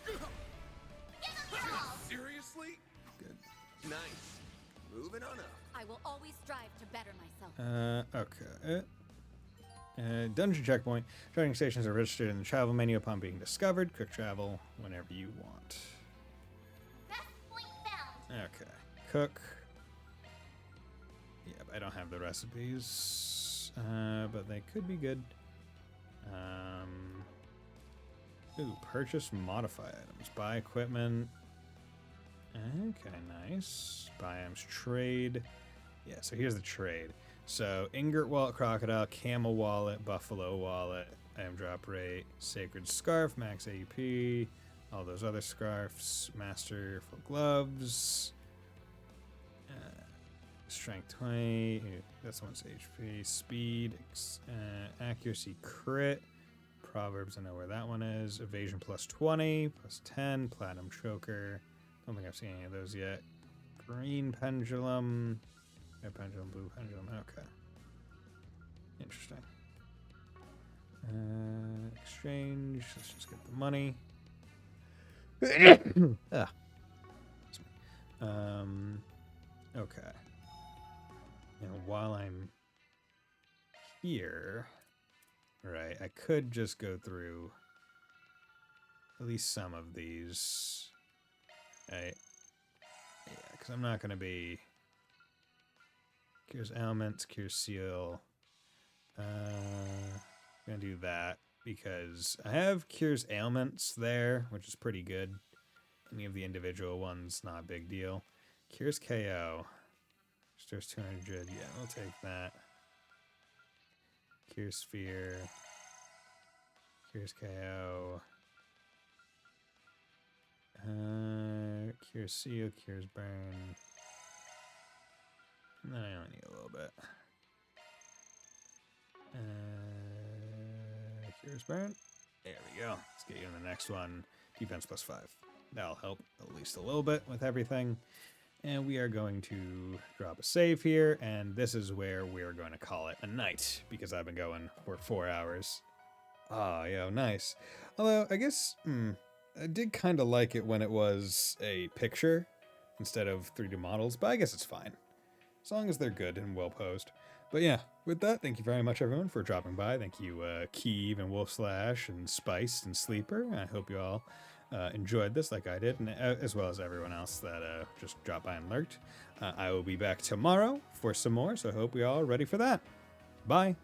E: Give them your all.
N: Seriously?
A: Good.
G: Nice. Moving on up.
H: I will always strive to better myself.
A: Okay. Dungeon checkpoint. Charging stations are registered in the travel menu upon being discovered. Quick travel whenever you want.
E: Best point found.
A: Okay. Cook. Yeah, but I don't have the recipes. But they could be good. Ooh, purchase modify items. Buy equipment. Okay, nice. Buy items. Trade. Yeah, so here's the trade. So, Ingot Wallet, Crocodile, Camel Wallet, Buffalo Wallet, item drop rate, Sacred Scarf, max AUP, all those other scarves, Masterful Gloves, Strength 20, that's one's HP, Speed, Accuracy Crit, Proverbs, I know where that one is. Evasion plus 20, plus 10, Platinum Choker. Don't think I've seen any of those yet. Green Pendulum. Red Pendulum, Blue Pendulum. Okay. Interesting. Exchange. Let's just get the money. Okay. Now, while I'm here, right, I could just go through at least some of these. Right? Yeah, because I'm not going to be... Cures Ailments, Cures Seal. I'm going to do that because I have Cures Ailments there, which is pretty good. Any of the individual ones, not a big deal. Cures KO. Restores 200. Yeah, we'll take that. Cures Sphere. Cures KO. Cures Seal, Cures Burn. And then I only need a little bit. Cures Burn. There we go. Let's get you in the next one. Defense plus 5. That'll help at least a little bit with everything. And we are going to drop a save here, and this is where we're going to call it a night, because I've been going for 4 hours. Ah, yeah, nice. Although, I guess, I did kind of like it when it was a picture instead of 3D models, but I guess it's fine. As long as they're good and well posed. But yeah, with that, thank you very much, everyone, for dropping by. Thank you, Keeve and Wolf Slash and Spice and Sleeper. I hope you all enjoyed this like I did, and as well as everyone else that just dropped by and lurked. I will be back tomorrow for some more, so I hope we all are ready for that. Bye.